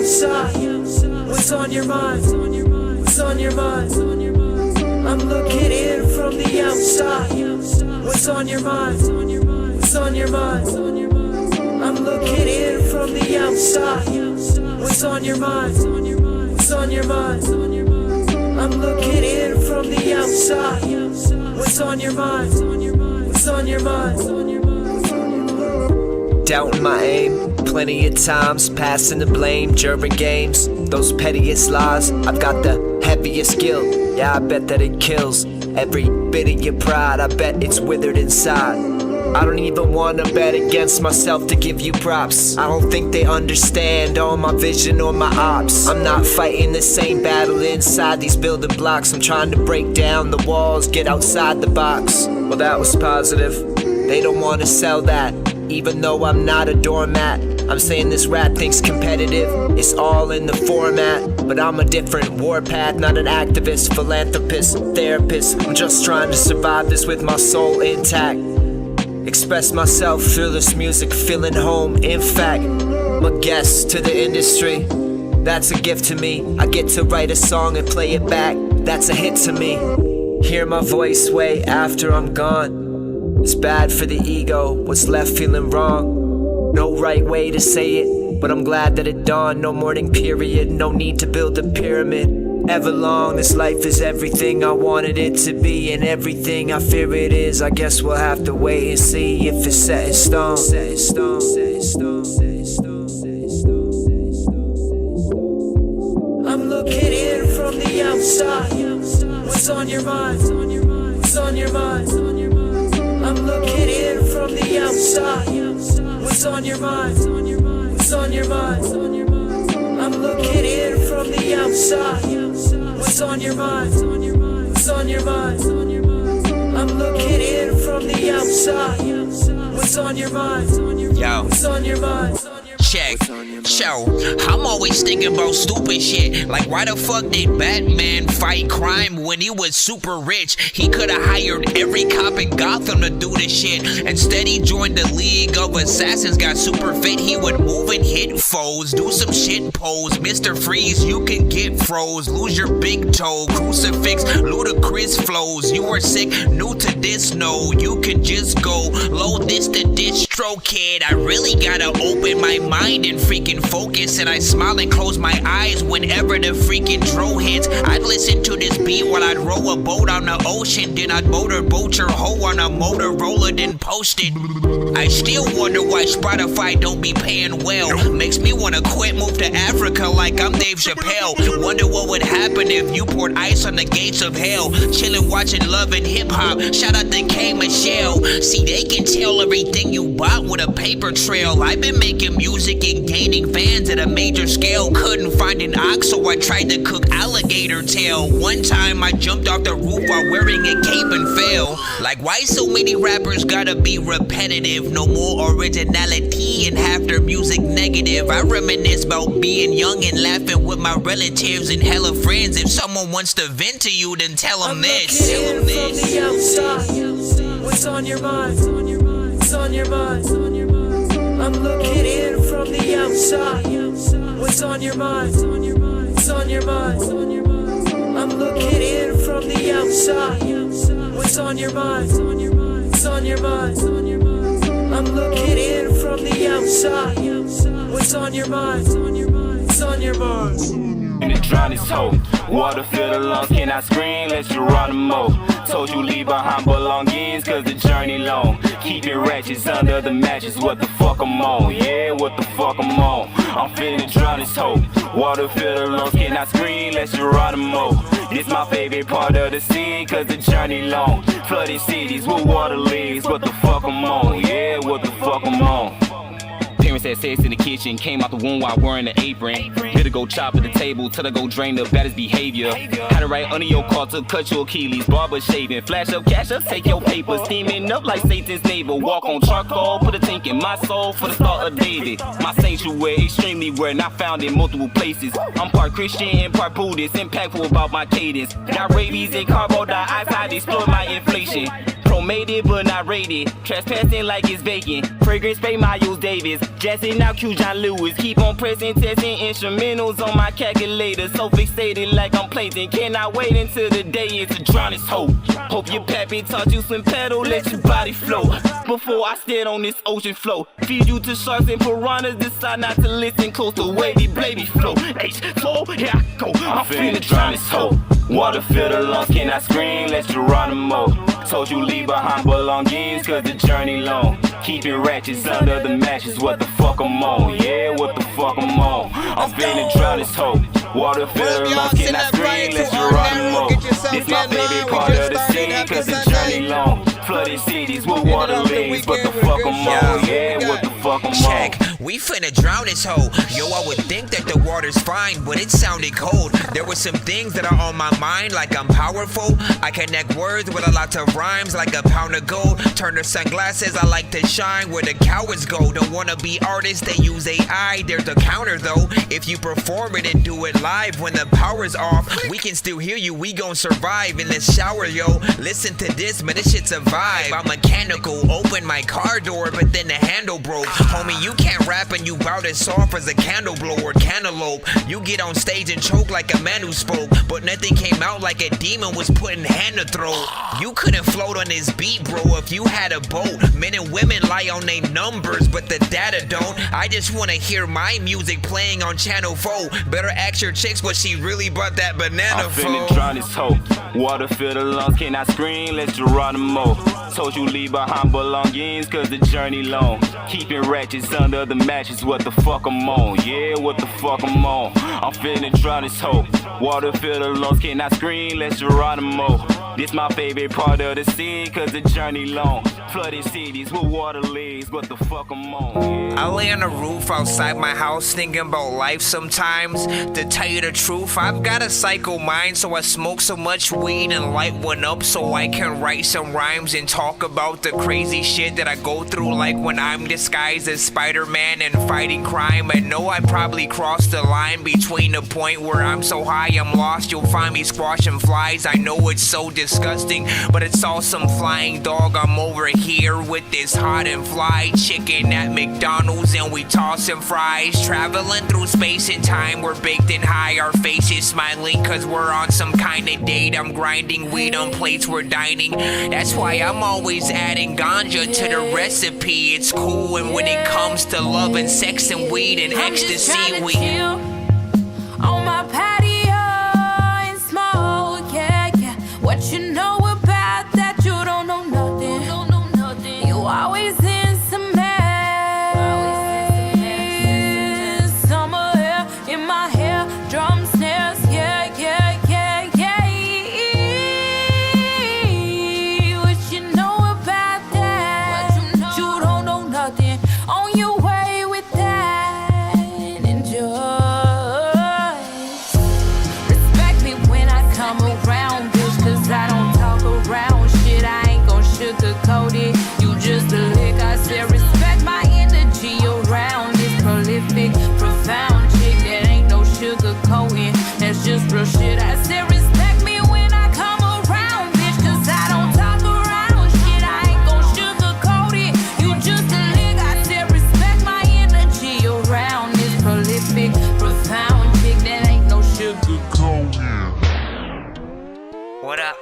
outside. What's on your mind? What's on your mind? I'm looking in from the outside. What's on your mind? What's on your mind? I'm looking in from the outside. What's on your mind? What's on your mind? I'm looking in from the outside. What's on your mind? What's on your mind? Doubting my aim, plenty of times, passing the blame, jury games, those pettiest lies. I've got the heaviest guilt, yeah, I bet that it kills every bit of your pride. I bet it's withered inside. I don't even wanna bet against myself to give you props. I don't think they understand all my vision or my ops. I'm not fighting the same battle inside these building blocks. I'm trying to break down the walls, get outside the box. Well, that was positive. They don't wanna sell that, even though I'm not a doormat. I'm saying this rap thing's competitive, it's all in the format. But I'm a different warpath, not an activist, philanthropist, therapist. I'm just trying to survive this with my soul intact. Express myself through this music, feeling home. In fact, I'm a guest to the industry. That's a gift to me. I get to write a song and play it back. That's a hit to me. Hear my voice way after I'm gone. It's bad for the ego, what's left feeling wrong. No right way to say it, but I'm glad that it dawned. No mourning period, no need to build a pyramid. Ever long, this life is everything I wanted it to be, and everything I fear it is. I guess we'll have to wait and see if it's set in stone. Set in stone, set in stone, set in stone, set in stone, set in stone. I'm looking in from the outside. What's on your mind? What's on your mind? I'm looking in from the outside. What's on your mind? What's on your mind? I'm looking in from the outside. What's on your mind? What's on your mind? I'm looking in from the outside. What's on your mind? Yo. What's on your mind? Check. So, I'm always thinking about stupid shit. Like, why the fuck did Batman fight crime when he was super rich? He could've hired every cop in Gotham to do this shit. Instead, he joined the League of Assassins, got super fit. He would move and hit foes, do some shit pose. Mr. Freeze, you can get froze, lose your big toe. Crucifix, ludicrous flows. You were sick, new to this, no. You can just go load this to distro, kid. I really gotta open my mind and freaking focus, and I smile and close my eyes whenever the freaking dro hits. I'd listen to this beat while I'd row a boat on the ocean, then I'd motorboat your hoe on a Motorola, then post it. I still wonder why Spotify don't be paying well. Makes me wanna quit, move to Africa like I'm Dave Chappelle. Wonder what would happen if you poured ice on the gates of hell. Chillin' watching Love and Hip Hop, shout out to K Michelle. See, they can tell everything you bought with a paper trail. I've been making music and gaining fans at a major scale. Couldn't find an ox, so I tried to cook alligator tail. One time I jumped off the roof while wearing a cape and fell. Like, why so many rappers gotta be repetitive? No more originality and half their music negative. I reminisce about being young and laughing with my relatives and hella friends. If someone wants to vent to you, then tell them this. Tell them this. From the outside. What's on your mind? What's on your mind? I'm looking in from the outside. What's on your mind? What's on your mind? I'm looking in from the outside. What's on your mind? What's on your mind? I'm looking in from the outside. What's on your mind? What's on your mind? And the drown is told. Water fill the lungs, can I scream? Let's Geronimo. Told you leave behind belongings, cause the journey long. Keep your ratchets under the mattress, what the fuck I'm on? Yeah, what the fuck I'm on? I'm feeling drown is told. Water fill the lungs, can I scream? Let's Geronimo. This my favorite part of the scene, cause the journey long. Flooded cities with water legs, what the fuck I'm on? Yeah, what the fuck I'm on? Parents had sex in the kitchen, came out the womb while wearing an apron. Better go chop at the table till I go drain the baddest behavior. Had it right under your car to cut your Achilles, barber shaving. Flash up, cash up, take your paper, steaming up like Satan's neighbor. Walk on charcoal, put a tank in my soul for the start of David. My sanctuary, extremely rare, not found in multiple places. I'm part Christian and part Buddhist, impactful about my cadence. Got rabies and carbon dioxide, explore my inflation. Promated but not rated. Trespassing like it's vacant. Fragrance spray Miles Davis. Jazzing out Q John Lewis. Keep on pressing, testing instrumentals on my calculator. So fixated like I'm plating. Cannot wait until the day it's a drown this hope. Hope your pappy taught you swim pedal, let your body float. Before I stand on this ocean flow. Feed you to sharks and piranhas. Decide not to listen close to wavy baby flow. H2, here I go. I'm finna drown this hoe. Water fill the lungs, can I scream? Let's Geronimo. Told you leave behind belongings, cause the journey long. Keeping ratchets under the mattress, what the fuck I'm on? Yeah, what the fuck I'm on? I'm finna drown this hoe. Water fill the lungs, can I scream? Let's Geronimo. This my favorite part of the scene, cause the journey long. Flooded cities with water legs, what the fuck I'm on? Yeah, what the fuck I'm on? We finna drown this hoe. Yo, I would think that the water's fine, but it sounded cold. There were some things that are on my mind, like I'm powerful. I connect words with a lot of rhymes, like a pound of gold. Turner sunglasses, I like to shine where the cowards go. Don't wanna be artists, they use AI. There's a counter though. If you perform it and do it live, when the power's off, we can still hear you. We gon' survive in the shower, yo. Listen to this, man, this shit's a vibe. I'm mechanical, open my car door, but then the handle broke. Homie, you can't rap and you bout as soft as a candle blower, cantaloupe. You get on stage and choke like a man who spoke, but nothing came out like a demon was putting hand to throat. You couldn't float on this beat, bro, if you had a boat. Men and women lie on their numbers, but the data don't. I just wanna hear my music playing on channel 4. Better ask your chicks what she really bought that banana I'm for. finna drown this hoe. Water fill the lungs, can I scream? Let's Geronimo. Told you leave behind belongings, cause the journey long. Keeping ratchets under the mattress, what the fuck I'm on? Yeah, what the fuck I'm on? I'm finna drown this hoe. Water fill the lungs, can I scream? Let's Geronimo. This my favorite part of the scene, cause the journey long. Flooded cities with water legs, what the fuck I'm on? Yeah. I lay on the roof outside my house thinking about life sometimes. To tell you the truth, I've got a psycho mind, so I smoke so much weed and light one up so I can write some rhymes and talk about the crazy shit that I go through, like when I'm disguised as Spider-Man and fighting crime. I know I probably crossed the line between the point where I'm so high I'm lost. You'll find me squashing flies. I know it's so disgusting, but it's all some flying dog. I'm over here with this hot and fly chicken at McDonald's and we tossing fries. Traveling through space and time, we're baked and high. Our faces smiling cause we're on some kind of date. I'm grinding weed on plates, we're dining. That's why I'm always adding ganja to the recipe. It's cool, and when it comes to love and sex and weed and ecstasy, we on my patio and smoke, yeah, yeah. What you know about that? You don't know nothing. You always in some mess. Summer air in my hair, drum snares, yeah, yeah, yeah, yeah. What you know about that? You don't know nothing. On your way with that, enjoy. Respect me when I come around, bitch, cause I don't talk around shit. I ain't gon' sugarcoat it. You just a lick. I said respect my energy around this prolific, profound chick that ain't no sugarcoating. That's just real shit. I said respect me when I come around, bitch, cause I don't talk around shit. I ain't gon' sugarcoat it. You just a lick. I said respect my energy around this prolific, profound chick that ain't no sugarcoating. What up?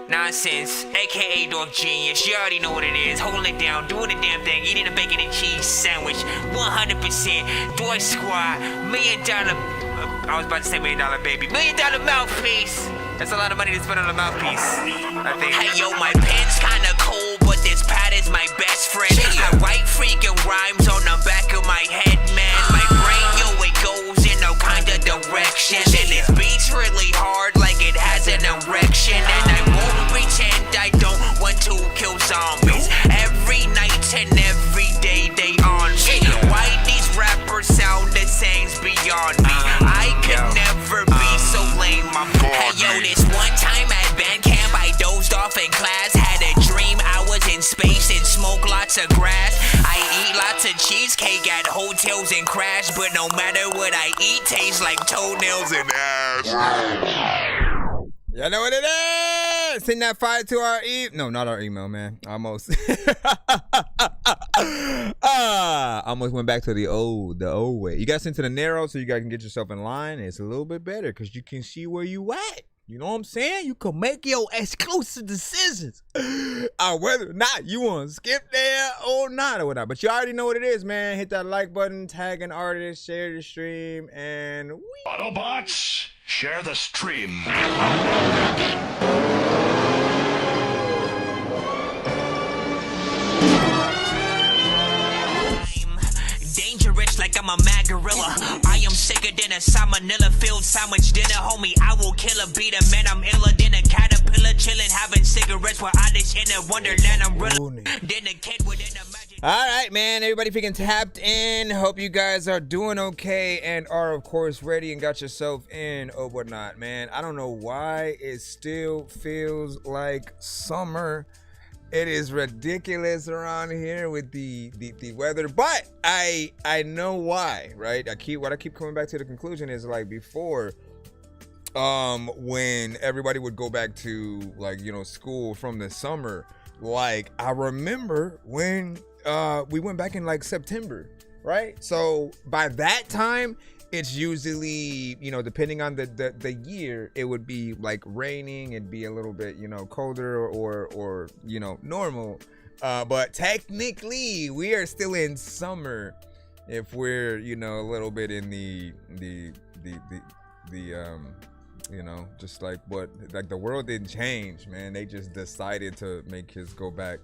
Nonsense, aka Dork Genius. You already know what it is. Holding it down, doing the damn thing, eating a bacon and cheese sandwich. 100% Dork Squad. $1 million. I was about to say $1 million baby. $1 million mouthpiece. That's a lot of money to spend on a mouthpiece, I think. Hey yo, my pen's kinda cold, but this pad is my best friend. I write freaking rhymes on the back of my head, man. My brain, yo, it goes in all kind of directions. And this beat's really hard, like it has an erection. And I won't pretend I don't want to kill zombies. Every night and every day they on me. Why these rappers sound the same's beyond me. I could never be so lame, I'm Hey yo, this one time at band camp I dozed off in class. Had a dream I was in space and smoked lots of grass. I eat lots of cheesecake at hotels and crash. But no matter what I eat, tastes like toenails and ash. You know what it is? Yeah, send that fire to our no, not our email, man. Almost. Almost went back to the old way. You guys send to the narrow so you guys can get yourself in line. It's a little bit better because you can see where you at. You know what I'm saying? You can make your exclusive decisions whether or not you want to skip there or not or whatnot. But you already know what it is, man. Hit that like button, tag an artist, share the stream, and Autobots, share the stream. Dangerous like I'm a mad gorilla. I am sicker than a salmonella filled sandwich dinner, homie. I will kill a beat a man. I'm iller than a caterpillar, chilling, having cigarettes while I dish in a wonderland. I'm real than a kid within a magic. all right, man. Everybody freaking tapped in. Hope you guys are doing okay and are, of course, ready and got yourself in or whatnot, man. I don't know why it still feels like summer. It is ridiculous around here with the weather, but I know why, right? What I keep coming back to the conclusion is like before, when everybody would go back to like, you know, school from the summer, like I remember when we went back in like September, right? So by that time, it's usually, you know, depending on the year, it would be like raining and be a little bit, you know, colder or you know, normal. But technically, we are still in summer if we're, you know, a little bit in the you know, just like the world didn't change, man. They just decided to make kids go back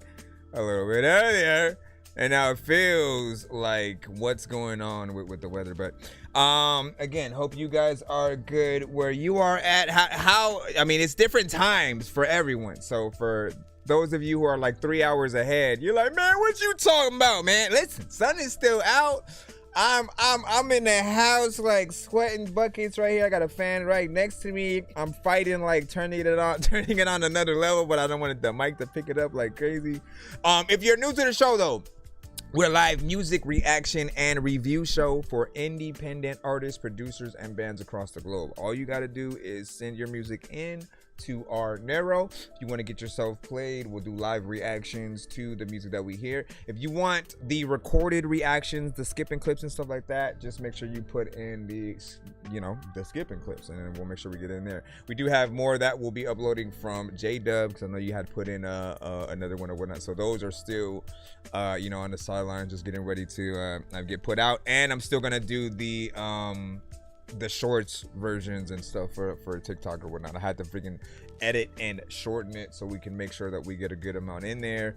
a little bit earlier. And now it feels like what's going on with the weather. But again, hope you guys are good where you are at. How I mean, it's different times for everyone. So for those of you who are like 3 hours ahead, you're like, man, what you talking about, man? Listen, sun is still out. I'm in the house like sweating buckets right here. I got a fan right next to me. I'm fighting like turning it on another level, but I don't want the mic to pick it up like crazy. If you're new to the show though, we're a live music reaction and review show for independent artists, producers, and bands across the globe. All you got to do is send your music in to our Narrow. If you want to get yourself played, we'll do live reactions to the music that we hear. If you want the recorded reactions, the skipping clips and stuff like that, just make sure you put in the, you know, the skipping clips, and then we'll make sure we get in there. We do have more that we'll be uploading from J-Dub, because I know you had put in another one or whatnot. So those are still, you know, on the sideline, just getting ready to get put out. And I'm still gonna do the shorts versions and stuff for TikTok or whatnot. I had to freaking edit and shorten it so we can make sure that we get a good amount in there.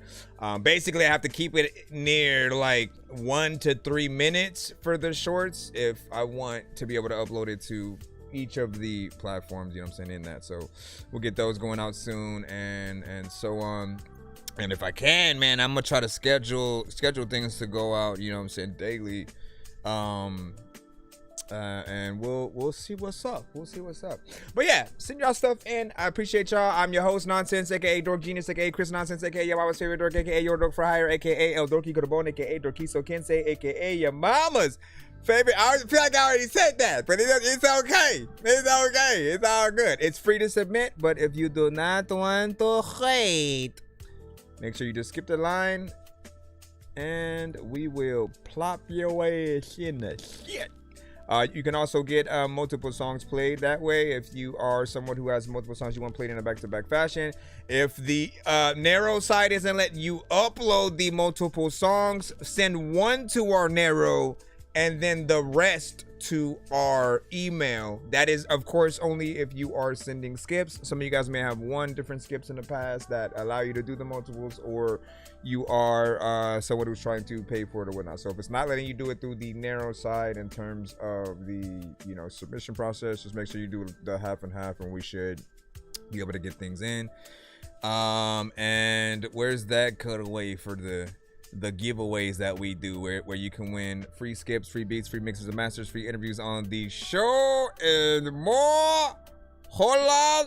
Basically, I have to keep it near like 1 to 3 minutes for the shorts if I want to be able to upload it to each of the platforms, you know what I'm saying, in that. So we'll get those going out soon and so on. And if I can, man, I'm gonna try to schedule things to go out, you know what I'm saying, daily. And we'll see what's up. But yeah, send y'all stuff in. I appreciate y'all. I'm your host, Nonsense, aka Dork Genius, aka Chris Nonsense, aka your mama's favorite dork, aka your dork for hire, aka El Dorky Corbone, aka Dorkiso Kensei, aka your mama's favorite. I feel like I already said that, but it's okay. It's all good. It's free to submit, but if you do not want to hate, make sure you just skip the line, and we will plop your ass in the shit. You can also get multiple songs played that way if you are someone who has multiple songs you want played in a back-to-back fashion. If the Narrow side isn't letting you upload the multiple songs, send one to our Narrow and then the rest to our email. That is, of course, only if you are sending skips. Some of you guys may have one different skips in the past that allow you to do the multiples, or you are someone who's trying to pay for it or whatnot. So if it's not letting you do it through the Narrow side in terms of the, you know, submission process, just make sure you do the half and half, and we should be able to get things in. And where's that cutaway for the giveaways that we do, where you can win free skips, free beats, free mixes and masters, free interviews on the show, and more. Hold on.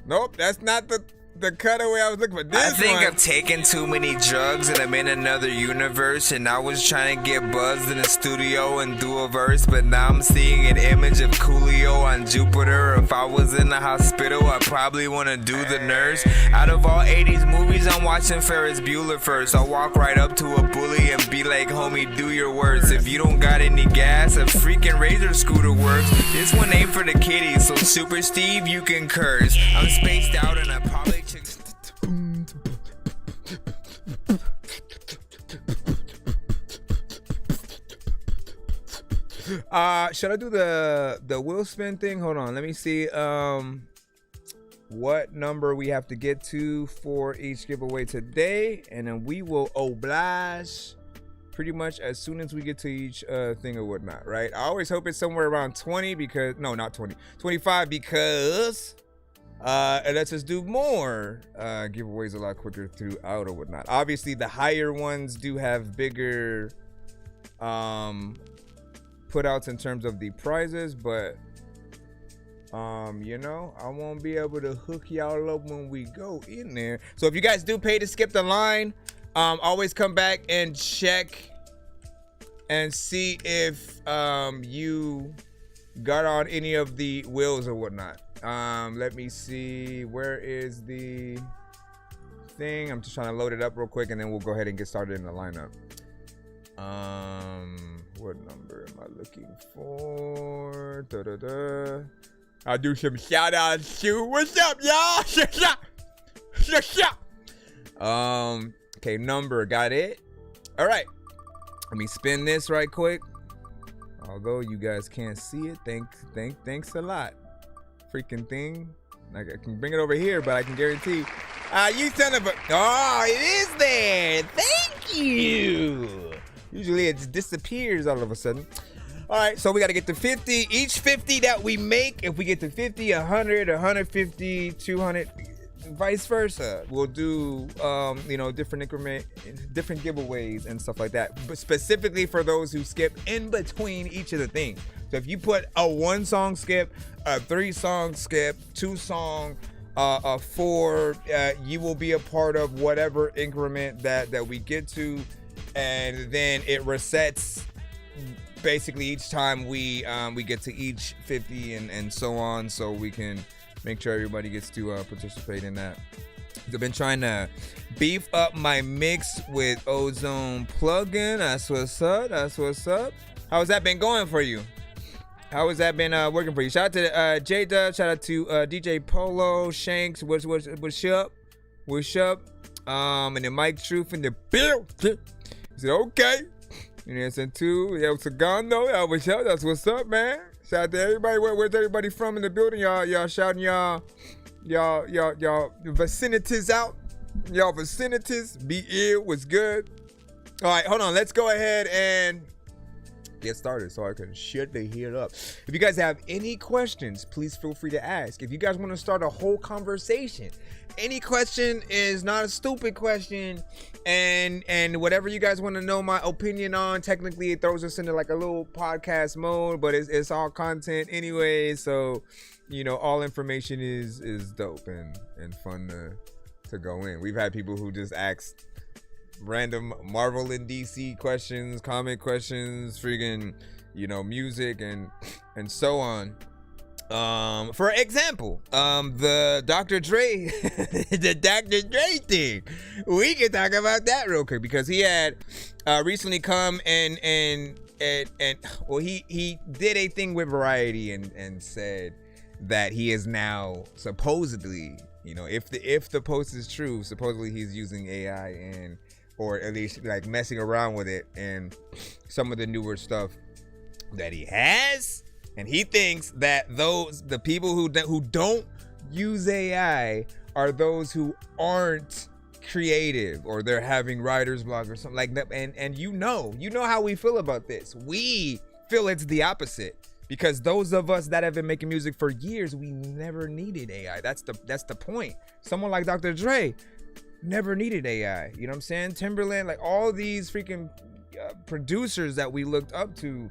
Nope, that's not the the cutaway I was looking for. This I think one. I've taken too many drugs and I'm in another universe, and I was trying to get buzzed in the studio and do a verse, but now I'm seeing an image of Coolio on Jupiter. If I was in the hospital, I'd probably want to do the nurse. Out of all 80s movies, I'm watching Ferris Bueller first. I'll walk right up to a bully and be like, homie, do your worst. If you don't got any gas, a freaking Razor scooter works. This one ain't for the kiddies, so Super Steve, you can curse. I'm spaced out and I probably should I do the wheel spin thing? Hold on, let me see what number we have to get to for each giveaway today, and then we will oblige pretty much as soon as we get to each thing or whatnot, right? I always hope it's somewhere around 20 because no, not 20, 25, because it lets us do more giveaways a lot quicker throughout or whatnot. Obviously, the higher ones do have bigger put-outs in terms of the prizes, but you know, I won't be able to hook y'all up when we go in there. So if you guys do pay to skip the line, always come back and check and see if you got on any of the wheels or whatnot. Let me see, where is the thing? I'm just trying to load it up real quick, and then we'll go ahead and get started in the lineup. What number am I looking for? I'll do some shout outs too. What's up, y'all? Okay, number, got it. All right, let me spin this right quick. Although you guys can't see it, thanks a lot. Freaking thing. Like, I can bring it over here, but I can guarantee. You son of a. Oh, it is there. Thank you. Usually it just disappears all of a sudden. All right, so we got to get to 50. Each 50 that we make, if we get to 50, 100, 150, 200, vice versa, we'll do, you know, different giveaways and stuff like that. But specifically for those who skip in between each of the things. So if you put a 1-song skip, a 3-song skip, 2-song, a 4, you will be a part of whatever increment that we get to. And then it resets basically each time we get to each 50 and so on, so we can make sure everybody gets to participate in that. I've been trying to beef up my mix with Ozone plugin. That's what's up. That's what's up. How's that been going for you? How has that been working for you? Shout out to J-Dub. Shout out to DJ Polo, Shanks. What's up? What's up? And then Mike Truth in the build. He said, okay. And then said too, El Segundo, what's up? That's what's up, man. Shout out to everybody. Where's everybody from in the building? Y'all shouting y'all vicinities out. Y'all vicinities. Be ill. What's good? All right, hold on. Let's go ahead and get started so I can shut the heat up. If you guys have any questions, please feel free to ask. If you guys want to start a whole conversation, any question is not a stupid question, and whatever you guys want to know my opinion on, technically it throws us into like a little podcast mode, but it's all content anyway, so you know, all information is dope and fun to go in. We've had people who just asked random Marvel and DC questions, comic questions, freaking, you know, music and so on. For example, the Dr. Dre, the Dr. Dre thing. We can talk about that real quick because he had recently come and well, he did a thing with Variety and said that he is now supposedly, you know, if the post is true, supposedly he's using AI and, or at least like messing around with it and some of the newer stuff that he has. And he thinks that the people who don't use AI are those who aren't creative, or they're having writer's block or something like that. And you know how we feel about this. We feel it's the opposite, because those of us that have been making music for years, we never needed AI. That's the point. Someone like Dr. Dre never needed AI. You know what I'm saying? Timberland, like all these freaking producers that we looked up to,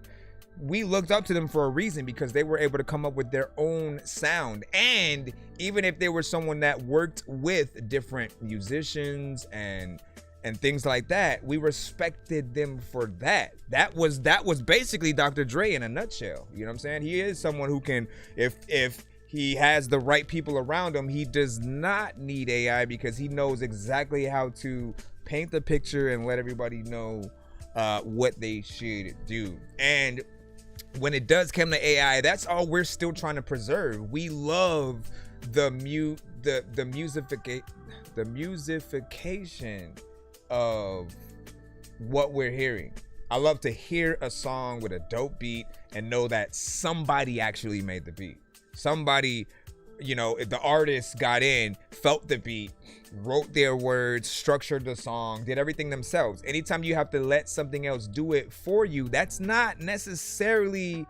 we looked up to them for a reason, because they were able to come up with their own sound. And even if they were someone that worked with different musicians and things like that, we respected them for that. That was basically Dr. Dre in a nutshell. You know what I'm saying? He is someone who can, if he has the right people around him, he does not need AI, because he knows exactly how to paint the picture and let everybody know what they should do. And when it does come to AI, that's all we're still trying to preserve. We love the musification of what we're hearing. I love to hear a song with a dope beat and know that somebody actually made the beat. Somebody, you know, the artist got in, felt the beat, wrote their words, structured the song, did everything themselves. Anytime you have to let something else do it for you, that's not necessarily,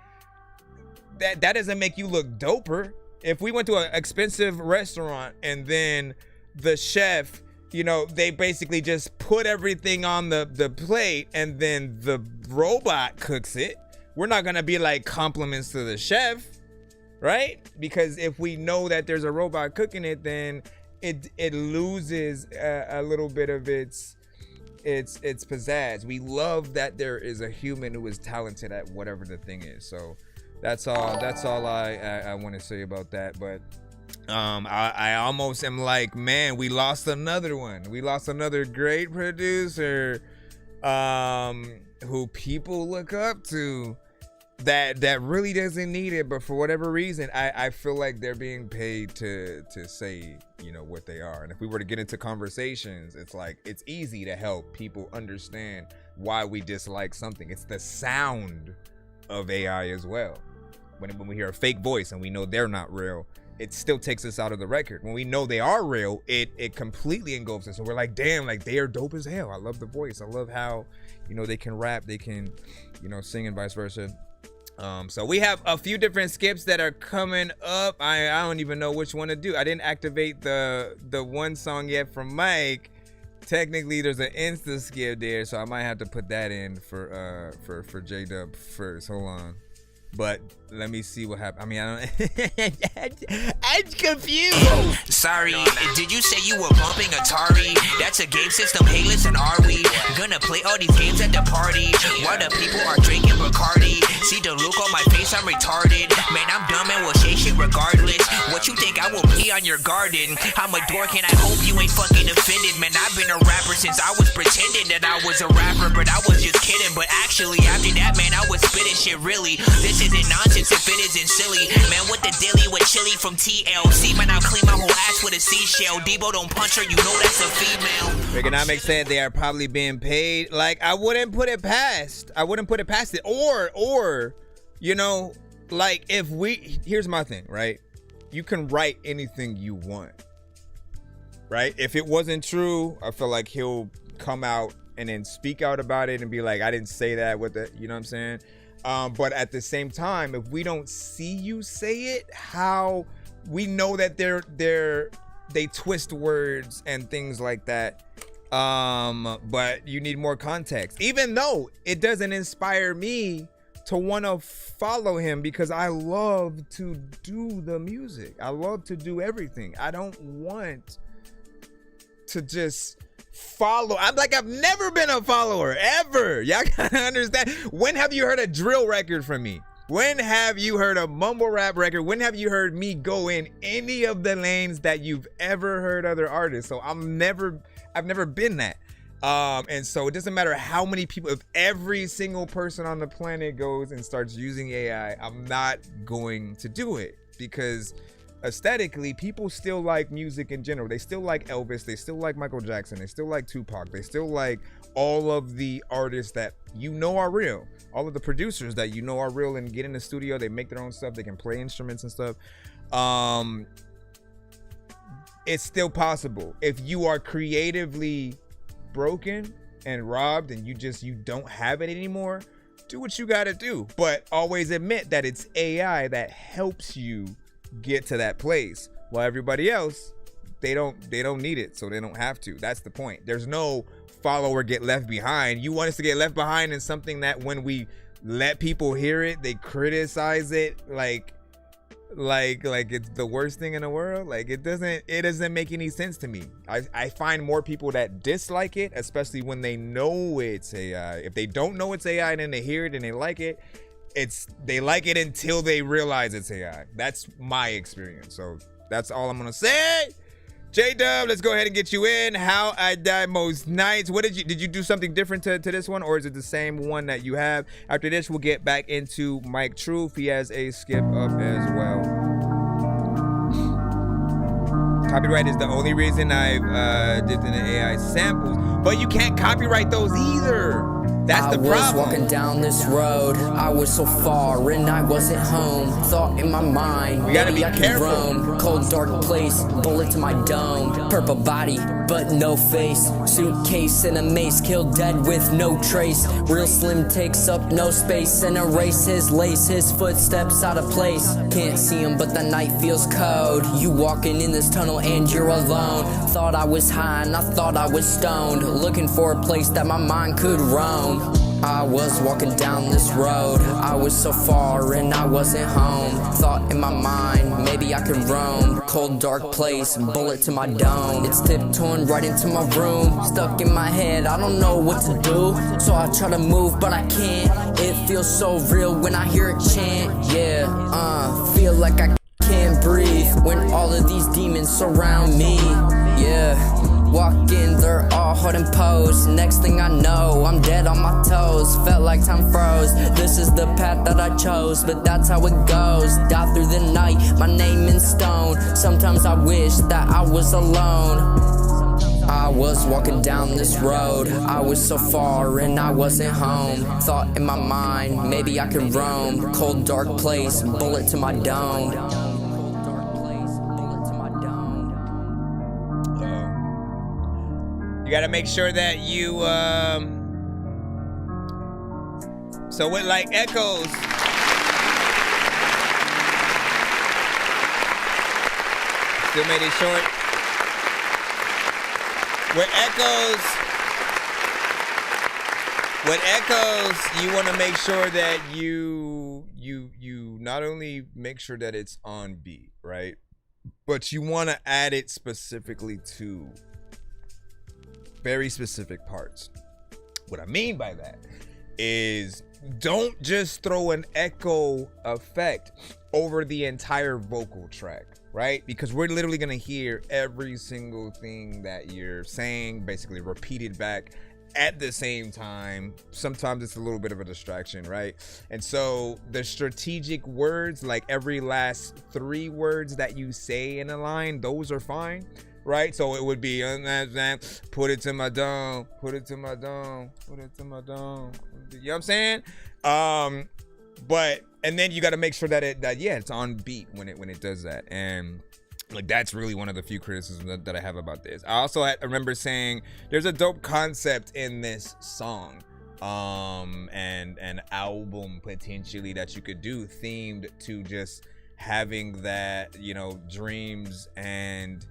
that doesn't make you look doper. If we went to an expensive restaurant and then the chef, you know, they basically just put everything on the plate and then the robot cooks it, we're not gonna be like compliments to the chef, right? Because if we know that there's a robot cooking it, then it loses a little bit of its pizzazz. We love that there is a human who is talented at whatever the thing is. So that's all I want to say about that. But I almost am like, man, we lost another one. We lost another great producer who people look up to, that really doesn't need it, but for whatever reason, I feel like they're being paid to say, you know, what they are. And if we were to get into conversations, it's like, it's easy to help people understand why we dislike something. It's the sound of AI as well. When we hear a fake voice and we know they're not real, it still takes us out of the record. When we know they are real, it completely engulfs us. And we're like, damn, like they are dope as hell. I love the voice. I love how, you know, they can rap, they can, you know, sing and vice versa. So we have a few different skips that are coming up. I don't even know which one to do. I didn't activate the one song yet from Mike. Technically, there's an insta skip there, so I might have to put that in for J-Dub first. Hold on. But let me see what happens. I mean, I don't. I'm confused. Sorry, did you say you were bumping Atari? That's a game system. Hey, listen, are we gonna play all these games at the party while the people are drinking Bacardi? See the look on my face, I'm retarded. Man, I'm dumb and will say shit regardless. What you think I will pee on your garden? I'm a dork and I hope you ain't fucking offended. Man, I've been a rapper since I was pretending that I was a rapper, but I was just kidding. But actually, after that, man, I was spitting shit really. This isn't nonsense if it isn't silly. Man, what the dilly with chili from TLC? Man, I'll clean my whole ass with a seashell. Debo don't punch her, you know that's a female. Economics said they are probably being paid. Like, I wouldn't put it past it. Or, you know, like if here's my thing, right? You can write anything you want, right? If it wasn't true, I feel like he'll come out and then speak out about it and be like, I didn't say that with the, you know what I'm saying? But at the same time, if we don't see you say it, how we know that they twist words and things like that. But you need more context, even though it doesn't inspire me to want to follow him, because I love to do the music. I love to do everything. I don't want to just follow. I've never been a follower ever. Y'all gotta understand. When have you heard a drill record from me? When have you heard a mumble rap record? When have you heard me go in any of the lanes that you've ever heard other artists? So I've never been that. And so it doesn't matter how many people, if every single person on the planet goes and starts using AI, I'm not going to do it, because aesthetically, people still like music in general. They still like Elvis. They still like Michael Jackson. They still like Tupac. They still like all of the artists that you know are real. All of the producers that you know are real and get in the studio. They make their own stuff. They can play instruments and stuff. It's still possible. If you are creatively broken and robbed and you don't have it anymore, do what you gotta do. But always admit that it's AI that helps you get to that place, while everybody else, they don't need it, so they don't have to. That's the point. There's no follower get left behind. You want us to get left behind in something that when we let people hear it. They criticize it like it's the worst thing in the world. Like it doesn't make any sense to me. I find more people that dislike it, especially when they know it's AI. If they don't know it's AI and then they hear it and they like it, they like it until they realize it's AI. That's my experience. So that's all I'm gonna say. J-Dub, let's go ahead and get you in. How I Die Most Nights. What did you do something different to this one, or is it the same one that you have? After this, we'll get back into Mike Truth. He has a skip up as well. Copyright is the only reason I've dipped into AI samples, but you can't copyright those either. That's the problem. I was walking down this road, I was so far and I wasn't home. Thought in my mind, we gotta maybe be I careful. Can roam. Cold dark place, bullet to my dome. Purple body, but no face. Suitcase and a mace, killed dead with no trace. Real slim takes up no space and erase his lace. His footsteps out of place. Can't see him, but the night feels cold. You walking in this tunnel and you're alone. Thought I was high and I thought I was stoned. Looking for a place that my mind could roam. I was walking down this road, I was so far and I wasn't home. Thought in my mind, maybe I could roam. Cold dark place, bullet to my dome. It's tiptoeing right into my room, stuck in my head, I don't know what to do. So I try to move but I can't. It feels so real when I hear it chant. Yeah, feel like I can't breathe when all of these demons surround me. Yeah. Walk in, they're all holding pose. Next thing I know, I'm dead on my toes. Felt like time froze. This is the path that I chose, but that's how it goes. Die through the night, my name in stone. Sometimes I wish that I was alone. I was walking down this road, I was so far and I wasn't home. Thought in my mind, maybe I could roam. Cold dark place, bullet to my dome. You gotta make sure that you so with like echoes, still made it short. With echoes, you want to make sure that you not only make sure that it's on beat, right, but you want to add it specifically to very specific parts. What I mean by that is don't just throw an echo effect over the entire vocal track, right? Because we're literally gonna hear every single thing that you're saying basically repeated back at the same time. Sometimes it's a little bit of a distraction, right? And so the strategic words, like every last 3 words that you say in a line, those are fine. Right, so it would be put it to my dome, put it to my dome, put it to my dome. You know what I'm saying? But and then you got to make sure that it's on beat when it does that. And like that's really one of the few criticisms that I have about this. I also remember saying there's a dope concept in this song, and an album potentially that you could do themed to just having that, you know, dreams and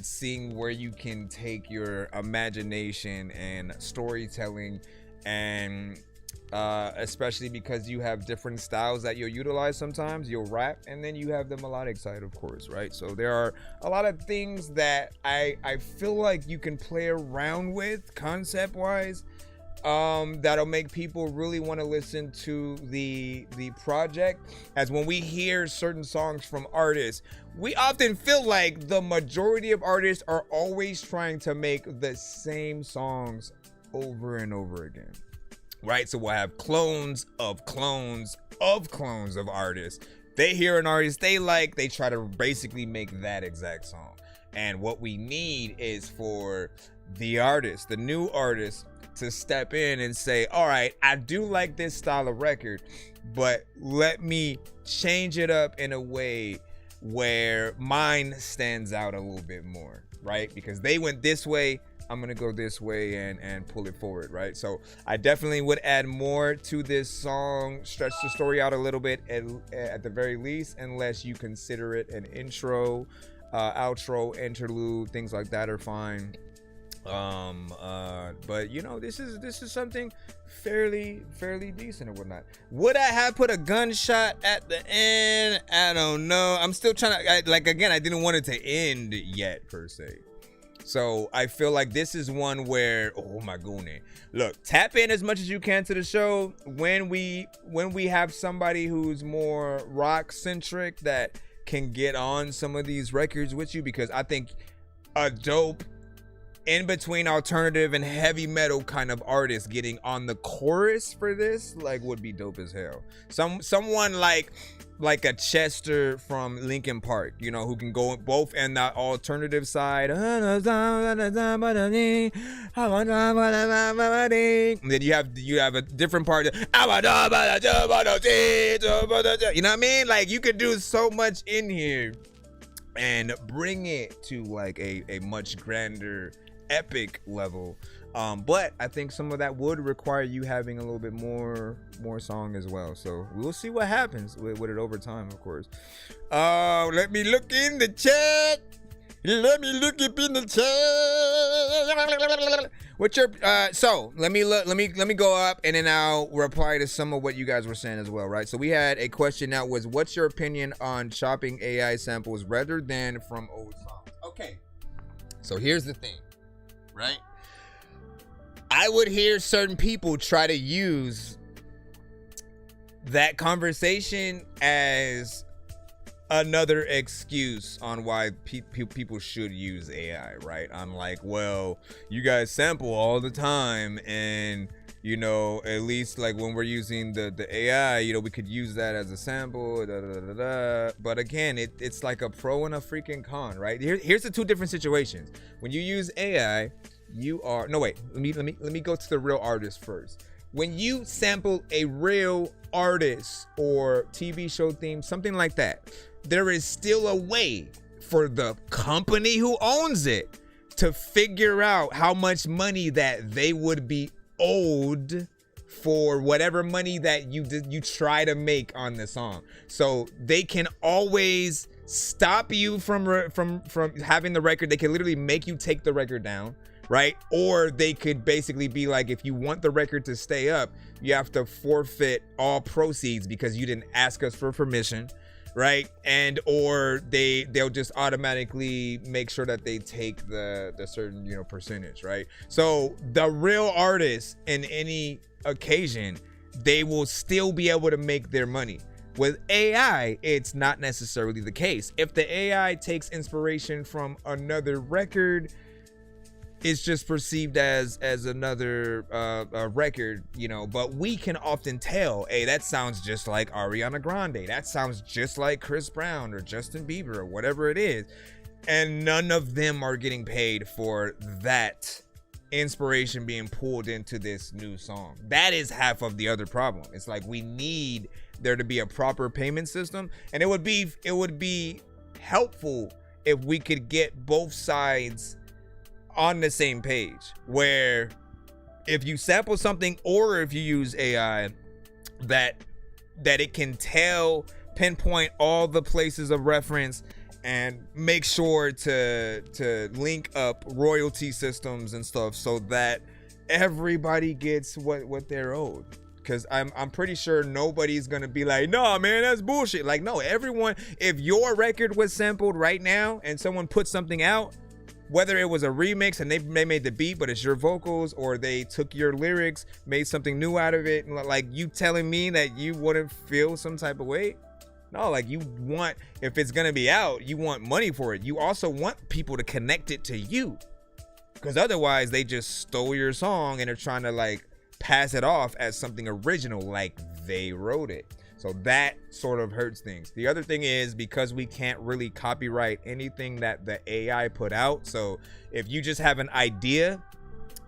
seeing where you can take your imagination and storytelling, and especially because you have different styles that you'll utilize. Sometimes you'll rap and then you have the melodic side, of course, right? So there are a lot of things that I feel like you can play around with concept wise, that'll make people really want to listen to the project. As when we hear certain songs from artists, we often feel like the majority of artists are always trying to make the same songs over and over again, right? So we'll have clones of clones of clones of artists. They hear an artist they like, they try to basically make that exact song. And what we need is for the artist, the new artist, to step in and say, all right, I do like this style of record, but let me change it up in a way where mine stands out a little bit more, right? Because they went this way, I'm gonna go this way and pull it forward, right? So I definitely would add more to this song, stretch the story out a little bit at the very least, unless you consider it an intro, outro, interlude, things like that are fine. But you know, this is something fairly decent and whatnot. Would I have put a gunshot at the end? I don't know. I'm still trying to like, again, I didn't want it to end yet per se. So I feel like this is one where, oh my goodness, look, tap in as much as you can to the show when we have somebody who's more rock centric that can get on some of these records with you, because I think a dope in between alternative and heavy metal kind of artist getting on the chorus for this like would be dope as hell. Someone like a Chester from Linkin Park, you know, who can go both in the alternative side. And then you have a different part. You know what I mean? Like, you could do so much in here and bring it to like a much grander, epic level. But I think some of that would require you having a little bit more song as well. So we'll see what happens with it over time, of course. Let me look in the chat. Let me look up in the chat. What's your so let me go up and then I'll reply to some of what you guys were saying as well, right? So we had a question that was, what's your opinion on chopping AI samples rather than from old songs? Okay, so here's the thing, right? I would hear certain people try to use that conversation as another excuse on why people should use AI, right? I'm like, well, you guys sample all the time, and you know, at least like when we're using the AI, you know, we could use that as a sample. But again, it's like a pro and a freaking con, right? Here's the two different situations. When you use AI, you are let me go to the real artist first. When you sample a real artist or TV show theme, something like that, there is still a way for the company who owns it to figure out how much money that they would be owed for whatever money that you try to make on the song. So they can always stop you from having the record. They can literally make you take the record down, right? Or they could basically be like, if you want the record to stay up, you have to forfeit all proceeds because you didn't ask us for permission, right? And or they'll just automatically make sure that they take the certain, you know, percentage, right? So the real artists in any occasion, they will still be able to make their money. With AI, it's not necessarily the case. If the AI takes inspiration from another record, it's just perceived as another record, you know. But we can often tell, hey, that sounds just like Ariana Grande, that sounds just like Chris Brown or Justin Bieber or whatever it is, and none of them are getting paid for that inspiration being pulled into this new song. That is half of the other problem. It's like, we need there to be a proper payment system, and it would be helpful if we could get both sides on the same page, where if you sample something or if you use AI, that it can pinpoint all the places of reference and make sure to link up royalty systems and stuff so that everybody gets what they're owed. Because I'm pretty sure nobody's gonna be like, no, man, that's bullshit. Like, no, everyone, if your record was sampled right now and someone put something out, whether it was a remix and they made the beat, but it's your vocals, or they took your lyrics, made something new out of it, like, you telling me that you wouldn't feel some type of way? No, like, you want, if it's gonna be out, you want money for it. You also want people to connect it to you, because otherwise they just stole your song and they're trying to like pass it off as something original, like they wrote it. So that sort of hurts things. The other thing is, because we can't really copyright anything that the AI put out. So if you just have an idea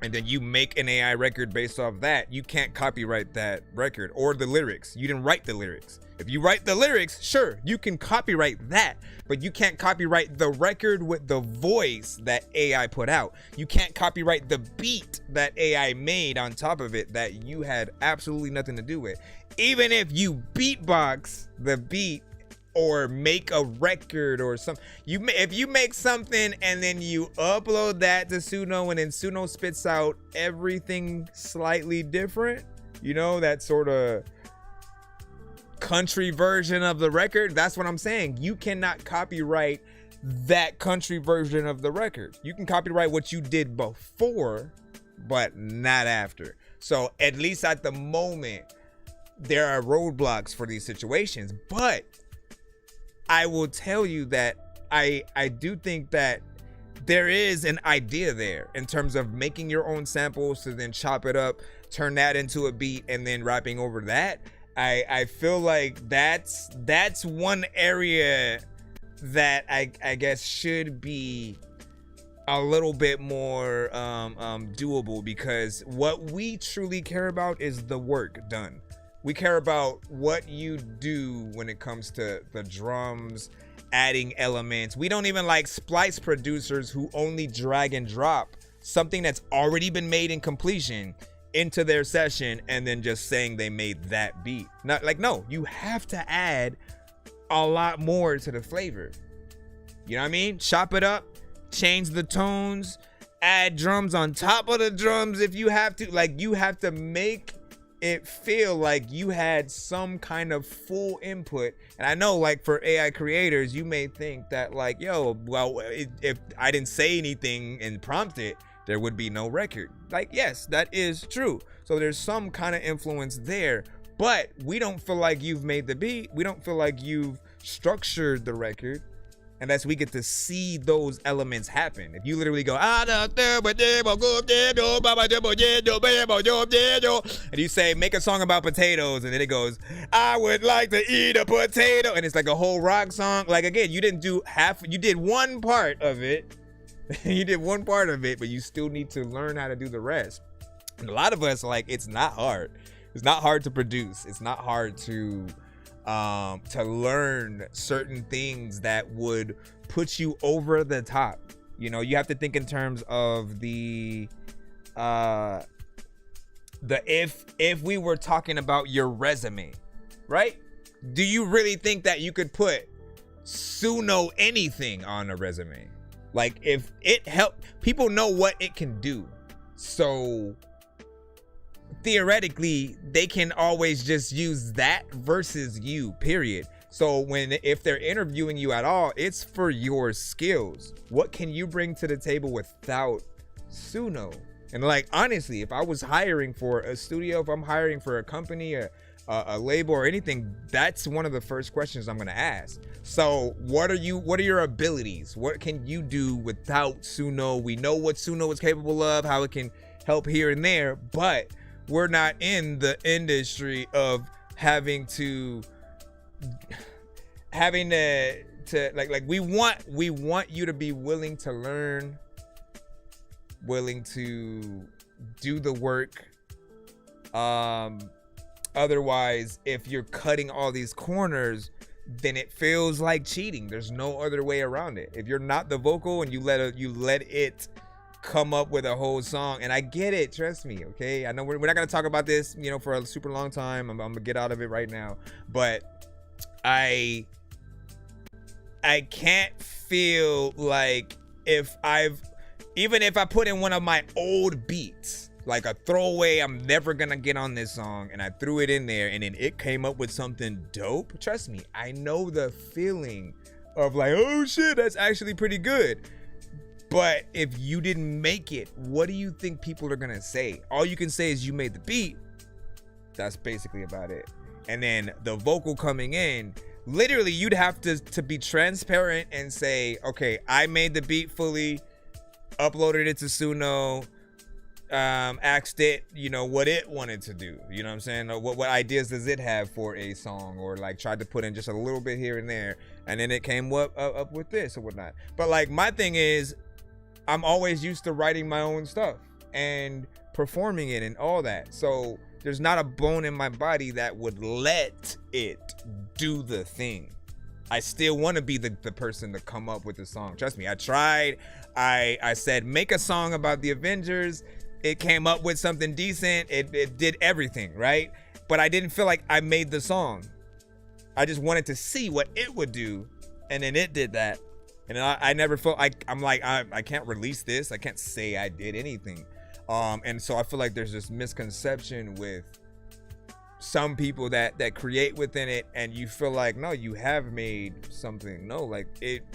and then you make an AI record based off that, you can't copyright that record or the lyrics. You didn't write the lyrics. If you write the lyrics, sure, you can copyright that, but you can't copyright the record with the voice that AI put out. You can't copyright the beat that AI made on top of it that you had absolutely nothing to do with. Even if you beatbox the beat or make a record or something. If you make something and then you upload that to Suno and then Suno spits out everything slightly different, you know, that sort of country version of the record, that's what I'm saying. You cannot copyright that country version of the record. You can copyright what you did before, but not after. So at least at the moment, there are roadblocks for these situations. But I will tell you that I do think that there is an idea there in terms of making your own samples to then chop it up, turn that into a beat, and then rapping over that. I feel like that's one area that I guess should be a little bit more doable, because what we truly care about is the work done. We care about what you do when it comes to the drums, adding elements. We don't even like splice producers who only drag and drop something that's already been made in completion into their session and then just saying they made that beat. Not like, no, you have to add a lot more to the flavor. You know what I mean? Chop it up, change the tones, add drums on top of the drums if you have to. Like, you have to make it feel like you had some kind of full input. And I know, like, for AI creators, you may think that, like, yo, well, if I didn't say anything and prompt it, there would be no record. Like, yes, that is true. So there's some kind of influence there, but we don't feel like you've made the beat. We don't feel like you've structured the record unless we get to see those elements happen. If you literally go, and you say, make a song about potatoes, and then it goes, I would like to eat a potato, and it's like a whole rock song. Like, again, you didn't do you did one part of it. You did one part of it, but you still need to learn how to do the rest. And a lot of us, like, it's not hard. It's not hard to produce. It's not hard to learn certain things that would put you over the top. You know, you have to think in terms of the if we were talking about your resume, right? Do you really think that you could put Suno anything on a resume? Like, if it help, people know what it can do. So theoretically, they can always just use that versus you, period. So if they're interviewing you at all, it's for your skills. What can you bring to the table without Suno? And, like, honestly, if I was hiring for a studio, if I'm hiring for a company, a label or anything, that's one of the first questions I'm going to ask. So what are your abilities? What can you do without Suno? We know what Suno is capable of, how it can help here and there, but we're not in the industry of having to like we want you to be willing to learn, willing to do the work. Otherwise, if you're cutting all these corners, then it feels like cheating. There's no other way around it. If you're not the vocal and you let it come up with a whole song, and I get it, trust me, okay? I know we're not gonna talk about this, you know, for a super long time. I'm gonna get out of it right now, but I can't feel like even if I put in one of my old beats, like a throwaway, I'm never gonna get on this song, and I threw it in there and then it came up with something dope, trust me, I know the feeling of like, oh shit, that's actually pretty good. But if you didn't make it, what do you think people are gonna say? All you can say is you made the beat. That's basically about it. And then the vocal coming in, literally you'd have to be transparent and say, okay, I made the beat fully, uploaded it to Suno, asked it, you know, what it wanted to do, you know what I'm saying, or what ideas does it have for a song, or like tried to put in just a little bit here and there, and then it came up with this or whatnot. But like, my thing is, I'm always used to writing my own stuff and performing it and all that, so there's not a bone in my body that would let it do the thing. I still want to be the person to come up with the song. Trust me, I tried. I said, make a song about the Avengers. It came up with something decent. It did everything, right? But I didn't feel like I made the song. I just wanted to see what it would do, and then it did that. And I never felt like I can't release this. I can't say I did anything. And so I feel like there's this misconception with some people that create within it, and you feel like, no, you have made something. No, like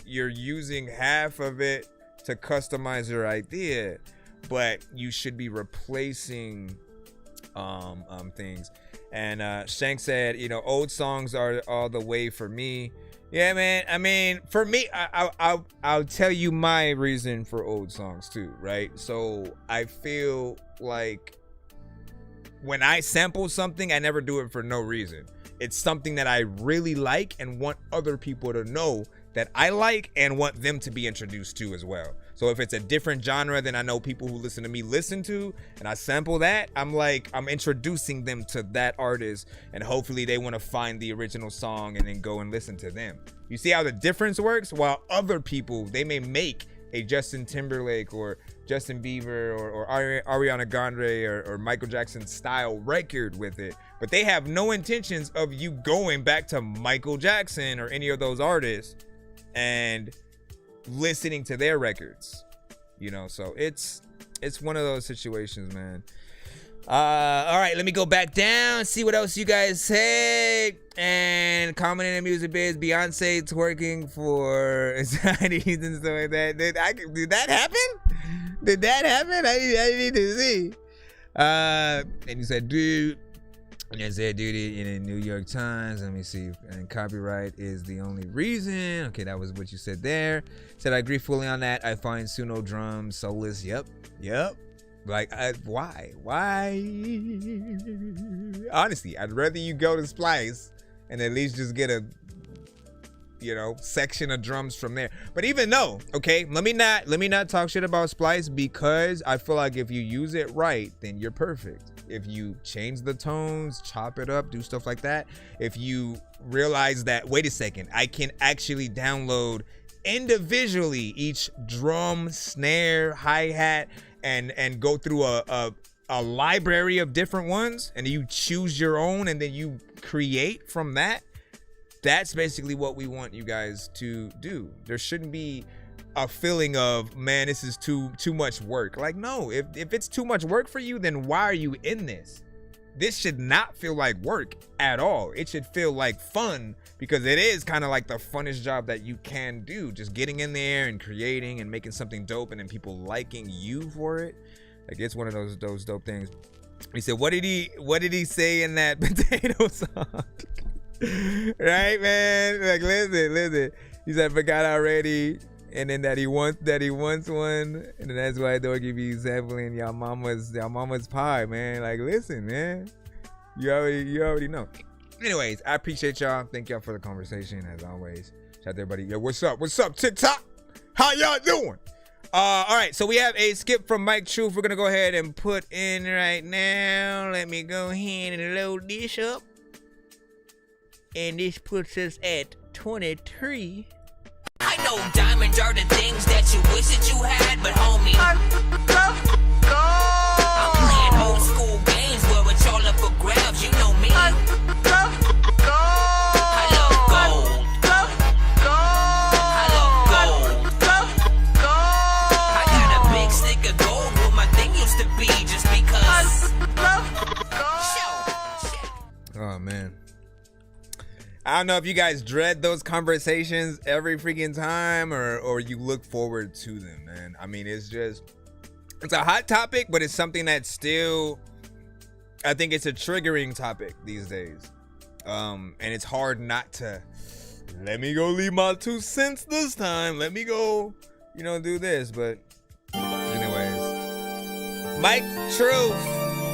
you're using half of it to customize your idea, but you should be replacing things. And Shank said, old songs are all the way for me. Yeah, man. I mean, for me, I'll tell you my reason for old songs too, right? So I feel like when I sample something, I never do it for no reason. It's something that I really like and want other people to know that I like and want them to be introduced to as well. So if it's a different genre than I know people who listen to me listen to, and I sample that, I'm introducing them to that artist, and hopefully they want to find the original song and then go and listen to them. You see how the difference works? While other people, they may make a Justin Timberlake or Justin Bieber or Ariana Grande or Michael Jackson style record with it, but they have no intentions of you going back to Michael Jackson or any of those artists and listening to their records, so it's one of those situations, man. All right, let me go back down, see what else you guys say. And commenting in the music biz, Beyonce twerking for anxieties and stuff like that. Did that happen? Did that happen? I need to see. And you said, dude. And it said, dude, in the New York Times. Let me see. And copyright is the only reason. Okay, that was what you said there. Said, I agree fully on that. I find Suno drums soulless. Yep. Like, why? Honestly, I'd rather you go to Splice and at least just get a, section of drums from there. But even though, okay, let me not talk shit about Splice, because I feel like if you use it right, then you're perfect. If you change the tones, chop it up, do stuff like that. If you realize that, wait a second, I can actually download individually each drum, snare, hi-hat, and go through a library of different ones, and you choose your own, and then you create from that. That's basically what we want you guys to do. There shouldn't be a feeling of, man, this is too much work. Like, no, if it's too much work for you, then why are you in this? This should not feel like work at all. It should feel like fun, because it is kind of like the funnest job that you can do. Just getting in there and creating and making something dope, and then people liking you for it. Like, it's one of those dope things. He said, what did he say in that potato song? Right, man? Like, listen. He said, forgot already. And then that he wants one, and then that's why Dorky be sampling y'all mama's pie, man. Like, listen, man, you already know. Anyways, I appreciate y'all. Thank y'all for the conversation as always. Shout out to everybody. Yo, what's up, TikTok? How y'all doing? All right, so we have a skip from Mike Truth. We're gonna go ahead and put in right now. Let me go ahead and load this up, and this puts us at 23. I know diamonds are the things that you wish that you had, but homie, I'm playing old school games where it's all up for grabs, you know me. I love gold. I got a big stick of gold where my thing used to be, just because. Oh, man. I don't know if you guys dread those conversations every freaking time or you look forward to them, man. I mean, it's a hot topic, but it's something that's still, I think it's a triggering topic these days. And it's hard not to, let me go leave my 2 cents this time. Let me go, do this. But anyways, Mike Truth.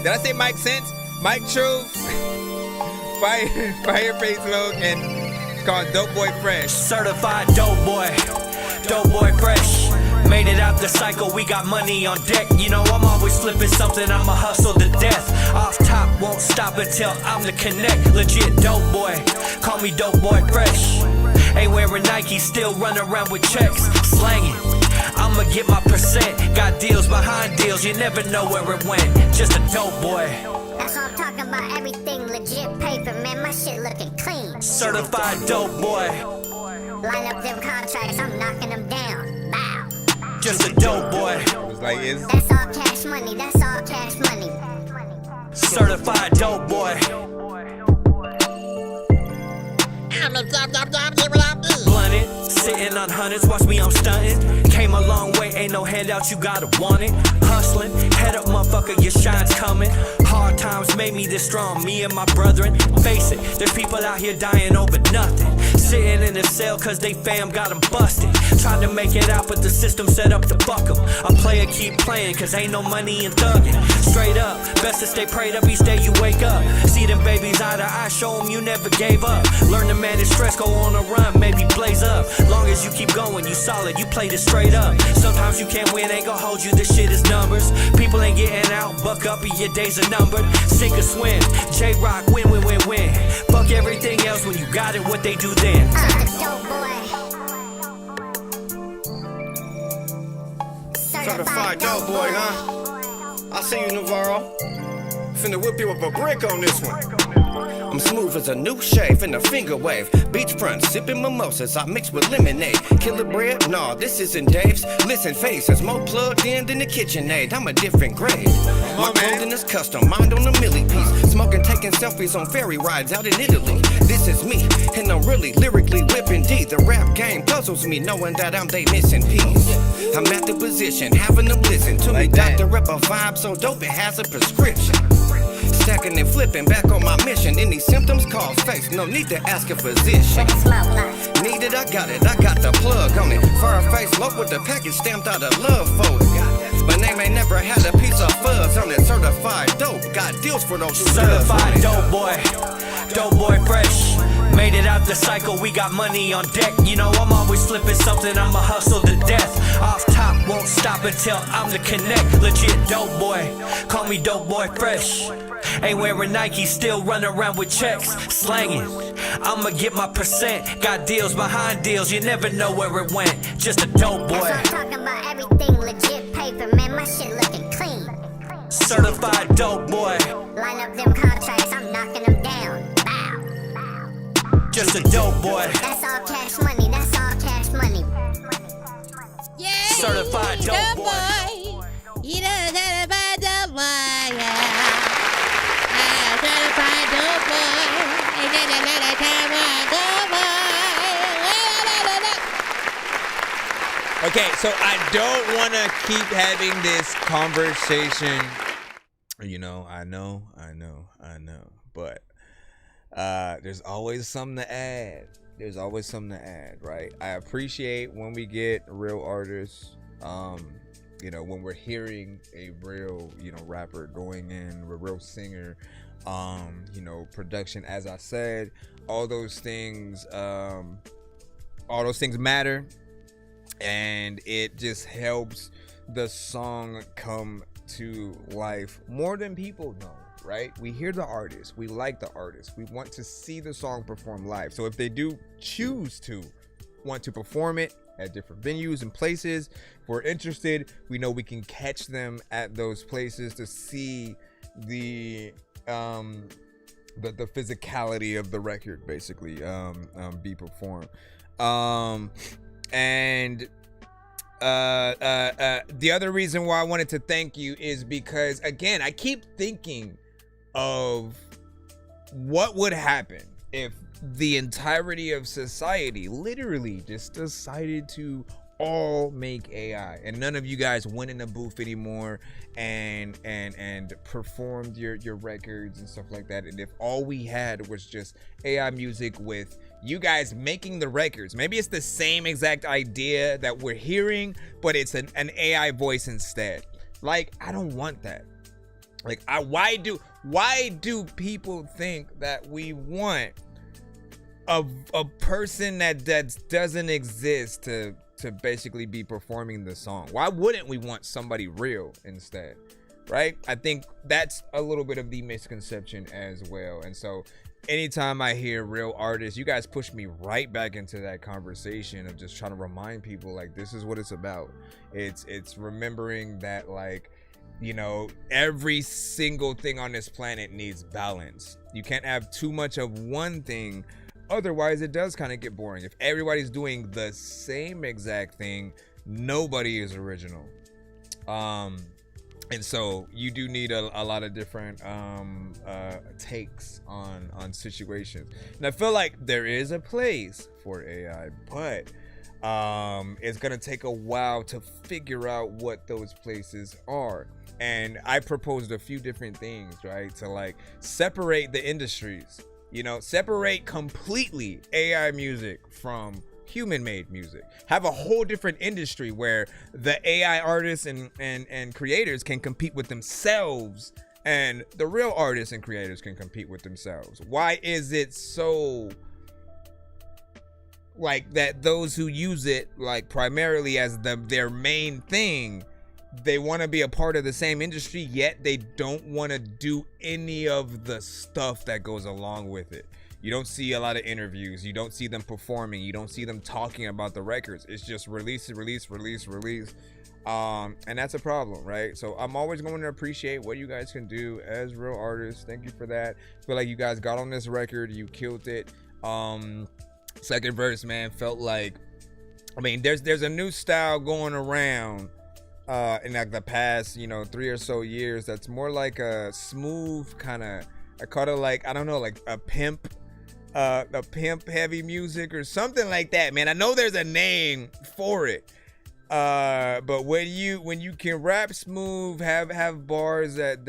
Did I say Mike Cents? Mike Truth. Fireface look, and it's called Dope Boy Fresh. Certified dope boy fresh. Made it out the cycle, we got money on deck. I'm always flipping something, I'ma hustle to death. Off top, won't stop until I'm the connect. Legit dope boy, call me Dope Boy Fresh. Ain't wearing Nike, still run around with checks. Slanging, I'ma get my percent. Got deals behind deals, you never know where it went. Just a dope boy. That's what I'm talking about, everything legit paper, man, my shit looking clean. Certified dope boy. Line up them contracts, I'm knocking them down. Bow. Just a dope boy. It was like, is That's all cash money, that's all cash money. Certified dope boy. Blunted, sitting on hundreds, watch me, I'm stunting. Came a long way, ain't no handout, you gotta want it. Hustling, head up, motherfucker, your shine's coming. Hard times made me this strong, me and my brethren. Face it, there's people out here dying over nothing. Sitting in the cell cause they fam got them busted. Trying to make it out, but the system set up to buck them. A player keep playing cause ain't no money in thugging. Straight up, best to stay prayed up each day you wake up. See them babies eye to eye, show them you never gave up. Learn to manage stress, go on a run, maybe blaze up. Long as you keep going, you solid, you played it straight up. Sometimes you can't win, ain't gon' hold you, this shit is numbers. People ain't getting out, buck up and your days are numbered. Sink or swim, J-Rock, win, win, win, win. Fuck everything else when you got it, what they do then. Dope boy. Certified dope boy, huh? I see you, Navarro. Finna whip you up a brick on this one. I'm smooth as a new shave and a finger wave. Beachfront, sipping mimosas, I mix with lemonade. Killer bread? Nah, this isn't Dave's. Listen, face is more plugged in than the KitchenAid. I'm a different grade. My clothing is custom, mind on a milli piece. Smoking, taking selfies on ferry rides out in Italy. This is me, and I'm really lyrically whipping D. The rap game puzzles me, knowing that I'm they missing piece. I'm at the position, having them listen to me. Doctor up a vibe so dope it has a prescription. Stacking and flipping back on my mission. Any symptoms, call face. No need to ask a physician. Need it, I got it. I got the plug on it. Fur face smoke with the package stamped out of love for it. My name ain't never had a piece of fuzz on it. Certified dope. Got deals for those certified dope boy. Dope boy fresh. Made it out the cycle, we got money on deck. You know I'm always flipping something, I'ma hustle to death. Off top, won't stop until I'm the connect. Legit dope boy, call me dope boy fresh. Ain't wearing Nike, still running around with checks. Slanging, I'ma get my percent. Got deals behind deals, you never know where it went. Just a dope boy. I'm talking about everything legit paper, man, my shit looking clean. Certified dope boy. Line up them contracts, I'm knocking them down. Bow. Just a dope boy. That's all cash money, that's all cash money. Yeah. Certified dope boy. You know, certified dope boy, yeah. Certified dope boy. okay, so I don't want to keep having this conversation. You know, I know, but there's always something to add. There's always something to add, right? I appreciate when we get real artists. You know, when we're hearing a real, you know, rapper going in, a real singer, you know, production, as I said, all those things matter, and it just helps the song come to life more than people know, right? We hear the artist, we like the artist, we want to see the song perform live. So if they do choose to want to perform it at different venues and places, if we're interested, we know we can catch them at those places to see the physicality of the record basically be performed. And the other reason why I wanted to thank you is because, again, I keep thinking of what would happen if the entirety of society literally just decided to all make AI and none of you guys went in a booth anymore and performed your records and stuff like that, and if all we had was just AI music with you guys making the records. Maybe it's the same exact idea that we're hearing, but it's an AI voice instead. Like, I don't want that. Like, why do people think that we want a person that doesn't exist to basically be performing the song? Why wouldn't we want somebody real instead, right? I think that's a little bit of the misconception as well. And so anytime I hear real artists, you guys push me right back into that conversation of just trying to remind people, like, this is what it's about. It's remembering that, like, you know, every single thing on this planet needs balance. You can't have too much of one thing otherwise it does kind of get boring. If everybody's doing the same exact thing, nobody is original. And so you do need a lot of different takes on situations. And I feel like there is a place for AI, but it's gonna take a while to figure out what those places are. And I proposed a few different things, right? To like separate the industries, you know, separate completely AI music from human-made music. Have a whole different industry where the AI artists and creators can compete with themselves, and the real artists and creators can compete with themselves. Why is it so like that those who use it like primarily as their main thing, they want to be a part of the same industry, yet they don't want to do any of the stuff that goes along with it? You don't see a lot of interviews. You don't see them performing. You don't see them talking about the records. It's just release. And that's a problem, right? So I'm always going to appreciate what you guys can do as real artists. Thank you for that. I feel like you guys got on this record. You killed it. Second verse, man, felt like, I mean, there's a new style going around in like the past, 3 or so years. That's more like a smooth kind of, I call it like, I don't know, like a pimp heavy music or something like that, man. I know there's a name for it, but when you can rap smooth, have bars that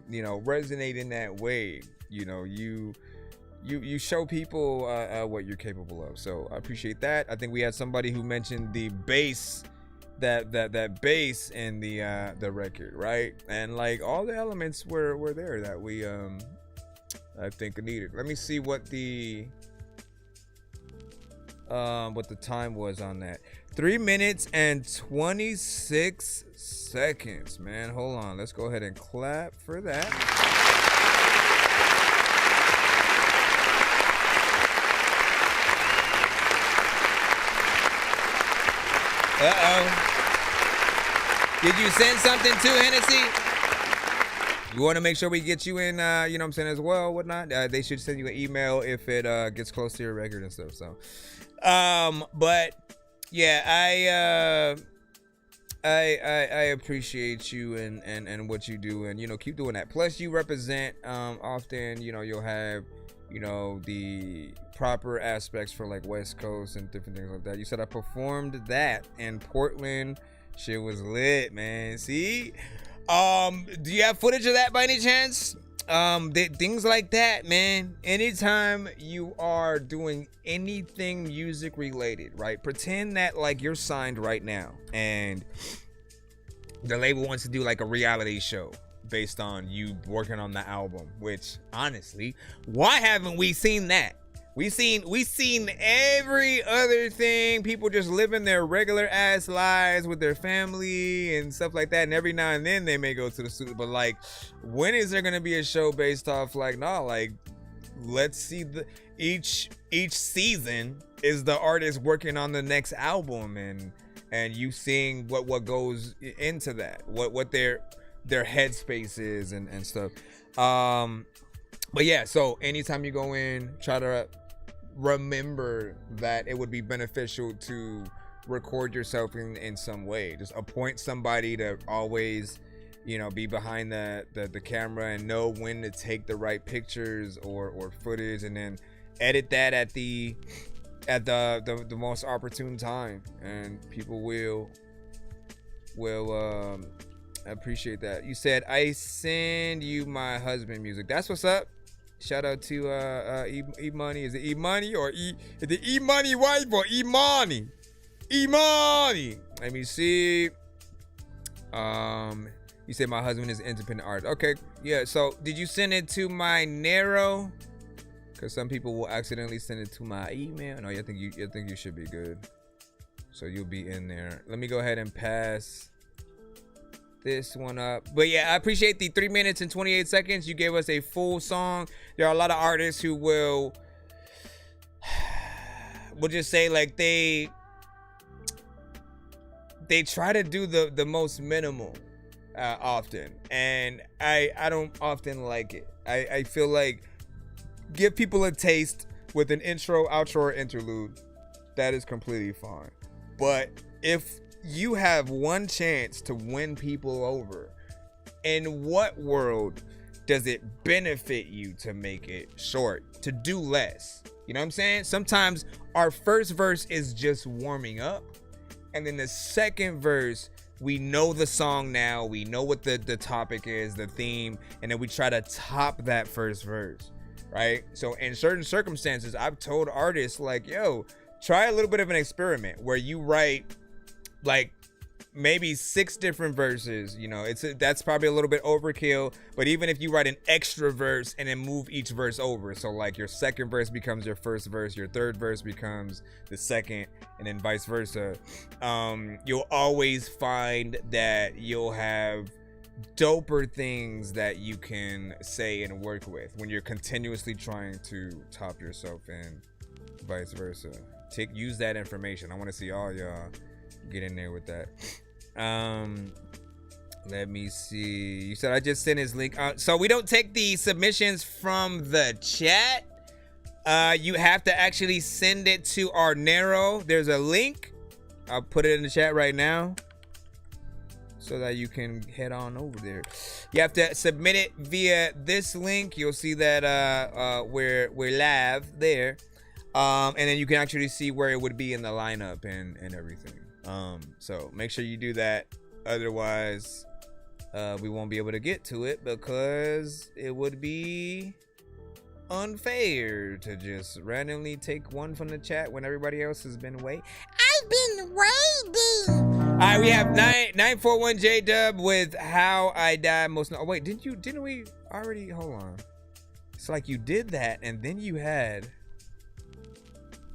resonate in that way, you show people what you're capable of. So I appreciate that. I think we had somebody who mentioned the bass, that bass in the record, right? And like all the elements were there that we I think needed. Let me see what the time was on that. 3 minutes and 26 seconds, man. Hold on. Let's go ahead and clap for that. Did you send something to Hennessy? We want to make sure we get you in, as well, whatnot. They should send you an email if it gets close to your record and stuff. So, but yeah, I appreciate you and what you do, and keep doing that. Plus, you represent often. You'll have the proper aspects for like West Coast and different things like that. You said I performed that in Portland. Shit was lit, man. See. Do you have footage of that by any chance? Things like that, man. Anytime you are doing anything music related, right? Pretend that like you're signed right now and the label wants to do like a reality show based on you working on the album, which honestly, why haven't we seen that? We seen every other thing, people just living their regular ass lives with their family and stuff like that, and every now and then they may go to the studio, but like, when is there gonna be a show based off like, let's see each season is the artist working on the next album, and you seeing what goes into that, what their headspace is and stuff. But yeah, so anytime you go in, try to remember that it would be beneficial to record yourself in some way. Just appoint somebody to always, be behind the camera and know when to take the right pictures or footage, and then edit that at the most opportune time, and people will appreciate that. You said I send you my husband music. That's what's up. Shout out to E-Money. Is it E-Money or is it E-Money wife or E-Money? E-Money. Let me see. You said my husband is independent artist. Okay, yeah. So did you send it to my Nero? Because some people will accidentally send it to my email. No, I think you should be good. So you'll be in there. Let me go ahead and pass this one up. But yeah, I appreciate the 3 minutes and 28 seconds. You gave us a full song. There are a lot of artists who will just say like they try to do the most minimal often, and I don't often like it. I feel like give people a taste with an intro, outro, or interlude, that is completely fine. But if you have one chance to win people over, in what world does it benefit you to make it short, to do less? You know what I'm saying? Sometimes our first verse is just warming up, and then the second verse, we know the song now, we know what the topic is, the theme, and then we try to top that first verse, right? So in certain circumstances, I've told artists like, yo, try a little bit of an experiment where you write like maybe 6 different verses. You know, that's probably a little bit overkill, but even if you write an extra verse and then move each verse over, so like your second verse becomes your first verse, your third verse becomes the second, and then vice versa, you'll always find that you'll have doper things that you can say and work with when you're continuously trying to top yourself, and vice versa. Use that information. I want to see all y'all get in there with that. Let me see. You said I just sent his link. So we don't take the submissions from the chat. You have to actually send it to our Narrow. There's a link. I'll put it in the chat right now so that you can head on over there. You have to submit it via this link. You'll see that we're live there. And then you can actually see where it would be in the lineup and everything. So make sure you do that. Otherwise, we won't be able to get to it because it would be unfair to just randomly take one from the chat when everybody else has been waiting. I've been waiting. All right, we have 941 J-Dub with How I Die Most. Oh, wait, didn't we already? Hold on. It's like you did that and then you had.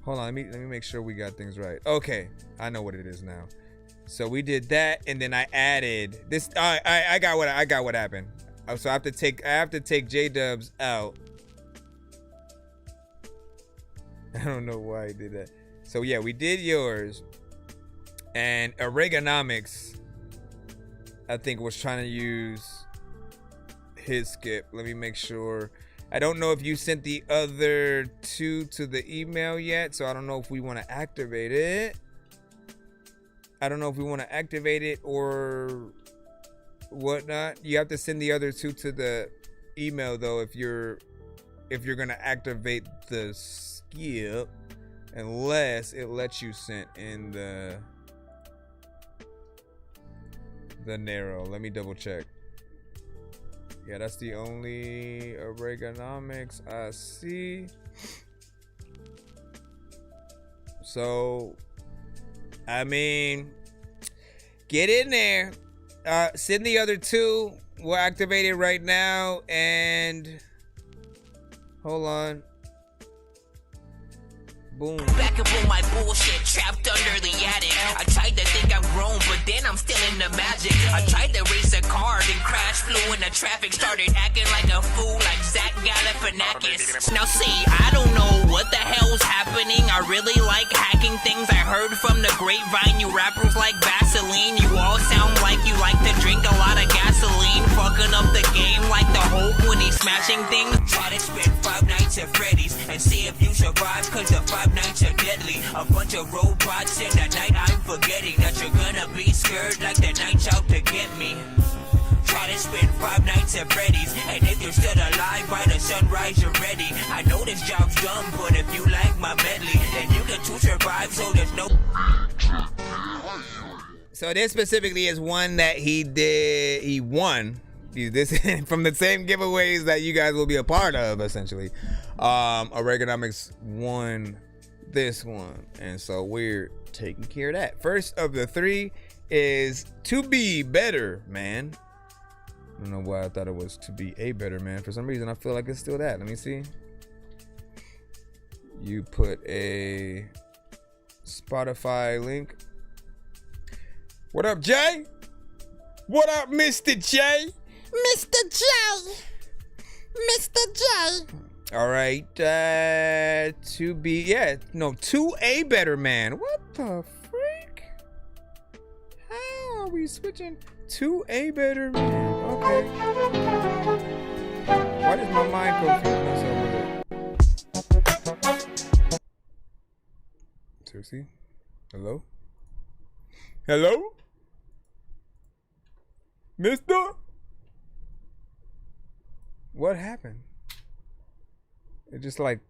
Hold on, let me make sure we got things right. Okay, I know what it is now. So we did that, and then I added this. I got what happened. So I have to take J-Dubs out. I don't know why I did that. So yeah, we did yours, and Oregonomics, I think, was trying to use his skip. Let me make sure. I don't know if you sent the other 2 to the email yet, so I don't know if we want to activate it. I don't know if we want to activate it or whatnot. You have to send the other 2 to the email though if you're gonna activate the skip, unless it lets you send in the Narrow. Let me double check. Yeah, that's the only Oregonomics I see. So, I mean, get in there. Send the other 2. We'll activate it right now. And hold on. Boom. Back up on my bullshit, trapped under the attic. I tried to think I'm grown, but then I'm still in the magic. I tried to race a car, then crash, flew into traffic, started acting like a fool, like Zach Galifianakis. Now see, I don't know what the hell's happening. I really like hacking things. I heard from the grapevine, you rappers like Vaseline. You all sound like you like to drink a lot of gasoline, fucking up the game like the Hulk when he's smashing things. Try to spend 5 nights at Freddy's and see if you survive, cause the 5 nights are deadly. A bunch of robots in the night. I'm forgetting that you're gonna be scared like the night's out to get me. Try to spend 5 nights at Freddy's, and if you're still alive by the sunrise, you're ready. I know this job's dumb, but if you like my medley, then you get to survive, so there's no. So this specifically is one that he won. This from the same giveaways that you guys will be a part of, essentially. Oregonomics won this one, and so we're taking care of that. First of the 3 is To Be Better Man. I don't know why I thought it was To Be a Better Man. For some reason, I feel like it's still that. Let me see. You put a Spotify link. What up, Jay? What up, Mr. J? Mr. J. Mr. J. All right, To A Better Man. What the freak? How are we switching To A Better Man? Okay. Why does my mind go through myself with it? Mercy. Hello? Hello? Mister? What happened? It just like...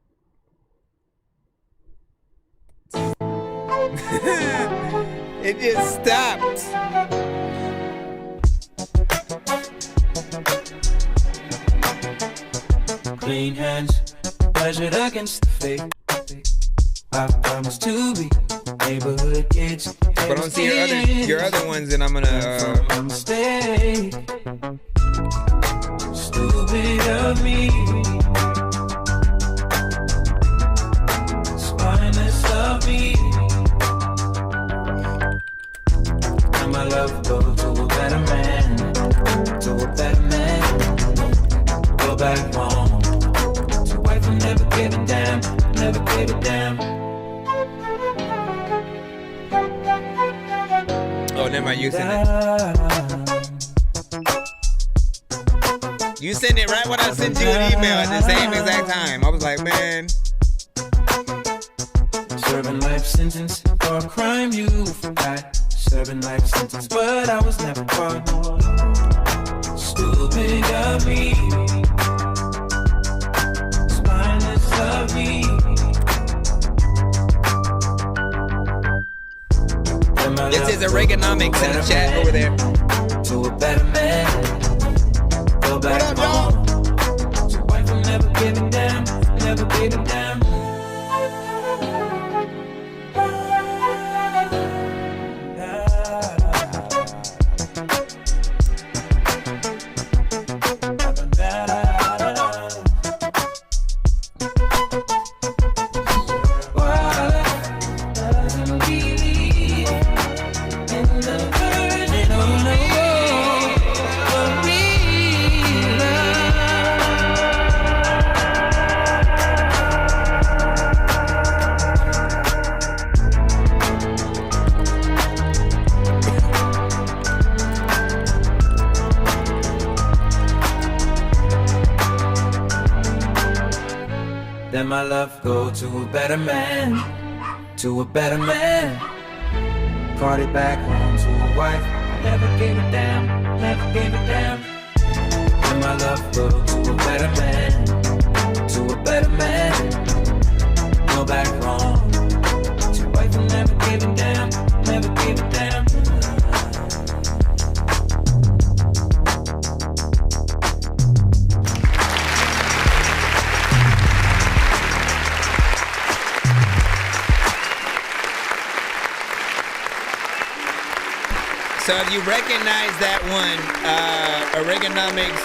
it just stopped. Clean hands, measured against the fake. I promise to be neighborhood kids. If I don't see your other ones, then I'm gonna mistake. Stupid of me. Spineless of me. And my love go to a better man. To a better man. Go back home. To a wife who never gave a damn. Never gave a damn. Oh, never mind. You sent it. You sent it right when I sent you an email at the same exact time. I was like, man. Serving life sentence for a crime you forgot. Serving life sentence, but I was never caught. Stupid of me. Spineless of me. This is a Reaganomics in the chat over there. To a better man. Go back home. To a wife who never gave a damn. Never gave a damn. Let my love go to a better man, to a better man. Brought it back home to a wife, never gave a damn, never gave a damn. Let my love go to a better man, to a better man. Go back home to a wife who never gave a damn, never gave a damn. So if you recognize that one, Reaganomics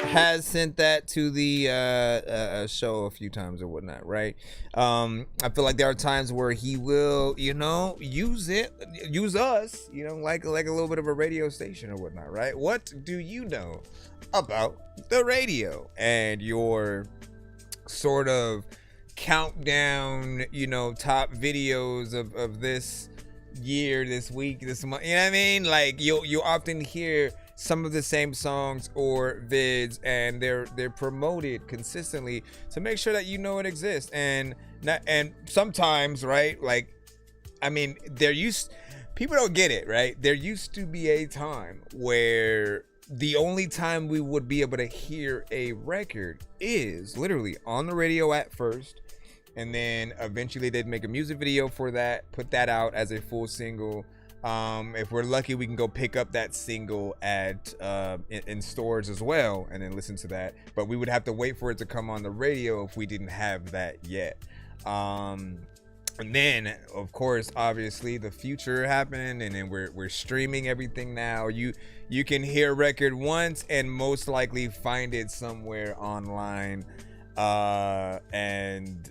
has sent that to the show a few times or whatnot, right? I feel like there are times where he will, use us, like a little bit of a radio station or whatnot, right? What do you know about the radio and your sort of countdown, top videos of this year, this week, this month, you know what I mean? Like you often hear some of the same songs or vids, and they're promoted consistently to make sure that it exists. And sometimes, right? Like, I mean, people don't get it, right? There used to be a time where the only time we would be able to hear a record is literally on the radio at first. And then eventually they'd make a music video for that, put that out as a full single. If we're lucky, we can go pick up that single at in stores as well, and then listen to that. But we would have to wait for it to come on the radio if we didn't have that yet. And then, of course, obviously, the future happened, and then we're streaming everything now. You can hear a record once and most likely find it somewhere online. And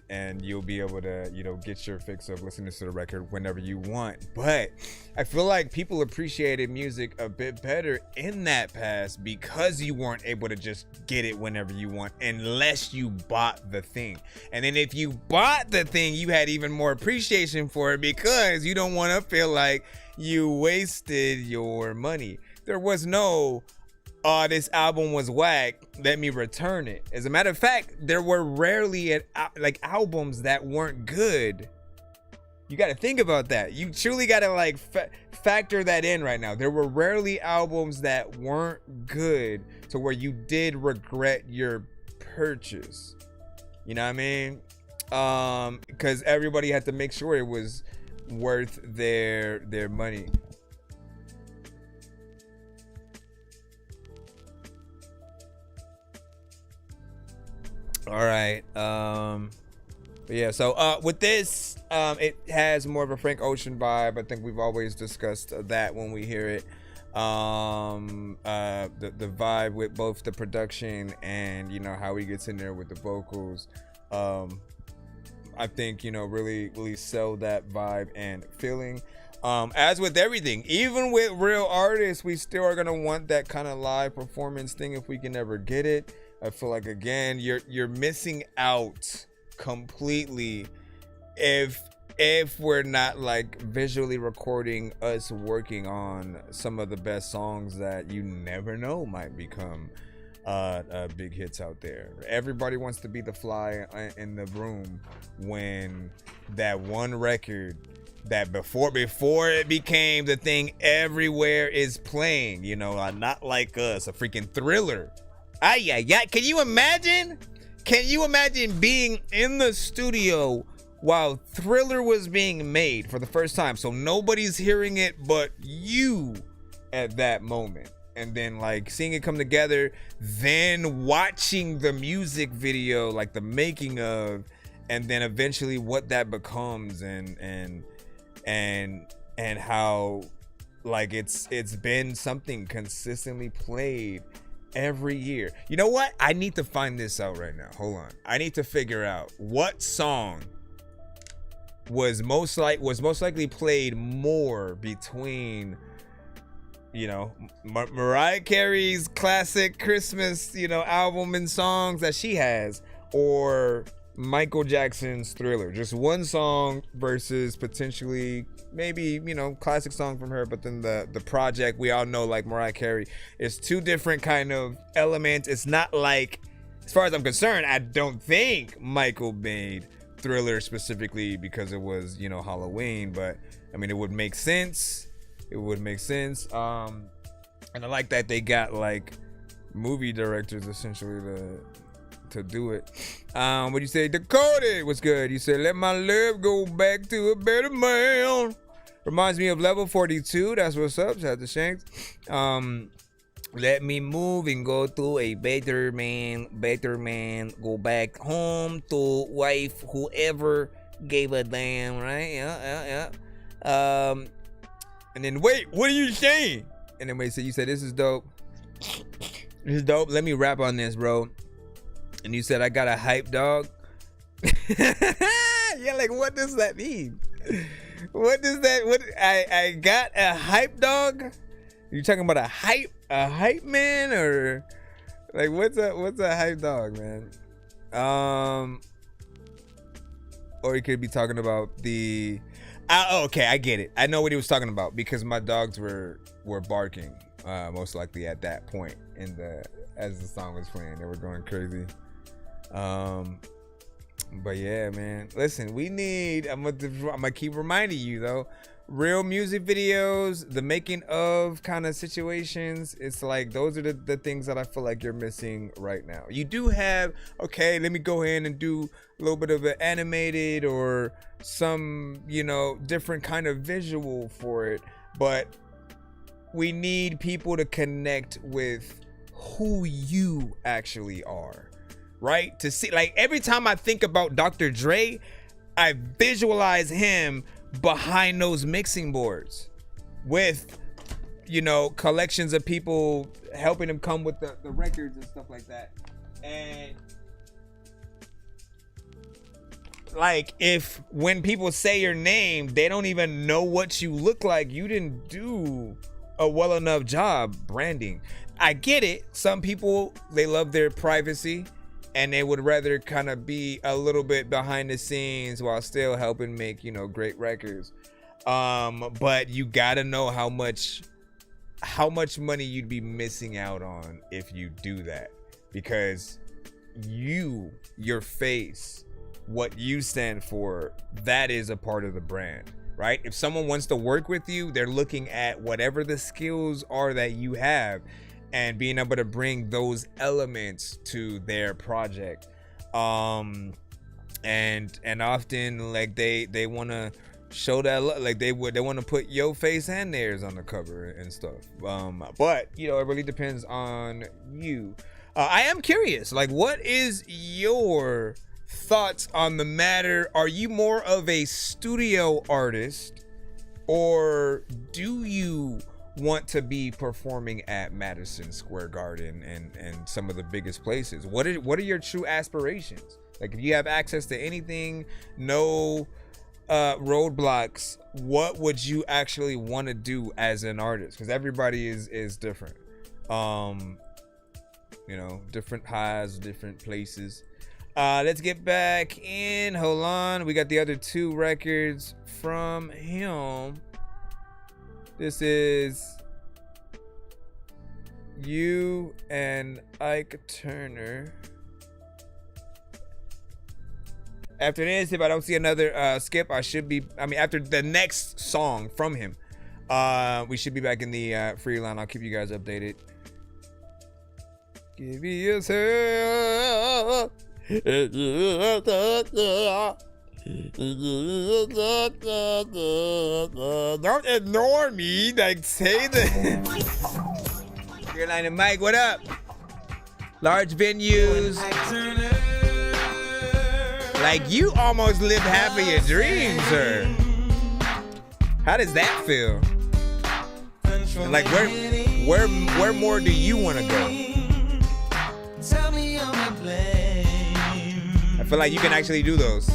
you'll be able to get your fix of listening to the record whenever you want. But I feel like people appreciated music a bit better in that past because you weren't able to just get it whenever you want unless you bought the thing. And then if you bought the thing, you had even more appreciation for it because you don't want to feel like you wasted your money. There was no this album was whack, let me return it. As a matter of fact, there were rarely albums that weren't good You got to think about that. You truly got to like factor that in right now. There were rarely albums that weren't good to where you did regret your purchase. You know what I mean? Because everybody had to make sure it was worth their money. All right. But yeah, so with this, it has more of a Frank Ocean vibe. I think we've always discussed that when we hear it. The vibe with both the production and, you know, how he gets in there with the vocals. I think, you know, really sell that vibe and feeling. As with everything, even with real artists, we still are gonna want that kind of live performance thing if we can ever get it. I feel like, again, you're missing out completely if we're not like visually recording us working on some of the best songs that you never know might become big hits out there. Everybody wants to be the fly in the room when that one record that before it became the thing everywhere is playing, you know, Not Like Us, a freaking Thriller. Can you imagine? Can you imagine being in the studio while Thriller was being made for the first time? So nobody's hearing it but you at that moment. And then like seeing it come together, then watching the music video, like the making of, and then eventually what that becomes and how like it's been something consistently played every year. You know what? I need to find this out right now. Hold on. I need to figure out what song was most likely played more between, you know, Mariah Carey's classic Christmas, you know, album and songs that she has, or Michael Jackson's Thriller. Just one song versus potentially maybe, you know, classic song from her, but then the project, we all know, like Mariah Carey, is two different kind of elements. It's not like, as far as I'm concerned, I don't think Michael made Thriller specifically because it was, you know, Halloween, but I mean, it would make sense. And I like that they got like movie directors essentially to do it. What you say, Dakota? What's good? You said, let my love go back to a better man. Reminds me of Level 42. That's what's up. Shout out to Shanks. Let me move and go to a better man. Go back home to wife, whoever gave a damn, right? Yeah. And then, wait, what are you saying? And then you said, this is dope. This is dope. Let me rap on this, bro. And you said, I got a hype dog. Yeah, like, what does that mean? What does that, I got a hype dog? You talking about a hype man, or like what's a hype dog, man? Or he could be talking about the okay, I get it. I know what he was talking about because my dogs were barking most likely at that point as the song was playing. They were going crazy. But yeah, man, listen, I'm gonna keep reminding you though, real music videos, the making of kind of situations, it's like those are the things that I feel like you're missing right now. You do have, okay, let me go in and do a little bit of an animated or some, you know, different kind of visual for it, but we need people to connect with who you actually are, right? To see, like, every time I think about Dr. Dre, I visualize him behind those mixing boards with, you know, collections of people helping him come with the records and stuff like that. And like, if when people say your name, they don't even know what you look like, you didn't do a well enough job branding. I get it. Some people, they love their privacy and they would rather kind of be a little bit behind the scenes while still helping make, you know, great records. But you gotta know how much money you'd be missing out on if you do that, because your face what you stand for, that is a part of the brand, right? If someone wants to work with you, they're looking at whatever the skills are that you have and being able to bring those elements to their project. And often like they want to show that like they want to put your face and theirs on the cover and stuff. But you know, it really depends on you. I am curious, like, what is your thoughts on the matter? Are you more of a studio artist, or do you want to be performing at Madison Square Garden and some of the biggest places? What are your true aspirations? Like, if you have access to anything, no roadblocks, what would you actually want to do as an artist? Because everybody is different. You know, different highs, different places. Let's get back in. Hold on. We got the other 2 records from him. This is You and Ike Turner. After this, if I don't see another skip, after the next song from him, we should be back in the free line. I'll keep you guys updated. Give yourself. Don't ignore me. Like, say the. Caroline and Mike, what up? Large venues. Like, you almost lived half of your dreams, sir. How does that feel? Like, where more do you want to go? I feel like you can actually do those.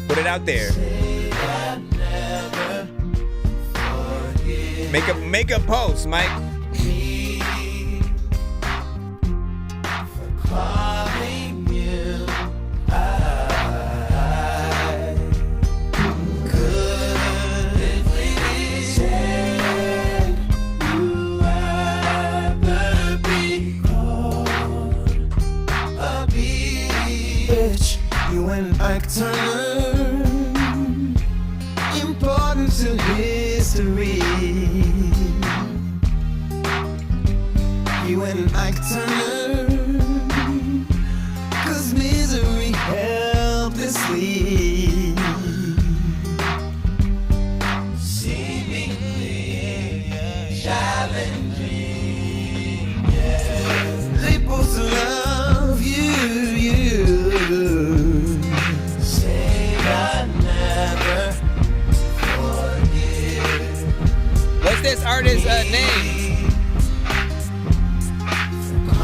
Put it out there. Make a post, Mike. You and Ike Turner, important to history. You and Ike Turner, 'cause misery helplessly. Seemingly challenging, yes. They both love you. What's this artist's name? I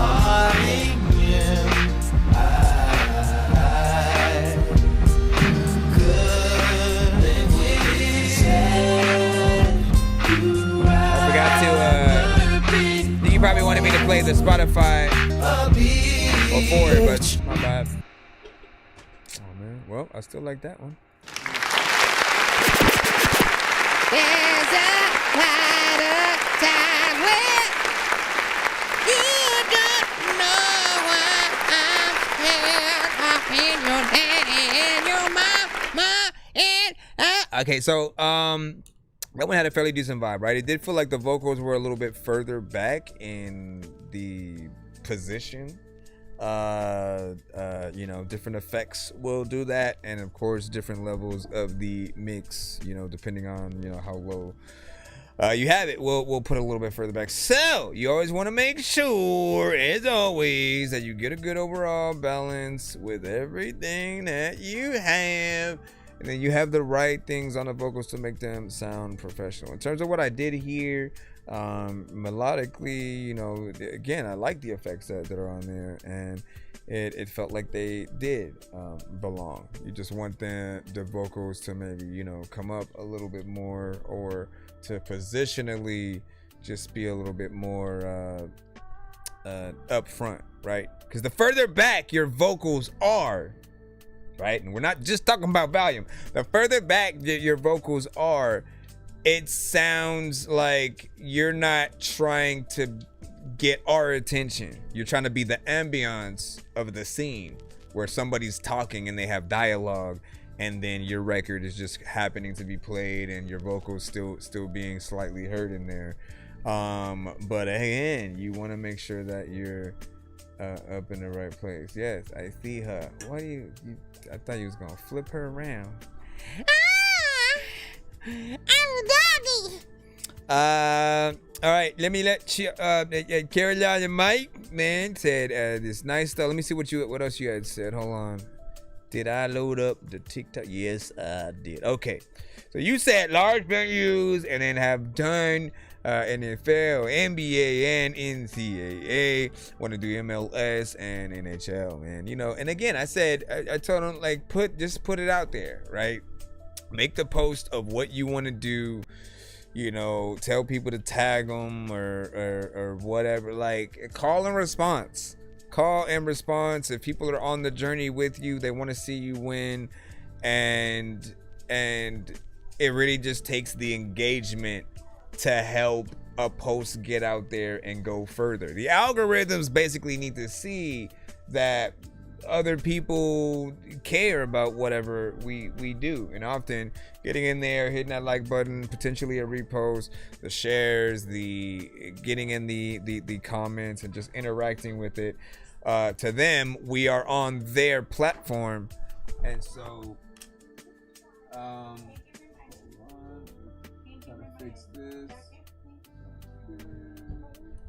forgot to you probably wanted me to play the Spotify before it, but my bad. Oh man, well, I still like that one. There's a harder time when you don't know why I'm here. I'm in your dad and your mama and Okay, so that one had a fairly decent vibe, right? It did feel like the vocals were a little bit further back in the position. You know, different effects will do that, and of course different levels of the mix, you know, depending on, you know, how low you have it, we'll put a little bit further back. So you always want to make sure, as always, that you get a good overall balance with everything that you have, and then you have the right things on the vocals to make them sound professional. In terms of what I did here, melodically, you know, again, I like the effects that are on there, and it felt like they did belong. You just want the vocals to maybe, you know, come up a little bit more, or to positionally just be a little bit more up front, right? Because the further back your vocals are, right, and we're not just talking about volume, the further back your vocals are, it sounds like you're not trying to get our attention. You're trying to be the ambiance of the scene where somebody's talking and they have dialogue, and then your record is just happening to be played and your vocals still being slightly heard in there. But again, you want to make sure that you're up in the right place. Yes, I see her. What do you I thought you was gonna flip her around. I'm Dorky. All right, let me let you Carolina Mike, man, said this nice stuff. Let me see what else you had said. Hold on. Did I load up the TikTok? Yes, I did. Okay. So you said large venues and then have done NFL, NBA, and NCAA. Want to do MLS and NHL, man. You know, and again, I said, I told them, like, just put it out there, right? Make the post of what you want to do. You know, tell people to tag them or whatever. Like, call and response. Call and response. If people are on the journey with you, they want to see you win, and it really just takes the engagement to help a post get out there and go further. The algorithms basically need to see that other people care about whatever we do, and often getting in there, hitting that like button, potentially a repost, the shares, the getting in the comments and just interacting with it, to them, we are on their platform. And so hold on, I'm trying to fix this.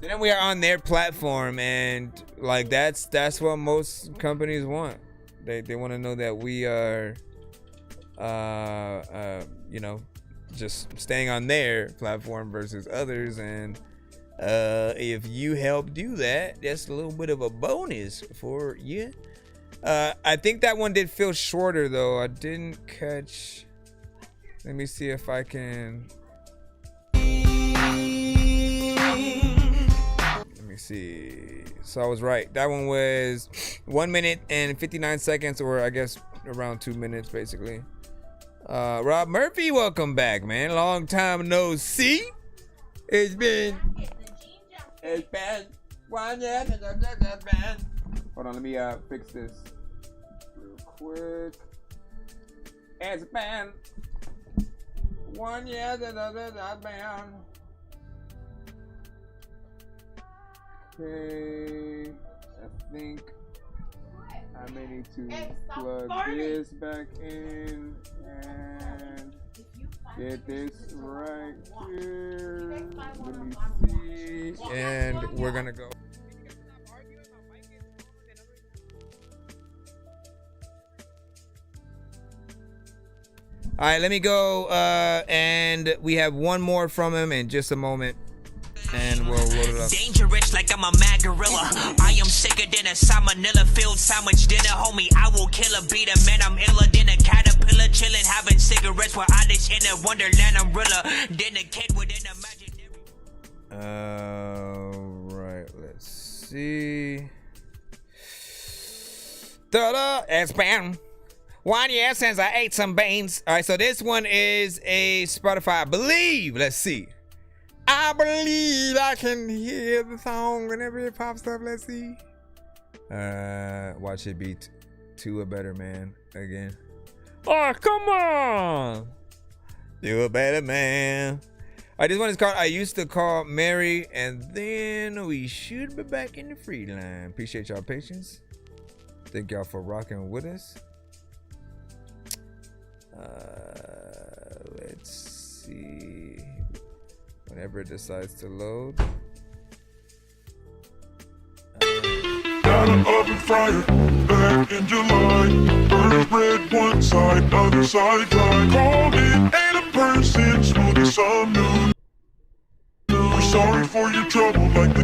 Then we are on their platform, and like that's what most companies want. They want to know that we are you know, just staying on their platform versus others. And if you help do that, that's a little bit of a bonus for you. I think that one did feel shorter though. I didn't catch. Let me see if I can. Let me see. So I was right. That one was 1 minute and 59 seconds, or I guess around 2 minutes basically. Rob Murphy, welcome back, man. Long time no see. It's been 1 year. Hold on, let me fix this real quick. It's been 1 year. Okay, I think I may need to plug this back in and get this right here. Let me see. And we're gonna go. All right, let me go. And we have one more from him in just a moment. And we'll load it up. Dangerous like I'm a mad gorilla. I am sicker than a salmonella filled sandwich dinner, homie. I will kill a beat a man. I'm iller than a caterpillar, chilling, having cigarettes with Irish in a wonderland umbrella. Then a kid with an imaginary. Right, let's see. Ta-da! It's been 1 year since I ate some beans. All right, so this one is a Spotify, I believe. Let's see. I believe I can hear the song whenever it pops up. Let's see. Watch it be to a better man again. Oh, come on. Do a better man. All right, this one is called I Used to Call Mary, and then we should be back in the free line. Appreciate y'all patience. Thank y'all for rocking with us. Let's see. Whenever it decides to load. Got an oven fryer back in July. Burnt bread one side, other side dry. Called it ain't a person, smoothie some new. We're sorry for your trouble like the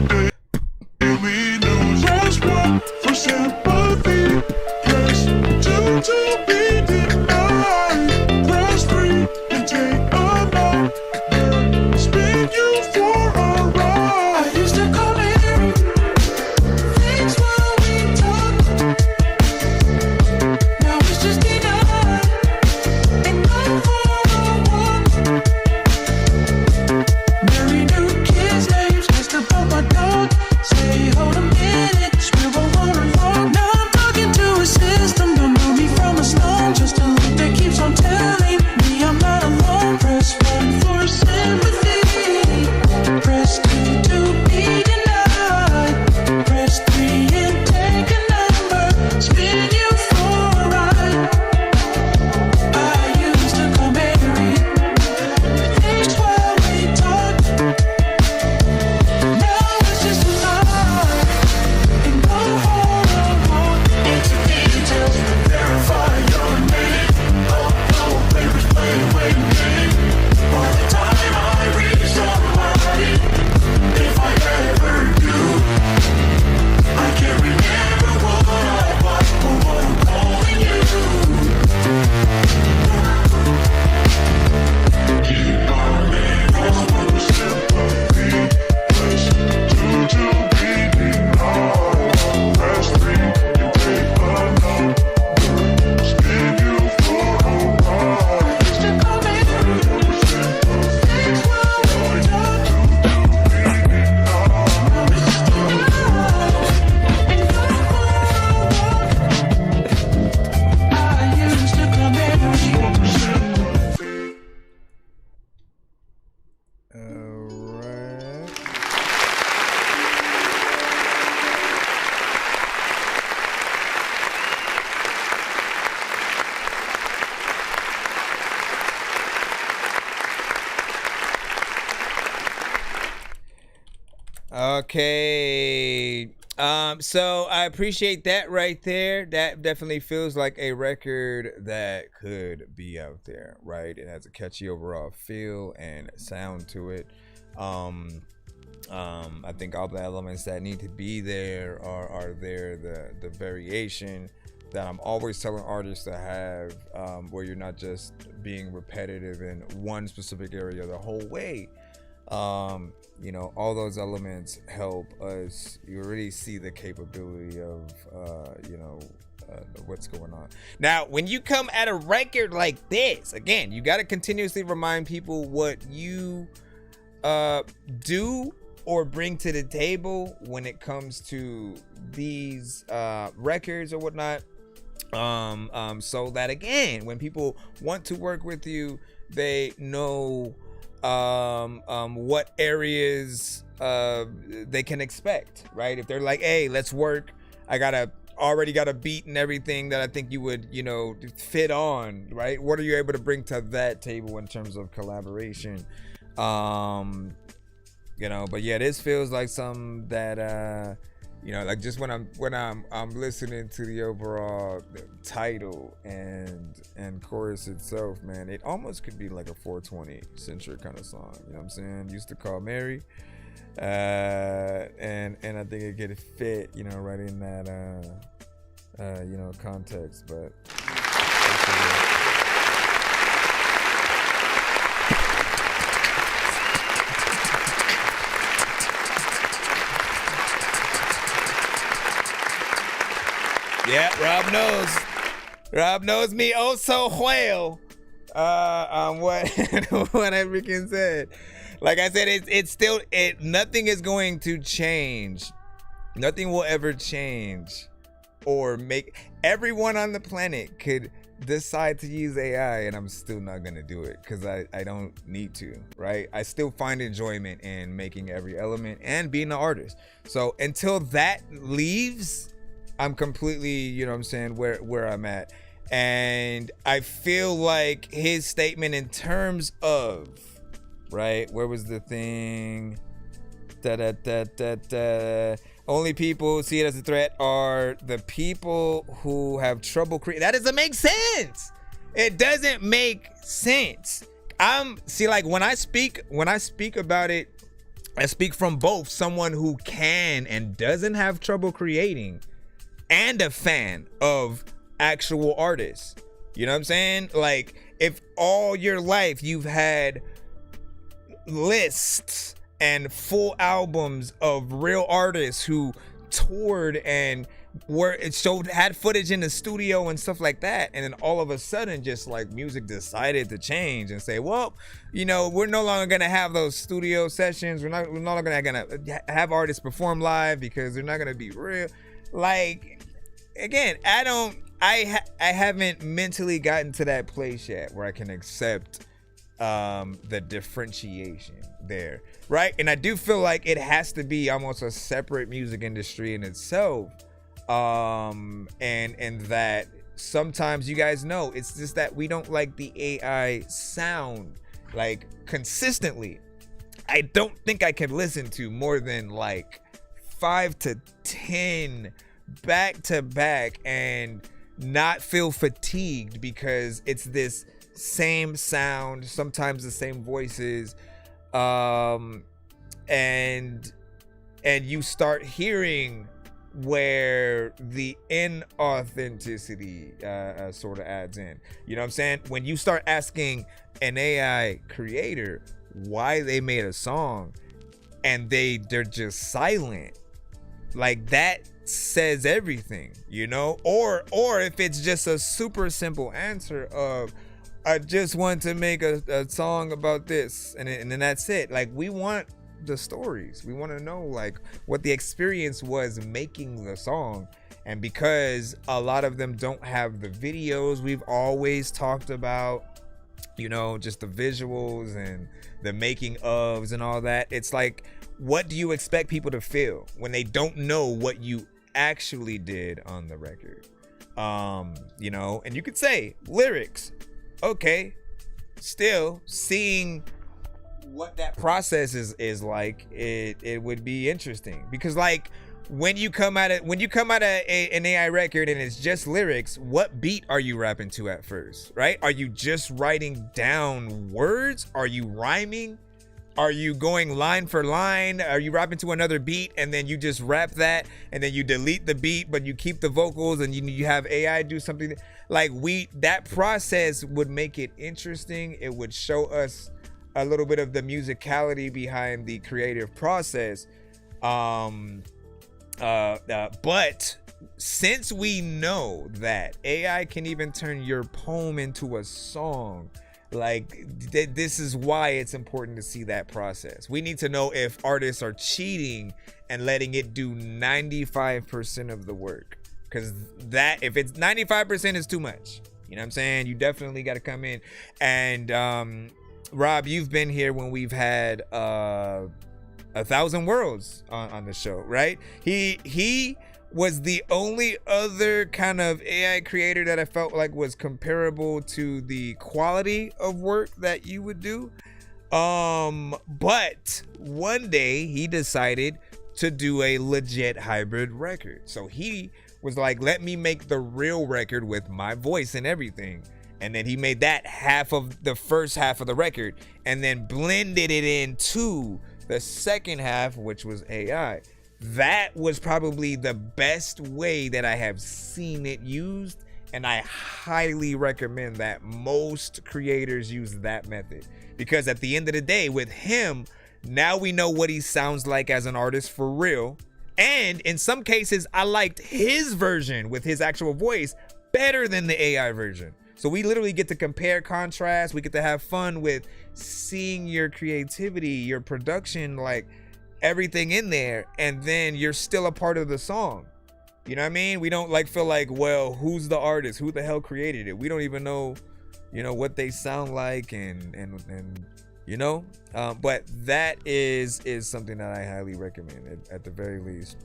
daily news. Press 1 for sympathy. Press 2 to be denied. Press 3 and take a knock. You for a ride. I used to call Mary. Things while we talked. Now it's just denied. And no for a walk. Mary knew kids' names. Asked about my dog. Okay. So I appreciate that right there. That definitely feels like a record that could be out there, right? It has a catchy overall feel and sound to it. I think all the elements that need to be there are there. The variation that I'm always telling artists to have, where you're not just being repetitive in one specific area the whole way. You know, all those elements help us. You really see the capability of, what's going on. Now, when you come at a record like this, again, you got to continuously remind people what you do or bring to the table when it comes to these records or whatnot. So that, again, when people want to work with you, they know what areas they can expect, right? If they're like, hey, let's work, I already got a beat and everything that I think you would, fit on, right? What are you able to bring to that table in terms of collaboration? But yeah, this feels like something that like just when I'm listening to the overall title and chorus itself, man, it almost could be like a 420 centric kind of song. You know what I'm saying? Used to call Mary, and I think it could fit, right in that context. But yeah, Rob knows me oh so well. On what what I freaking said. Like I said, it's still nothing is going to change. Nothing will ever change or make. Everyone on the planet could decide to use AI, and I'm still not gonna do it because I don't need to, right? I still find enjoyment in making every element and being an artist. So until that leaves, I'm completely, where I'm at. And I feel like his statement in terms of, right, where was the thing? Only people who see it as a threat are the people who have trouble creating. That doesn't make sense. It doesn't make sense. When I speak about it, I speak from both someone who can and doesn't have trouble creating, and a fan of actual artists. You know what I'm saying? Like, if all your life you've had lists and full albums of real artists who toured and had footage in the studio and stuff like that, and then all of a sudden just like music decided to change and say, well, we're no longer gonna have those studio sessions, we're no longer gonna have artists perform live because they're not gonna be real. Like, again, I haven't mentally gotten to that place yet where I can accept the differentiation there, right? And I do feel like it has to be almost a separate music industry in itself, and that sometimes, you guys know, it's just that we don't like the AI sound like consistently. I don't think I can listen to more than like 5 to 10 back to back and not feel fatigued, because it's this same sound, sometimes the same voices, and you start hearing where the inauthenticity sort of adds in. You know what I'm saying? When you start asking an AI creator why they made a song and they're just silent, like, that says everything, or if it's just a super simple answer of, I just want to make a song about this, and then that's it. Like, we want the stories. We want to know like what the experience was making the song. And because a lot of them don't have the videos we've always talked about, just the visuals and the making ofs and all that, it's like, what do you expect people to feel when they don't know what you actually did on the record? And you could say lyrics, okay, still seeing what that process is like, it would be interesting, because like when you come out of an AI record and it's just lyrics, what beat are you rapping to at first, right? Are you just writing down words? Are you rhyming? Are you going line for line? Are you rapping to another beat and then you just rap that and then you delete the beat but you keep the vocals and you have AI do something? Like that process would make it interesting. It would show us a little bit of the musicality behind the creative process. But since we know that AI can even turn your poem into a song, like this is why it's important to see that process. We need to know if artists are cheating and letting it do 95% of the work, because that, if it's 95% is too much, you know what I'm saying? You definitely got to come in. And Rob, you've been here when we've had 1,000 Worlds on the show, right? He was the only other kind of AI creator that I felt like was comparable to the quality of work that you would do. But one day he decided to do a legit hybrid record. So he was like, let me make the real record with my voice and everything. And then he made that the first half of the record and then blended it into the second half, which was AI. That was probably the best way that I have seen it used, and I highly recommend that most creators use that method, because at the end of the day with him, now we know what he sounds like as an artist for real. And in some cases I liked his version with his actual voice better than the AI version. So we literally get to compare, contrast. We get to have fun with seeing your creativity, your production, like everything in there, and then you're still a part of the song. You know what I mean? We don't like feel like, well, who's the artist? Who the hell created it? We don't even know, you know, what they sound like and you know. But that is something that I highly recommend at the very least.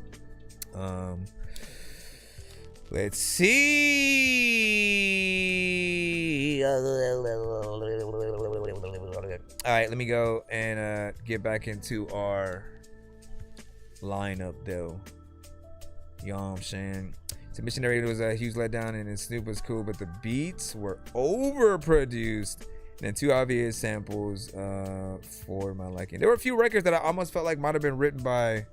Let's see. All right, let me go and get back into our lineup though. You know what I'm saying? So Missionary was a huge letdown, and then Snoop was cool, but the beats were overproduced and then too obvious samples for my liking. There were a few records that I almost felt like might have been written by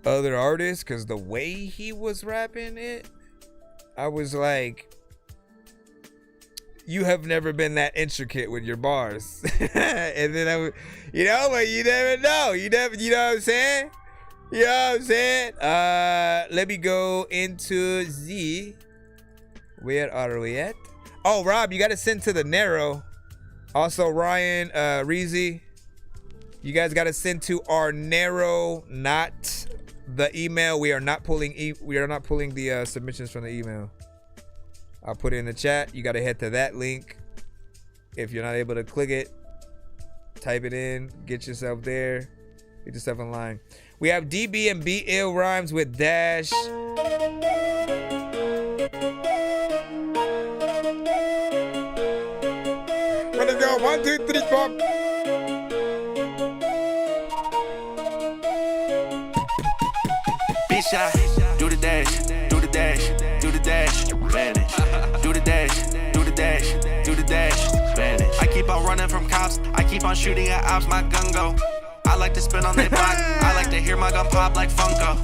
other artists, because the way he was rapping it, I was like, you have never been that intricate with your bars. And then I would, you know, but you never know. You know what I'm saying? You know what I'm saying? Let me go into the, where are we at? Oh, Rob, you got to send to the Narrow. Also, Ryan, Reezy, you guys got to send to our Narrow, not the email. We are not pulling the submissions from the email. I'll put it in the chat. You got to head to that link. If you're not able to click it, type it in, get yourself there, get yourself in line. We have DB and B Ill rhymes with Dash. Let's go. 1, 2, 3, 4. Shot. Do the dash, do the dash, do the dash, vanish. Do the dash, do the dash, do the dash, vanish. I keep on running from cops, I keep on shooting at ops, my gun go. I like to spin on their block, I like to hear my gun pop like Funko.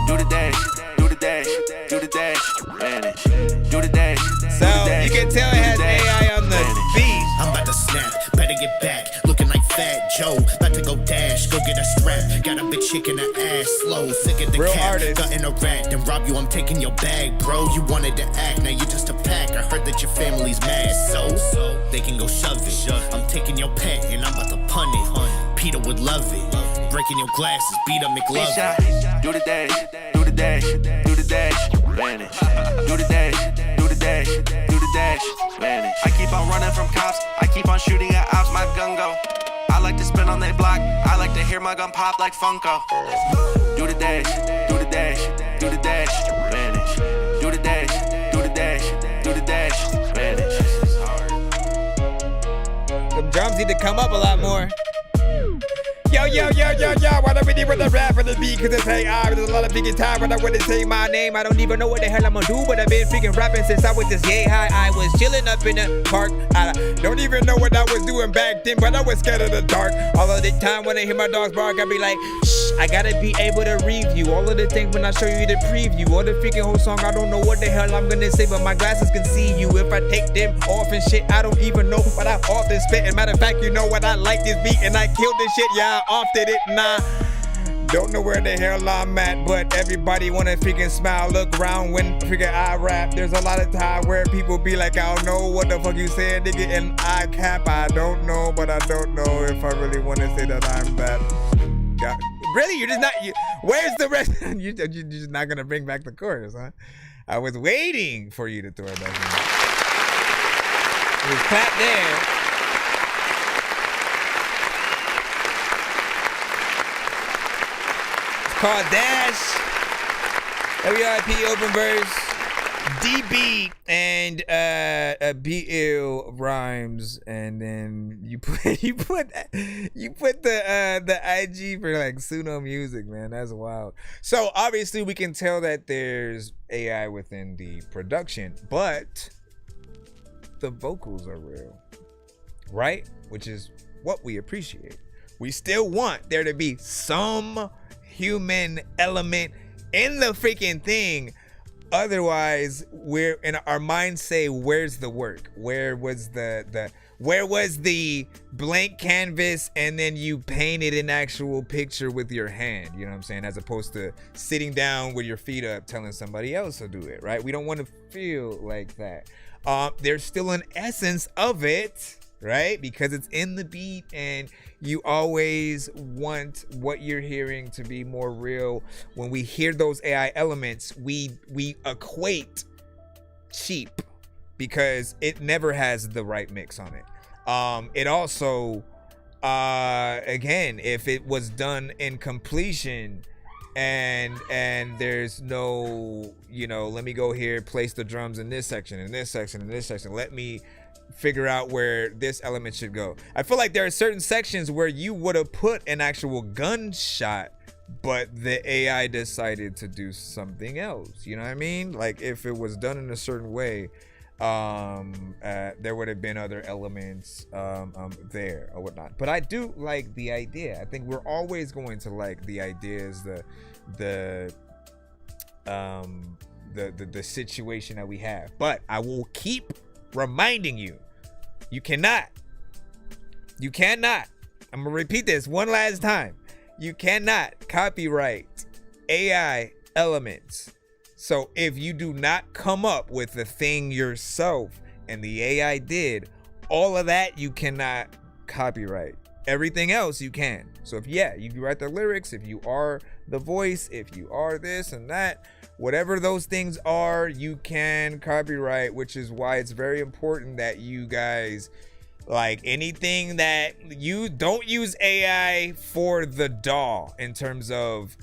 Do the dash, do the dash, do the dash, vanish. Do the dash, so you can tell it has AI on the beat. I'm about to snap, better get back, looking like Fat Joe. About to go dash, go get a strap. Got a bitch shaking her ass slow, sick of the real cap, artist. gutting a rat, then rob you, I'm taking your bag, bro. You wanted to act, now you just a pack. I heard that your family's mad, so they can go shove it. I'm taking your pet, and I'm about to pun it. Peter would love it, breaking your glasses, beat up McLovin. Do the dash, do the dash, do the dash, vanish. Do the dash, do the dash, do the dash, vanish. I keep on running from cops, I keep on shooting at ops, my gun go. I like to spin on their block, I like to hear my gun pop like Funko. Do the dash, do the dash, do the dash, vanish. Do the dash, do the dash, do the dash, vanish. Them drums need to come up a lot more. Yo, why don't we do with the rap for the beat? Cause it's AI, there's a lot of big time when I want to say my name. I don't even know what the hell I'm gonna do, but I've been freaking rapping since I was just yay high. I was chilling up in the park. I don't even know what I was doing back then, but I was scared of the dark. All of the time when I hear my dogs bark, I be like, shh, I gotta be able to review all of the things when I show you the preview. Or the freaking whole song, I don't know what the hell I'm gonna say, but my glasses can see you. If I take them off and shit, I don't even know what I often spit. And matter of fact, you know what, I like this beat and I killed this shit, yeah. Off did it, nah. Don't know where the hell I'm at, but everybody wanna freaking smile. Look around when freaking I rap. There's a lot of time where people be like, I don't know what the fuck you saying, nigga, and I cap. I don't know, but I don't know if I really wanna say that I'm that. God. Really? You're just not, where's the rest? You're just not gonna bring back the chorus, huh? I was waiting for you to throw it back in. It was clap there. Called Dash, WIP open verse, D beat, and BL rhymes, and then you put the IG for like Suno Music, man. That's wild. So obviously we can tell that there's AI within the production, but the vocals are real, right? Which is what we appreciate. We still want there to be some human element in the freaking thing. Otherwise, we're in our minds say, where's the work? Where was the blank canvas and then you painted an actual picture with your hand, you know what I'm saying? As opposed to sitting down with your feet up telling somebody else to do it, right? We don't want to feel like that. There's still an essence of it, right? Because it's in the beat and you always want what you're hearing to be more real. When we hear those AI elements, we equate cheap because it never has the right mix on it. It also, again, if it was done in completion and there's no, you know, let me go here, place the drums in this section, in this section, in this section, let me figure out where this element should go. I feel like there are certain sections where you would have put an actual gunshot, but the AI decided to do something else. You know what I mean? Like if it was done in a certain way, there would have been other elements there or whatnot. But I do like the idea. I think we're always going to like the ideas, the situation that we have. But I will keep reminding you, you cannot, I'm gonna repeat this one last time, you cannot copyright AI elements. So if you do not come up with the thing yourself and the AI did, all of that you cannot copyright. Everything else you can. So if you write the lyrics, if you are the voice, if you are this and that, whatever those things are, you can copyright, which is why it's very important that you guys, like anything that you don't use AI for the DAW in terms of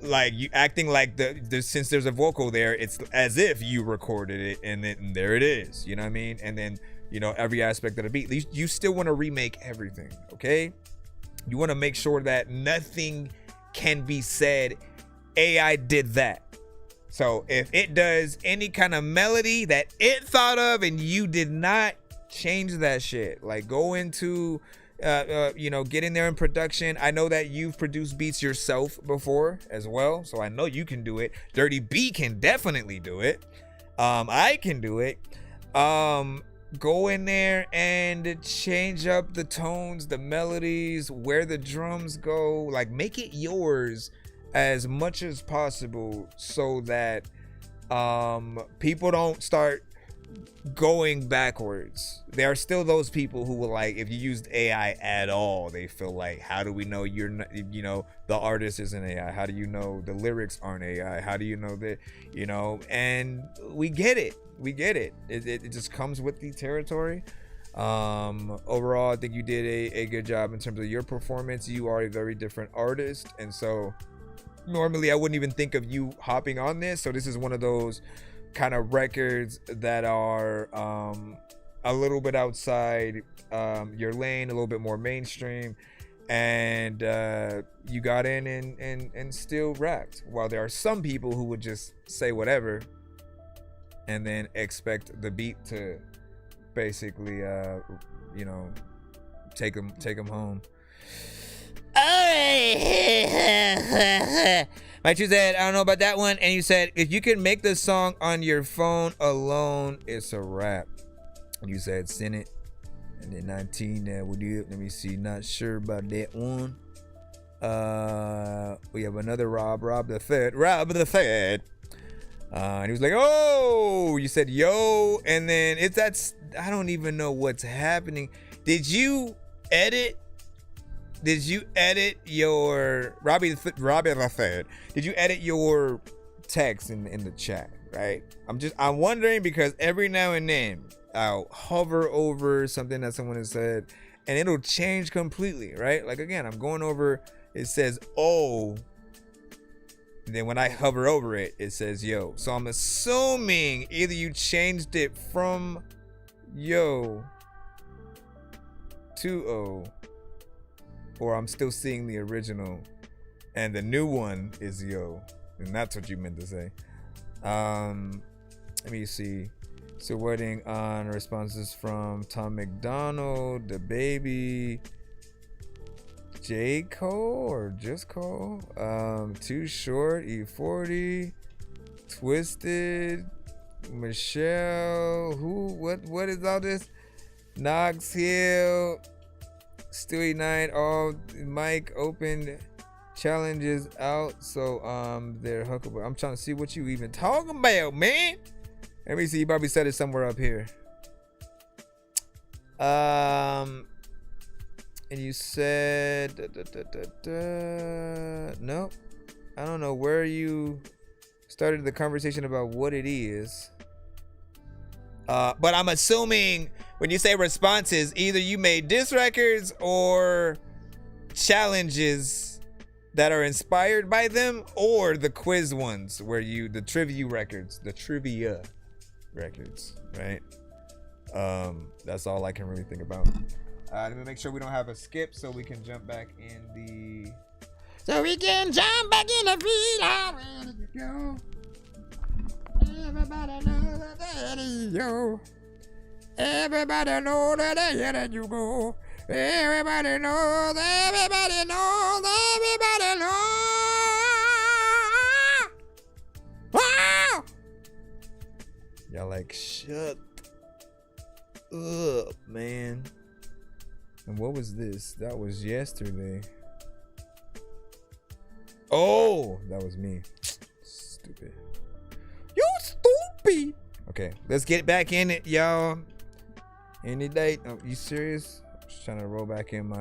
like you acting like since there's a vocal there, it's as if you recorded it and then there it is, you know what I mean? And then, you know, every aspect of the beat, you still want to remake everything, okay? You want to make sure that nothing can be said, AI did that. So if it does any kind of melody that it thought of and you did not, change that shit. Like go into, you know, get in there in production. I know that you've produced beats yourself before as well, so I know you can do it. Dirty B can definitely do it. I can do it. Go in there and change up the tones, the melodies, where the drums go. Like make it yours as much as possible so that people don't start going backwards. There are still those people who will, like, if you used AI at all, they feel like, how do we know you're not, you know, the artist isn't AI? How do you know the lyrics aren't AI? How do you know that, you know? And we get it. It just comes with the territory. Overall, I think you did a good job in terms of your performance. You are a very different artist, and so normally I wouldn't even think of you hopping on this. So this is one of those kind of records that are a little bit outside your lane, a little bit more mainstream, and you got in and still rapped. While there are some people who would just say whatever and then expect the beat to basically take them home. Mike, you said, I don't know about that one. And you said, if you can make the song on your phone alone, it's a rap. You said, send it. And then 19, would you? Let me see. Not sure about that one. We have another Rob the Third. And he was like, oh, you said, yo. And then I don't even know what's happening. Did you edit your Robbie the Third? Did you edit your text in the chat? Right. I'm wondering because every now and then I'll hover over something that someone has said and it'll change completely. Right. Like again, I'm going over. It says oh. And then when I hover over it, it says yo. So I'm assuming either you changed it from yo to o, or I'm still seeing the original and the new one is yo. And that's what you meant to say. Let me see. So waiting on responses from Tom McDonald, the baby, J. Cole or just Cole, Too Short, E40, Twisted, Michelle, what is all this? Knox Hill, Stewie Knight, all Mike opened challenges out, so they're hookable. I'm trying to see what you even talking about, man. Let me see, you probably said it somewhere up here. And you said no, I don't know where you started the conversation about what it is. But I'm assuming when you say responses, either you made diss records or challenges that are inspired by them, or the quiz ones where the trivia records, right? That's all I can really think about. Let me make sure we don't have a skip so we can jump back in the video. Everybody knows that is yo. Everybody knows that you go. Everybody knows, everybody knows, everybody knows. Wow! Y'all like, shut up, man. And what was this? That was yesterday. Oh, that was me. Stupid. You stupid. Okay, let's get back in it, y'all. Any date? Oh, you serious? I'm just trying to roll back in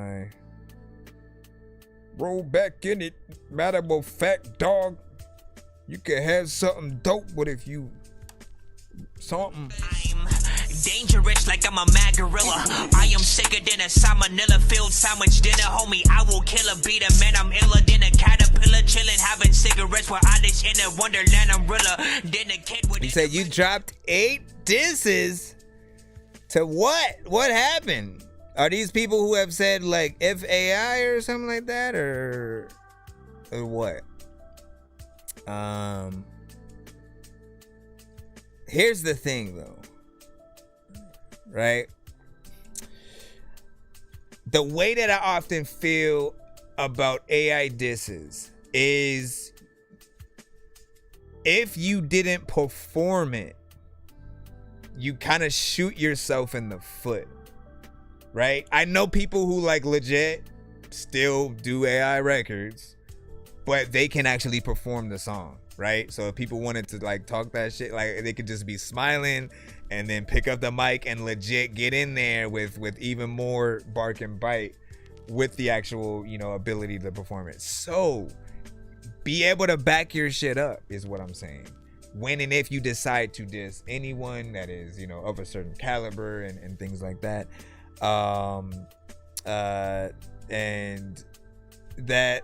it. Matter of fact, dog. You can have something dope, but if you something. Dangerous like I'm a mad gorilla. I am sicker than a salmonella filled sandwich dinner, homie. I will kill a beat a man. I'm iller than a caterpillar, chilling, having cigarettes while I dish in a wonderland. I'm realer than a kid with. You said you dropped 8 disses. To what? What happened? Are these people who have said like FAI or something like that, or what? Here's the thing though. Right? The way that I often feel about AI disses is if you didn't perform it, you kind of shoot yourself in the foot. Right? I know people who like legit still do AI records, but they can actually perform the song. Right? So if people wanted to like talk that shit, like they could just be smiling and then pick up the mic and legit get in there with even more bark and bite with the actual, ability to perform it. So be able to back your shit up is what I'm saying. When and if you decide to diss anyone that is, of a certain caliber and things like that. And that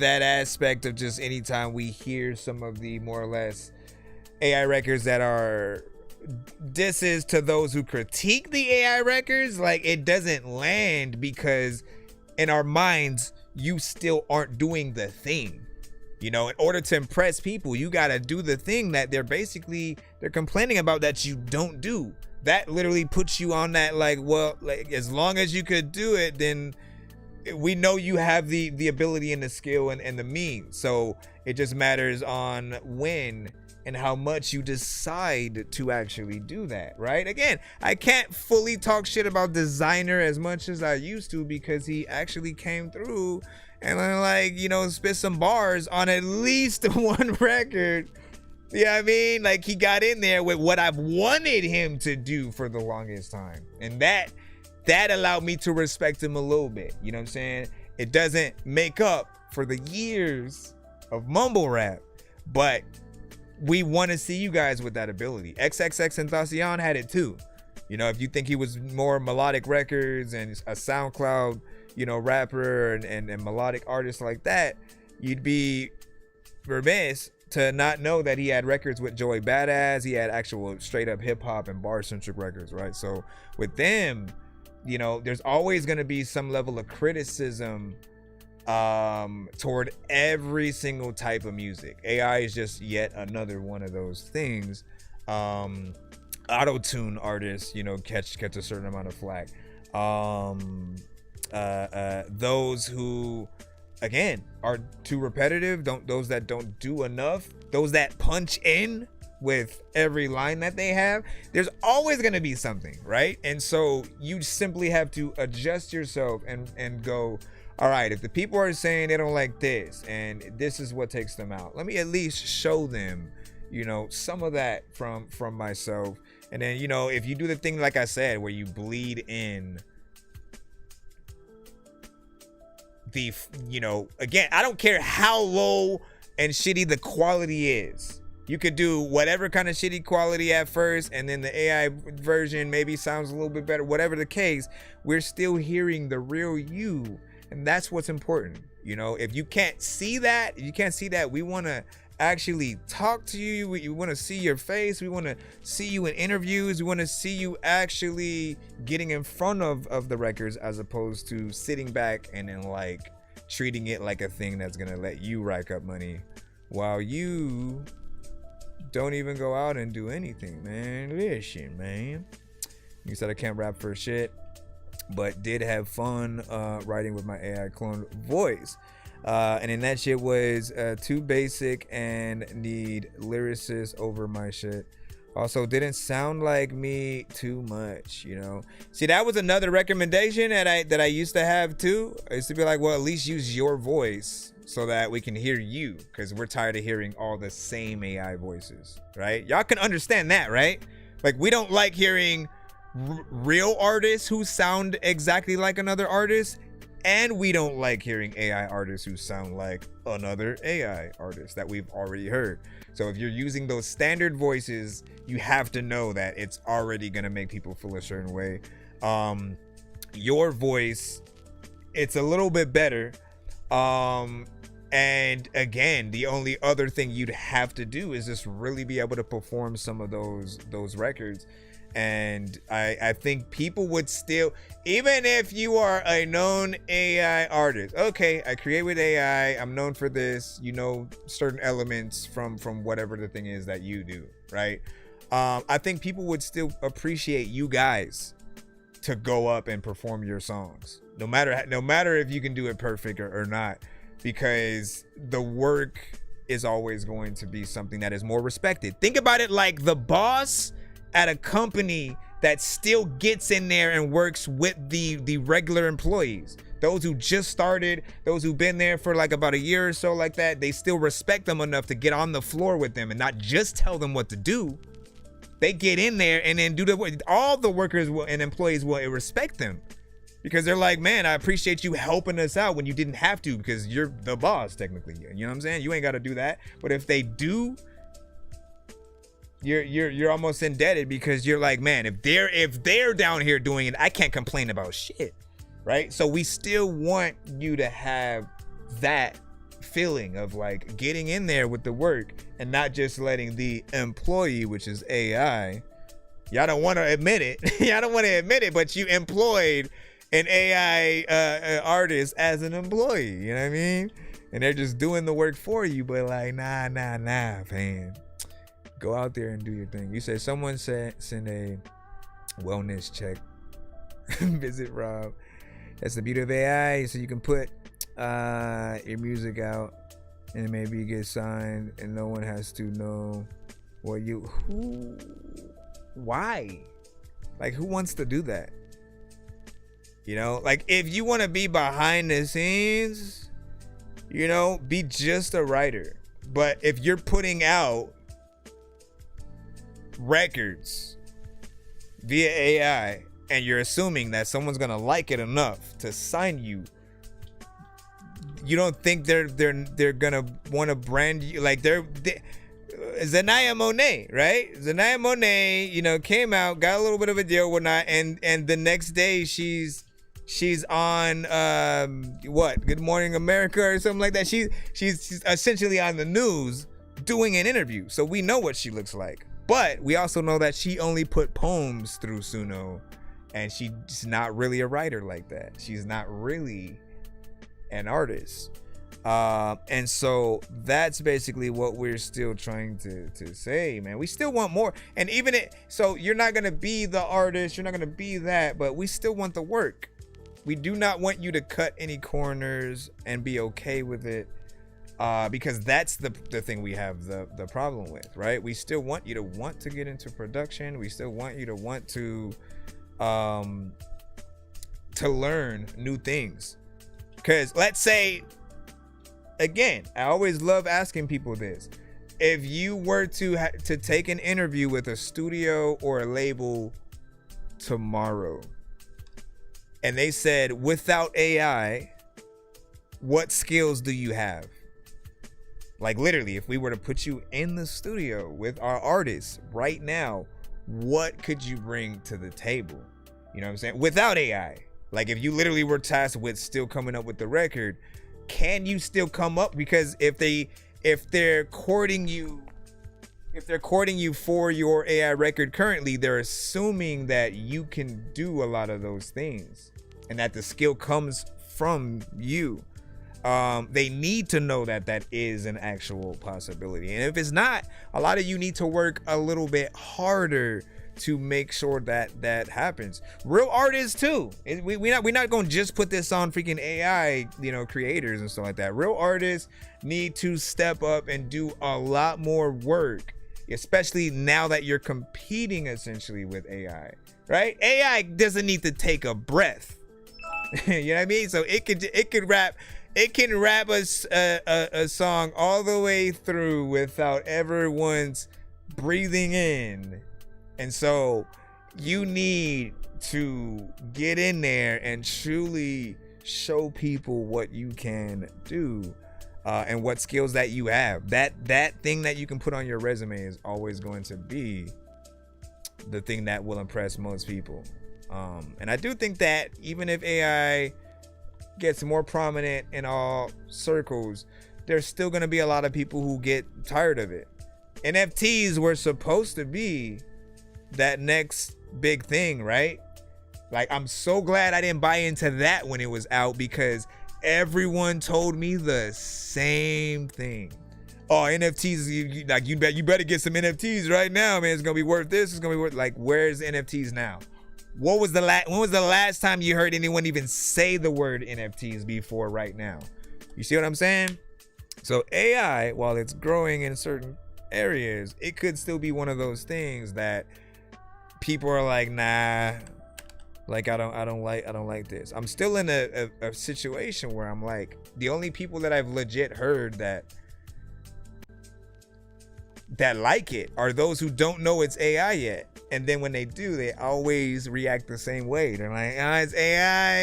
aspect of just anytime we hear some of the more or less AI records that are disses to those who critique the AI records, like, it doesn't land because in our minds, you still aren't doing the thing. You know, in order to impress people, you gotta do the thing that they're complaining about that you don't do. That literally puts you on that, like, well, like, as long as you could do it, then we know you have the ability and the skill and the means. So it just matters on when and how much you decide to actually do that, right? Again, I can't fully talk shit about Designer as much as I used to because he actually came through and like, you know, spit some bars on at least one record. You know what I mean? Like, he got in there with what I've wanted him to do for the longest time. And that allowed me to respect him a little bit. You know what I'm saying? It doesn't make up for the years of mumble rap, but we want to see you guys with that ability. XXXTentacion had it too. You know, if you think he was more melodic records and a SoundCloud, you know, rapper and melodic artist like that, you'd be remiss to not know that he had records with Joey Badass. He had actual straight up hip hop and bar centric records, right? So with them, you know, there's always going to be some level of criticism toward every single type of music. AI is just yet another one of those things. Auto-tune artists, you know, catch a certain amount of flack. Those who, again, are too repetitive, those that don't do enough, those that punch in with every line that they have, there's always going to be something, right? And so you simply have to adjust yourself and go, all right, if the people are saying they don't like this and this is what takes them out, let me at least show them, you know, some of that from myself. And then, you know, if you do the thing like I said, where you bleed in the, you know, again, I don't care how low and shitty the quality is. You could do whatever kind of shitty quality at first, and then the AI version maybe sounds a little bit better. Whatever the case, we're still hearing the real you. And that's what's important. You know, if you can't see that, we want to actually talk to you. We want to see your face. We want to see you in interviews. We want to see you actually getting in front of the records, as opposed to sitting back and then like treating it like a thing that's going to let you rack up money while you don't even go out and do anything, man. Listen, man. You said I can't rap for shit, but did have fun writing with my AI clone voice. And then that shit was too basic and need lyricists over my shit. Also didn't sound like me too much, you know. See, that was another recommendation that I used to have too. I used to be like, well, at least use your voice so that we can hear you, because we're tired of hearing all the same AI voices, right? Y'all can understand that, right? Like, we don't like hearing real artists who sound exactly like another artist, and we don't like hearing AI artists who sound like another AI artist that we've already heard. So if you're using those standard voices, you have to know that it's already gonna make people feel a certain way. Your voice, it's a little bit better. And again, the only other thing you'd have to do is just really be able to perform some of those records. And I think people would still, even if you are a known AI artist, okay, I create with AI, I'm known for this, you know, certain elements from whatever the thing is that you do, right? I think people would still appreciate you guys to go up and perform your songs, no matter if you can do it perfect or not, because the work is always going to be something that is more respected. Think about it like the boss at a company that still gets in there and works with the regular employees, those who just started, those who've been there for like about a year or so, like that. They still respect them enough to get on the floor with them and not just tell them what to do. They get in there and then do the work. All the workers and employees will respect them, because they're like, man, I appreciate you helping us out when you didn't have to, because you're the boss technically. You know what I'm saying? You ain't got to do that. But if they do, you're almost indebted, because you're like, man, if they're down here doing it, I can't complain about shit, right? So we still want you to have that feeling of like getting in there with the work and not just letting the employee, which is AI, Y'all don't want to admit it. Y'all don't want to admit it, but you employed an AI artist as an employee. You know what I mean? And they're just doing the work for you, but like, nah, fam. Go out there and do your thing. You said someone send a wellness check. Visit Rob. That's the beauty of AI. So you can put your music out and maybe you get signed and no one has to know what you why? Like, who wants to do that? You know, like, if you want to be behind the scenes, you know, be just a writer. But if you're putting out records via AI and you're assuming that someone's gonna like it enough to sign you, you don't think they're gonna want to brand you like they Zanaya Monet, right? Zanaya Monet, you know, came out, got a little bit of a deal, whatnot, and the next day she's on what, Good Morning America or something like that. She's essentially on the news doing an interview, so we know what she looks like. But we also know that she only put poems through Suno, and she's not really a writer like that. She's not really an artist. And so that's basically what we're still trying to say, man. We still want more. And even so you're not gonna be the artist, you're not gonna be that, but we still want the work. We do not want you to cut any corners and be okay with it. Because that's the thing we have the problem with, right? We still want you to want to get into production. We still want you to want to learn new things. Because let's say, again, I always love asking people this. If you were to take an interview with a studio or a label tomorrow, and they said, without AI, what skills do you have? Like, literally, if we were to put you in the studio with our artists right now, what could you bring to the table? You know what I'm saying? Without AI. Like, if you literally were tasked with still coming up with the record, can you still come up? Because if they're courting you for your AI record currently, they're assuming that you can do a lot of those things and that the skill comes from you. They need to know that is an actual possibility. And if it's not, a lot of you need to work a little bit harder to make sure that happens. Real artists too. We're not going to just put this on freaking AI, you know, creators and stuff like that. Real artists need to step up and do a lot more work, especially now that you're competing essentially with AI, right? AI doesn't need to take a breath. You know what I mean? So it can rap a song all the way through without ever once breathing in. And so you need to get in there and truly show people what you can do, and what skills that you have. That thing that you can put on your resume is always going to be the thing that will impress most people. And I do think that even if AI gets more prominent in all circles, there's still going to be a lot of people who get tired of it. NFTs were supposed to be that next big thing, right? Like, I'm so glad I didn't buy into that when it was out, because everyone told me the same thing. Oh, NFTs, you better get some NFTs right now, man. It's gonna be worth this. It's gonna be worth, like, where's NFTs now? When was the last time you heard anyone even say the word NFTs before right now? You see what I'm saying? So AI, while it's growing in certain areas, it could still be one of those things that people are like, nah, like, I don't like this. I'm still in a situation where I'm like, the only people that I've legit heard that like it are those who don't know it's AI yet. And then when they do, they always react the same way. They're like, it's AI,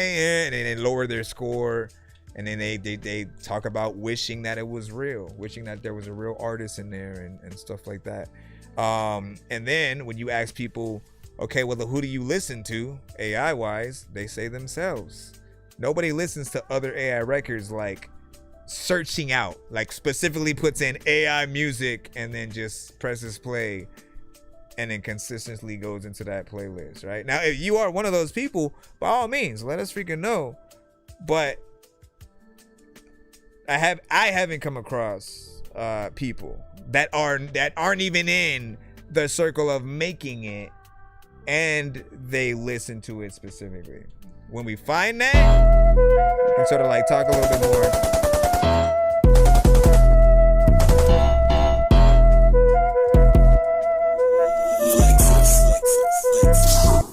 and then they lower their score. And then they talk about wishing that it was real, wishing that there was a real artist in there and stuff like that. And then when you ask people, okay, well, who do you listen to AI wise? They say themselves. Nobody listens to other AI records, like searching out, like specifically puts in AI music and then just presses play and then consistently goes into that playlist, right? Now, if you are one of those people, by all means, let us freaking know. But I haven't come across people that aren't even in the circle of making it, and they listen to it specifically. When we find that, we can sort of like talk a little bit more.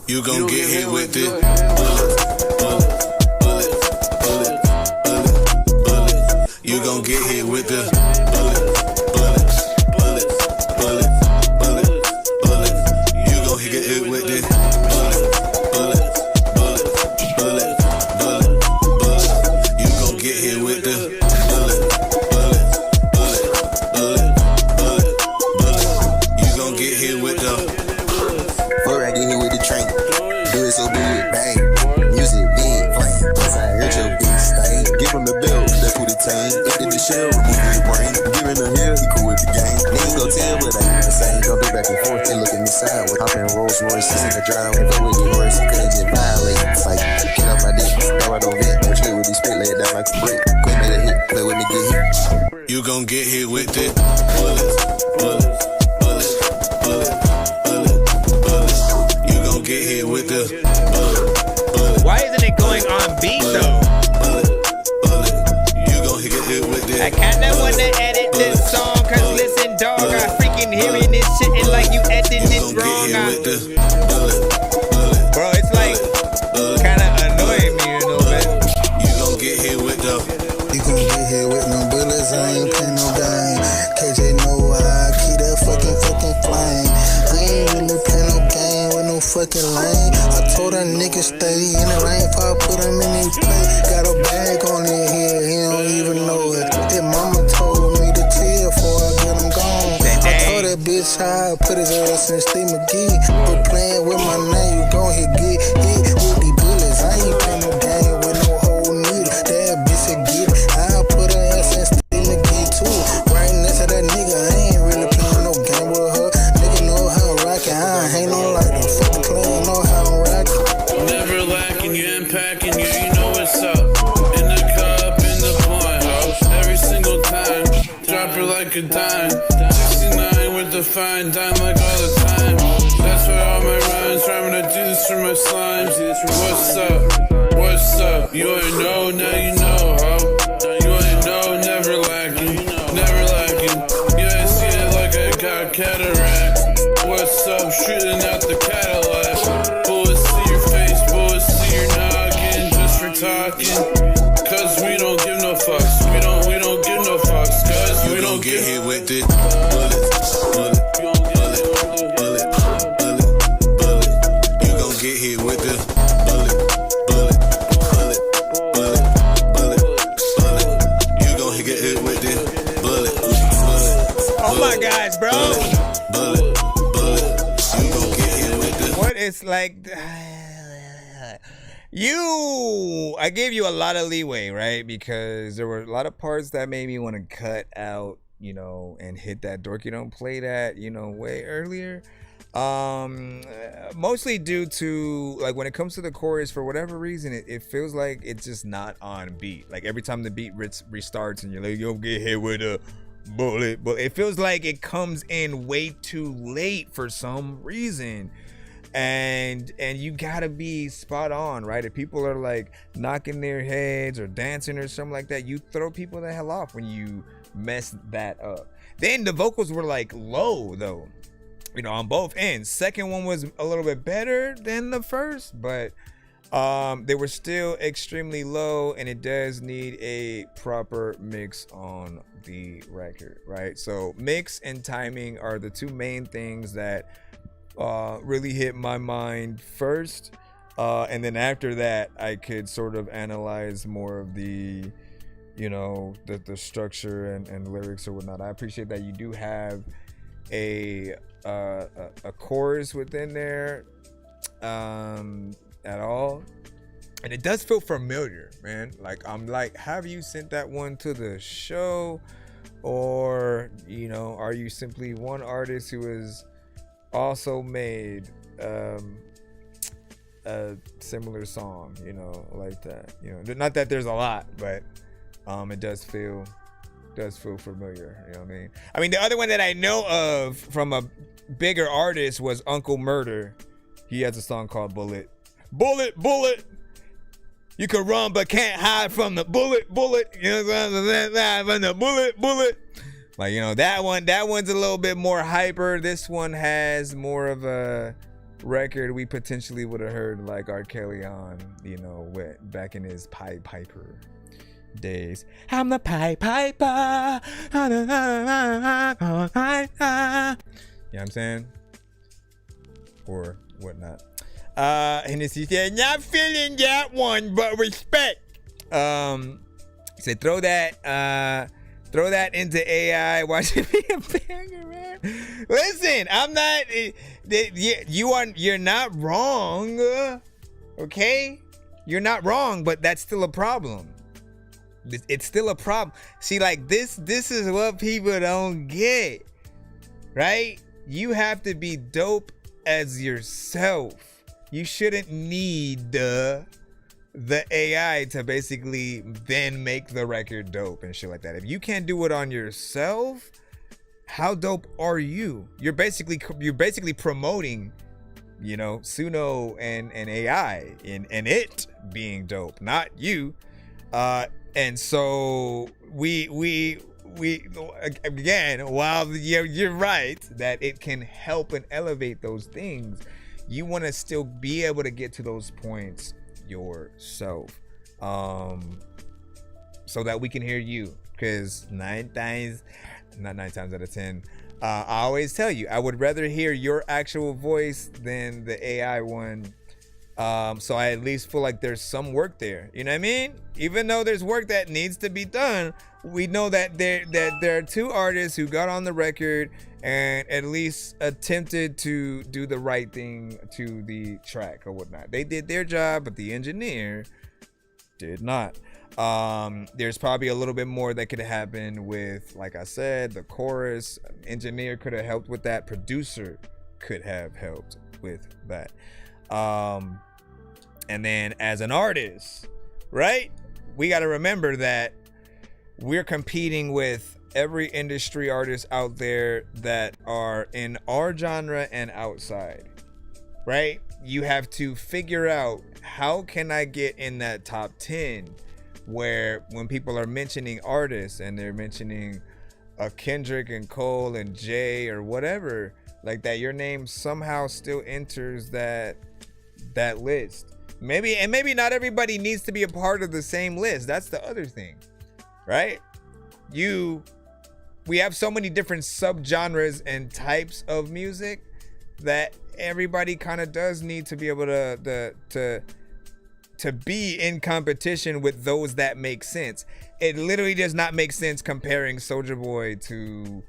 You gon' get hit with it. You gon' get hit with the You gon' get hit with it. You gon' get hit with the You gon' get hit with the Before I get hit with the train, do it so big, bang. Music big, flame. Once I heard your big stain, give him the belt, that's who the tame. Empty the shell, remove his brain. Give him the hill, he cool with the game. Niggas gon' tell, but I ain't the same. Don't do back and forth, they look at me sideways. Hop in Rolls Royces in the driveway. Fuck with the horse, you couldn't just violate. Like, get off my dick, now I don't vent. Don't trade with these spit, lay it down like a brick. Quit made a hit, play with me, get hit. You gon' get hit with it. You gon' get hit with the Why isn't it going on beat though? You gon' get hit with it. I kinda wanna edit this song, cause listen, dog, I freaking hearing this shit and like you edited it wrong. Bro, it's like kinda annoying me a little bit. You gon' get hit with the You gon' get hit with no bullets, I ain't play no game. KJ know I keep that fucking flame. I ain't really play no game with no fucking lane. I told that nigga stay in the lane, pop put him in his play. Got a bag on it here, he don't even know it. His mama told me to chill before I get him gone. I told that bitch how I put his ass in Steve McGee. But playing with my name, you gon' get hit with these bullets. I ain't play no game with no whole needle. That bitch said get it. I'll put her ass in Steve McGee too. Right next to that nigga, I ain't really playing no game with her. Nigga know how I'm rockin', I ain't no like them. Fucking player know how I'm rockin'. Never lacking, you unpacking, you know what's up. In the cup, in the point house, every single time. Drop her like a dime. 69 with the fine dime like all the time. That's why all my rhymes rhyming, I do this for my slimes. What's up? What's up? You ain't know, now you know, ho. You ain't know, never lacking, never lacking. You ain't seen it like I got cataract. What's up? Shooting out the Cadillac. Bullets see your face, bullets see your noggin. Just for talking, cause we don't give no fucks. We don't give no fucks, cause we don't get give. hit with it. You gon' get hit with the You gon' get hit with it. Oh my gosh, bro. What is like I gave you a lot of leeway, right? Because there were a lot of parts that made me want to cut out, and hit that Dorky don't play that, way earlier. Mostly due to like when it comes to the chorus, for whatever reason, it feels like it's just not on beat. Like every time the beat restarts and you're like, you'll get hit with a bullet, but it feels like it comes in way too late for some reason. And you gotta be spot on, right? If people are like knocking their heads or dancing or something like that, you throw people the hell off when you mess that up. Then the vocals were like low though, on both ends. Second one was a little bit better than the first, but they were still extremely low, and it does need a proper mix on the record, right? So mix and timing are the two main things that really hit my mind first, and then after that I could sort of analyze more of the the structure and lyrics or whatnot. I appreciate that you do have a chorus within there at all, and it does feel familiar, man. Like I'm like, have you sent that one to the show, or are you simply one artist who is also made a similar song, you know, like that. You know, not that there's a lot, but it does feel familiar. You know what I mean? I mean, the other one that I know of from a bigger artist was Uncle Murder. He has a song called Bullet. Bullet, bullet. You can run but can't hide from the bullet, bullet. You know what I'm saying? From the bullet, bullet. Like, you know, that one's a little bit more hyper. This one has more of a record we potentially would have heard like R. Kelly on, you know, back in his Pied Piper days. I'm the Pied Piper. You know what I'm saying? Or whatnot. Hennessy said, not feeling that one, but respect. Said throw that into AI. Watch it be a banger, man. Listen, I'm not. You're not wrong. Okay, you're not wrong, but that's still a problem. It's still a problem. See, like this is what people don't get, right? You have to be dope as yourself. You shouldn't need the AI to basically then make the record dope and shit like that. If you can't do it on yourself, how dope are you? You're basically promoting, you know, Suno and AI and it being dope, not you. And so we again, while you're right that it can help and elevate those things, you want to still be able to get to those points yourself, so that we can hear you. Because 9 times out of 10, I always tell you, I would rather hear your actual voice than the AI one. So I at least feel like there's some work there. You know what I mean? Even though there's work that needs to be done, we know that there are 2 artists who got on the record and at least attempted to do the right thing to the track or whatnot. They did their job, but the engineer did not. There's probably a little bit more that could happen with, like I said, the chorus. Engineer could have helped with that. Producer could have helped with that. And then as an artist, right? We got to remember that we're competing with every industry artist out there that are in our genre and outside, right? You have to figure out, how can I get in that top 10 where when people are mentioning artists and they're mentioning a Kendrick and Cole and Jay or whatever like that, your name somehow still enters that list. Maybe not everybody needs to be a part of the same list. That's the other thing, right? We have so many different subgenres and types of music that everybody kind of does need to be able to be in competition with those that make sense. It literally does not make sense comparing Soulja Boy to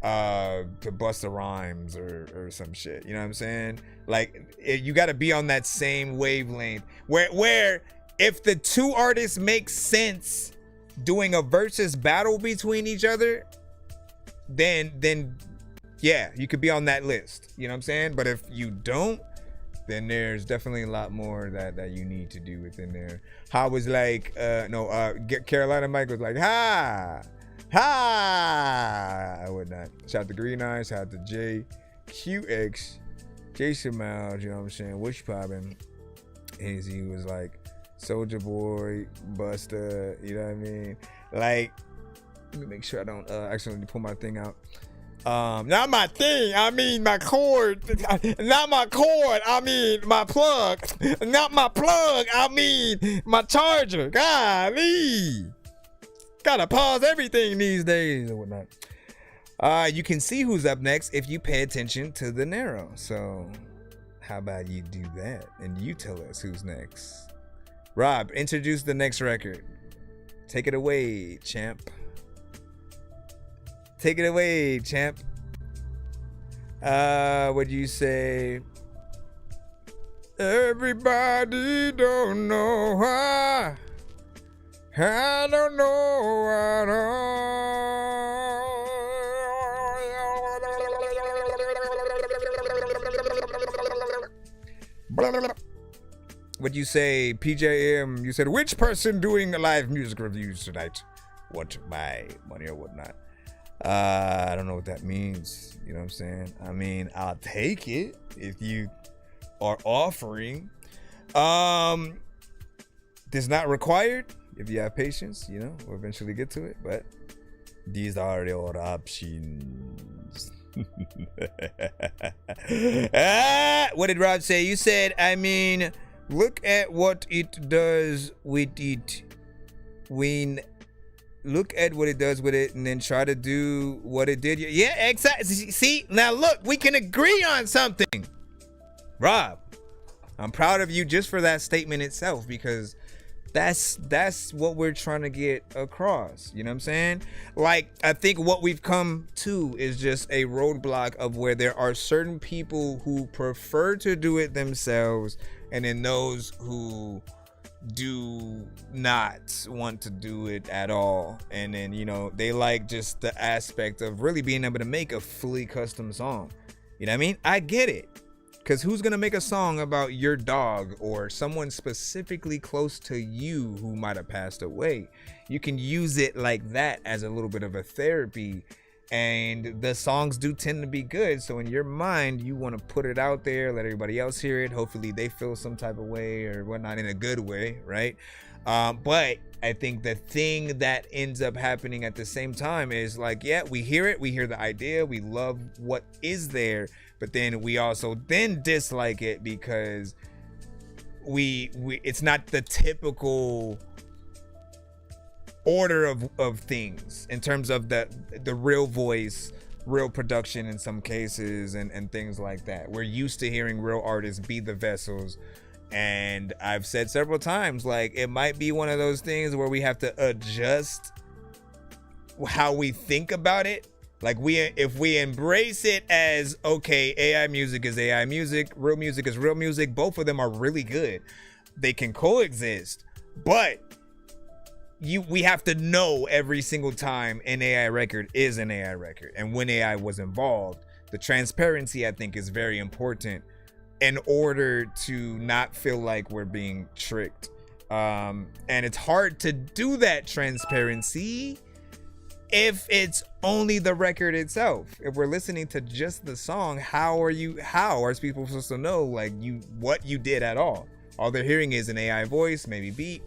Busta Rhymes or some shit. You know what I'm saying? Like, you got to be on that same wavelength where if the 2 artists make sense doing a versus battle between each other, then yeah, you could be on that list. You know what I'm saying? But if you don't, then there's definitely a lot more that you need to do within there. How was like Carolina Mike was like, ha, I would not. Shout out to Green Eyes, shout out to JQX, Jason Miles, you know what I'm saying? Wish poppin'. And he was like, Soulja Boy, Busta, you know what I mean? Like, let me make sure I don't accidentally pull my thing out. Not my thing, I mean my cord. Not my cord, I mean my plug. Not my plug, I mean my charger. Golly. Gotta pause everything these days or whatnot. You can see who's up next if you pay attention to the narrow. So how about you do that and you tell us who's next. Rob, introduce the next record. Take it away, champ. Take it away, champ. Would you say? Everybody don't know why. I don't know at all. What'd you say, PJM? You said, which person doing live music reviews tonight? What my money or whatnot? I don't know what that means. You know what I'm saying? I mean, I'll take it if you are offering. It's not required. If you have patience, you know, we'll eventually get to it. But these are your options. What did Rob say? You said, I mean, look at what it does with it. Look at what it does with it and then try to do what it did. Yeah, exactly. See, now look, we can agree on something. Rob, I'm proud of you just for that statement itself, because that's what we're trying to get across. You know what I'm saying? Like, I think what we've come to is just a roadblock of where there are certain people who prefer to do it themselves, and then those who do not want to do it at all. And then, you know, they like just the aspect of really being able to make a fully custom song. You know what I mean? I get it. Because who's going to make a song about your dog or someone specifically close to you who might have passed away? You can use it like that as a little bit of a therapy. And the songs do tend to be good. So in your mind, you want to put it out there, let everybody else hear it. Hopefully they feel some type of way or whatnot, in a good way, right? But I think the thing that ends up happening at the same time is like, yeah, we hear it. We hear the idea. We love what is there. But then we also then dislike it because we it's not the typical order of things in terms of the real voice, real production in some cases, and things like that. We're used to hearing real artists be the vessels. And I've said several times, like, it might be one of those things where we have to adjust how we think about it. Like, if we embrace it as, okay, AI music is AI music, real music is real music, both of them are really good. They can coexist, but we have to know every single time an AI record is an AI record. And when AI was involved, the transparency, I think, is very important in order to not feel like we're being tricked. And it's hard to do that transparency if it's only the record itself. If we're listening to just the song, how are people supposed to know like what you did at all? All they're hearing is an AI voice, maybe beat.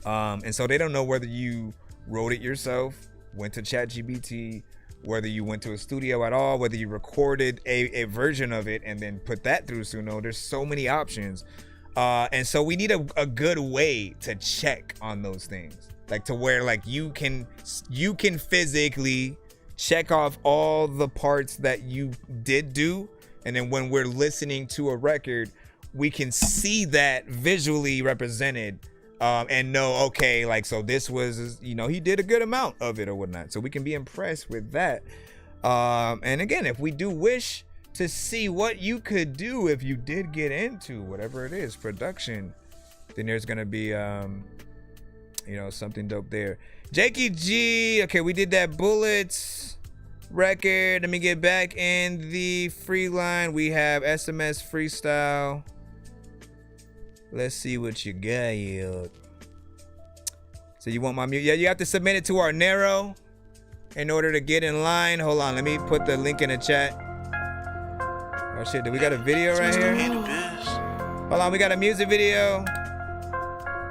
And so they don't know whether you wrote it yourself, went to ChatGPT, whether you went to a studio at all, whether you recorded a version of it and then put that through Suno. There's so many options. And so we need a good way to check on those things. Like, to where like you can physically check off all the parts that you did do. And then when we're listening to a record, we can see that visually represented. And know, okay, like, so this was, you know, he did a good amount of it or whatnot. So we can be impressed with that. And again, if we do wish to see what you could do if you did get into whatever it is, production, then there's going to be, you know, something dope there. Jakey G, okay, we did that Bullets record. Let me get back in the free line. We have SMS Freestyle. Let's see what you got here. So you want my music? Yeah, you have to submit it to our Narrow in order to get in line. Hold on, let me put the link in the chat. Oh shit, do we got a video right here? Hold on, we got a music video.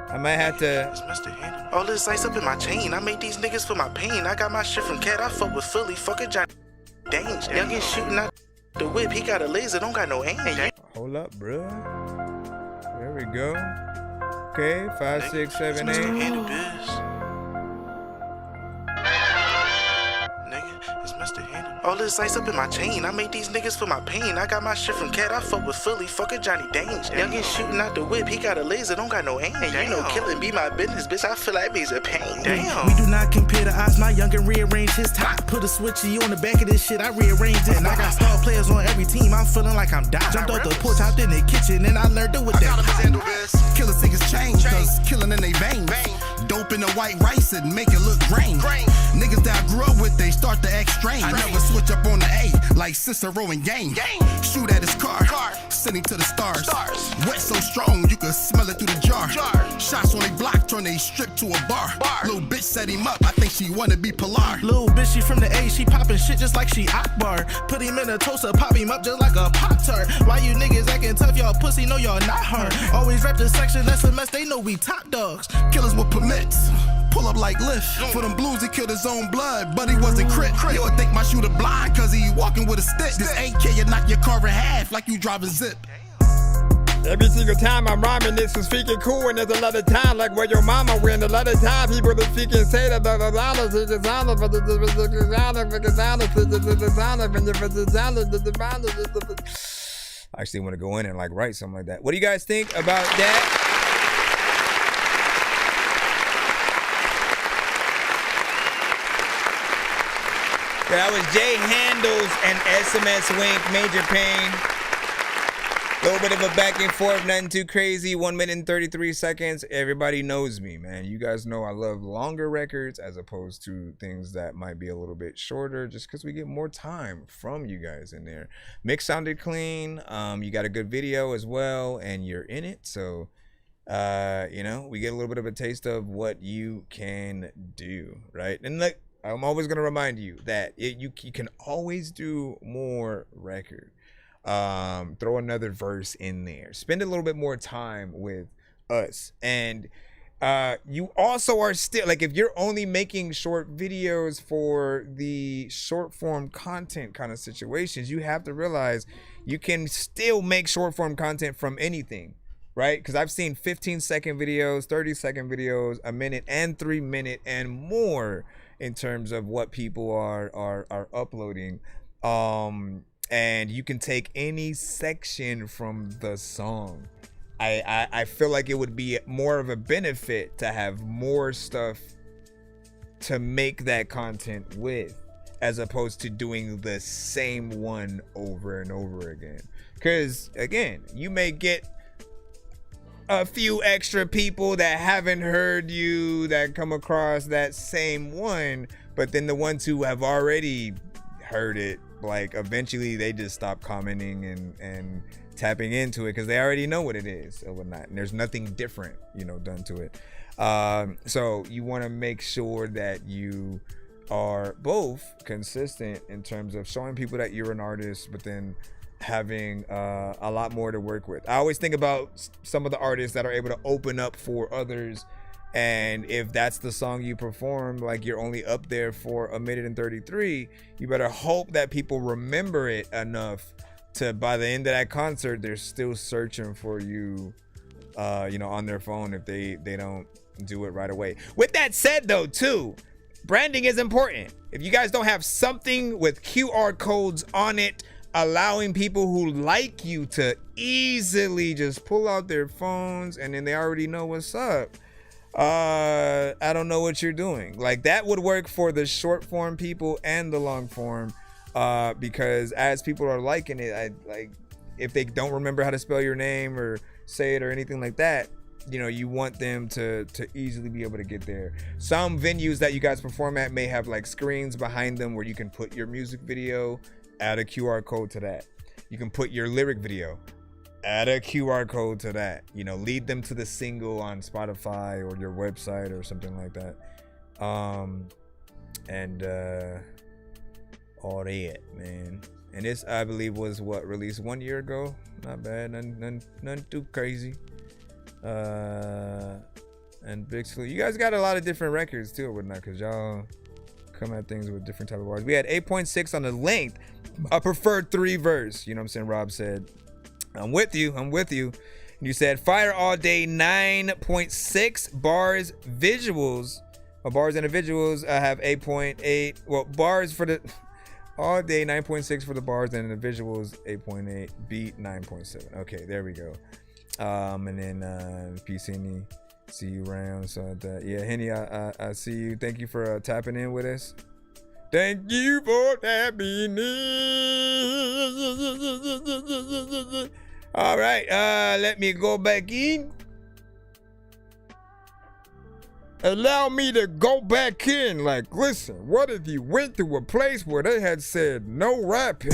I might have to. All this ice up in my chain. I made these niggas feel my pain. I got my shit from Cat. I fuck with Philly. Fuck a Johnny. Dang, youngin' shooting out the whip. He got a laser, don't got no aim. Hold up, bro. There we go. Okay, 5, 6, 7, 8. All this ice up in my chain. I made these niggas feel my pain. I got my shit from Cat. I fuck with Philly. Fuck a Johnny Danes. Youngin' shooting out the whip. He got a laser, don't got no aim. You know, killing be my business, bitch. I feel like me's a pain. Damn. We do not compare the odds. My youngin' rearrange his top. Put a switchy on the back of this shit. I rearranged it. And I got star players on every team. I'm feeling like I'm dying. Jumped off the porch, hopped in the kitchen, and I learned to with that. Killer niggas change, cause killing in they veins. Dope in the white rice and make it look green. Niggas that I grew up with, they start to act strange. I never Switch up on the A, like Cicero and Gang. Shoot at his car, sending to the stars. Wet so strong, you can smell it through the jar. Shots on they block, turn they strip to a bar. Little bitch set him up, I think she wanna be Pilar. Little bitch, she from the A, she poppin' shit just like she Akbar. Put him in a toaster, pop him up just like a Pop-Tart. Why you niggas acting tough, y'all pussy, know y'all not hard. Always rep the section, SMS, they know we top dogs. Killers with permits, pull up like lift. For them blues, he killed his own blood, but he wasn't crit. You would think my shooter blind, cause he walking with a stick. This AK, you knock your car in half like you driving zip. Every single time I'm rhyming, this is freaking cool, and there's a lot of time, like where your mama went. A lot of time people that freaking say that the I actually want to go in and like write something like that. What do you guys think about that? That was Jay Handles and SMS Wink, Major Pain. A little bit of a back and forth, nothing too crazy. 1 minute and 33 seconds. Everybody knows me, man. You guys know I love longer records as opposed to things that might be a little bit shorter, just because we get more time from you guys in there. Mix sounded clean. You got a good video as well, and you're in it. So, you know, we get a little bit of a taste of what you can do, right? And like, I'm always going to remind you that you can always do more record. Throw another verse in there. Spend a little bit more time with us. And you also are still, like, if you're only making short videos for the short form content kind of situations, you have to realize you can still make short form content from anything, right? Because I've seen 15-second videos, 30-second videos, a minute and 3 minute and more in terms of what people are uploading. And you can take any section from the song. I feel like it would be more of a benefit to have more stuff to make that content with, as opposed to doing the same one over and over again. Because again, you may get a few extra people that haven't heard you that come across that same one, but then the ones who have already heard it, like, eventually they just stop commenting and tapping into it because they already know what it is or whatnot, and there's nothing different, you know, done to it. So you want to make sure that you are both consistent in terms of showing people that you're an artist, but then having a lot more to work with. I always think about some of the artists that are able to open up for others, and if that's the song you perform, like, you're only up there for 1 minute and 33, you better hope that people remember it enough to, by the end of that concert, they're still searching for you, you know, on their phone if they don't do it right away. With that said, though, too, branding is important. If you guys don't have something with QR codes on it, allowing people who like you to easily just pull out their phones and then they already know what's up, I don't know what you're doing. Like, that would work for the short form people and the long form, because as people are liking it, like, if they don't remember how to spell your name or say it or anything like that, you know, you want them to easily be able to get there. Some venues that you guys perform at may have like screens behind them where you can put your music video, add a QR code to that. You can put your lyric video, add a QR code to that. You know, lead them to the single on Spotify or your website or something like that. And all that, man. And this, I believe, was what, released 1 year ago. Not bad, none too crazy. And Big Sleep, you guys got a lot of different records too or whatnot, because y'all come at things with different type of bars. We had 8.6 on the length. I preferred 3 verse. You know what I'm saying? Rob said, I'm with you. And you said fire all day, 9.6 bars visuals. Bars and individuals have 8.8. Well, bars for the all day, 9.6 for the bars, and the visuals 8.8. Beat 9.7. Okay, there we go. And then peace, Henny. See you around. So that, yeah, Henny, I see you. Thank you for tapping in with us. Thank you for tapping in. All right, let me go back in. allow me to go back in. Like, listen, what if you went to a place where they had said no rapping?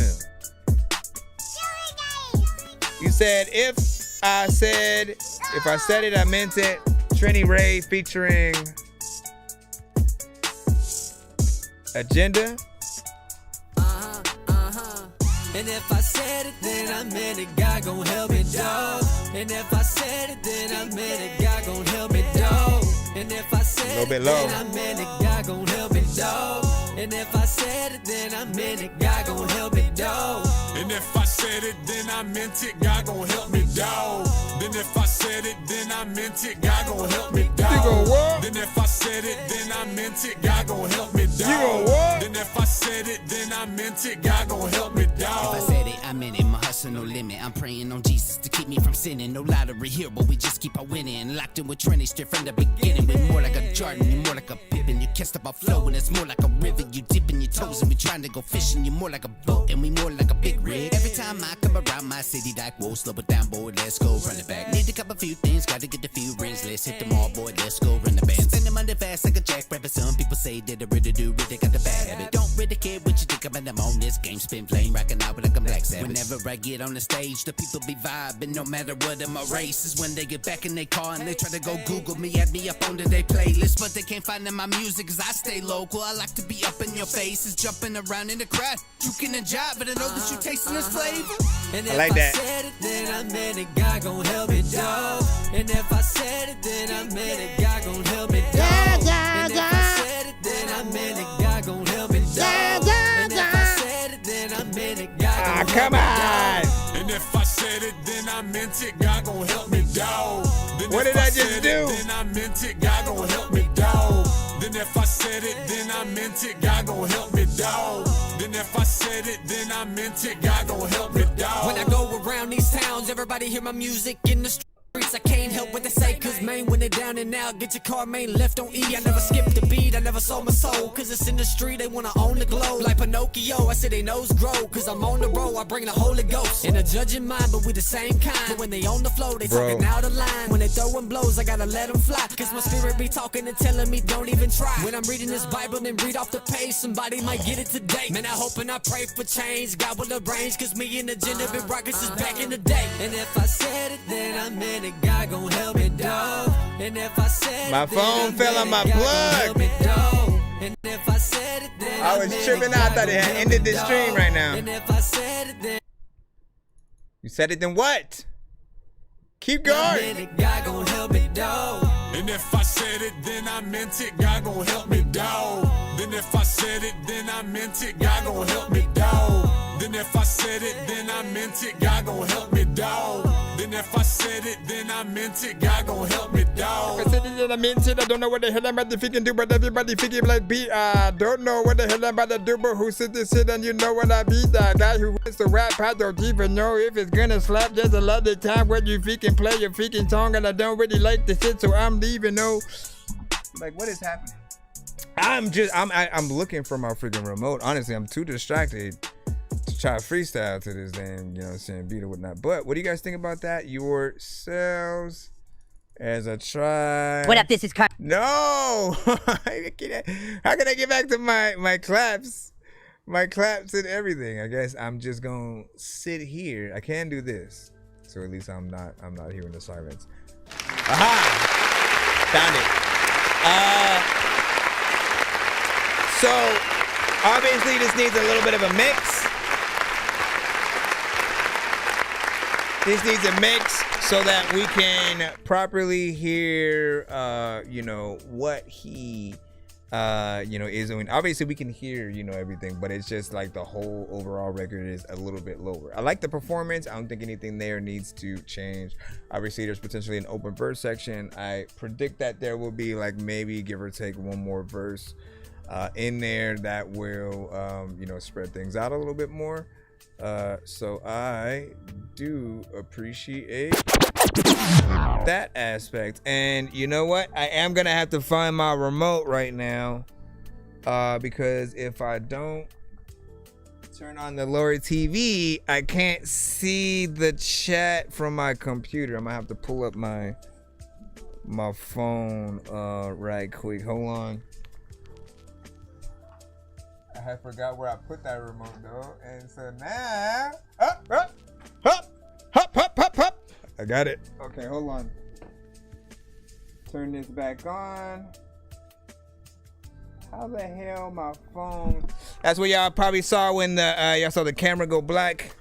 You said if I said it, I meant it. Trini Ray featuring Agenda. And if I said it, then I meant it. God gon' help me, dog. And if I said it, then I meant it. God gon' help me, dog. And if I said it, then I meant it. God gon' help me, dog. And if I said it, then I meant it. God gon' help me, dog. And if I said it, then I meant it. God gon' help me, dog. Then if I said it, then I meant it. God gon' help me, dog. You gon' what? Then if I said it, then I meant it. God gon' help me, dog. You gon' what? Then if I said it, then I meant it. God gon' help me, dog. If I said it, I meant it. My hustle, no limit. I'm praying on Jesus to keep me from sinning. No lottery here, but we just keep on winning. Locked in with Trini straight from the beginning. We're more like a Jordan, you're more like a Pippin. You can't stop our flow, and it's more like a river. You dipping your toes, and we trying to go fishing. You're more like a boat, and we more like a big rig. Every time I come around my city, like, whoa, slow it down, boy, let's go run it back. Need to cover a few things, gotta get a few rings. Let's hit them all, boy, let's go run the band. Send them under fast like a jackrabbit. Some people say that I really do, really got the bad habit. Don't really care what you think about them on this game. Spin flame, rocking out with like a Black Sabbath. Whenever I get on the stage, the people be vibing, no matter what in my race. Is when they get back in their car and they try to go Google me, add me up onto their playlist, but they can't find in my music cause I stay local. I like to be up in your faces, jumping around in the crowd. You can jive, but I know that you tasting this flavor. And I if like I that. said it, then I meant it. God gon' help me, dog. And if I said it, then I meant it. God gon' help me, dog. And if I said it, then I meant it. God gon' help me, dog. And if I said it, then I meant it. God gon' help come me, on. dog. And if I said it, then I meant it. God gon' help me, dog. Then What if did I said just it, do? Then I meant it. God gon' help me, dog. Then if I said it, then I meant it. God gon' help me, dog. Then if I said it, then I meant it. God gon' help me, dog. When I go around these towns, everybody hear my music in the streets. I can't help what they say, cause man, when they're down and out, get your car main left on E. I never skipped the beat, I never sold my soul, cause it's in the street, they wanna own the globe. Like Pinocchio, I say they nose grow, cause I'm on the road, I bring the Holy Ghost. In a judging mind, but we the same kind. But when they on the flow, they talking out of line. When they throwing blows, I gotta let them fly, cause my spirit be talking and telling me don't even try. When I'm reading this Bible, then read off the page, somebody might get it today. Man, I hope and I pray for change, God will arrange, cause me and Agenda been rocking since back in the day. And if I said it, then I meant it. God gon' help me, dog. And if I said My it, phone then fell I on meant my it. God gon' plug. help me, dog. And if I said it, then I was meant tripping it. out. I God thought it gon' had help ended me, the stream dog. right now. And if I said it, then You said it, then what? Keep I going. meant it. God gon' help me, dog. And if I said it, then I meant it. God gon' help me, dog. Then if I said it, then I meant it. God gon' help me, dog. Then if I said it, then I meant it. God gon' help me, dog. Then if I said it, then I meant it. God gon' help me, dog. If I said it, then I meant it. I don't know what the hell I'm about to freaking do, but everybody freaking like beat. I don't know what the hell I'm about to do, but who said this shit and you know what I be? That guy who wants to rap, I don't even know if it's gonna slap. There's a lot of time when you freaking play your freaking song and I don't really like the shit, so I'm leaving. No, Like, what is happening? I'm looking for my freaking remote. Honestly, I'm too distracted to try to freestyle to this damn, you know what I'm saying, beat or whatnot. But what do you guys think about that yourselves? As I try. What up, this is Car- No! How can I get back to my claps? My claps and everything. I guess I'm just gonna sit here. I can do this. So at least I'm not hearing the silence. Aha! Found it. So obviously this needs a little bit of a mix. This needs a mix so that we can properly hear, you know, what he, you know, is doing. Obviously we can hear, you know, everything, but it's just like the whole overall record is a little bit lower. I like the performance. I don't think anything there needs to change. Obviously there's potentially an open verse section. I predict that there will be like maybe give or take one more verse in there that will, you know, spread things out a little bit more. So I do appreciate that aspect. And you know what? I am gonna have to find my remote right now, because if I don't turn on the lower TV, I can't see the chat from my computer. I'm gonna have to pull up my my phone right quick. Hold on. I had forgot where I put that remote though, and so now hop. I got it. Okay, hold on. Turn this back on. How the hell my phone? That's what y'all probably saw when the y'all saw the camera go black.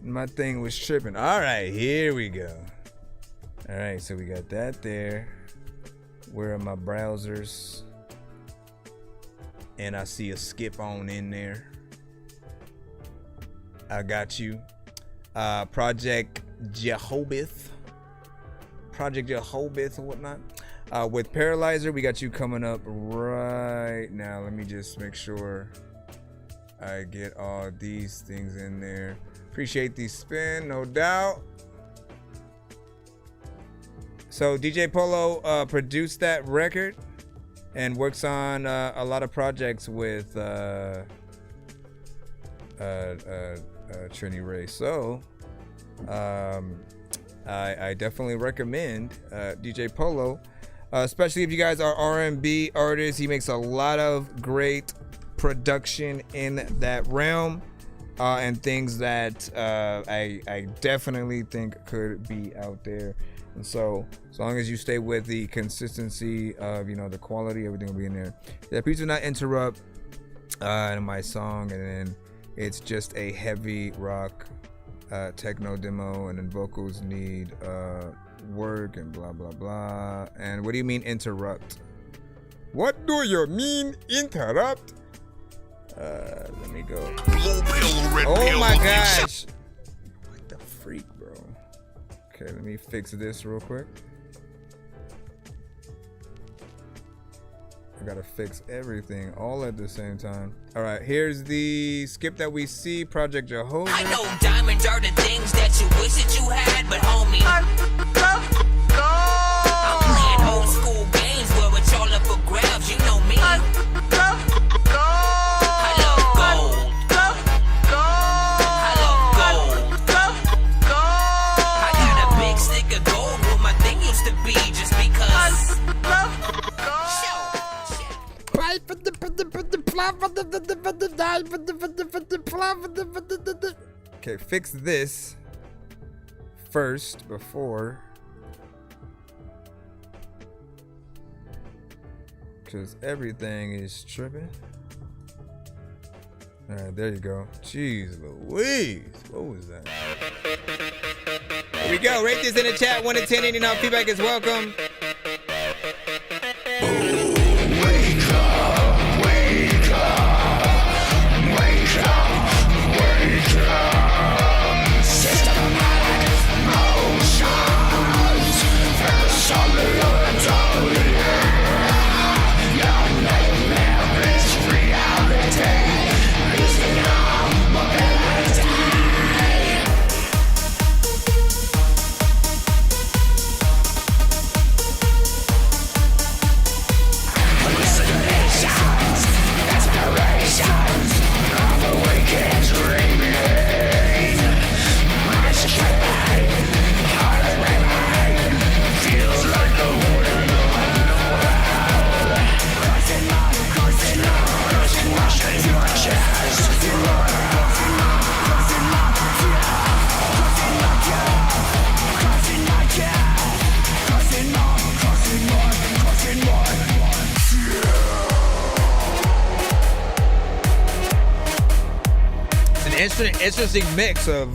My thing was tripping. All right, here we go. All right, so we got that there. Where are my browsers? And I see a skip on in there. I got you. Project Jehovith and whatnot. With Paralyzer, we got you coming up right now. Let me just make sure I get all these things in there. Appreciate the spin, no doubt. So DJ Polo produced that record and works on a lot of projects with Trini Ray. So I definitely recommend DJ Polo, especially if you guys are R&B artists. He makes a lot of great production in that realm, and things that I definitely think could be out there. And so as long as you stay with the consistency of, you know, the quality, everything will be in there. Yeah, please do not interrupt my song, and then it's just a heavy rock techno demo, and then vocals need work and blah blah blah. And what do you mean interrupt? What do you mean interrupt? Let me go. Oh my gosh! What the freak, bro? Okay, let me fix this real quick. I gotta fix everything all at the same time. All right, here's the skip that we see. Project Jehovah. I know diamonds are the things that you wish that you had, but homie, I'm playing old school games where it's all up for grabs. You know me. I love gold. I love gold. I got a big stick of gold where my thing used to be, just because. Okay, fix this first before, because everything is tripping. All right, there you go. Jeez Louise, what was that? Here we go. Rate this in the chat, 1 to 10. Any feedback is welcome. Interesting mix of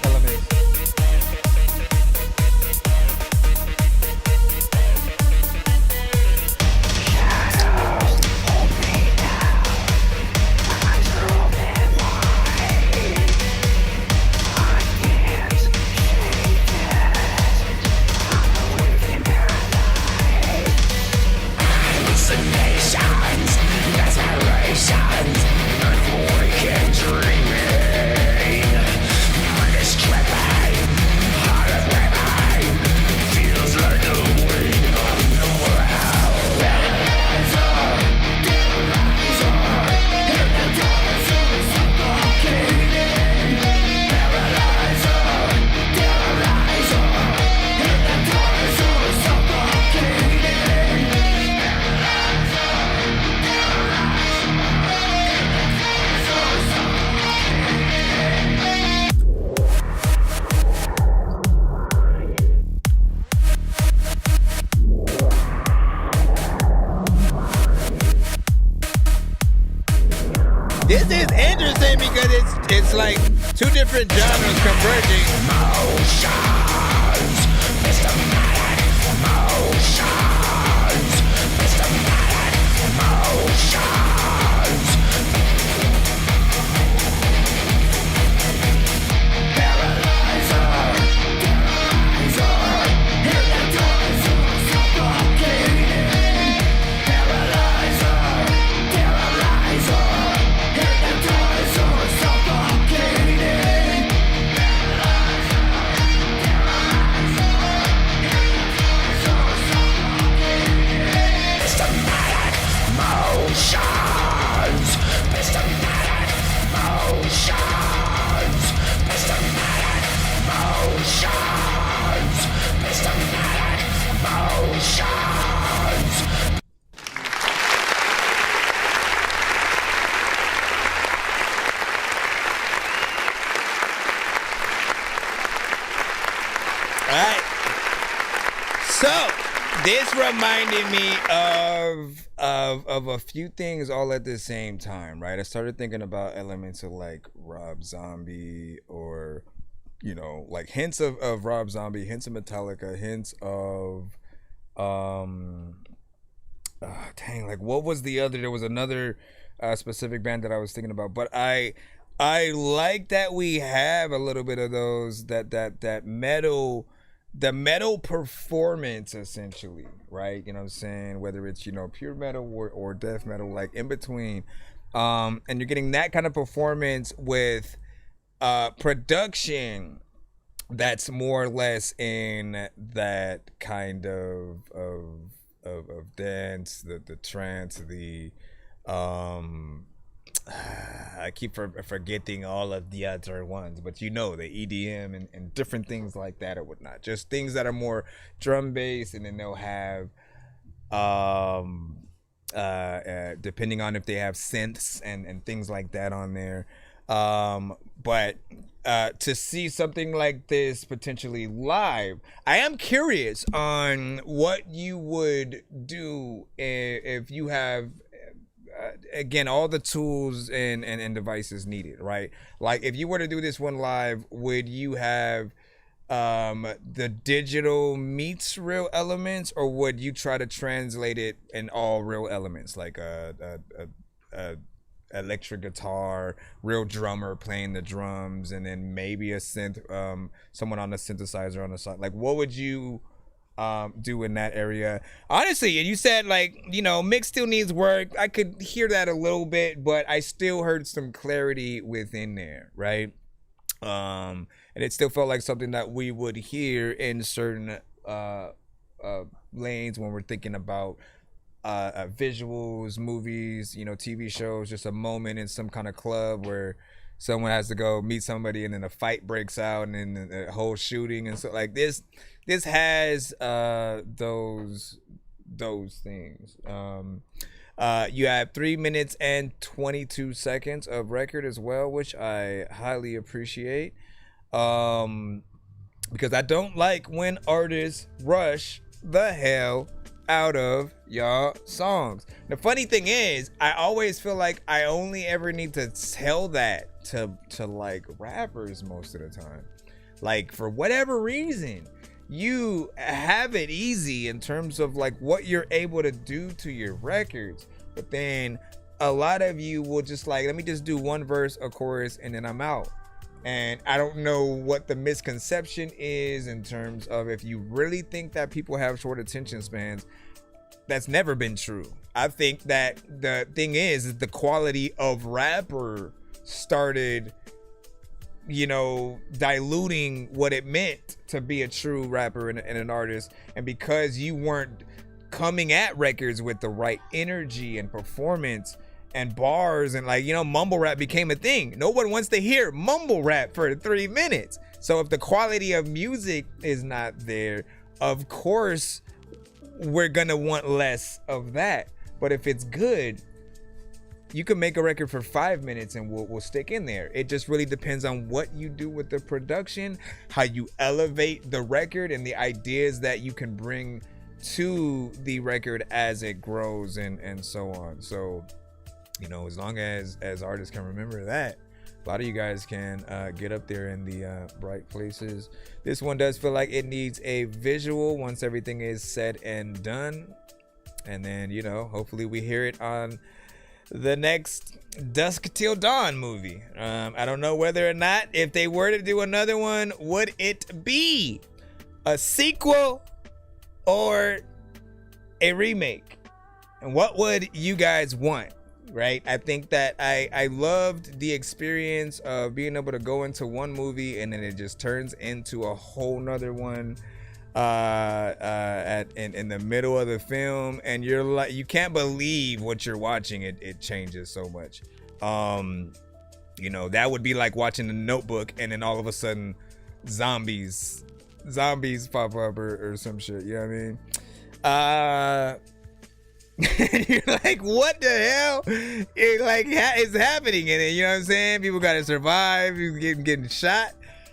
elements. Hallucinations, desperation, dreaming. different genres converging. So this reminded me of a few things all at the same time, right? I started thinking about elements of like Rob Zombie, or you know, like hints of Rob Zombie, hints of Metallica, hints of dang, like what was the other? There was another specific band that I was thinking about, but I like that we have a little bit of those that metal. The metal performance, essentially, right? You know what I'm saying? Whether it's, you know, pure metal or death metal, like in between. And you're getting that kind of performance with production that's more or less in that kind of dance, the trance, the I keep forgetting all of the other ones, but you know, the EDM and different things like that or whatnot. Just things that are more drum based, and then they'll have depending on if they have synths and things like that on there. But to see something like this potentially live, I am curious on what you would do if you have again all the tools and devices needed, right? Like if you were to do this one live, would you have the digital meets real elements, or would you try to translate it in all real elements, like a electric guitar, real drummer playing the drums, and then maybe a synth, someone on the synthesizer on the side? Like what would you do in that area? Honestly, and you said, like, you know, mix still needs work. I could hear that a little bit, but I still heard some clarity within there, right? And it still felt like something that we would hear in certain lanes when we're thinking about visuals, movies, you know, TV shows, just a moment in some kind of club where someone has to go meet somebody and then a fight breaks out and then the whole shooting. And so like this has those things. You have 3 minutes and 22 seconds of record as well, which I highly appreciate, because I don't like when artists rush the hell out of y'all songs. The funny thing is, I always feel like I only ever need to tell that to like rappers most of the time. Like for whatever reason, you have it easy in terms of like what you're able to do to your records, but then a lot of you will just like, let me just do one verse, a chorus, and then I'm out. And I don't know what the misconception is in terms of, if you really think that people have short attention spans, that's never been true. I think that the thing is the quality of rapper started, you know, diluting what it meant to be a true rapper and an artist. And because you weren't coming at records with the right energy and performance and bars, and like, you know, mumble rap became a thing. No one wants to hear mumble rap for 3 minutes. So if the quality of music is not there, of course we're gonna want less of that. But if it's good, you can make a record for 5 minutes and we'll stick in there. It just really depends on what you do with the production, how you elevate the record, and the ideas that you can bring to the record as it grows and so on. So, you know, as long as artists can remember that. A lot of you guys can get up there in the bright places. This one does feel like it needs a visual once everything is said and done. And then, you know, hopefully we hear it on the next Dusk Till Dawn movie. I don't know whether or not, if they were to do another one, would it be a sequel or a remake? And what would you guys want? Right? I think that I loved the experience of being able to go into one movie and then it just turns into a whole nother one in the middle of the film, and you're like, you can't believe what you're watching. It changes so much. You know, that would be like watching The Notebook and then all of a sudden zombies pop up or some shit. You know what I mean? You're like, what the hell is happening in it? You know what I'm saying? People gotta survive. People getting shot.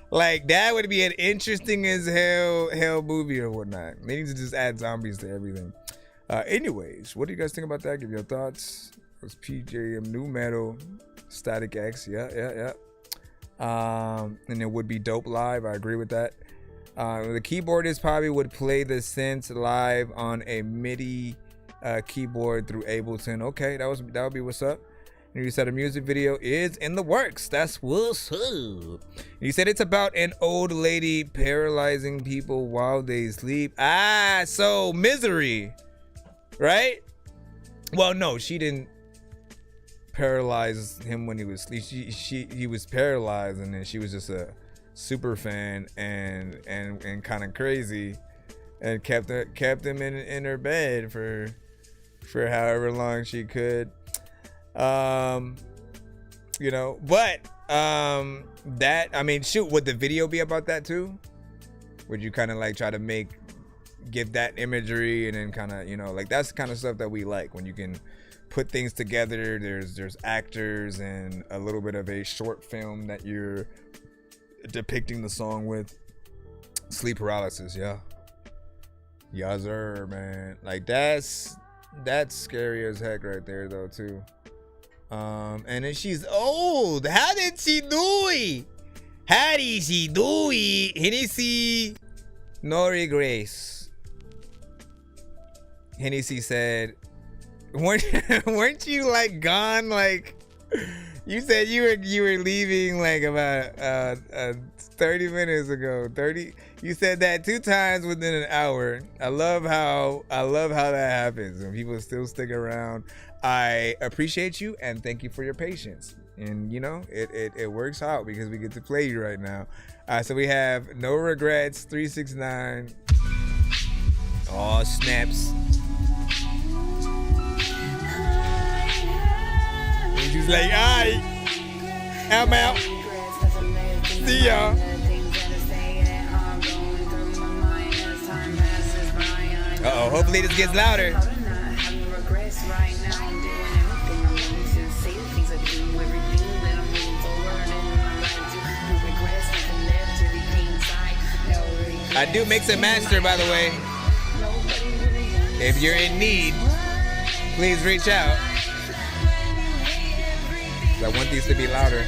Like, that would be an interesting as hell movie or whatnot. They need to just add zombies to everything. Anyways, what do you guys think about that? Give your thoughts. It was PJM New Metal, Static X. Yeah. And it would be dope live. I agree with that. The keyboardist probably would play the synths live on a MIDI keyboard through Ableton. Okay, that would be what's up. And you said a music video is in the works. That's what's up. You said it's about an old lady paralyzing people while they sleep. So Misery, right? Well, no, she didn't paralyze him when he was asleep. He was paralyzed, and then she was just a super fan and kind of crazy, and kept him in her bed for however long she could. You know, but that, I mean, shoot, would the video be about that too? Would you kind of like try to give that imagery, and then kind of, you know, like, that's the kind of stuff that we like, when you can put things together. There's actors and a little bit of a short film that you're depicting the song with. Sleep paralysis, yeah, sir, man. Like, that's scary as heck right there though too. And then she's old. How did she do it? Hennessy, no regrets. Hennessy said, weren't you like gone? Like, you said you were leaving like about 30 minutes ago. You said that 2 times within an hour. I love how that happens when people still stick around. I appreciate you and thank you for your patience. And you know, it works out because we get to play you right now. So we have No Regrets 369. Oh, snaps. And she's like, alright, I'm out. See y'all. Uh-oh, hopefully this gets louder. I do mix and master, by the way. If you're in need, please reach out. I want these to be louder.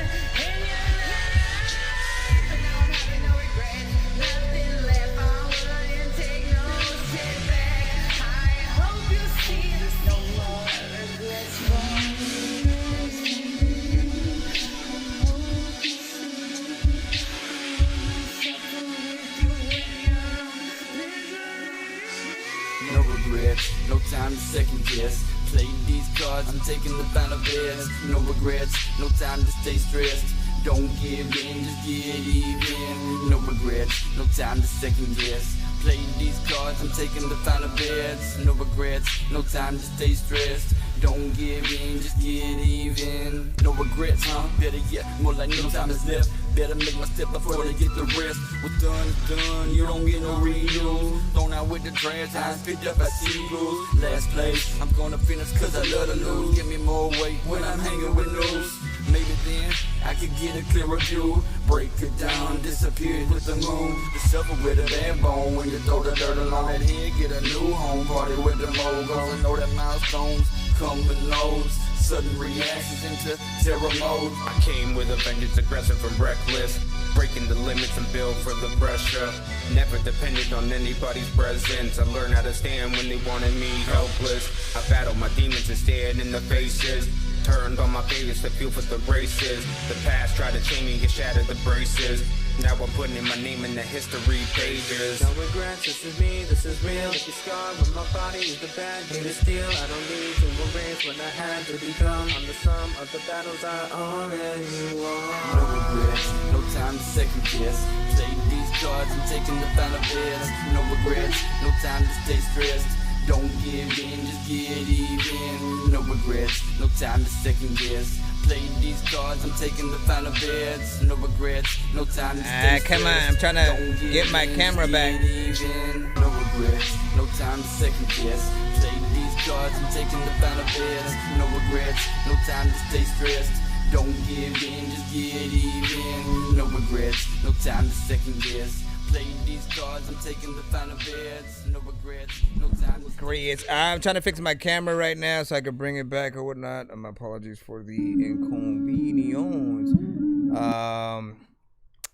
No time to second guess. Playing these cards, I'm taking the final bets. No regrets, no time to stay stressed. Don't give in, just get even. No regrets, no time to second guess. Playing these cards, I'm taking the final bets. No regrets, no time to stay stressed. Don't give in, just get even. No regrets, huh? Better yet, more like no time is left. Better make my step before they get the rest. What's done is done, you don't get no redo. Thrown out with the trash, I picked up by seagulls. Last place, I'm gonna finish cause I love to lose. Give me more weight when I'm hanging with news. Maybe then I could get a clearer view. Break it down, disappear with the moon. The suffer with a bad bone. When you throw the dirt along that head, get a new home. Party with the moguls. I know that milestones come with lows. Sudden reactions into terror mode. I came with a vengeance, aggressive and reckless, breaking the limits and build for the pressure. Never depended on anybody's presence. I learned how to stand when they wanted me helpless. I battled my demons and stared in the faces. Turned on my favorites to feel for the races. The past tried to chain me and shatter the braces. Now I'm putting in my name in the history pages. No regrets, this is me, this is real. If you scarred when my body is the bad thing to steal. I don't need to erase when I had to become. I'm the sum of the battles I already won. No regrets, no time to second guess. Playing these cards, I'm taking the final bets. No regrets, no time to stay stressed. Don't give in, just get even. No regrets, no time to second guess. Playing these cards, I'm taking the final bets. No regrets, no time to stay come on, I'm trying to get my camera back. Even. No regrets, no time to second guess. Playing these cards, I'm taking the final bets. No regrets, no time to stay stressed. Don't give in, just get even. No regrets, no time to second guess. Playing these cards, I'm taking the final bets. No regrets, no time to Great. I'm trying to fix my camera right now so I can bring it back or whatnot. My apologies for the inconvenience.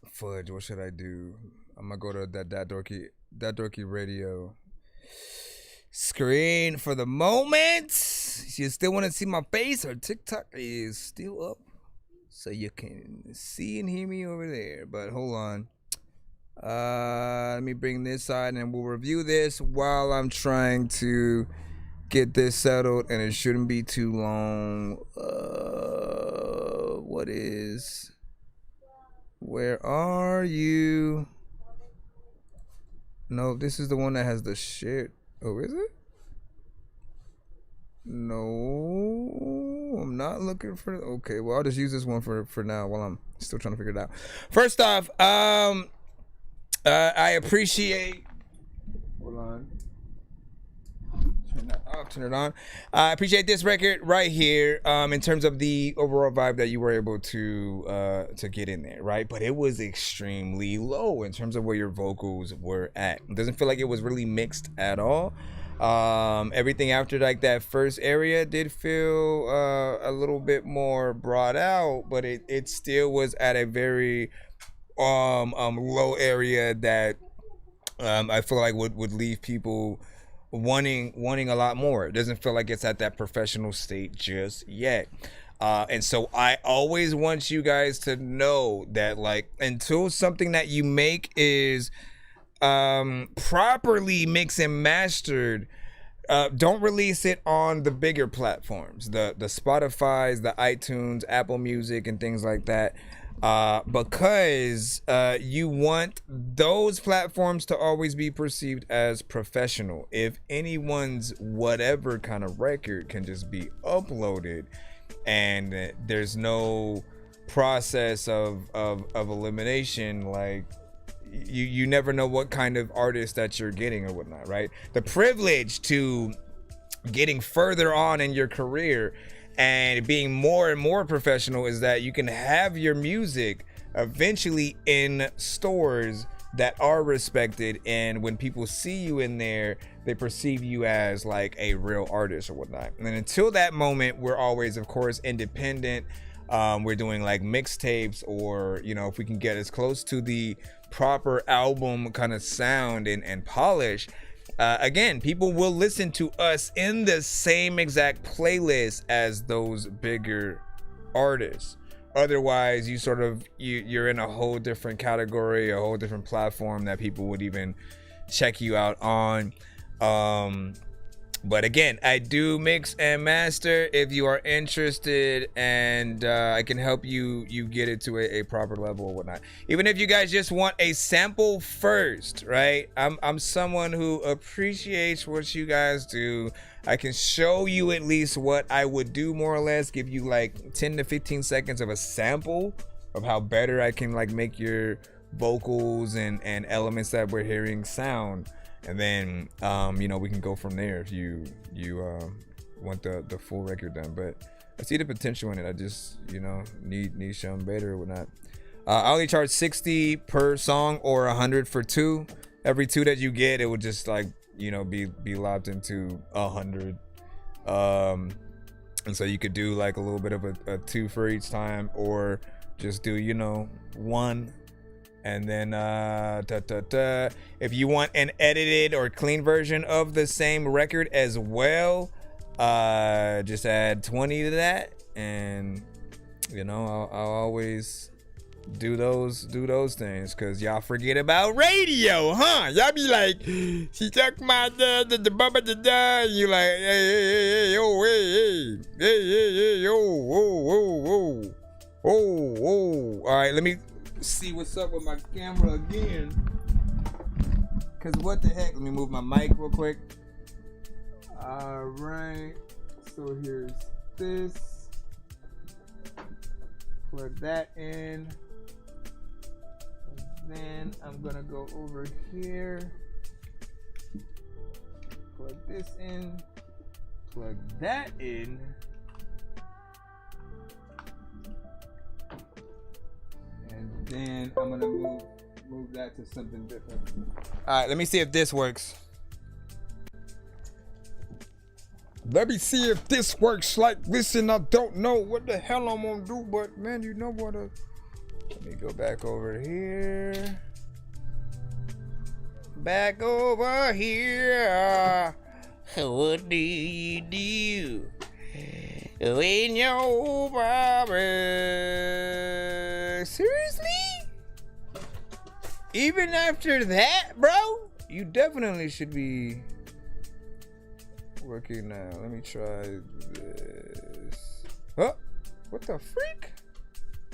Fudge, what should I do? I'm gonna go to that Dorky Radio screen for the moment. You still want to see my face? Or TikTok is still up, so you can see and hear me over there. But hold on. Let me bring this side and we'll review this while I'm trying to get this settled, and it shouldn't be too long. Where are you? No, this is the one that has the shit. Oh, is it? No, I'm not looking for. Okay, well, I'll just use this one for now while I'm still trying to figure it out. First off, I appreciate. Hold on. Turn that off. Turn it on. I appreciate this record right here. In terms of the overall vibe that you were able to get in there, right? But it was extremely low in terms of where your vocals were at. It doesn't feel like it was really mixed at all. Everything after like that first area did feel a little bit more brought out, but it still was at a very low area that I feel like would leave people wanting a lot more. It doesn't feel like it's at that professional state just yet. And so I always want you guys to know that, like, until something that you make is properly mixed and mastered, don't release it on the bigger platforms, the Spotify's, the iTunes, Apple Music, and things like that. Because you want those platforms to always be perceived as professional. If anyone's whatever kind of record can just be uploaded and there's no process of elimination, like you never know what kind of artist that you're getting or whatnot, right? The privilege to getting further on in your career and being more and more professional is that you can have your music eventually in stores that are respected, and when people see you in there, they perceive you as like a real artist or whatnot. And until that moment, we're always, of course, independent. We're doing like mixtapes, or, you know, if we can get as close to the proper album kind of sound and polish, again, people will listen to us in the same exact playlist as those bigger artists. Otherwise, you're in a whole different category, a whole different platform that people would even check you out on. But again, I do mix and master if you are interested, and I can help you get it to a proper level or whatnot. Even if you guys just want a sample first, right? I'm someone who appreciates what you guys do. I can show you at least what I would do, more or less, give you like 10 to 15 seconds of a sample of how better I can like make your vocals and elements that we're hearing sound. And then, you know, we can go from there if you want the full record done. But I see the potential in it. I just, you know, need something better or whatnot. I only charge $60 per song or $100 for 2. Every 2 that you get, it would just like, you know, be lopped into $100. And so you could do like a little bit of a 2 for each time, or just do, you know, 1. And then if you want an edited or clean version of the same record as well, just add 20 to that. And you know, I'll always do those things, because y'all forget about radio, huh? Y'all be like, she took my dad to the bubba the dad. You like, hey, yo, hey, yo, whoa. All right, let me see what's up with my camera again. Cause what the heck? Let me move my mic real quick. All right, so here's this. Plug that in. Then I'm gonna go over here, plug this in, plug that in, and then I'm gonna move that to something different. All right, let me see if this works. Let me see if this works. Like, listen, I don't know what the hell I'm gonna do, but man, you know what? Let me go back over here. Back over here. What do you do when you're Bobby? Seriously? Even after that, bro? You definitely should be working now. Let me try this. Oh, what the freak?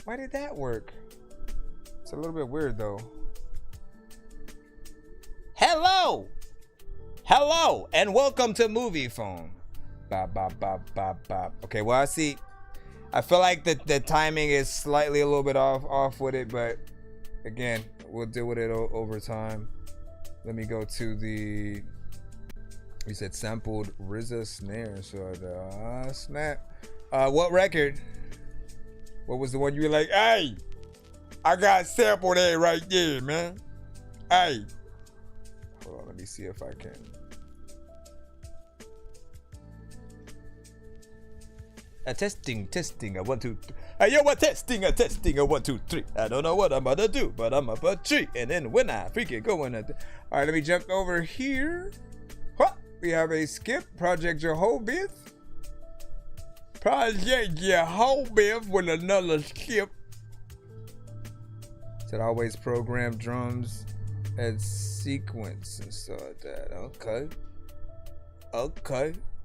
Why did that work? It's a little bit weird though. Hello, and welcome to Movie Phone. Bop, bop, bop, bop, bop. Okay, well, I feel like the timing is slightly a little bit off with it, but again, we'll deal with it over time. Let me go to the, you said sampled RZA snare, so snap. What record? What was the one you were like, hey, I got sampled that right there, man. Hey. Hold on, let me see if I can. Testing, 1, 2, 3. Hey, yo, what testing, 1, 2, 3. I don't know what I'm about to do, but I'm about to treat. And then when I freaking go in, all right, let me jump over here. Huh. We have a skip, Project Jehovah. Project Jehovah with another skip. Said always program drums as sequence and stuff like that. Okay.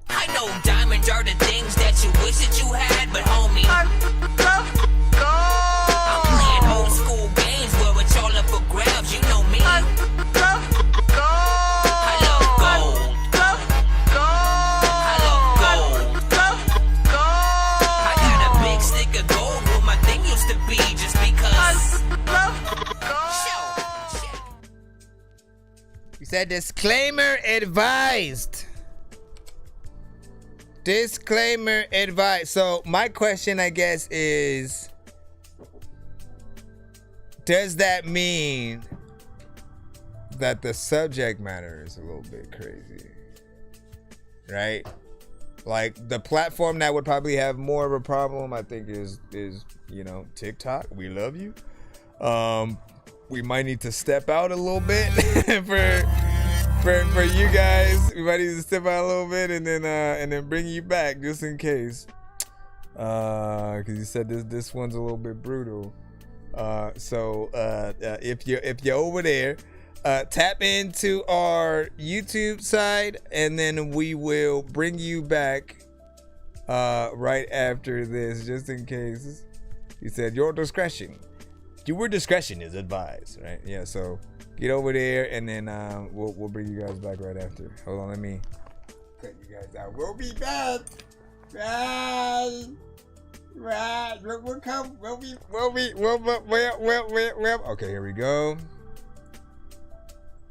I know diamonds are the things that you wish that you had, but homie, I'm playing old school games where it's all up for grabs. You know me. I love gold. I got a big stick of gold where my thing used to be, just because. You said disclaimer advised. Disclaimer advice. So my question, I guess, is, does that mean that the subject matter is a little bit crazy? Right? Like, the platform that would probably have more of a problem, I think, is you know, TikTok. We love you. We might need to step out a little bit for you guys. We might need to step out a little bit and then bring you back just in case. Cause you said this one's a little bit brutal. So if you're over there, tap into our YouTube side, and then we will bring you back right after this, just in case. You said your discretion is advised, right? Yeah, so get over there, and then we'll bring you guys back right after. Hold on, let me cut you guys out. We'll be back. Right. We'll come. Okay, here we go.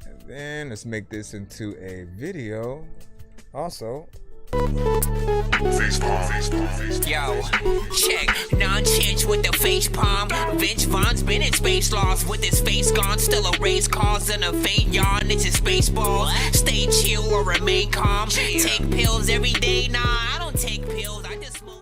And then let's make this into a video. Also. Yo, check, non-change with the face palm. Vince Vaughn's been in space lost with his face gone. Still a race cause and a faint yawn. It's his baseball. Stay chill or remain calm. Take pills every day. Nah, I don't take pills. I just smoke.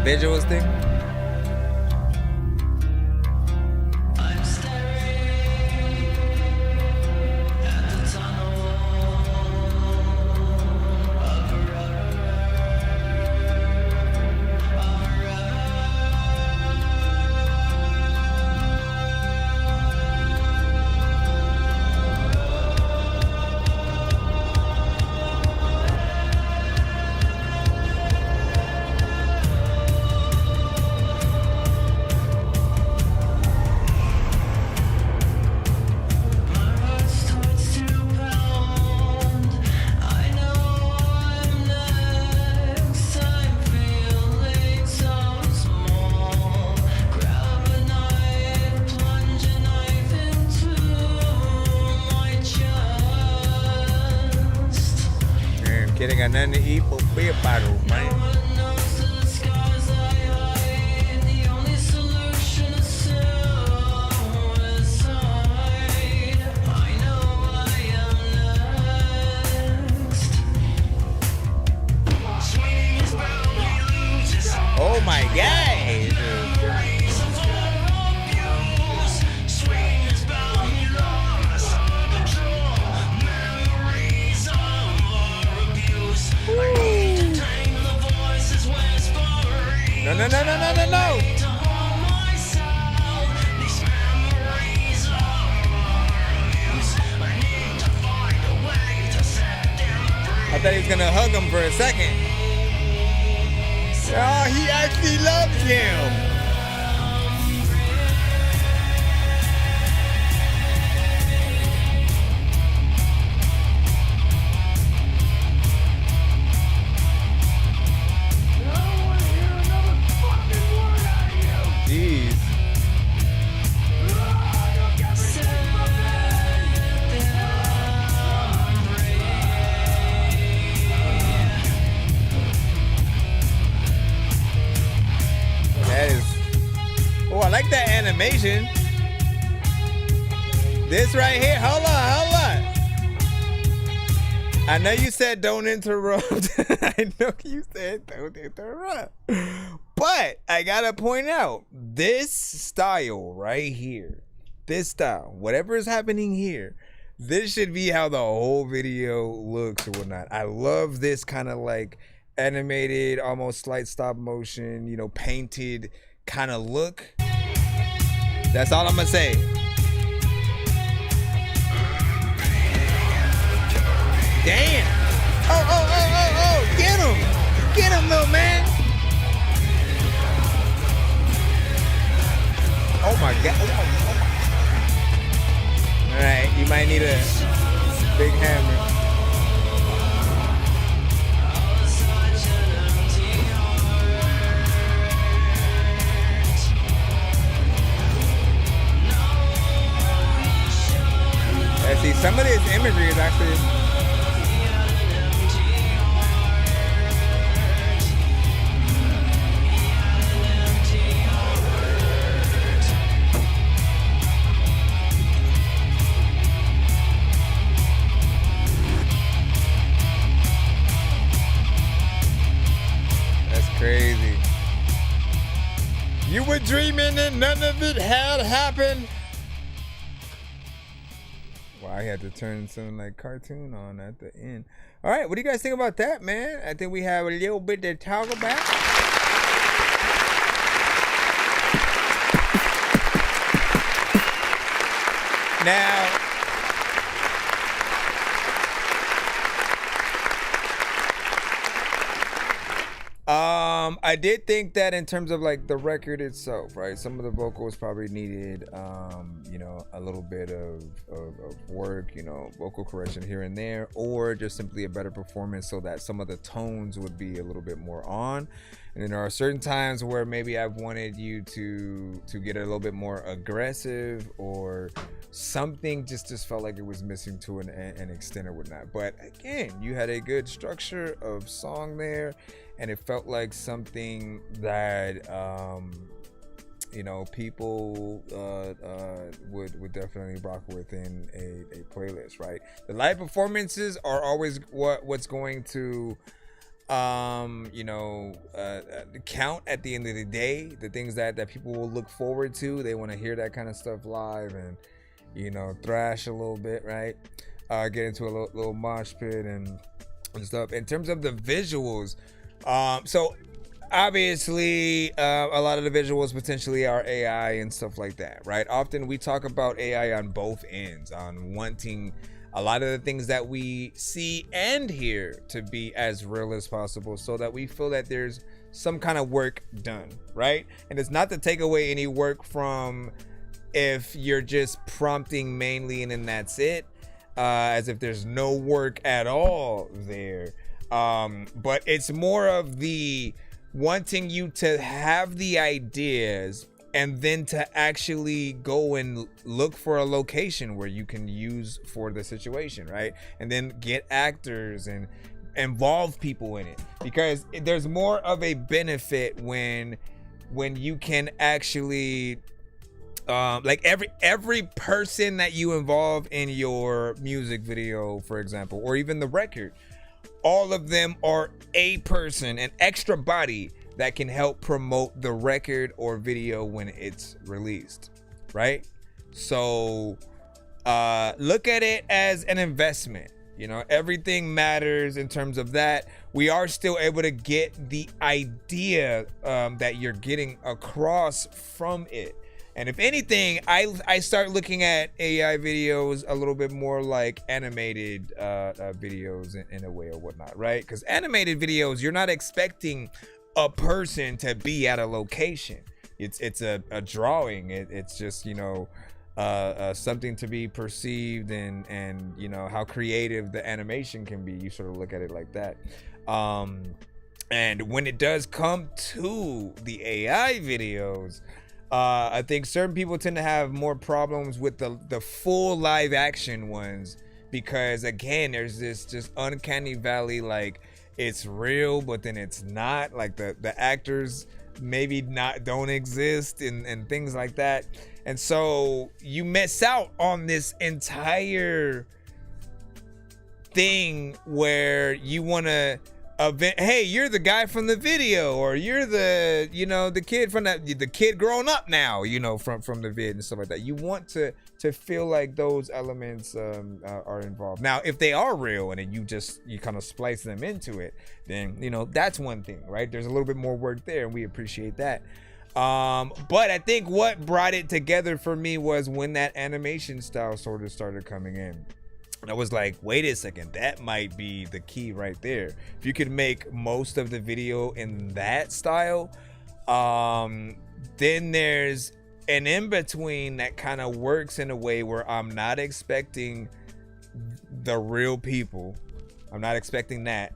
visuals thing. Kid ain't got nothing to eat but beer bottle, man. Oh my God. No. I thought he was gonna hug him for a second. Oh, he actually loves him. Jeez. That is. Oh, I like that animation. This right here. Hold on. I know you said don't interrupt. I know you said don't interrupt. But I gotta point out, this style right here, this style, whatever is happening here, this should be how the whole video looks or whatnot. I love this kind of like animated, almost slight stop motion, you know, painted kind of look. That's all I'm gonna say. Damn. Oh. Get him, little man. Oh my God. All right, you might need a big hammer. Yeah, see, some of this imagery is actually... Crazy. You were dreaming and none of it had happened. Well, I had to turn something like cartoon on at the end. All right, what do you guys think about that, man? I think we have a little bit to talk about. Now, I did think that in terms of like the record itself, right? Some of the vocals probably needed, you know, a little bit of work, you know, vocal correction here and there, or just simply a better performance so that some of the tones would be a little bit more on. And then there are certain times where maybe I've wanted you to get a little bit more aggressive, or something just felt like it was missing to an extent or whatnot. But again, you had a good structure of song there, and it felt like something that you know, people would definitely rock within a playlist, right? The live performances are always what's going to count at the end of the day. The things that people will look forward to, they want to hear that kind of stuff live and, thrash a little bit, right? Get into a little mosh pit and stuff. In terms of the visuals, so obviously a lot of the visuals potentially are AI and stuff like that, right? Often we talk about AI on both ends, on wanting a lot of the things that we see and hear to be as real as possible, so that we feel that there's some kind of work done, right? And it's not to take away any work from if you're just prompting mainly and then that's it, as if there's no work at all there. But it's more of the wanting you to have the ideas and then to actually go and look for a location where you can use for the situation, right? And then get actors and involve people in it, because there's more of a benefit when you can actually like every person that you involve in your music video, for example, or even the record, all of them are a person, an extra body that can help promote the record or video when it's released, right? So look at it as an investment. Everything matters in terms of that. We are still able to get the idea that you're getting across from it. And if anything, I start looking at AI videos a little bit more like animated videos in a way or whatnot, right? Because animated videos, you're not expecting a person to be at a location. It's a drawing. It's just something to be perceived, and how creative the animation can be. You sort of look at it like that. And when it does come to the AI videos, I think certain people tend to have more problems with the full live action ones, because again, there's this just uncanny valley, like it's real but then it's not, like the actors maybe don't exist and things like that. And so you miss out on this entire thing where you want to hey, you're the guy from the video, or you're the the kid from the kid grown up now, from the vid and stuff like that. You want to feel like those elements are involved. Now, if they are real and then you kind of splice them into it, then that's one thing, right? There's a little bit more work there, and we appreciate that. But I think what brought it together for me was when that animation style sort of started coming in. And I was like, wait a second, that might be the key right there. If you could make most of the video in that style, then there's an in-between that kind of works in a way where I'm not expecting the real people. I'm not expecting that.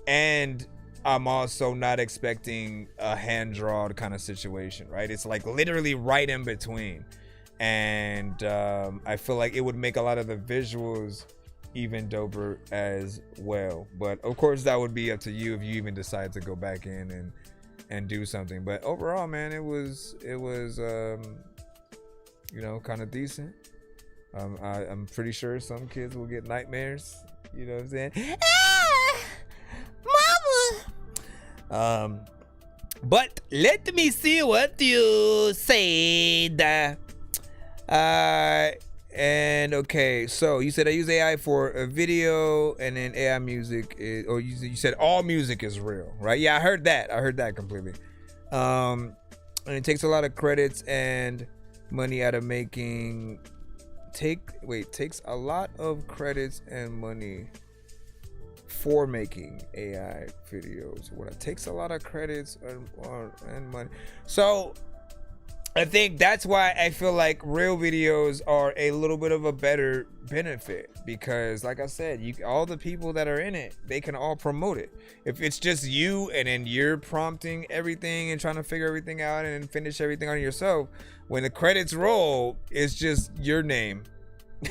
And I'm also not expecting a hand-drawn kind of situation, right? It's like literally right in between. And I feel like it would make a lot of the visuals even doper as well. But of course, that would be up to you if you even decide to go back in and do something. But overall, man, it was kind of decent. I'm pretty sure some kids will get nightmares. You know what I'm saying? Mama. But let me see what you said. And okay, so you said I use AI for a video, and then AI music is, or you said all music is real, right? Yeah, I heard that completely. And it takes a lot of credits and money out of making. Takes a lot of credits and money for making AI videos. What it takes a lot of credits and money. So I think that's why I feel like real videos are a little bit of a better benefit, because like I said, all the people that are in it, they can all promote it. If it's just you and then you're prompting everything and trying to figure everything out and finish everything on yourself, when the credits roll, it's just your name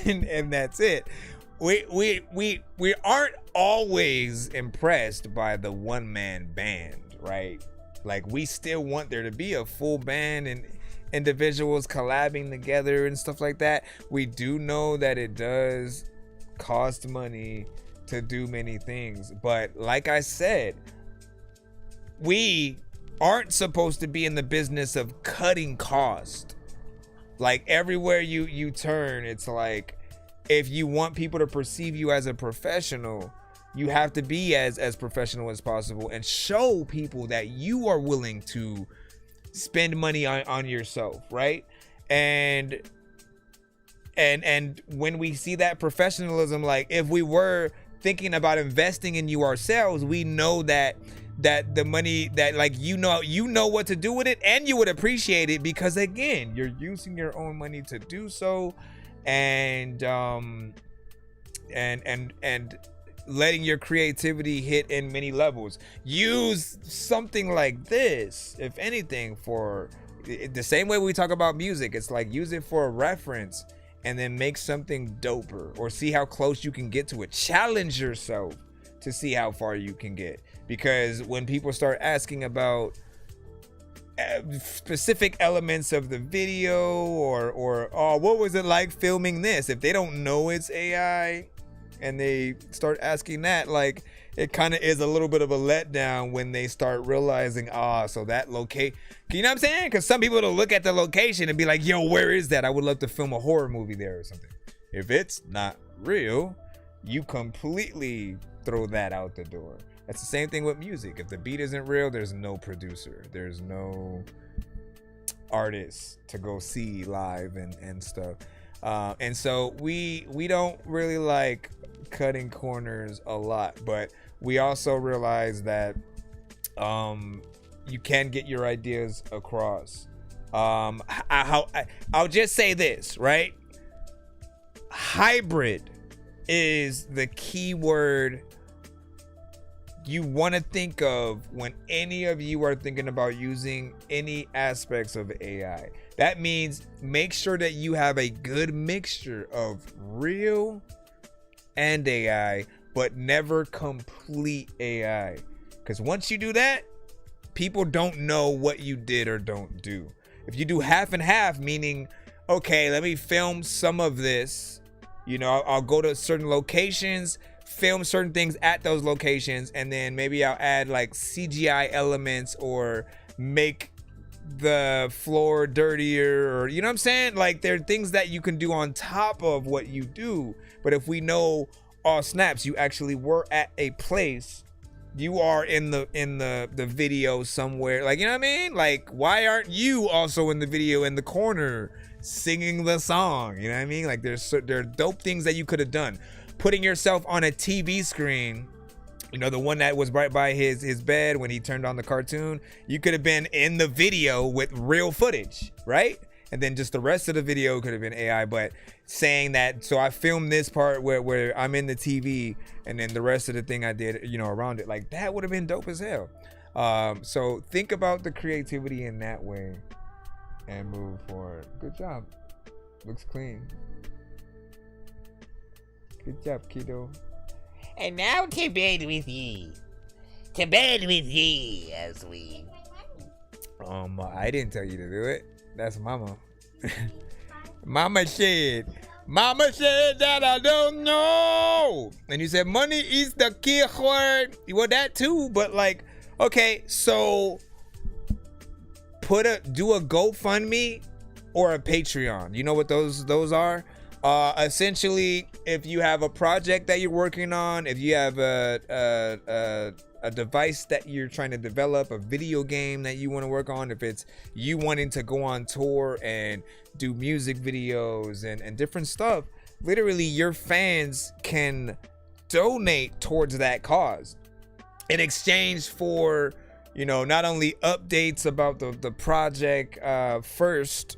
and that's it. We aren't always impressed by the one-man band, right? Like, we still want there to be a full band and individuals collabing together and stuff like that. We do know that it does cost money to do many things, but like I said, we aren't supposed to be in the business of cutting cost. Like everywhere you turn, it's like, if you want people to perceive you as a professional, you have to be as professional as possible and show people that you are willing to spend money on yourself, right? And when we see that professionalism, like if we were thinking about investing in you ourselves, we know that the money that, like, you know what to do with it, and you would appreciate it because, again, you're using your own money to do so, and letting your creativity hit in many levels. Use something like this, if anything, for the same way we talk about music. It's like, use it for a reference and then make something doper, or see how close you can get to it. Challenge yourself to see how far you can get, because when people start asking about specific elements of the video, or oh, what was it like filming this, if they don't know it's AI and they start asking that, like, it kind of is a little bit of a letdown when they start realizing, so that location, you know what I'm saying? Because some people will look at the location and be like, yo, where is that? I would love to film a horror movie there or something. If it's not real, you completely throw that out the door. That's the same thing with music. If the beat isn't real, there's no producer, there's no artist to go see live and stuff. And so we don't really like cutting corners a lot, but we also realize that you can get your ideas across. I'll just say this, right? Hybrid is the key word you want to think of when any of you are thinking about using any aspects of AI. That means make sure that you have a good mixture of real and AI, but never complete AI. Because once you do that, people don't know what you did or don't do. If you do half and half, meaning, okay, let me film some of this, I'll go to certain locations, film certain things at those locations, and then maybe I'll add like CGI elements or make the floor dirtier, or you know what I'm saying? Like, there are things that you can do on top of what you do. But if we know, all snaps, you actually were at a place, you are in the video somewhere, like, you know what I mean? Like, why aren't you also in the video in the corner singing the song? You know what I mean? Like, there are dope things that you could have done. Putting yourself on a TV screen, the one that was right by his bed when he turned on the cartoon, you could have been in the video with real footage, right? And then just the rest of the video could have been AI. But saying that, so I filmed this part where I'm in the TV, and then the rest of the thing I did, around it, like, that would have been dope as hell. So think about the creativity in that way and move forward. Good job. Looks clean. Good job, kiddo. And now to bed with ye. To bed with ye, as we... I didn't tell you to do it. That's Mama. Mama said that I don't know. And you said money is the key word. Well, that too, but like, okay, so do a GoFundMe or a Patreon. You know what those are? Essentially, if you have a project that you're working on, if you have a device that you're trying to develop, a video game that you want to work on, if it's you wanting to go on tour and do music videos and different stuff, literally your fans can donate towards that cause in exchange for, not only updates about the project first,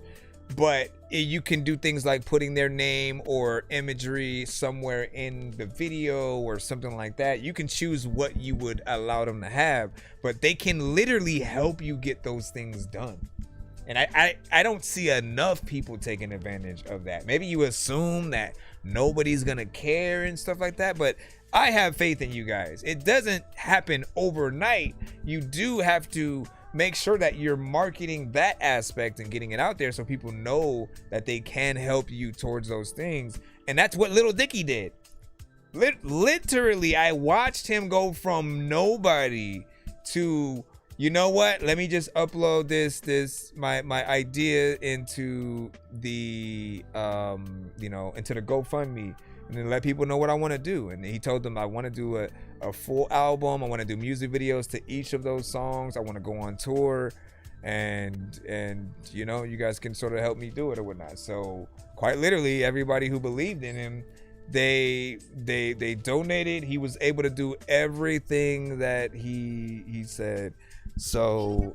but you can do things like putting their name or imagery somewhere in the video or something like that. You can choose what you would allow them to have, but they can literally help you get those things done. And I don't see enough people taking advantage of that. Maybe you assume that nobody's gonna care and stuff like that, but I have faith in you guys. It doesn't happen overnight. You do have to make sure that you're marketing that aspect and getting it out there so people know that they can help you towards those things. And that's what Little Dicky did. Literally, I watched him go from nobody to, you know what? Let me just upload my idea into the into the GoFundMe, and then let people know what I want to do. And he told them I want to do a full album. I want to do music videos to each of those songs. I want to go on tour, and you guys can sort of help me do it or whatnot. So quite literally, everybody who believed in him, they donated. He was able to do everything that he said. So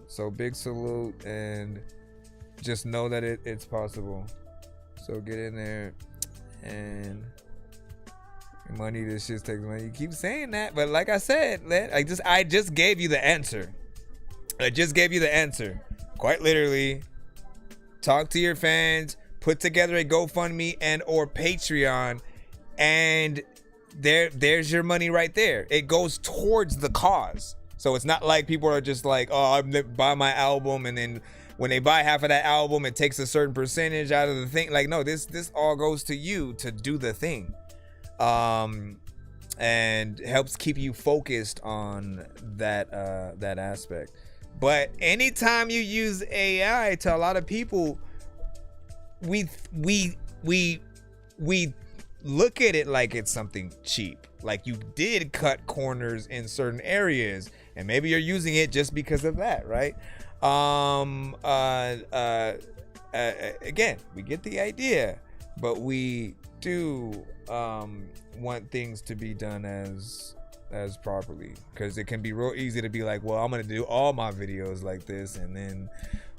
so big salute, and just know that it's possible. So get in there, and money, this shit takes money. You keep saying that, but like I said, I just gave you the answer. Quite literally, talk to your fans, put together a GoFundMe and or Patreon, and there's your money right there. It goes towards the cause. So it's not like people are just like, oh, I buy my album, and then when they buy half of that album, it takes a certain percentage out of the thing. Like, no, this all goes to you to do the thing. And helps keep you focused on that aspect. But anytime you use AI, to a lot of people, we look at it like it's something cheap. Like, you did cut corners in certain areas, and maybe you're using it just because of that, right? Again, we get the idea, but we do want things to be done as properly, because it can be real easy to be like, well, I'm gonna do all my videos like this, and then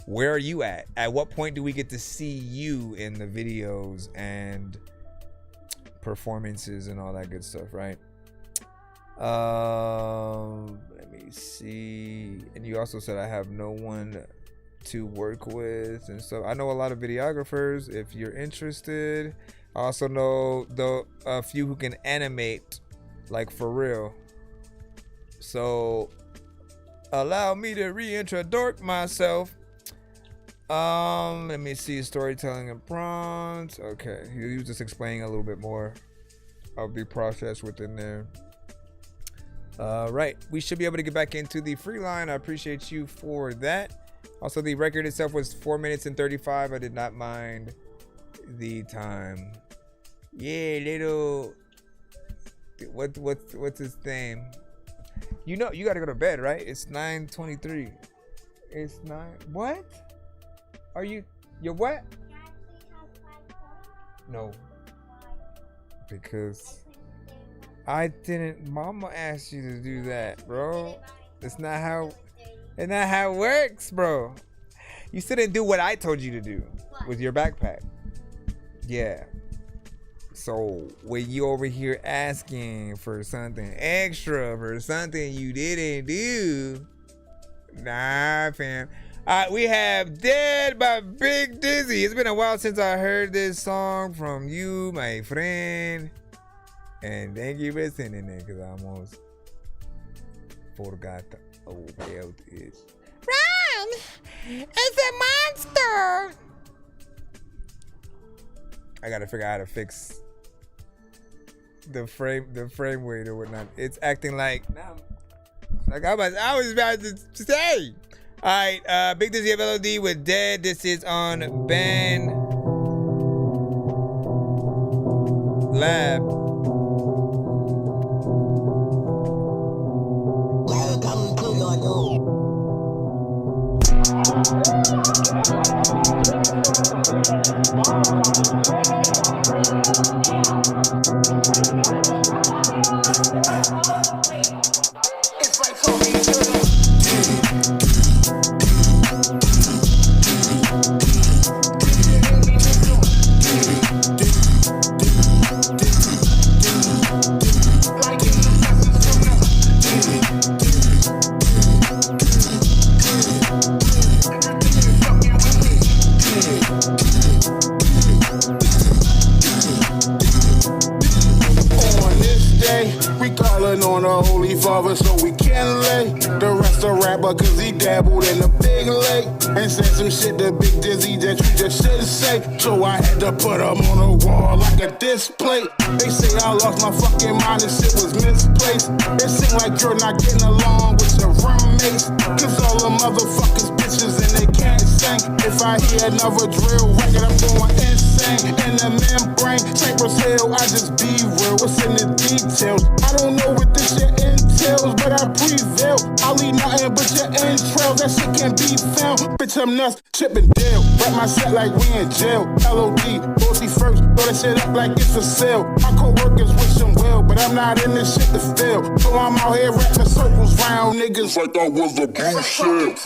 where are you at what point do we get to see you in the videos and performances and all that good stuff, right? Let me see. And you also said I have no one to work with, and so I know a lot of videographers if you're interested. I also know a few who can animate, like, for real. So allow me to reintroduce myself. Let me see, storytelling and prompts. Okay, he was just explaining a little bit more of the process within there. Right, we should be able to get back into the free line. I appreciate you for that. Also, the record itself was 4 minutes and 35. I did not mind the time. Yeah, little, what's his name? You know, you gotta go to bed, right? It's 9:23. It's 9. What? Are you? You're what? No. Because I didn't. Mama asked you to do that, bro. It's not how it works, bro. You still didn't do what I told you to do with your backpack. Yeah. So when you over here asking for something extra, for something you didn't do, nah, fam. We have Dead by Big Dizzy. It's been a while since I heard this song from you, my friend. And thank you for sending it, because I almost forgot the about it. Run! It's a monster! I gotta figure out how to fix the frame rate or whatnot. It's acting like I was about to say. All right, Big Dizzy of LOD with Dead. This is on Ben Lab. Welcome to your door. It's like Tommy Turtle. We calling on a holy father so we can lay. The rest a rapper cause he dead. dabbled in a big lake and said some shit to Big Dizzy that you just shouldn't say. So I had to put him on the wall like a display. They say I lost my fucking mind and shit was misplaced. It seems like you're not getting along with your roommates. Cause all the motherfuckers bitches and they can't sing. If I hear another drill record, I'm going insane. In the membrane, Cypress Hill, I just be real. What's in the details? I don't know what this shit entails, but I prevail. I'll leave nothing but your entrails. That shit can't be found. Bitch, I'm nuts, chippin' Dale. Rap my set like we in jail. LOD, Dorky first, throw that shit up like it's a sale. My co-workers wish them well, but I'm not in this shit to fail. So I'm out here rapping circles round niggas like I was a bullshit.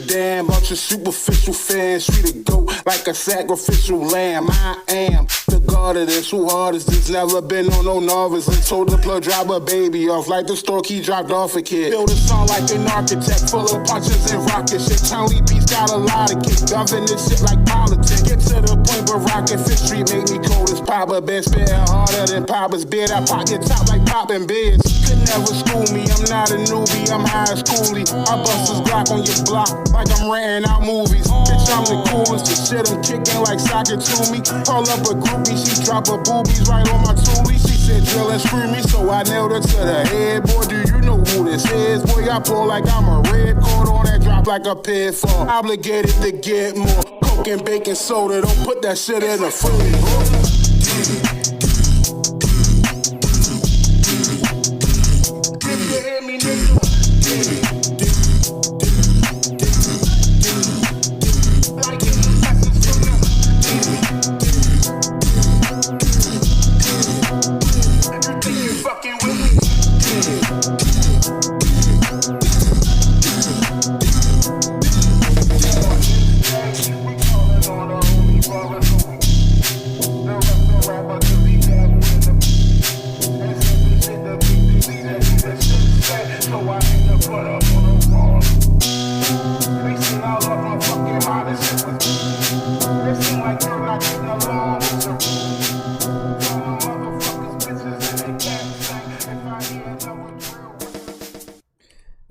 Damn, bunch of superficial fans treat a goat like a sacrificial lamb. I am the god of this. Who hard is this? Never been on no novice. And told the plug drop a baby off like the store key dropped off a kid. Build a song like an architect, full of punches and rocket shit. Tony Beats got a lot of kick, govern this shit like politics. Get to the point where Rocket Fish Street make me cold as Papa Bear. Spitting harder than Papa's beard. I pop your top like popping beers. Could never school me. I'm not a newbie. I'm high schooly. I bust this Glock on your block like I'm renting out movies. Bitch, I'm the coolest. The shit I'm kicking like soccer to me. Call up a groupie, she drop her boobies right on my toolie. She said drill and screw me, so I nailed her to the head. Boy, do you know who this is? Boy, I pull like I'm a red cord on that drop like a pitfall. Obligated to get more. Coke and baking soda, don't put that shit in the fridge.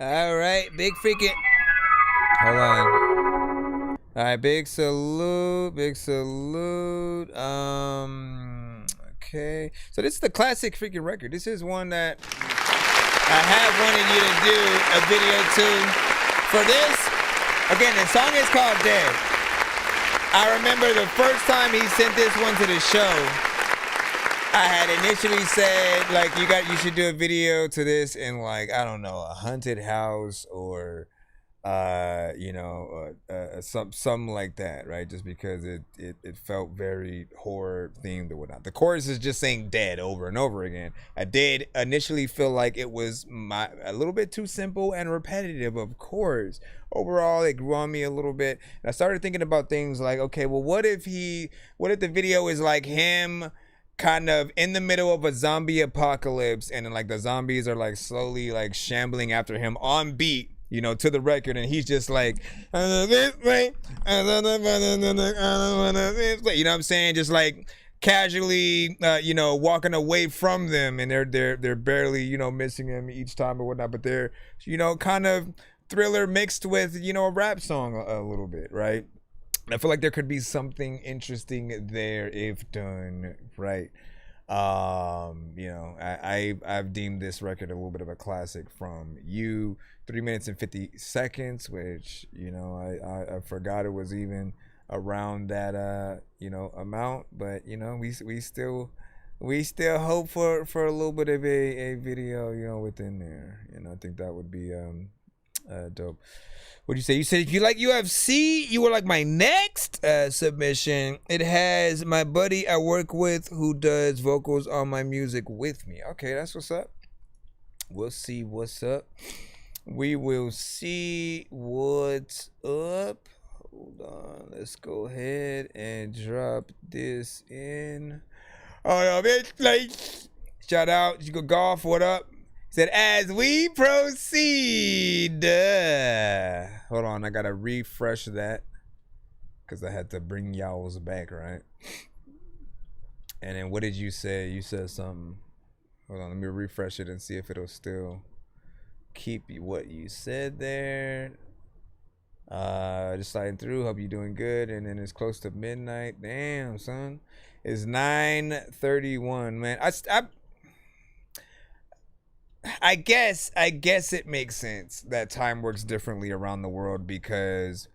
All right, big freaking. Hold on. All right, big salute, big salute. Okay. So this is the classic freaking record. This is one that I have wanted you to do a video to. For this, again, the song is called Dead. I remember the first time he sent this one to the show, I had initially said, like, you should do a video to this in, like, I don't know, a haunted house or, something like that, right? Just because it felt very horror themed or whatnot. The chorus is just saying dead over and over again. I did initially feel like it was a little bit too simple and repetitive, of course. Overall, it grew on me a little bit. And I started thinking about things like, okay, well, what if the video is like him kind of in the middle of a zombie apocalypse, and then like the zombies are like slowly like shambling after him on beat, you know, to the record, and he's just like, you know what I'm saying, just like casually walking away from them, and they're barely, you know, missing him each time or whatnot, but they're, you know, kind of thriller mixed with, you know, a rap song a little bit, right? I feel like there could be something interesting there if done right. I've deemed this record a little bit of a classic from you. 3 minutes and 50 seconds, which, you know, I forgot it was even around that amount, but you know, we still hope for a little bit of a video, you know, within there. You know, I think that would be dope. What'd you say? You said if you like UFC, you were like my next submission. It has my buddy I work with who does vocals on my music with me. Okay, that's what's up. We'll see what's up. We will see what's up Hold on. Let's go ahead and drop this in. Oh, bitch, like, shout out, you go golf. What up? Said as we proceed. Hold on, I gotta refresh that because I had to bring y'all's back, right? And then what did you say? You said something. Hold on, let me refresh it and see if it'll still keep what you said there. Just sliding through. Hope you're doing good. And then it's close to midnight. Damn, son. It's 9:31, man. I guess it makes sense that time works differently around the world because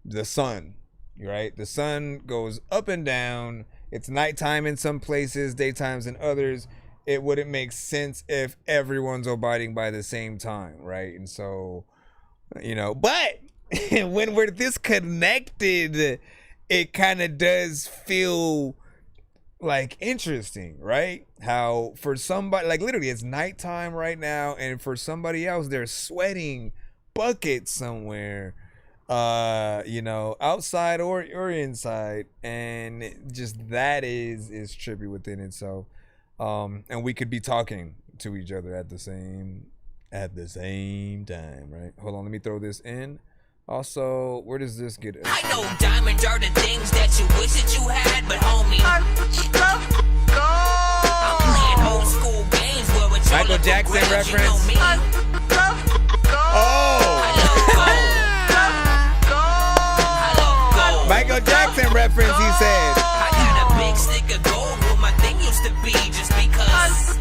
the sun, right? The sun goes up and down. It's nighttime in some places, daytimes in others. It wouldn't make sense if everyone's abiding by the same time, right? And so, you know, but when we're disconnected, it kind of does feel like interesting, right? How for somebody, like literally it's nighttime right now, and for somebody else they're sweating buckets somewhere, you know, outside or inside, and just that is trippy within it. So and we could be talking to each other at the same time, right? Hold on, let me throw this in. Also, where does this get? I know diamonds are the things that you wish that you had, but homie, I'm playing old school games where it's Michael Jackson reference. You know Michael Jackson reference, he said. I got a big stick of gold where my thing used to be just because.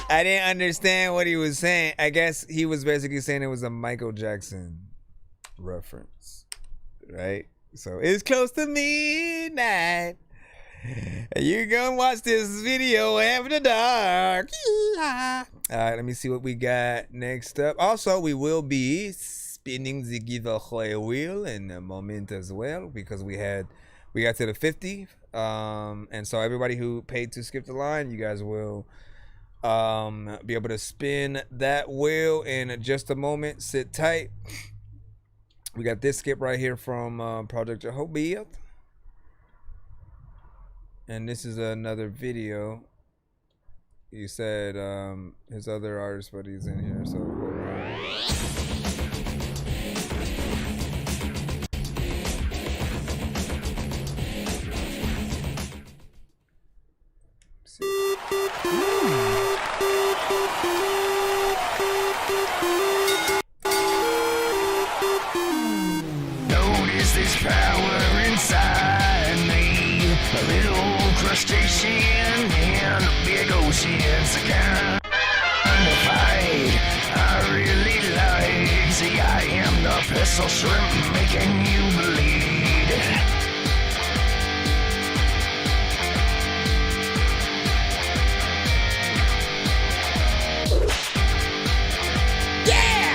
I didn't understand what he was saying. I guess he was basically saying it was a Michael Jackson reference, right? So it's close to midnight. You gonna watch this video after dark. All right, let me see what we got next up. Also, we will be spinning the giveaway wheel in a moment as well because we got to the 50. And so everybody who paid to skip the line, you guys will be able to spin that wheel in just a moment. Sit tight. We got this skip right here from Project Jehovah, and this is another video. He said his other artist buddy's in here, so Notice this power inside me, a little crustacean in a big ocean's a kind of fight I really like. See, I am the pistol shrimp making you bleed. Yeah!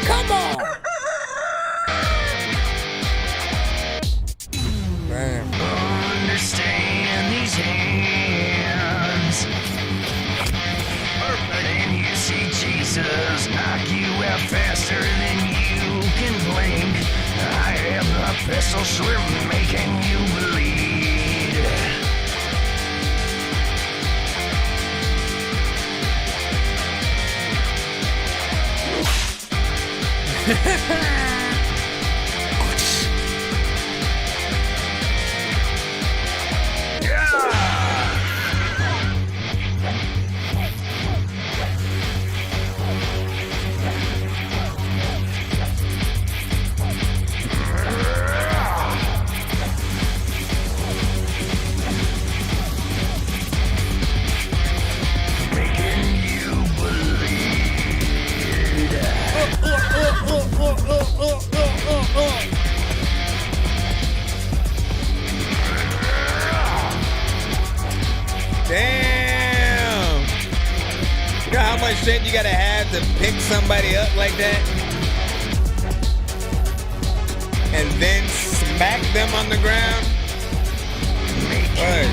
Come on! Understand these hands. And you see Jesus knock you out faster than you can blink. I am the pistol shrimp making you bleed. damn. You know how much shit you gotta have to pick somebody up like that? And then smack them on the ground? What?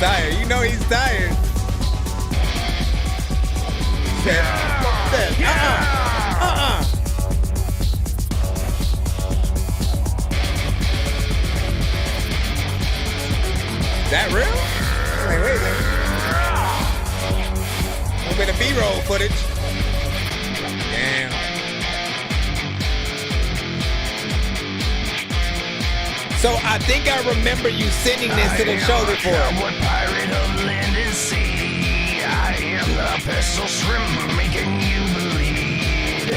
tired. You know he's tired. That real? Wait a minute. A little bit of B-roll footage. Damn. So I think I remember you sending this to the show before. What pirate of land and sea? I am the pestle shrimp making you bleed.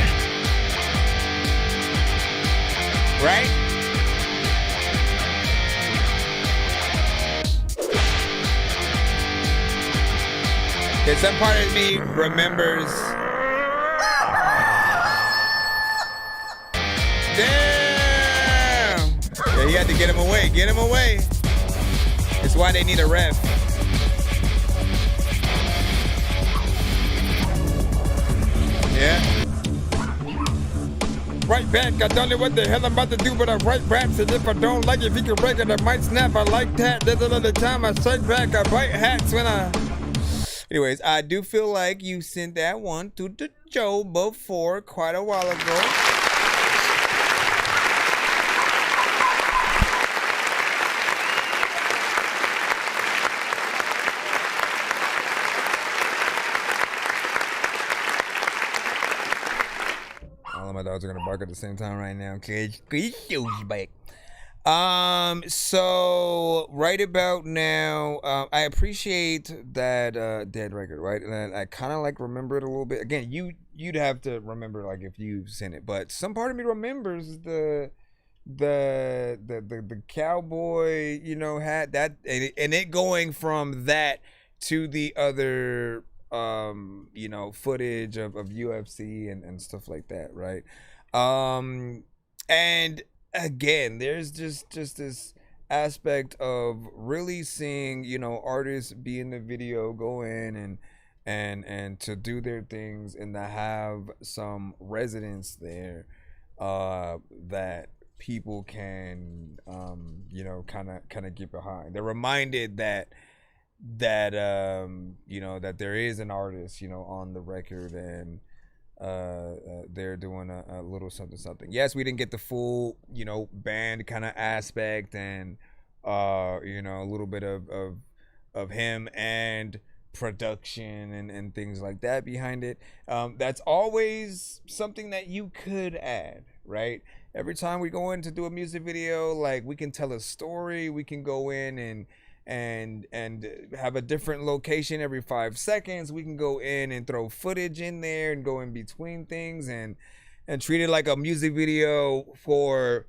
Right? Okay, some part of me remembers. Damn! Yeah, you had to get him away. Get him away. It's why they need a ref. Yeah. Right back, I don't know what the hell I'm about to do, but I write raps, and if I don't like it, if you can break it, I might snap. I like that. There's another time I strike back, I bite hats when I... Anyways, I do feel like you sent that one to the show before quite a while ago. All of my dogs are gonna bark at the same time right now. Okay, back. So right about now, I appreciate that dead record, right? And I kind of like remember it a little bit. Again, you'd have to remember like if you sent it, but some part of me remembers the cowboy, you know, hat that and it going from that to the other you know, footage of UFC and stuff like that, right? And again, there's just this aspect of really seeing, you know, artists be in the video, go in and to do their things and to have some residents there that people can you know, kind of get behind. They're reminded that you know, that there is an artist, you know, on the record, and they're doing a little something. Yes, we didn't get the full, you know, band kind of aspect, and you know, a little bit of him and production and things like that behind it. That's always something that you could add, right? Every time we go in to do a music video, like, we can tell a story, we can go in and have a different location every 5 seconds. We can go in and throw footage in there and go in between things and treat it like a music video for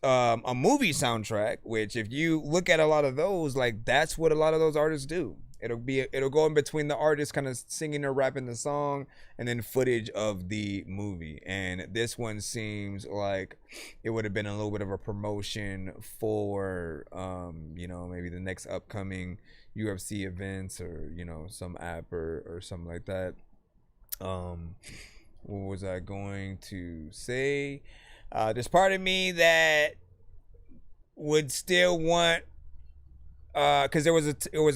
a movie soundtrack, which if you look at a lot of those, like, that's what a lot of those artists do. It'll go in between the artists kind of singing or rapping the song and then footage of the movie. And this one seems like it would have been a little bit of a promotion for you know, maybe the next upcoming UFC events, or, you know, some app or something like that. What was I going to say? There's part of me that would still want, because there was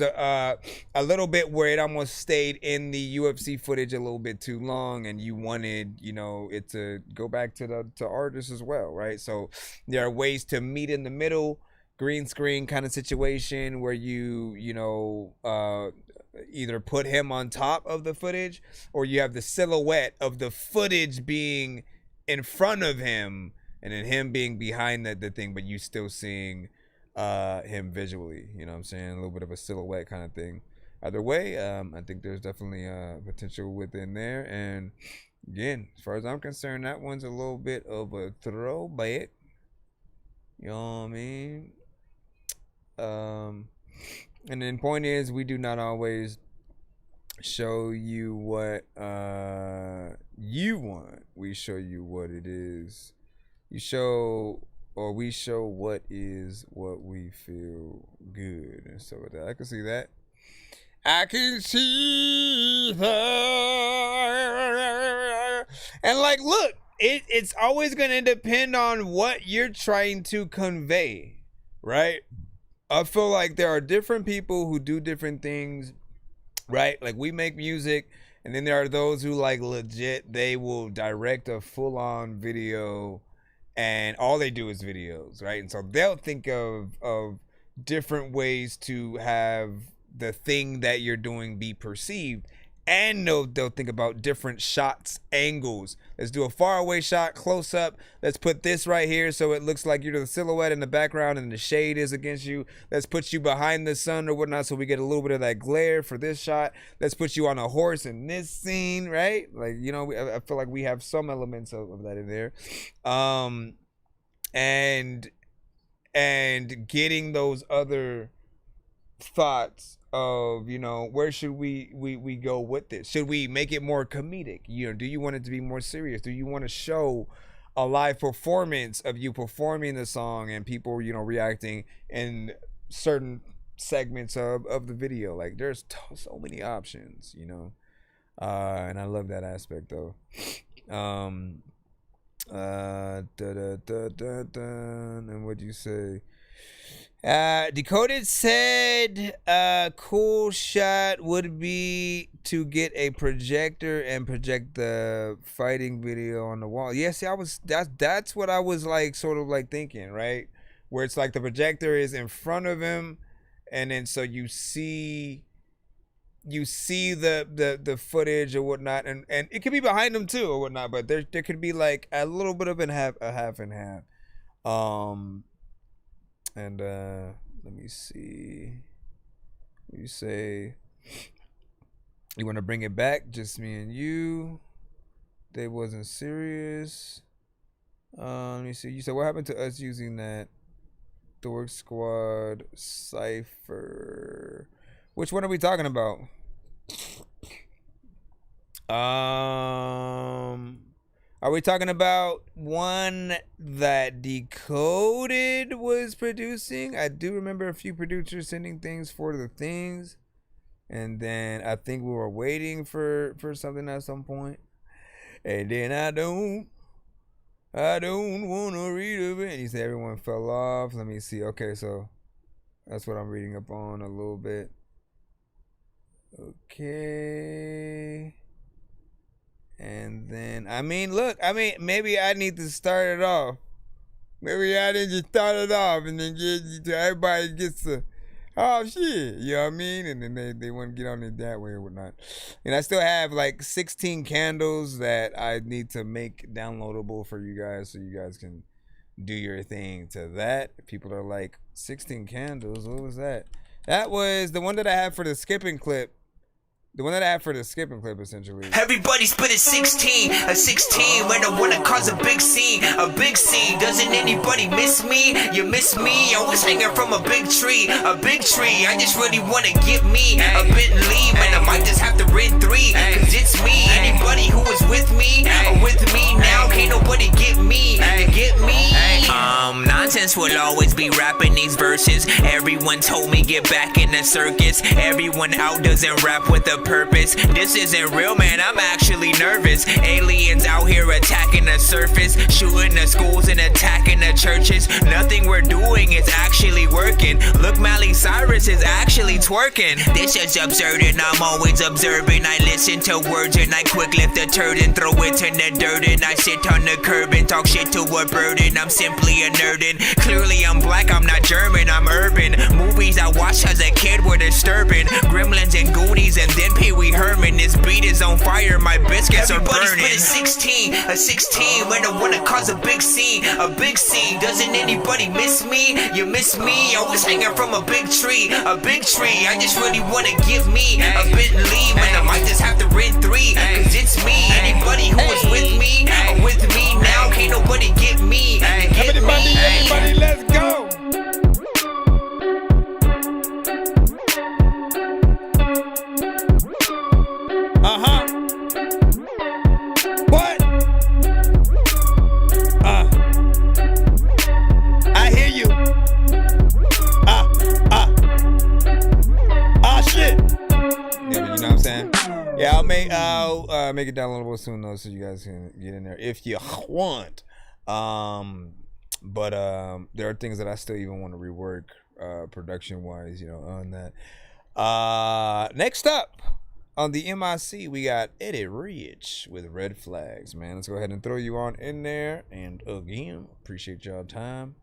a little bit where it almost stayed in the UFC footage a little bit too long, and you wanted, you know, it to go back to artists as well, right? So there are ways to meet in the middle, green screen kind of situation where you know, either put him on top of the footage, or you have the silhouette of the footage being in front of him and then him being behind the thing, but you still seeing him visually, you know what I'm saying? A little bit of a silhouette kind of thing. Either way, I think there's definitely potential within there. And again, as far as I'm concerned, that one's a little bit of a throwback. You know what I mean? And then point is, we do not always show you what you want. We show you what it is. We show what is what we feel good and stuff like that. I can see that. I can see that. And like, look, it's always gonna depend on what you're trying to convey, right? I feel like there are different people who do different things, right? Like we make music, and then there are those who like legit, they will direct a full-on video, and all they do is videos, right? And so they'll think of different ways to have the thing that you're doing be perceived, and they'll think about different shots, angles. Let's do a far away shot, close up. Let's put this right here so it looks like you're the silhouette in the background and the shade is against you. Let's put you behind the sun or whatnot so we get a little bit of that glare for this shot. Let's put you on a horse in this scene, right? Like, you know, I feel like we have some elements of that in there. And getting those other thoughts of, you know, where should we go with this? Should we make it more comedic? You know, do you want it to be more serious? Do you want to show a live performance of you performing the song and people, you know, reacting in certain segments of the video? Like there's so many options, you know, and I love that aspect though. And what'd you say? Decoded said cool shot would be to get a projector and project the fighting video on the wall. Yeah, see, that's what I was like sort of like thinking, right? Where it's like the projector is in front of him, and then so you see the footage or whatnot, and it could be behind him too or whatnot, but there could be like a little bit of a half and half. And let me see. You say you want to bring it back, just me and you. They wasn't serious. Let me see. You said what happened to us using that Dork Squad cipher? Which one are we talking about? Are we talking about one that Decoded was producing? I do remember a few producers sending things for the things. And then I think we were waiting for something at some point. And then I don't want to read of it. He said everyone fell off. Let me see. Okay, so that's what I'm reading up on a little bit. Okay. And then, maybe I need to start it off. Maybe I need to start it off and then everybody gets to, oh shit, you know what I mean? And then they want to get on it that way or whatnot. And I still have like 16 candles that I need to make downloadable for you guys so you guys can do your thing to that. People are like, 16 candles, what was that? That was the one that I had for the skipping clip. The one that I have for the skipping clip, essentially. Everybody spit a 16 when I wanna cause a big scene. Doesn't anybody miss me? You miss me? I was hanging from a big tree. I just really wanna get me a Bentley, man. I might just have to rent 3, cause it's me. Anybody who was with me now, can't nobody get me. Get me? Nonsense will always be rapping these verses. Everyone told me get back in the circus. Everyone out doesn't rap with a purpose. This isn't real, man, I'm actually nervous. Aliens out here attacking the surface, shooting the schools and attacking the churches. Nothing we're doing is actually working. Look, Miley Cyrus is actually twerking. This is absurd and I'm always observing. I listen to words and I quick lift a turd and throw it in the dirt, and I sit on the curb and talk shit to a bird, and I'm simply a nerd. And clearly I'm black, I'm not German, I'm urban. Movies I watched as a kid were disturbing. Gremlins and Goonies and then Pee Wee Herman. This beat is on fire, my biscuits are burning. Everybody spit a 16 when I wanna cause a big scene. Doesn't anybody miss me? You miss me? I was hanging from a big tree. I just really wanna give me a Bentley, man. I might just have to rent 3, cause it's me. Anybody who was with me now, can't nobody get me. Everybody, let's go. What? I hear you. Shit. Yeah, you know what I'm saying? Yeah, I'll make it downloadable soon though, so you guys can get in there if you want. But there are things that I still even want to rework production wise, you know, on that. Next up on the MIC, we got Eddie Rich with Red Flags, man. Let's go ahead and throw you on in there. And again, appreciate y'all time.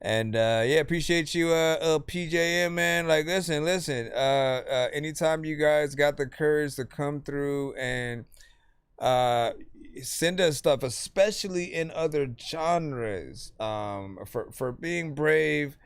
And yeah, appreciate you, PJM, man. Like, listen. Anytime you guys got the courage to come through and send us stuff, especially in other genres, for being brave.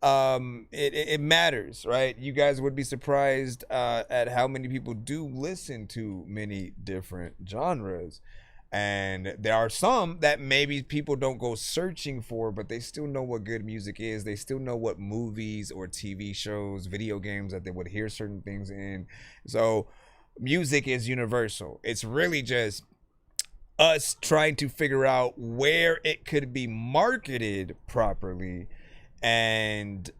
It matters, right? You guys would be surprised at how many people do listen to many different genres. And there are some that maybe people don't go searching for, but they still know what good music is. They still know what movies or TV shows, video games that they would hear certain things in. So music is universal. It's really just us trying to figure out where it could be marketed properly, and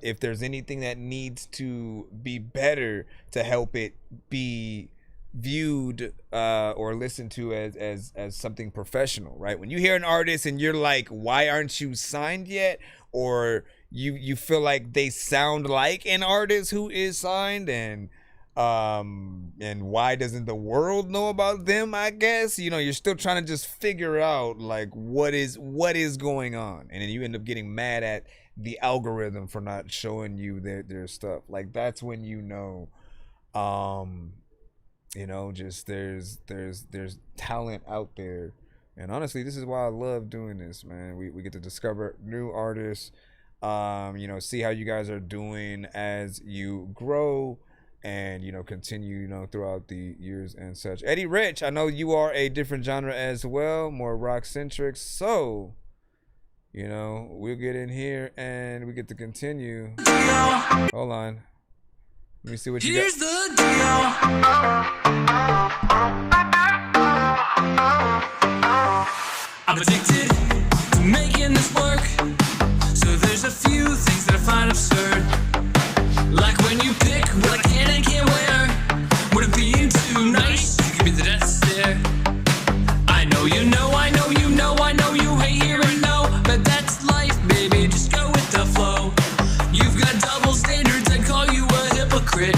if there's anything that needs to be better to help it be viewed or listened to as something professional, right? When you hear an artist and you're like, why aren't you signed yet? Or you feel like they sound like an artist who is signed, and why doesn't the world know about them? I guess, you know, you're still trying to just figure out like what is going on, and then you end up getting mad at the algorithm for not showing you their stuff. Like, that's when you know, just there's talent out there. And honestly, this is why I love doing this, man. We get to discover new artists, see how you guys are doing as you grow, and continue throughout the years and such. Eddie Rich, I know you are a different genre as well, more rock centric, so we'll get in here and we get to continue. Hold on, let me see what you got. Here's the deal. I'm addicted to making this work, so there's a few things that I find absurd. Like when you pick what I can and can't wear. Would it be too nice? You give me the death stare. I know you know, I know you know, I know you hate hearing no, but that's life, baby, just go with the flow. You've got double standards, I call you a hypocrite,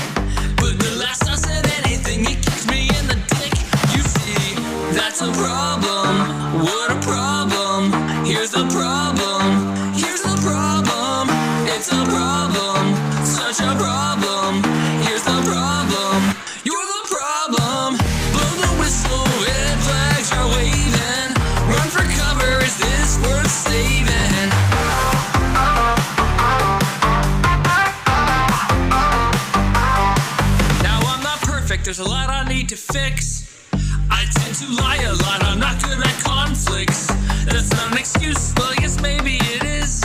but the last I said anything, it kicks me in the dick. You see, that's a problem, what a problem. Here's the problem, here's the problem. It's a problem, such a problem. Here's the problem, you're the problem. Blow the whistle, red flags are waving. Run for cover, is this worth saving? Now I'm not perfect, there's a lot I need to fix. I tend to lie a lot, I'm not good at conflicts. That's not an excuse, well yes maybe it is.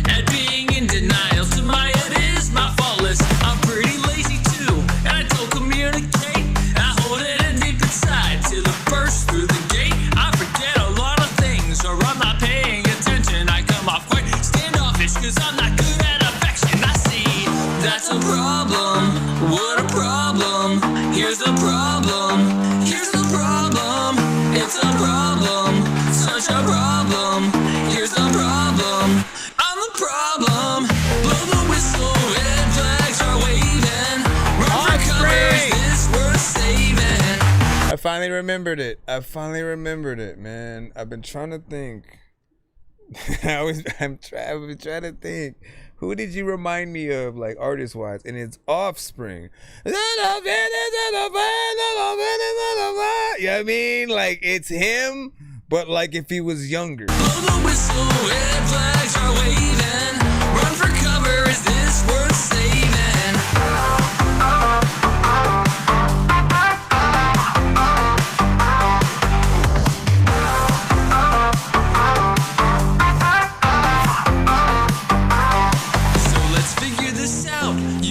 At being in denial, to my head is my faultless. I'm pretty lazy too, and I don't communicate. I hold it in deep inside till it bursts through the gate. I forget a lot of things, or I'm not paying attention. I come off quite standoffish, cause I'm not good at affection. I see, that's a problem, what a problem. Here's the problem, here's the problem. It's a problem, such a problem. Here's the problem, I'm the problem. Blow the whistle, red flags are waving. Run for cover, is this worth saving? I finally remembered it, man. I've been trying to think. I've been trying to think. Who did you remind me of, like, artist-wise? And it's Offspring. You know what I mean? Like, it's him, but like if he was younger. Blow the whistle, red flags are waving. Run for cover, is this worth saving?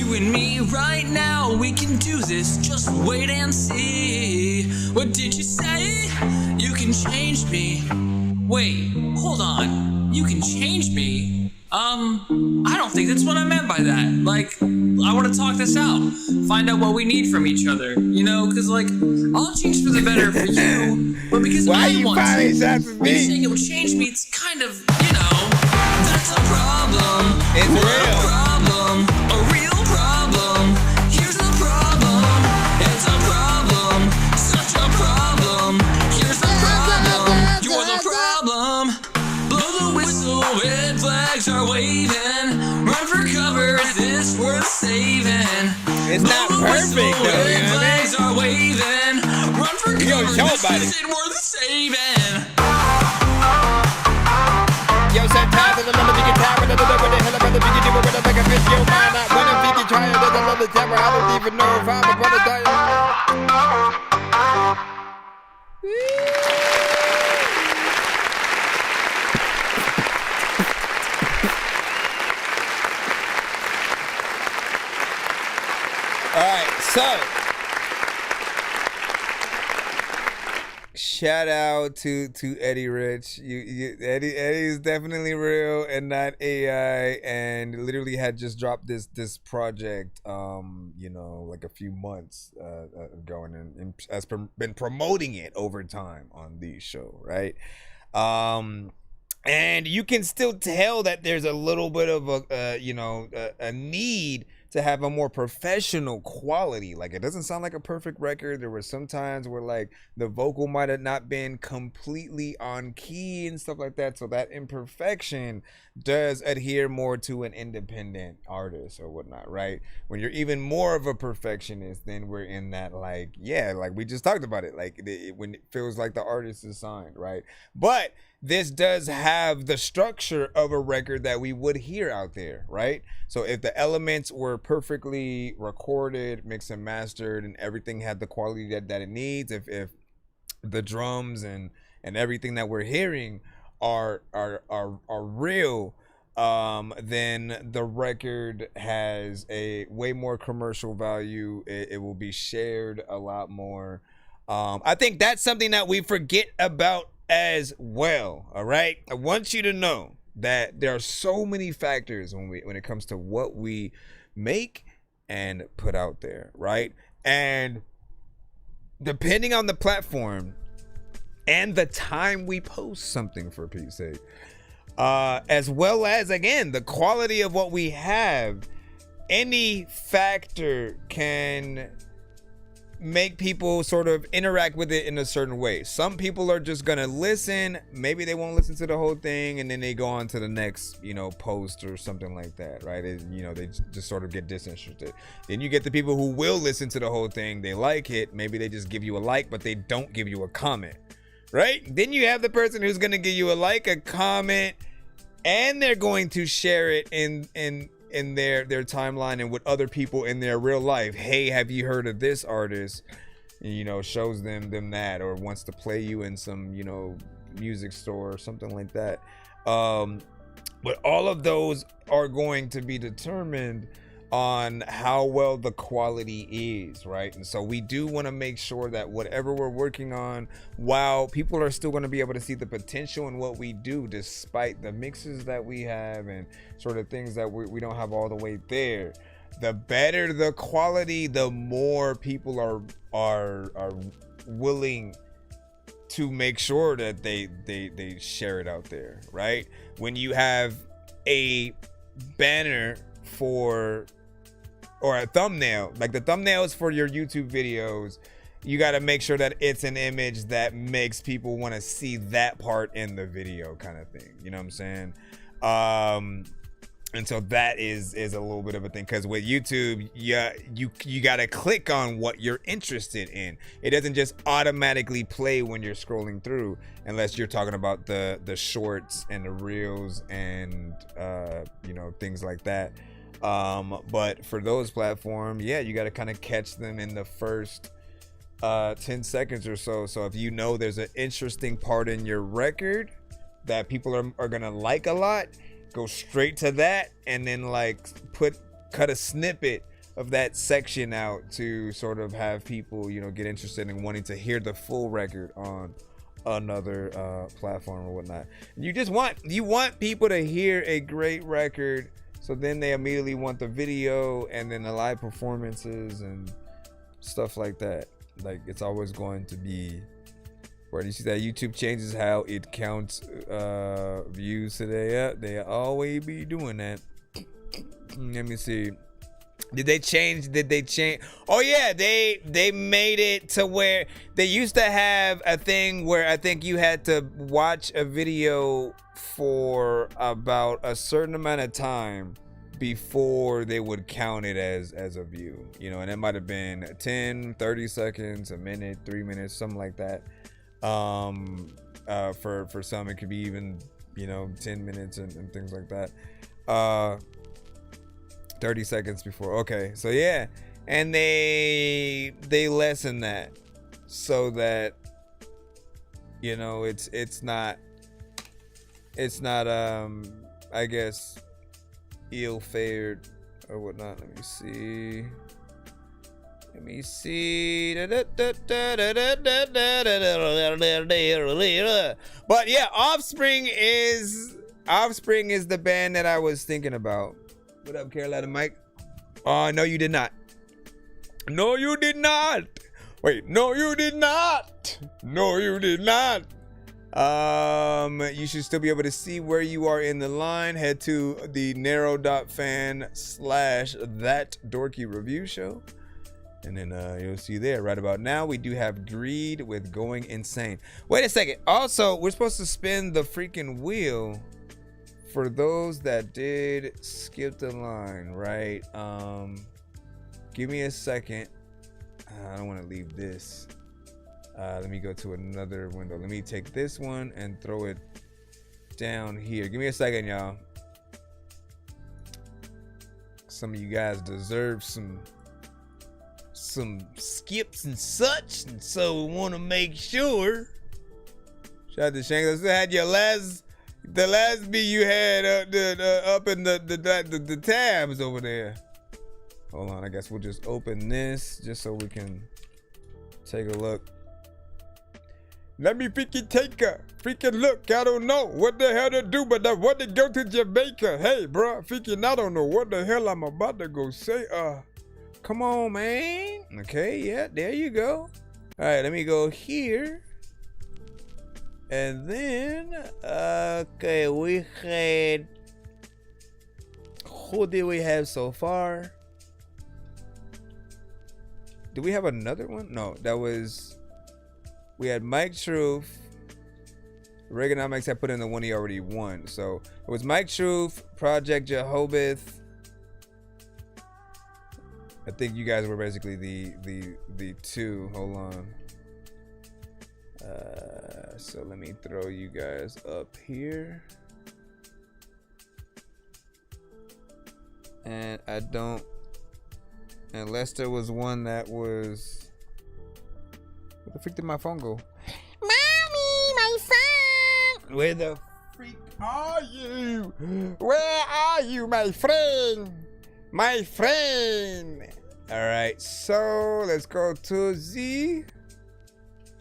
And me right now, we can do this, just wait and see. What did you say? You can change me. Wait, hold on, you can change me? I don't think that's what I meant by that. Like, I want to talk this out, find out what we need from each other, cause like, I'll change for the better for you, but because I want to. When you saying it would change me, it's kind of, that's It's a problem. It's real. Problem. A real problem. Here's the problem. It's a problem. Such a problem. Here's the problem. You're the problem. Blow the whistle. Red flags are waving. Run for cover. Is this worth saving? It's not perfect though, you know what I mean? Flags are waving. Run for cover. This isn't worth saving. Yo, sometimes there's a little bit of time, but I don't know what the hell about the biggie do, but I think I miss your mind. Not when I'm thinking, trying, there's a little time, I don't even know if I'm a brother dying. All right, so shout out to Eddie Rich. Eddie is definitely real and not AI, and literally had just dropped this project, like a few months ago, and has been promoting it over time on the show, right? And you can still tell that there's a little bit of a need to have a more professional quality. Like, it doesn't sound like a perfect record. There were some times where like the vocal might have not been completely on key and stuff like that. So that imperfection does adhere more to an independent artist or whatnot, right? When you're even more of a perfectionist, then we're in that like we just talked about it, like when it feels like the artist is signed, right? But this does have the structure of a record that we would hear out there, right? So if the elements were perfectly recorded, mixed and mastered, and everything had the quality that it needs, if the drums and everything that we're hearing are real, then the record has a way more commercial value. It will be shared a lot more. I think that's something that we forget about as well. All right, I want you to know that there are so many factors when it comes to what we make and put out there, right? And depending on the platform and the time we post something, for Pete's sake, as well as, again, the quality of what we have, any factor can make people sort of interact with it in a certain way. Some people are just gonna listen, maybe they won't listen to the whole thing, and then they go on to the next post or something like that, right? They just sort of get disinterested. Then you get the people who will listen to the whole thing, they like it, maybe they just give you a like, but they don't give you a comment, right? Then you have the person who's gonna give you a like, a comment, and they're going to share it in their timeline and with other people in their real life. Hey, have you heard of this artist? And, shows them that, or wants to play you in some music store or something like that. But all of those are going to be determined on how well the quality is, right? And so we do want to make sure that whatever we're working on, while people are still going to be able to see the potential in what we do, despite the mixes that we have and sort of things that we don't have all the way there, the better the quality, the more people are willing to make sure that they share it out there, right? When you have a banner or a thumbnail, like the thumbnails for your YouTube videos, you got to make sure that it's an image that makes people want to see that part in the video, kind of thing. You know what I'm saying? And so that is a little bit of a thing, because with YouTube, you got to click on what you're interested in. It doesn't just automatically play when you're scrolling through, unless you're talking about the shorts and the reels and things like that. But for those platforms, you got to kind of catch them in the first 10 seconds or so. So if there's an interesting part in your record that people are gonna like a lot, go straight to that, and then cut a snippet of that section out to sort of have people get interested in wanting to hear the full record on another platform or whatnot. And you want people to hear a great record, so then they immediately want the video and then the live performances and stuff like that. Like, it's always going to be Where you see that YouTube changes how it counts views today. Yeah, they always be doing that. Let me see. Did they change? Oh yeah, they made it to where they used to have a thing where I think you had to watch a video for about a certain amount of time before they would count it as a view, you know, and it might have been 10, 30 seconds, a minute, 3 minutes, something like that. For some it could be even, you know, 10 minutes and things like that. 30 seconds before. Okay, so yeah, and they lessen that so that, you know, it's not I guess ill-fared or whatnot. Let me see. But yeah, Offspring is the band that I was thinking about. What up, Carolina Mike? Oh, no, you did not. No, you did not. Wait, no, you did not. No, you did not. You should still be able to see where you are in the line. Head to the narrow.fan/ThatDorkyReviewShow. And then you'll see there. Right about now, we do have Greed with Going Insane. Wait a second. Also, we're supposed to spin the freaking wheel for those that did skip the line, right? Give me a second. I don't want to leave this. Let me go to another window. Let me take this one and throw it down here. Give me a second, y'all. Some of you guys deserve some skips and such, and so we want to make sure. Shout out to Shanks. I had the last beat you had up in the tabs over there. Hold on, I guess we'll just open this just so we can take a look. Let me freaking take a freaking look. I don't know what the hell to do, but I want to go to Jamaica. Hey, bro, freaking I don't know what the hell I'm about to go say. Come on, man. Okay, yeah, there you go. All right, let me go here. And then, okay, we had, who did we have so far? Did we have another one? No, that was, we had Mike Truth. Reaganomics had put in the one he already won. So it was Mike Truth, Project Jehovith. I think you guys were basically the two. Hold on. So let me throw you guys up here. And I don't, unless there was one that was, where the freak did my phone go? Mommy, my phone! Where the freak are you? Where are you, my friend? My friend. All right, so let's go to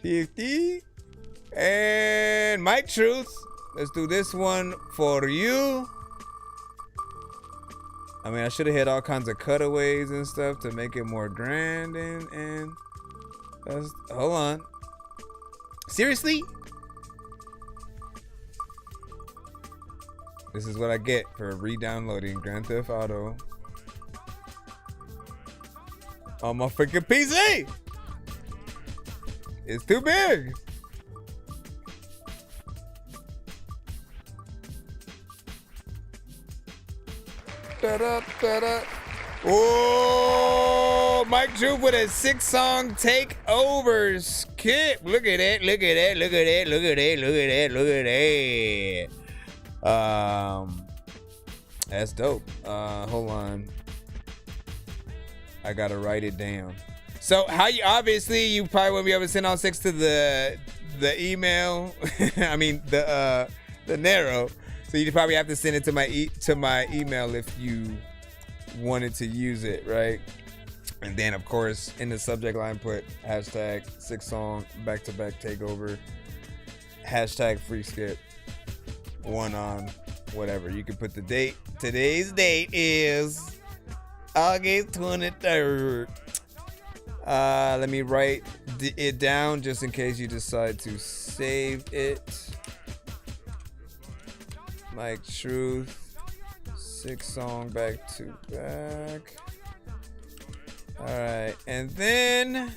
Z50 and Mike Truth. Let's do this one for you. I mean, I should have had all kinds of cutaways and stuff to make it more grand and hold on. Seriously? This is what I get for re-downloading Grand Theft Auto on my freaking PC. It's too big. Oh, Mike Truth with a 6-song takeover skip. Look at it. Look at it. Look at it. Look at it. Look at it. Look at it. That's dope. Hold on. I gotta write it down. So how you, obviously you probably won't be able to send all 6 to the email. I mean the narrow. So you probably have to send it to my email if you wanted to use it, right? And then of course in the subject line put hashtag 6-song back-to-back takeover, hashtag free skip, one on whatever. You can put the date. Today's date is August 23rd. Let me write it down just in case you decide to save it. Mike Truth, 6-song back to back. All right, and then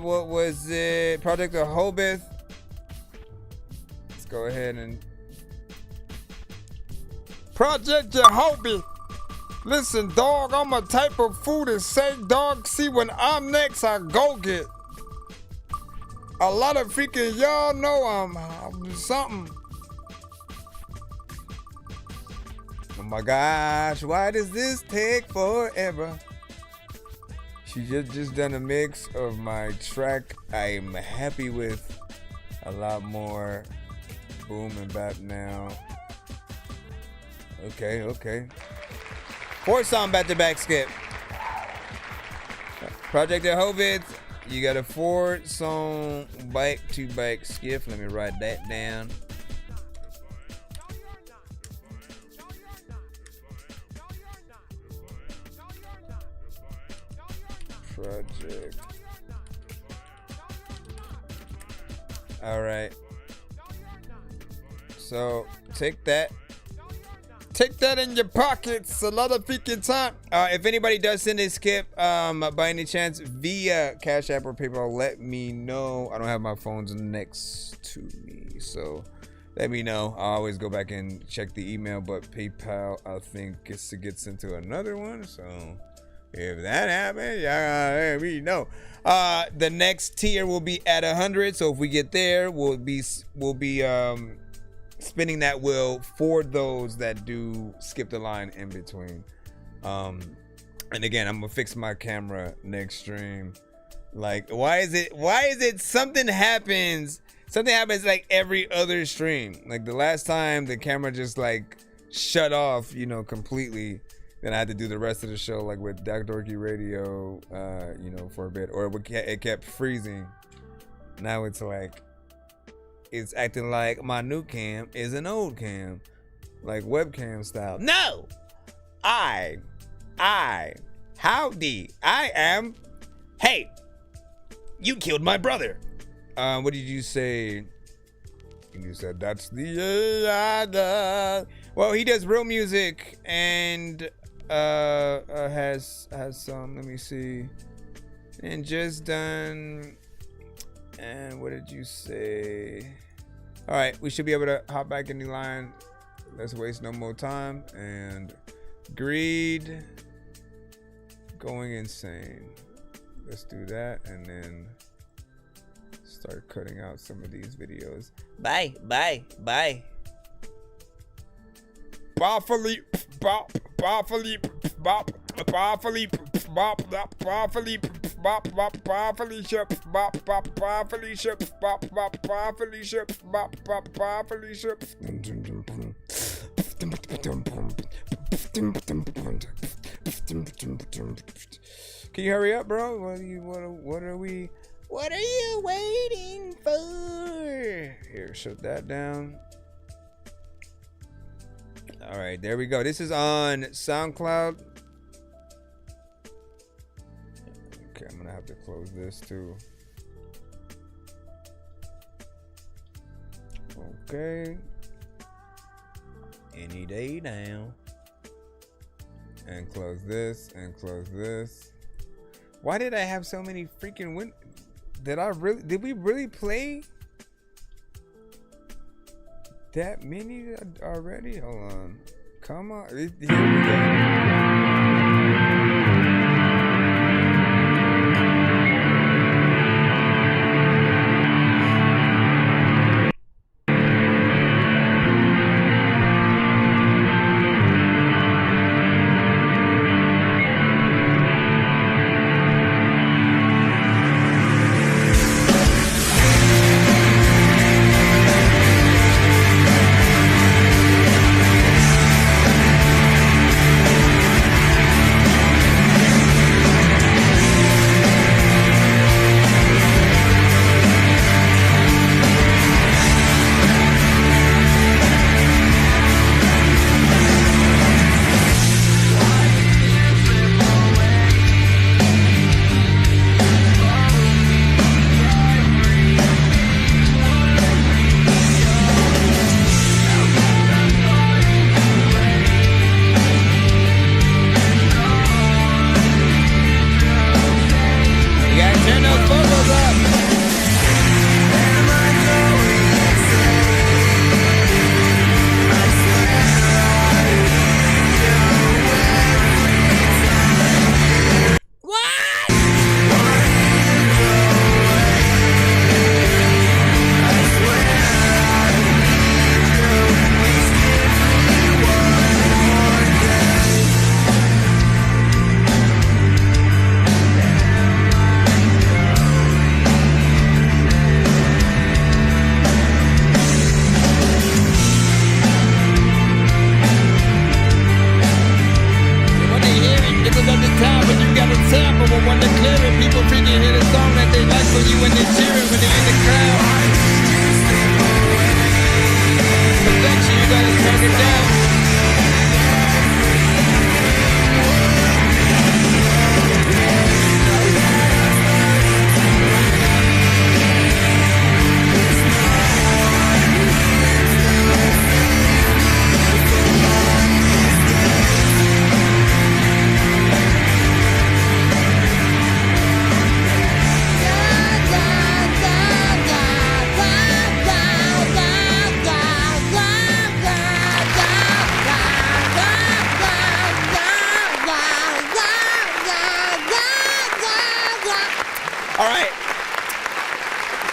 what was it? Project Rehoboth. Let's go ahead and Project Rehoboth. Listen, dog, I'm a type of fool to say, dog, see, when I'm next, I go get. A lot of freaking y'all know I'm something. Oh my gosh, why does this take forever? She just done a mix of my track I'm happy with. A lot more boom and bap now. Okay. 4-song back-to-back skip. Project Rehoboth, you got a 4-song back-to-back skip. Let me write that down. Project. All right. So take that. Take that in your pockets. A lot of freaking time. If anybody does send a skip, by any chance, via Cash App or PayPal, let me know. I don't have my phones next to me, so let me know. I always go back and check the email, but PayPal, I think, gets into another one. So if that happens, y'all let me know. The next tier will be at 100. So if we get there, we'll be spinning that wheel for those that do skip the line in between. And again, I'm gonna fix my camera next stream. Like, why is it something happens like every other stream? Like the last time the camera just like shut off, completely. Then I had to do the rest of the show like with Dorky Radio, for a bit, or it kept freezing. Now it's like, it's acting like my new cam is an old cam, like webcam style. No, howdy, I am. Hey, you killed my brother. What did you say? You said that's the AI. Well, he does real music and has some. Let me see, and just done. And what did you say? All right, we should be able to hop back in the line. Let's waste no more time. And greed going insane. Let's do that and then start cutting out some of these videos. Bye. Bop, Can you hurry up, bro? What are we waiting for? Here, shut that down. All right, there we go. This is on SoundCloud. Okay, I'm gonna have to close this too. Okay. Any day now. And close this and close this. Why did I have so many freaking did we really play that many already? Hold on. Come on. Here we go.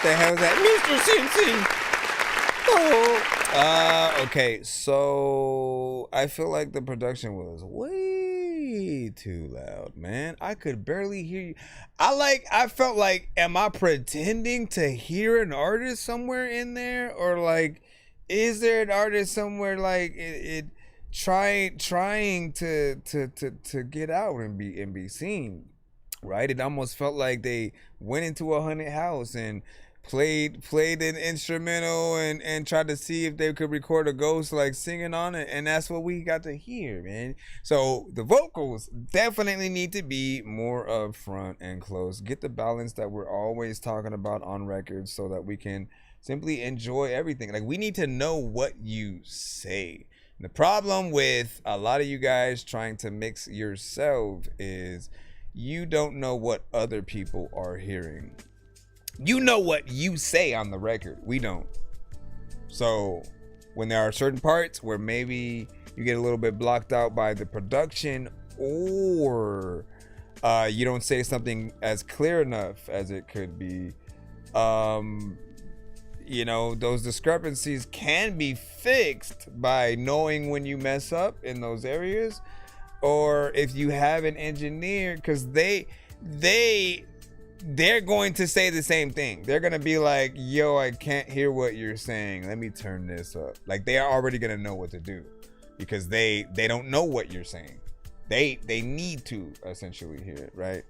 the hell is that? Mr. Sing Sing. Okay, so I feel like the production was way too loud, man. I could barely hear you. I felt like, am I pretending to hear an artist somewhere in there? Or like, is there an artist somewhere like it trying to get out and be seen? Right? It almost felt like they went into a haunted house and played an instrumental and tried to see if they could record a ghost like singing on it, and that's what we got to hear, man. So the vocals definitely need to be more upfront and close. Get the balance that we're always talking about on records so that we can simply enjoy everything. Like, we need to know what you say. And the problem with a lot of you guys trying to mix yourself is you don't know what other people are hearing. You know what you say on the record. We don't. So when there are certain parts where maybe you get a little bit blocked out by the production, or you don't say something as clear enough as it could be, you know, those discrepancies can be fixed by knowing when you mess up in those areas. Or if you have an engineer, because they're going to say the same thing. They're going to be like, yo, I can't hear what you're saying. Let me turn this up. Like, they are already going to know what to do because they don't know what you're saying. They need to essentially hear it, right?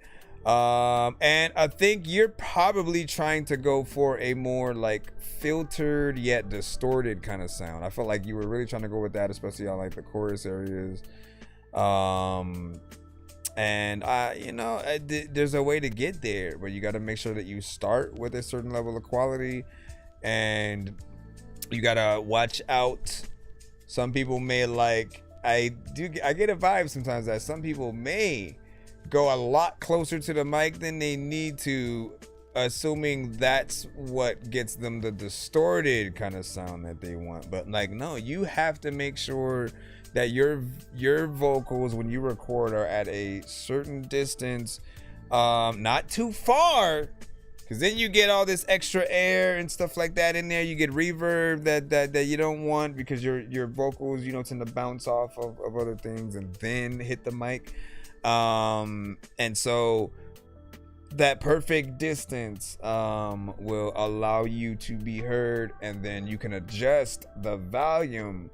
And I think you're probably trying to go for a more like filtered yet distorted kind of sound. I felt like you were really trying to go with that, especially on like the chorus areas. And you know, there's a way to get there, but you got to make sure that you start with a certain level of quality, and you gotta watch out. Some people may like, I get a vibe sometimes that some people may go a lot closer to the mic than they need to, assuming that's what gets them the distorted kind of sound that they want. But like, no, you have to make sure that your vocals when you record are at a certain distance, not too far, because then you get all this extra air and stuff like that in there. You get reverb that you don't want, because your vocals, you know, tend to bounce off of other things and then hit the mic. And so that perfect distance will allow you to be heard, and then you can adjust the volume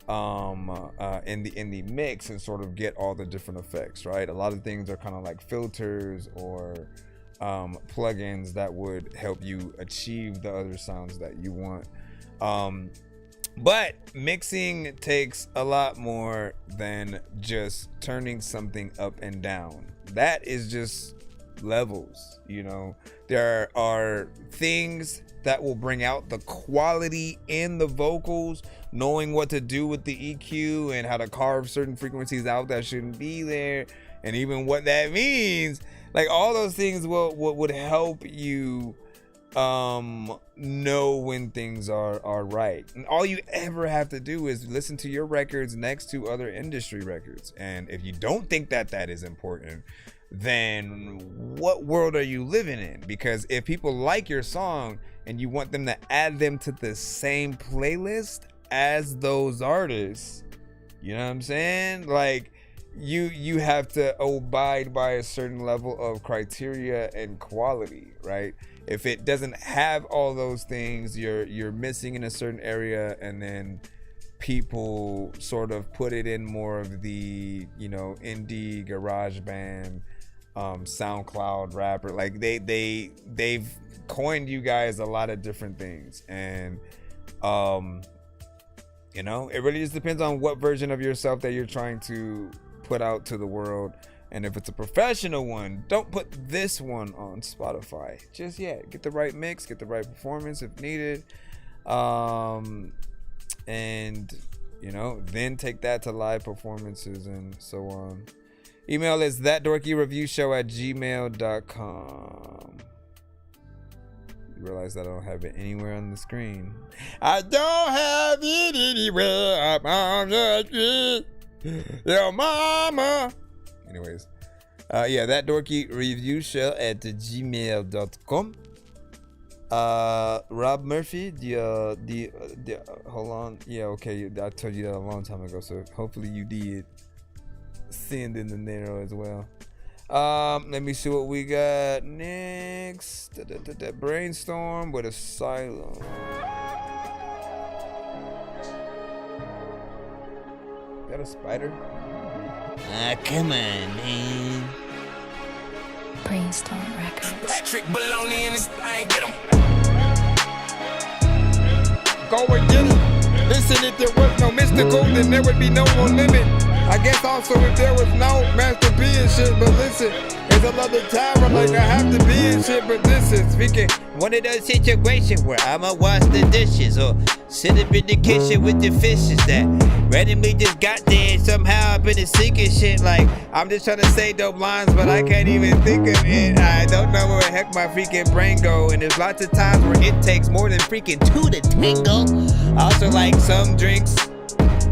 in the mix and sort of get all the different effects, right? A lot of things are kind of like filters or plugins that would help you achieve the other sounds that you want. But mixing takes a lot more than just turning something up and down. That is just levels, you know. There are things that will bring out the quality in the vocals, knowing what to do with the EQ and how to carve certain frequencies out that shouldn't be there, and even what that means. Like, all those things would help you know when things are right. And all you ever have to do is listen to your records next to other industry records. And if you don't think that is important, then what world are you living in? Because if people like your song and you want them to add them to the same playlist as those artists, you know what I'm saying? Like, you have to abide by a certain level of criteria and quality, right? If it doesn't have all those things, you're missing in a certain area, and then people sort of put it in more of the, you know, indie garage band, SoundCloud rapper. Like, they've coined you guys a lot of different things, and you know, it really just depends on what version of yourself that you're trying to put out to the world. And if it's a professional one, don't put this one on Spotify just yet. Get the right mix, get the right performance if needed, and you know, then take that to live performances and so on. Email is ThatDorkyReviewShow@gmail.com. You realize that I don't have it anywhere on the screen. I don't have it anywhere. I'm on the street. Yo, mama. Anyways, yeah, ThatDorkyReviewShow@gmail.com. Rob Murphy, the hold on. Yeah, okay, I told you that a long time ago, so hopefully you did send in the narrow as well. Let me see what we got next. Brainstorm with Asylum. Is that a spider? Come on, man. Brainstorm Records. Patrick Baloney and his thing, get him. Go and get it. Listen, if there was no mystical, then there would be no limit. I guess also if there was no Master P and shit, but listen, there's a lot of time where like I have to be and shit, but this is speaking one of those situations where I'ma wash the dishes or sit up in the kitchen with the fishes that randomly just got there and somehow I've been a sinking shit. Like, I'm just trying to say dope lines, but I can't even think of it. I don't know where the heck my freaking brain go. And there's lots of times where it takes more than freaking two to tango. I also like some drinks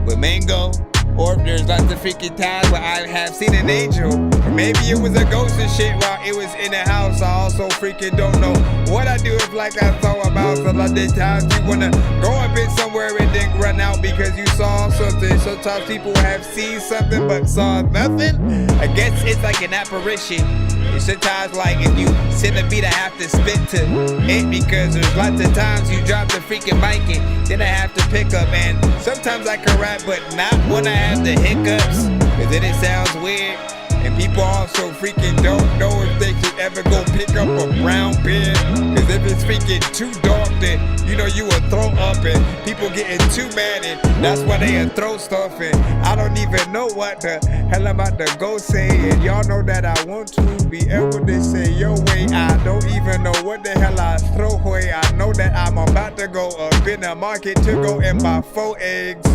with mango. Or there's lots of freaking times where I have seen an angel. Or maybe it was a ghost and shit while it was in the house. I also freaking don't know what I do if like I saw a mouse. A lot of times you wanna go a bit somewhere and then run out because you saw something. Sometimes people have seen something but saw nothing. I guess it's like an apparition. And sometimes like if you send a beat I have to spit to it because there's lots of times you drop the freaking mic and then I have to pick up. And sometimes I can rap but not when I have the hiccups, cause then it sounds weird. And people also freaking don't know if they should ever go pick up a brown pen. Cause if it's freaking too dark, then you know you will throw up and people getting too mad and that's why they throw stuff and I don't even know what the hell I'm about to go say. And y'all know that I want to be able to say your way. I don't even know what the hell I throw away. I know that I'm about to go up in the market to go and buy 4 eggs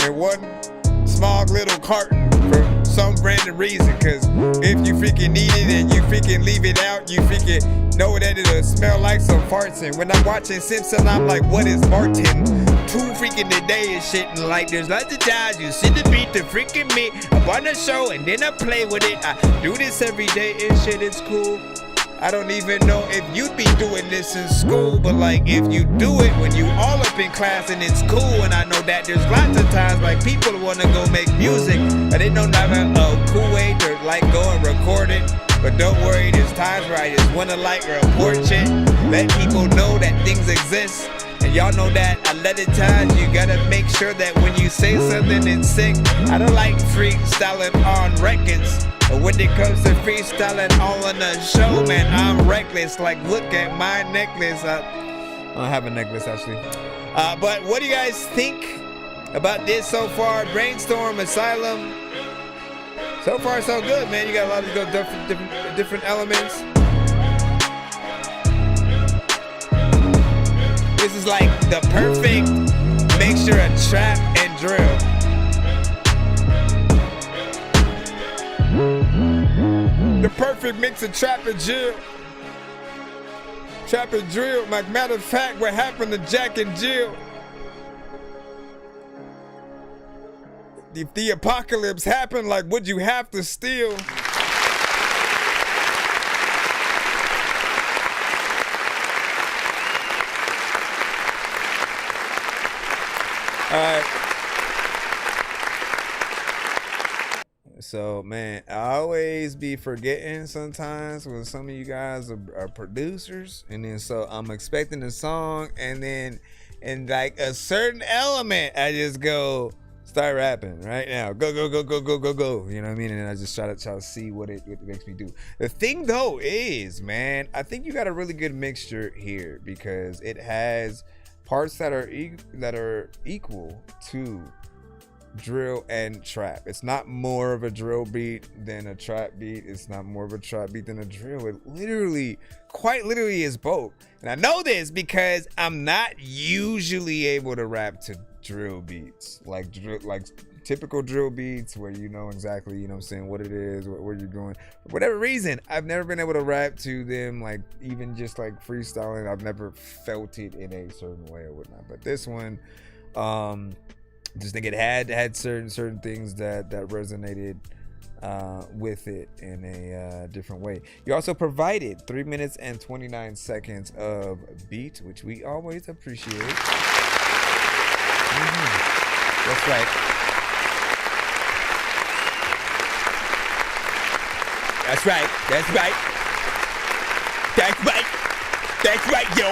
and 1 small little carton for some random reason. Cause if you freaking need it and you freaking leave it out, you freaking know that it'll smell like some farts. And when I'm watching Simpson, I'm like, what is Martin? 2 freaking a day and shit. And like there's lots of times you sit the beat to freaking me up on the show and then I play with it. I do this every day and shit, it's cool. I don't even know if you'd be doing this in school, but like if you do it when you all up in class and it's cool. And I know that there's lots of times like people wanna go make music, but they don't have a cool way to like go and record it. But don't worry, there's times where I just wanna like report shit, let people know that things exist. And y'all know that a lot of times you gotta make sure that when you say something it's sick. I don't like freestyling on records. But when it comes to freestyling all on the show, man, I'm reckless. Like, look at my necklace. I don't have a necklace, actually. But what do you guys think about this so far? Brainstorm, Asylum. So far, so good, man. You got a lot of different elements. This is like the perfect mixture of trap and drill. The perfect mix of trap and drill. Trap and drill. Like, matter of fact, what happened to Jack and Jill? If the apocalypse happened, like, would you have to steal? Alright. So, man, I always be forgetting sometimes when some of you guys are producers. And then so I'm expecting a song and then in like a certain element, I just go start rapping right now. Go. You know what I mean? And I just try to see what it makes me do. The thing though is, man, I think you got a really good mixture here because it has parts that are equal to drill and trap. It's not more of a drill beat than a trap beat. It's not more of a trap beat than a drill. It literally, quite literally is both. And I know this because I'm not usually able to rap to drill beats. Like typical drill beats where you know exactly, you know what I'm saying, what it is, where you're going. For whatever reason, I've never been able to rap to them, like even just like freestyling. I've never felt it in a certain way or whatnot. But this one, just think it had certain things that resonated with it in a different way. You also provided 3 minutes and 29 seconds of beat, which we always appreciate. That's right. That's right. That's right. That's right. That's right, yo.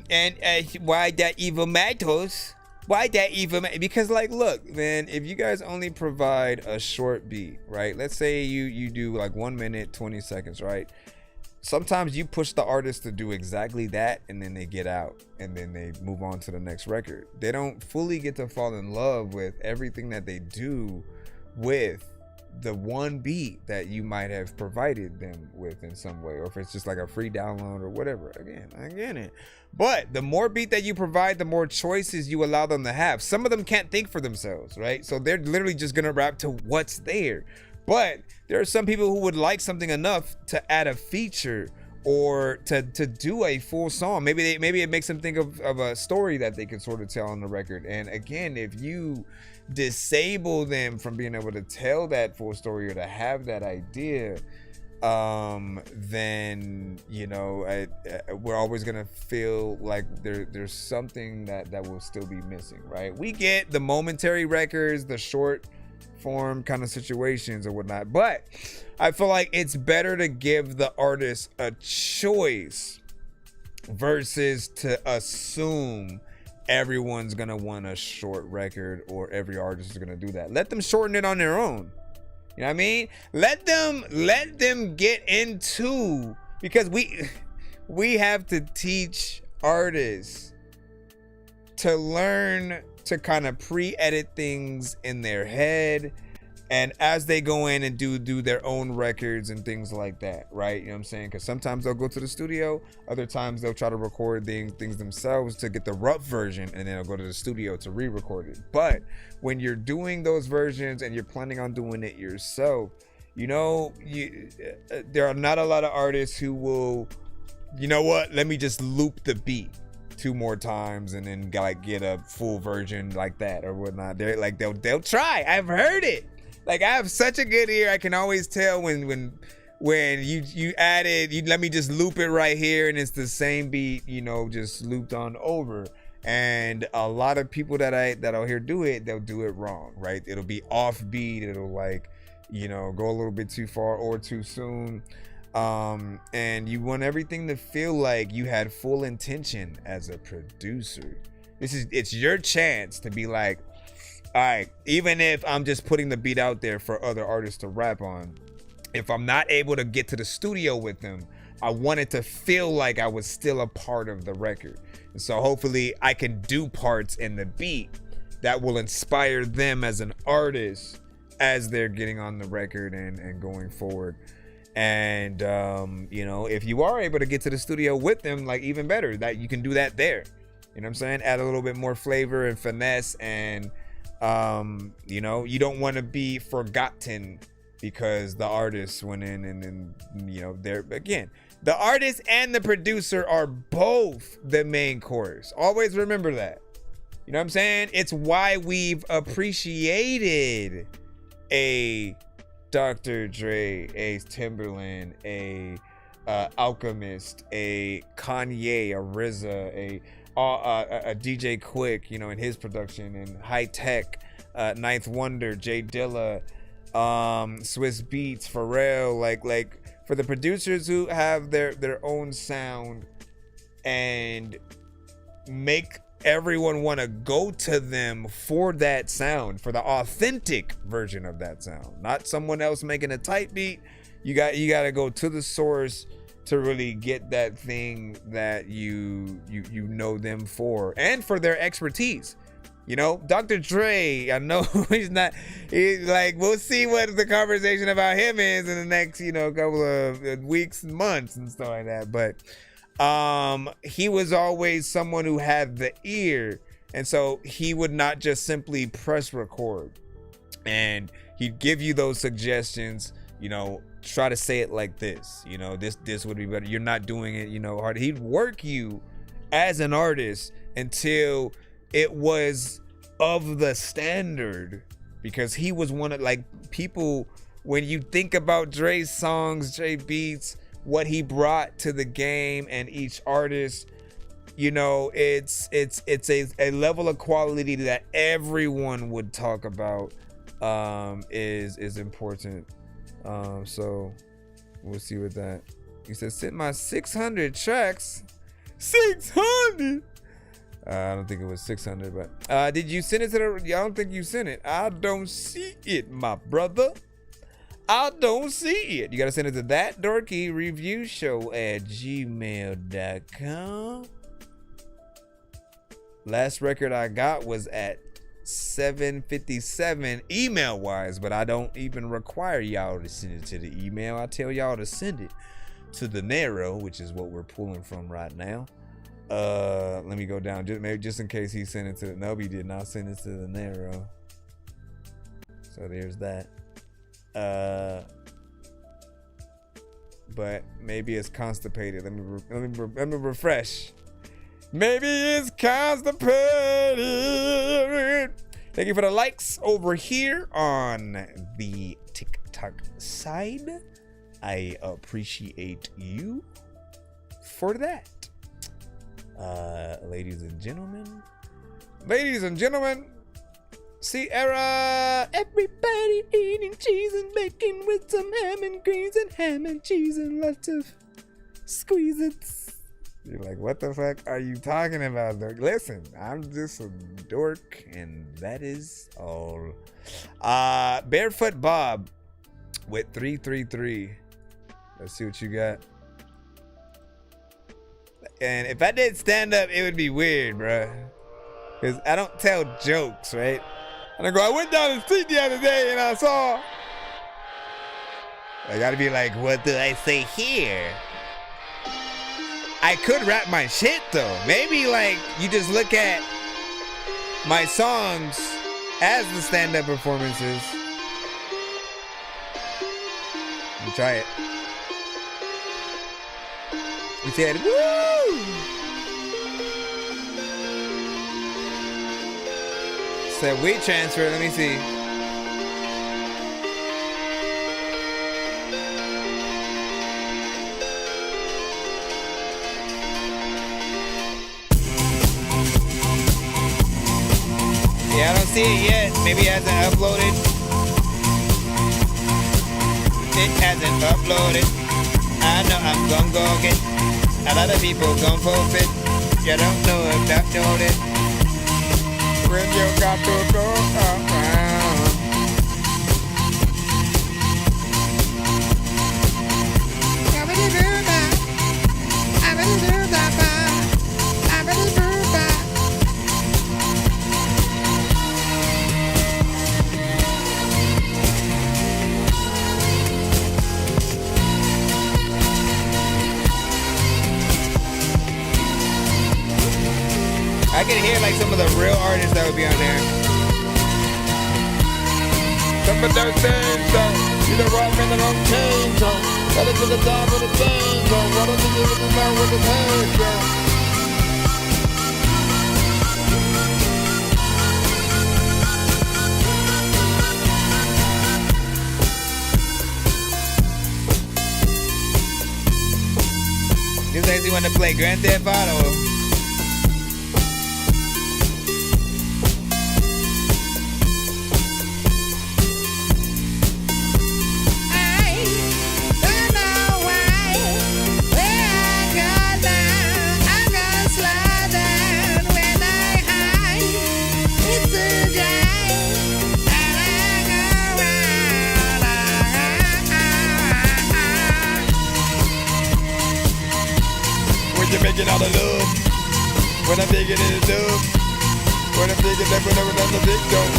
And why that evil matters? Why that even? Because, like, look, man, if you guys only provide a short beat, right? Let's say you do like 1 minute 20 seconds, right? Sometimes you push the artist to do exactly that, and then they get out, and then they move on to the next record. They don't fully get to fall in love with everything that they do with the one beat that you might have provided them with in some way, or if it's just like a free download or whatever. Again, I get it. But the more beat that you provide, the more choices you allow them to have. Some of them can't think for themselves, right? So they're literally just gonna rap to what's there. But there are some people who would like something enough to add a feature or to do a full song. Maybe it makes them think of a story that they can sort of tell on the record. And again, if you disable them from being able to tell that full story or to have that idea, then, you know, we're always gonna feel like there's something that will still be missing, right? We get the momentary records, the short form kind of situations or whatnot, but I feel like it's better to give the artist a choice versus to assume everyone's gonna want a short record or every artist is gonna do that. Let them shorten it on their own. You know what I mean? Let them get into, because we have to teach artists to learn to kind of pre-edit things in their head, and as they go in and do their own records and things like that, right? You know what I'm saying? Because sometimes they'll go to the studio, other times they'll try to record things themselves to get the rough version, and then they'll go to the studio to re-record it. But when you're doing those versions and you're planning on doing it yourself, you know, there are not a lot of artists who will, you know what, let me just loop the beat 2 more times and then like get a full version like that or whatnot. They're like, they'll try. I've heard it. Like, I have such a good ear. I can always tell when you added, you let me just loop it right here and it's the same beat, you know, just looped on over. And a lot of people that I'll hear do it, they'll do it wrong, right? It'll be offbeat. It'll, like, you know, go a little bit too far or too soon. And you want everything to feel like you had full intention as a producer. It's your chance to be like, all right, even if I'm just putting the beat out there for other artists to rap on, if I'm not able to get to the studio with them, I want it to feel like I was still a part of the record. And so hopefully I can do parts in the beat that will inspire them as an artist as they're getting on the record and going forward. And you know, if you are able to get to the studio with them, like, even better, that you can do that there. You know what I'm saying? Add a little bit more flavor and finesse, and you know, you don't want to be forgotten because the artist went in and then, you know, they're, again, the artist and the producer are both the main chorus. Always remember that. You know what I'm saying? It's why we've appreciated a Dr. Dre, a Timberland, a Alchemist, a Kanye, a RZA, a DJ Quick, you know, in his production, and High Tech, Ninth Wonder, Jay Dilla, Swiss Beats, Pharrell, like for the producers who have their own sound and make everyone want to go to them for that sound, for the authentic version of that sound, not someone else making a tight beat. You got to go to the source to really get that thing that you know them for, and for their expertise. You know, Dr. Dre, I know he's like, we'll see what the conversation about him is in the next, you know, couple of weeks and months and stuff like that. But he was always someone who had the ear, and so he would not just simply press record, and he'd give you those suggestions, you know, try to say it like this, you know, this would be better, you're not doing it, you know, hard. He'd work you as an artist until it was of the standard because he was one of, like, people, when you think about Dre's songs, Dre beats, what he brought to the game and each artist, you know, it's a level of quality that everyone would talk about, is important. So we'll see with that. He said, send my 600 tracks. 600. I don't think it was 600, but did you send it to the? I don't think you sent it. I don't see it, my brother. I don't see it. You gotta send it to ThatDorkyReviewShow at gmail.com. Last record I got was at 7:57 email wise, but I don't even require y'all to send it to the email. I tell y'all to send it to the Nero, which is what we're pulling from right now. Let me go down just in case he sent it to. No, he did not send it to the Nero. So there's that. But maybe it's constipated. Let me refresh. Maybe it's constipated. Thank you for the likes over here on the TikTok side. I appreciate you for that. Ladies and gentlemen, Sierra, everybody eating cheese and bacon with some ham and greens and ham and cheese and lots of squeeze-its. You're like, what the fuck are you talking about, Dork? Listen, I'm just a dork, and that is all. Barefoot Bob with 333. Let's see what you got. And if I did stand up, it would be weird, bro. Because I don't tell jokes, right? And I went down the street the other day and I saw. I gotta be like, what do I say here? I could rap my shit though. Maybe like you just look at my songs as the stand-up performances. Let me try it. We said, woo! Said we transfer. Let me see. Yeah, I don't see it yet. Maybe it hasn't uploaded. It hasn't uploaded. I know I'm gonna go get a lot of people gon' forfeit. You don't know if that know it. When you got to go around. I really do that. I really do that. I really do that. I can hear like some of the real artists that would be on there. Some of those things, you know what, man, I don't change, gotta get the job with the change, why don't you give it to know with the hands, Just as you want to play Grand Theft Auto. Making all the love when I'm digging in the dub, when I'm digging that when I'm the big dog.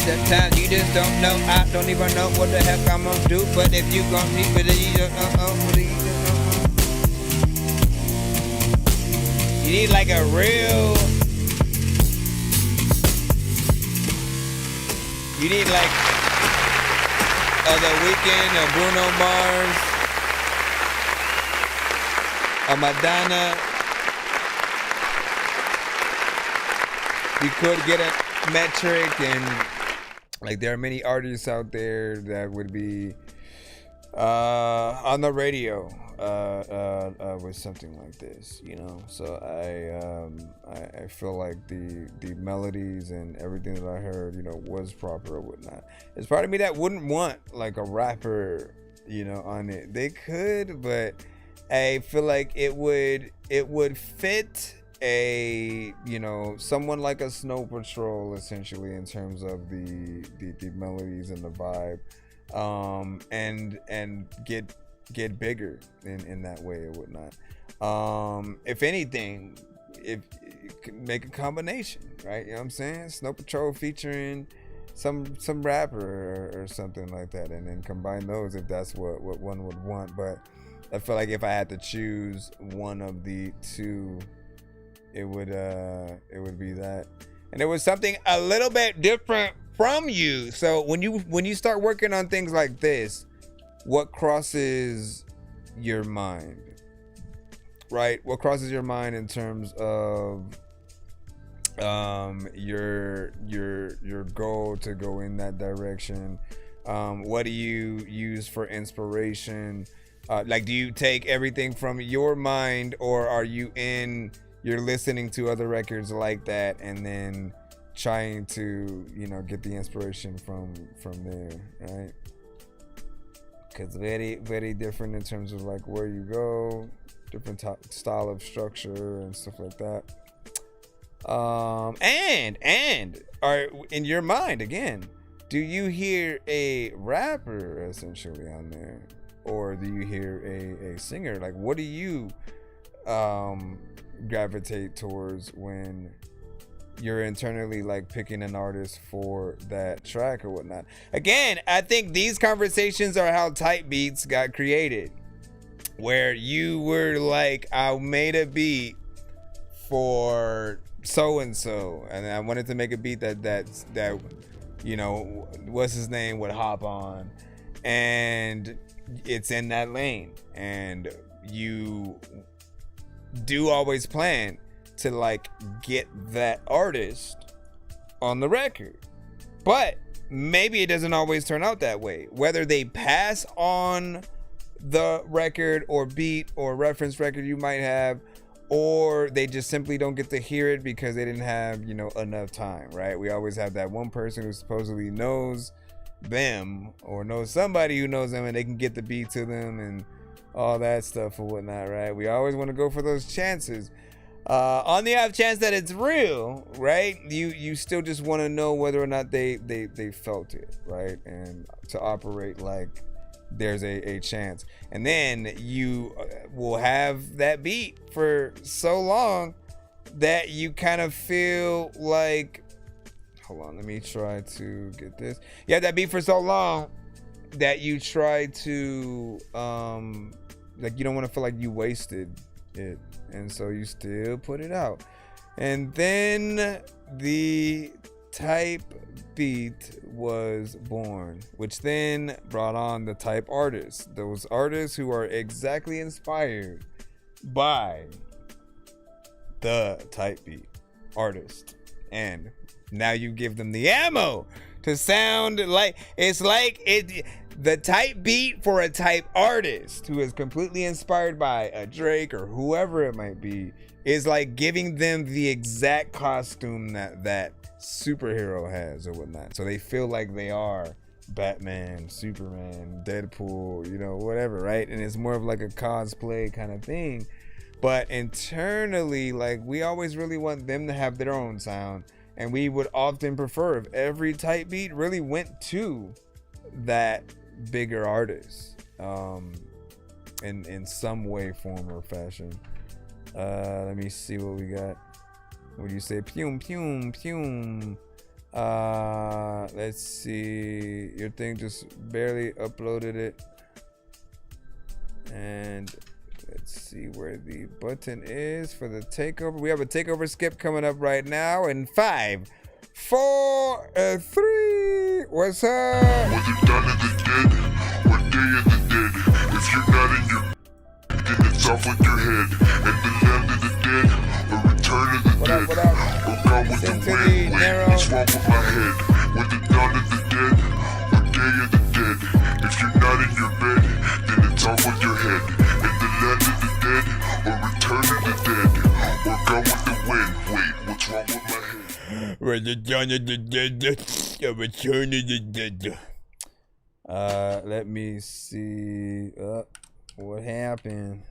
Sometimes you you just don't know. I don't even know what the heck I'm gonna do. But if you gon' keep it, you need like a real. You need like The Weeknd, a Bruno Mars, a Madonna. You could get a metric, and like there are many artists out there that would be on the radio with something like this, you know. So I feel like the melodies and everything that I heard, you know, was proper or whatnot. There's part of me that wouldn't want like a rapper, you know, on it. They could, but I feel like it would fit a, you know, someone like a Snow Patrol essentially in terms of the melodies and the vibe, and get bigger in that way or whatnot. If anything, if make a combination, right? You know what I'm saying? Snow Patrol featuring some rapper or something like that, and then combine those if that's what one would want. But I feel like if I had to choose one of the two, it would be that. And it was something a little bit different from you. So when you start working on things like this, what crosses your mind? Right? What crosses your mind in terms of your goal to go in that direction? What do you use for inspiration? Like, do you take everything from your mind, or are you're listening to other records like that and then trying to, you know, get the inspiration from there, right? Because very, very different in terms of like where you go, different style of structure and stuff like that. And are in your mind again, do you hear a rapper essentially on there, or do you hear a singer? Like, what do you gravitate towards when you're internally like picking an artist for that track or whatnot? Again, I think these conversations are how type beats got created, where you were like, I made a beat for so and so, and I wanted to make a beat that you know, what's his name would hop on, and it's in that lane, and you do always plan to like get that artist on the record. But maybe it doesn't always turn out that way. Whether they pass on the record or beat or reference record you might have, or they just simply don't get to hear it because they didn't have, you know, enough time, right? We always have that one person who supposedly knows them or knows somebody who knows them and they can get the beat to them and all that stuff or whatnot, right? We always want to go for those chances. On the off chance that it's real, right? You still just want to know whether or not they felt it, right? And to operate like there's a chance. And then you will have that beat for so long that you kind of feel like, hold on, let me try to get this. You have that beat for so long that you try to like, you don't want to feel like you wasted it, and so you still put it out. And then the type beat was born, which then brought on the type artists, those artists who are exactly inspired by the type beat artist. And now you give them the ammo to sound like it's like it. The type beat for a type artist who is completely inspired by a Drake or whoever it might be is like giving them the exact costume that superhero has or whatnot. So they feel like they are Batman, Superman, Deadpool, you know, whatever, right? And it's more of like a cosplay kind of thing. But internally, like, we always really want them to have their own sound. And we would often prefer if every type beat really went to that bigger artist in some way, form, or fashion. Let me see what we got. What do you say? Pum pum pum. Let's see. Your thing just barely uploaded it. And let's see where the button is for the takeover. We have a takeover skip coming up right now in 5, 4, 3. What's up? Whether dawn of the dead or day of the dead, if you're not in your then it's off with your head. And the land of the dead or return of the dead or gone with the wind. Wait, what's wrong with my head? Whether dawn of the dead or day of the dead, if you're not in your bed, then it's off with your head. And the land of the dead or return of the dead or gone with the wind. Wait, what's wrong with my head? Whether dawn of the dead or return of the dead. Let me see. What happened?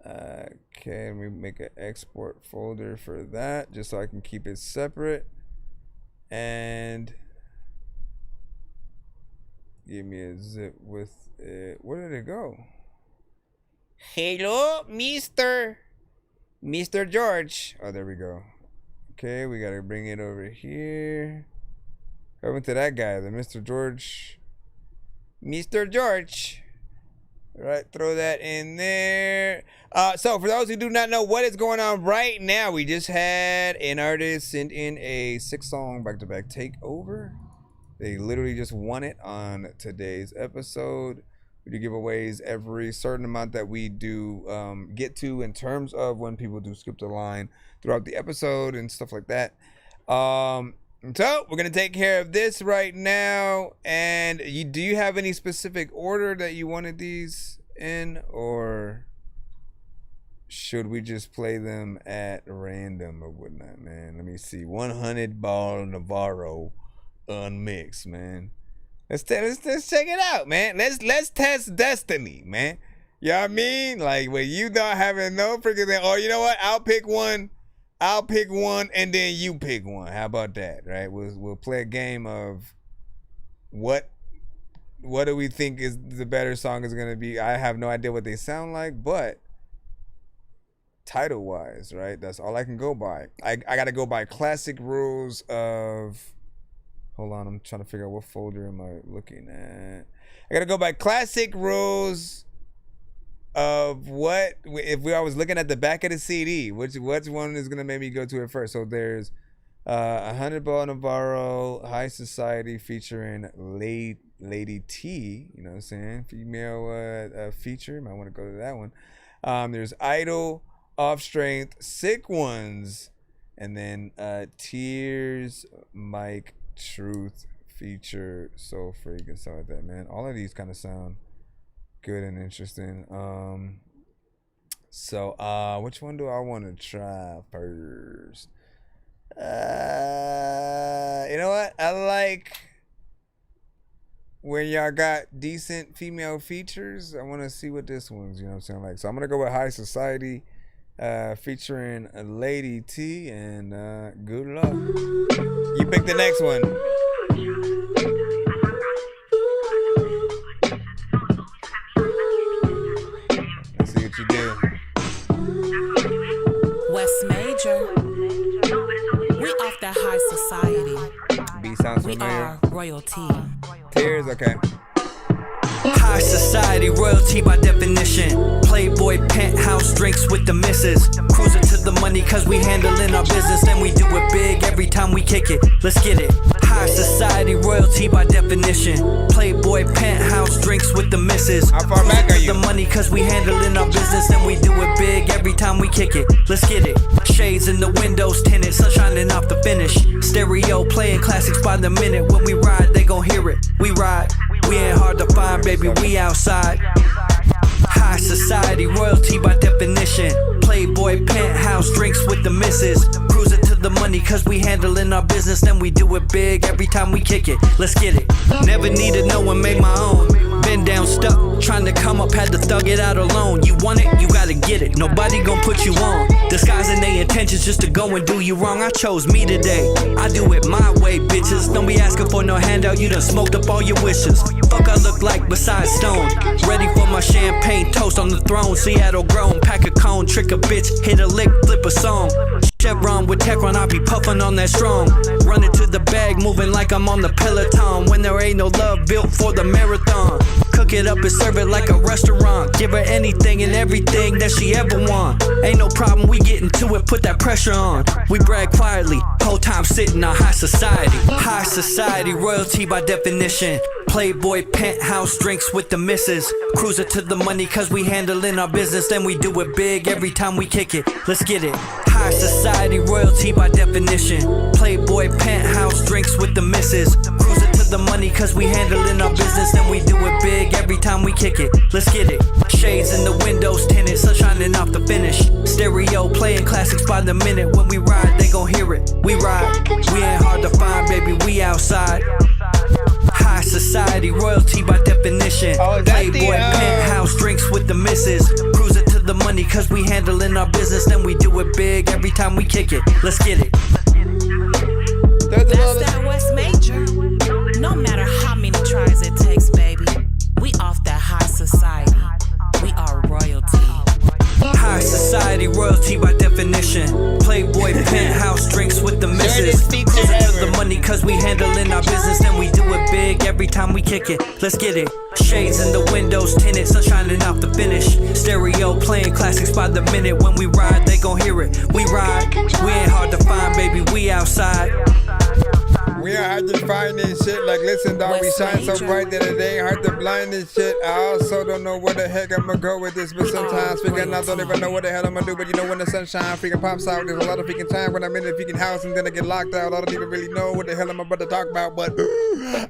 Okay, let me make an export folder for that just so I can keep it separate. And give me a zip with it. Where did it go? Hello, Mr. George. Oh, there we go. Okay, we gotta bring it over here. I went to that guy, the Mr. George. Mr. George. All right, throw that in there. So for those who do not know what is going on right now, we just had an artist send in a 6-song back-to-back takeover. They literally just won it on today's episode. We do giveaways every certain amount that we do get to in terms of when people do skip the line throughout the episode and stuff like that. So we're gonna take care of this right now. And do you have any specific order that you wanted these in, or should we just play them at random or whatnot, man? Let me see. 100 Ball Navarro unmixed, man. Let's check it out, man. Let's test destiny, man. You know what I mean? Like, when you not having no freaking thing. Or you know what? I'll pick one, and then you pick one. How about that, right? We'll play a game of what do we think is the better song is gonna be. I have no idea what they sound like, but title wise, right? That's all I can go by. I gotta go by classic rules of. Hold on, I'm trying to figure out what folder am I looking at. I gotta go by classic rules of what I was looking at the back of the CD, which one is gonna make me go to it first. So there's 100 Ball Navarro High Society featuring Lady T, you know what I'm saying? Female feature, might want to go to that one. There's Idol, Off Strength, Sick Ones, and then Tears, Mike, Truth feature, Soul Freak, and stuff like that, man. All of these kind of sound good and interesting. So which one do I want to try first? You know what? I like when y'all got decent female features. I want to see what this one's, you know what I'm saying, like. So I'm gonna go with High Society featuring Lady T, and good luck. You pick the next one. Let's see what you did. West Major. We off that High Society. B sounds familiar. We are royalty. Tears, okay. High society, royalty by definition. Playboy penthouse drinks with the missus. Cruising to the money cause we handling our business. And we do it big every time we kick it. Let's get it. High society, royalty by definition. Playboy penthouse drinks with the missus. How far back are you? The money cause we handling our business. And we do it big every time we kick it. Let's get it. Shades in the windows tinted, sun shining off the finish. Stereo playing classics by the minute. When we ride, they gon' hear it. We ride. We ain't hard to find, baby, we outside. High society, royalty by definition. Playboy penthouse drinks with the missus. Cruising to the money cause we handling our business. And we do it big every time we kick it. Let's get it. Never needed no one, made my own. Been down stuck, trying to come up, had to thug it out alone. You want it, you gotta get it. Nobody gon' put you on. Disguising their intentions just to go and do you wrong. I chose me today. I do it my way, bitches. Don't be asking for no handout, you done smoked up all your wishes. Fuck I look like besides stone. Ready for my champagne toast on the throne. Seattle grown, pack a cone, trick a bitch, hit a lick, flip a song. Chevron with Teflon, I be puffin' on that strong. Running to the bag, moving like I'm on the Peloton. When there ain't no love built for the marathon. Cook it up and serve it like a restaurant. Give her anything and everything that she ever want. Ain't no problem, we get into it, put that pressure on. We brag quietly, whole time sitting on high society. High society, royalty by definition. Playboy penthouse drinks with the missus. Cruiser to the money cause we handling our business. Then we do it big every time we kick it. Let's get it. High society, royalty by definition. Playboy penthouse drinks with the missus. Cruiser to the money cause we handling our business. Then we do it big every time we kick it. Let's get it. Shades in the windows tinted, sun shining off the finish. Stereo playing classics by the minute. When we ride, they gon' hear it. We ride, we ain't hard to find, baby, we outside. High society, royalty by definition. Playboy penthouse drinks with the missus. Cruising to the money cause we handling our business. Then we do it big every time we kick it. Let's get it. That's that West Major. No matter how many tries it takes, baby, we off that high society. We are royalty. High society, royalty by definition. Playboy penthouse drinks with the missus. Cruising to the money cause we handling our business. Then we do it big every time we kick it. Let's get it. Shades in the windows tinted, sun shining off the finish. Stereo playing classics by the minute. When we ride, they gon' hear it. We ride, we ain't hard to find, baby, we outside. We are hard to find this shit. Like, listen, dog, we shine so bright that it ain't hard to blind this shit. I also don't know where the heck I'm gonna go with this, but sometimes freaking I don't even know what the hell I'm gonna do. But you know, when the sunshine freaking pops out, there's a lot of freaking time when I'm in the freaking house and then I get locked out. I don't even really know what the hell I'm about to talk about, but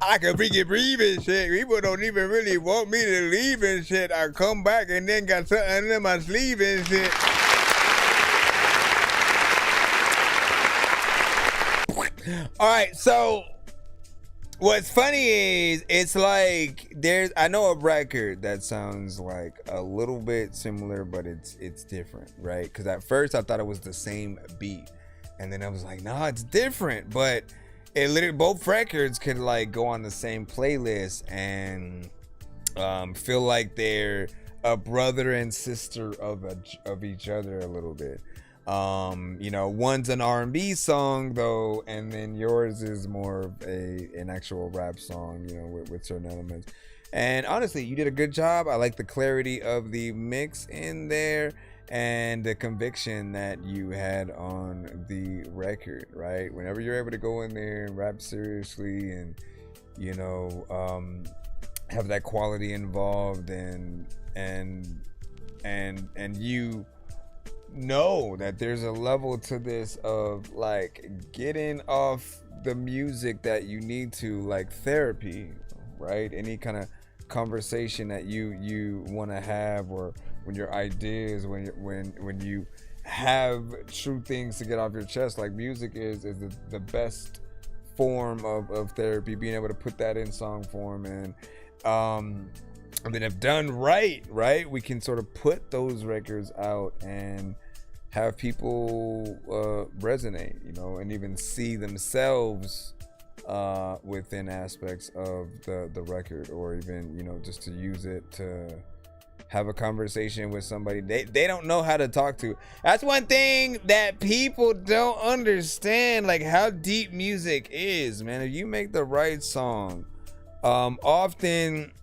I can freaking breathe and shit. People don't even really want me to leave and shit. I come back and then got something in my sleeve and shit. All right, so what's funny is it's like I know a record that sounds like a little bit similar, but it's different, right? Because at first I thought it was the same beat, and then I was like, nah, it's different. But it literally, both records could like go on the same playlist and feel like they're a brother and sister of each other a little bit. You know, one's an R&B song though, and then yours is more of an actual rap song, you know, with certain elements. And honestly, you did a good job. I like the clarity of the mix in there and the conviction that you had on the record, right? Whenever you're able to go in there and rap seriously and, you know, have that quality involved and you know that there's a level to this of like getting off the music that you need to, like therapy, right? Any kind of conversation that you want to have, or when your ideas, when you have true things to get off your chest, like music is the best form of therapy, being able to put that in song form. And then if done right, we can sort of put those records out and have people resonate, you know, and even see themselves within aspects of the record, or even, you know, just to use it to have a conversation with somebody they don't know how to talk to. That's one thing that people don't understand, like how deep music is, man. If you make the right song, often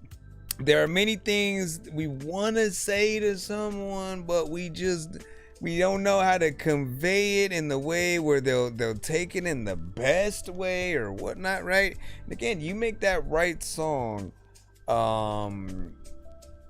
there are many things we want to say to someone, but we don't know how to convey it in the way where they'll take it in the best way or whatnot, right? And again, you make that right song,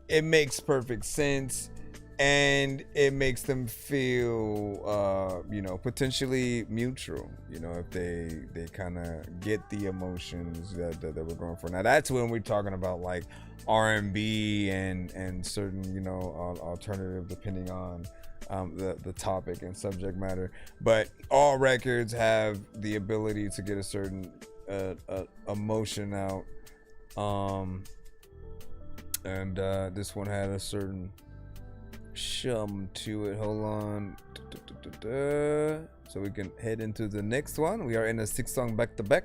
it makes perfect sense, and it makes them feel, you know, potentially mutual, you know, if they kind of get the emotions that we're going for. Now that's when we're talking about like R&B and certain, you know, alternative, depending on the topic and subject matter. But all records have the ability to get a certain emotion out, and this one had a certain shum to it. Hold on, so we can head into the next one. We are in a 6-song back-to-back.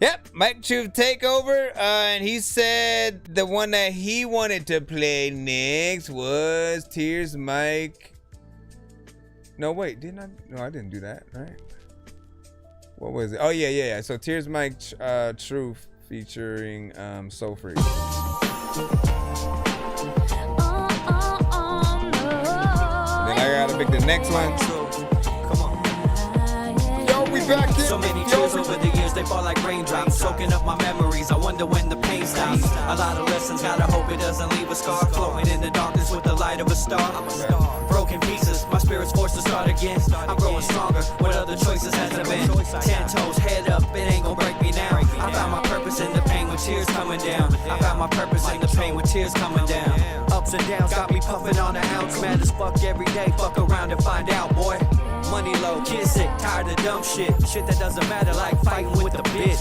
Yep, Mike Truth Takeover, and he said the one that he wanted to play next was Tears Mike No, wait, didn't I? No, I didn't do that, right? What was it? Oh, yeah. So Tears Mike Truth featuring So Free. Then I gotta pick the next one. Yo, we back in. So many tears over the years, they fall like raindrops, soaking up my memories. I wonder when the pain stops. A lot of lessons, gotta hope it doesn't leave a scar. Floating in the darkness with the light of a star. Broken pieces, my spirit's forced to start again. I'm growing stronger, what other choices has there been? 10 toes, head up, it ain't gonna break me now. I found my purpose in the pain with tears coming down. I found my purpose in the pain with tears coming down. Ups and downs got me puffing on an ounce. Mad as fuck every day, fuck around and find out, boy. Money low, kiss it, tired of dumb shit. Shit that doesn't matter, like fighting with a bitch.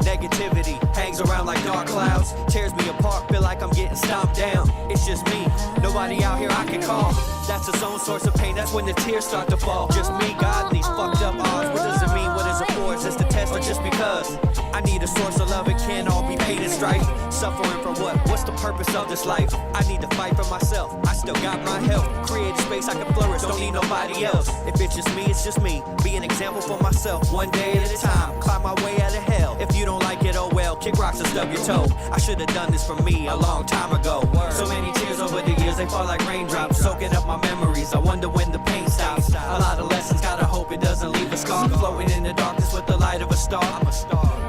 Negativity hangs around like dark clouds, tears me apart, feel like I'm getting stomped down. It's just me, nobody out here I can call. That's its own source of pain, that's when the tears start to fall. Just me, God, and these fucked up odds. What does it mean, what is it for? Is this the test or just because? I need a source of love, it can't all be pain and strife. Suffering for what? What's the purpose of this life? I need to fight for myself, I still got my health. Create a space I can flourish, don't need nobody else. If it's just me, it's just me. Be an example for myself, one day at a time. Climb my way out of hell. If you don't like it, oh well. Kick rocks and stub your toe. I should have done this for me a long time ago. So many tears over the years, they fall like raindrops, soaking up my memories. I wonder when the pain stops. A lot of lessons, gotta hope it doesn't leave a scar. Floating in the darkness with the light of a star.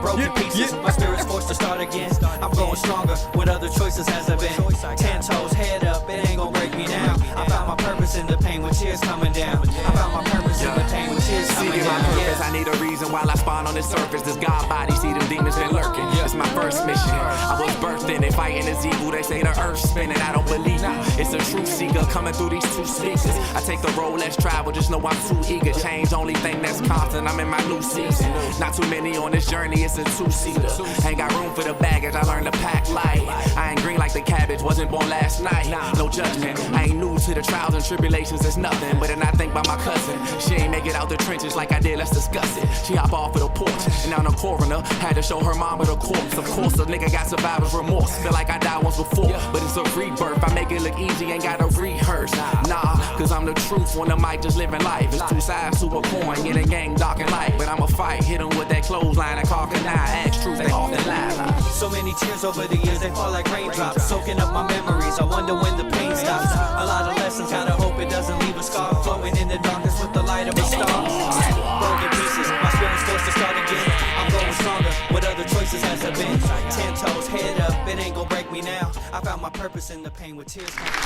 Broken pieces, my spirit's forced to start again. I'm growing stronger, what other choices has there been? 10 toes, head up, it ain't gonna break me now. I found my purpose in the pain with tears coming down. I found my purpose in the pain with tears coming Seeking down. my purpose, I need a reason while I spawn on the surface. This God body, see them demons been lurking. It's my first mission. I was birthed in it, fighting this evil. They say the earth's spinning, I don't believe it. It's a truth seeker coming through these two speakers. I take the road less travel, just know I'm too eager. Change, only thing that's constant, I'm in my new season. Not too many on this journey, it's a two-seater. Ain't got room for the baggage, I learned to pack light. I ain't green like the cabbage, wasn't born last night. No judgment, I ain't new to the trials and tribulations, it's nothing. But then I think about my cousin, she ain't make it out the trenches like I did, let's discuss it. She hop off of the porch, and now the coroner had to show her mama the corpse. Of course, a nigga got survivor's remorse, feel like I died once before, but it's a rebirth. I make it look easy, ain't gotta rehearse. Nah, cause I'm the truth when the mic just living life. It's two sides to a coin, in a gang dark and light. But I'ma fight, hit 'em with that clothesline and cock and eye. Ask truth, they often lie. So many tears over the years, they fall like raindrops, soaking up my memories. I wonder when the pain stops. A lot of lessons, gotta hope it doesn't leave a scar. Floating in the darkness with the light of a star. Broken pieces, my spirit's forced to start again. I'm growing stronger, what other choices has there been? 10 toes, head up, it ain't gonna break me now. I found my purpose in the pain with tears coming down.